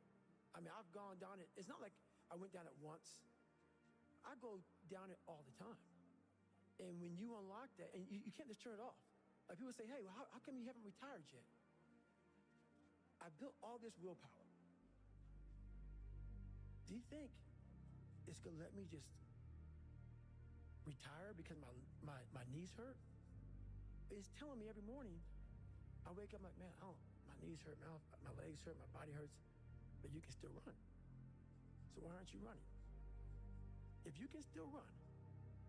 Speaker 4: I mean, I've gone down it. It's not like I went down it once. I go down it all the time. And when you unlock that, and you can't just turn it off. Like people say, hey, well, how come you haven't retired yet? I built all this willpower. Do you think it's gonna let me just retire because my knees hurt? It's telling me every morning, I wake up like, man, my knees hurt, my legs hurt, my body hurts, but you can still run. So why aren't you running? If you can still run,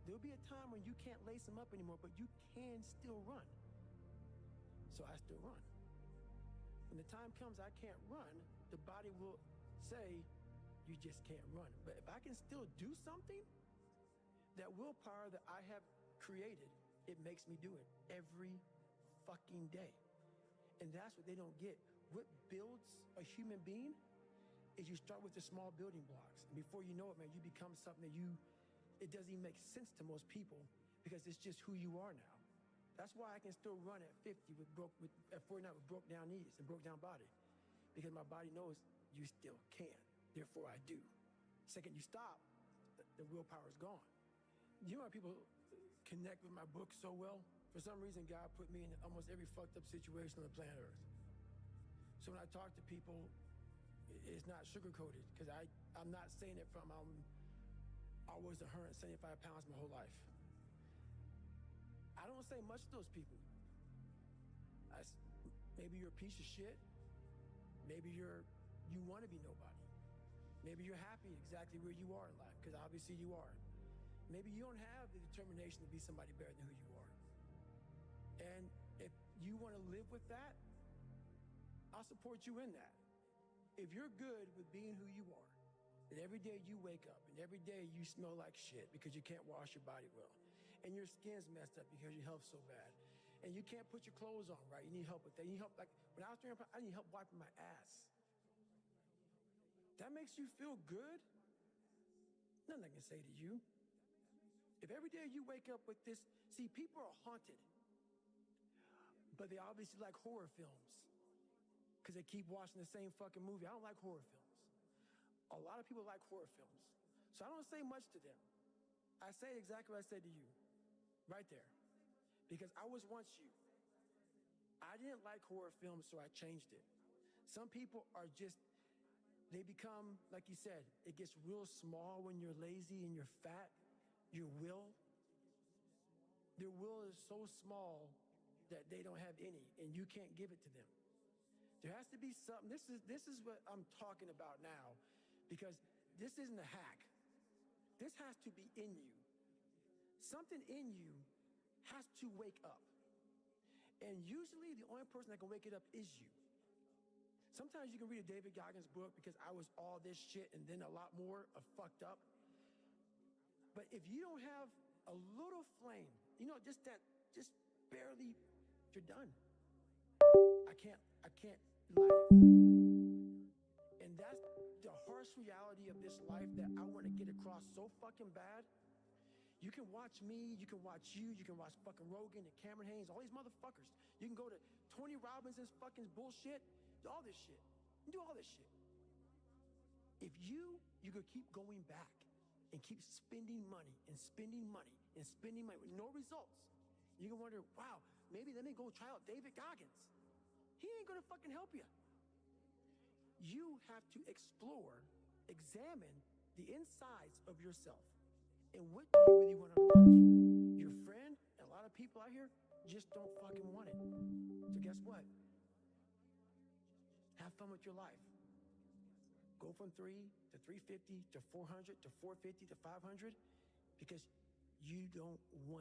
Speaker 4: there'll be a time when you can't lace them up anymore, but you can still run. So I still run. When the time comes I can't run, the body will say, you just can't run. But if I can still do something, that willpower that I have created, it makes me do it every fucking day. And that's what they don't get. What builds a human being is you start with the small building blocks. And before you know it, man, you become something that it doesn't even make sense to most people because it's just who you are now. That's why I can still run at 50 at 49 with broke down knees and broke down body. Because my body knows you still can. Therefore, I do. Second you stop, the willpower is gone. You know how people connect with my book so well? For some reason, God put me in almost every fucked up situation on the planet Earth. So when I talk to people, it's not sugar-coated because I'm not saying it from I was 175 pounds my whole life. I don't say much to those people. Maybe you're a piece of shit. Maybe you want to be nobody. Maybe you're happy exactly where you are in life because obviously you are. Maybe you don't have the determination to be somebody better than who you are. And if you want to live with that, I'll support you in that. If you're good with being who you are, that every day you wake up and every day you smell like shit because you can't wash your body well, and your skin's messed up because your health's so bad, and you can't put your clothes on right, you need help with that. You need help, like when I was doing, I need help wiping my ass. That makes you feel good? Nothing I can say to you. If every day you wake up with this, see, people are haunted, but they obviously like horror films because they keep watching the same fucking movie. I don't like horror films. A lot of people like horror films. So I don't say much to them. I say exactly what I said to you, right there, because I was once you. I didn't like horror films, so I changed it. Some people are just, they become, like you said, it gets real small when you're lazy and you're fat. Your will, their will is so small that they don't have any, and you can't give it to them. There has to be something. This is what I'm talking about now, because this isn't a hack. This has to be in you. Something in you has to wake up. And usually the only person that can wake it up is you. Sometimes you can read a David Goggins book because I was all this shit and then a lot more of fucked up. But if you don't have a little flame, just barely, you're done. I can't light it for you. And that's the harsh reality of this life that I want to get across so fucking bad. You can watch me, you can watch you, you can watch fucking Rogan and Cameron Haynes, all these motherfuckers. You can go to Tony Robbins's fucking bullshit, all this shit. You do all this shit. If you could keep going back and keep spending money and spending money and spending money with no results, you can wonder, wow, maybe let me go try out David Goggins. He ain't gonna fucking help you. You have to explore, examine the insides of yourself. And what do you really want out of life? Your friend and a lot of people out here just don't fucking want it. So guess what? Have fun with your life. Go from 3 to 350 to 400 to 450 to 500 because you don't want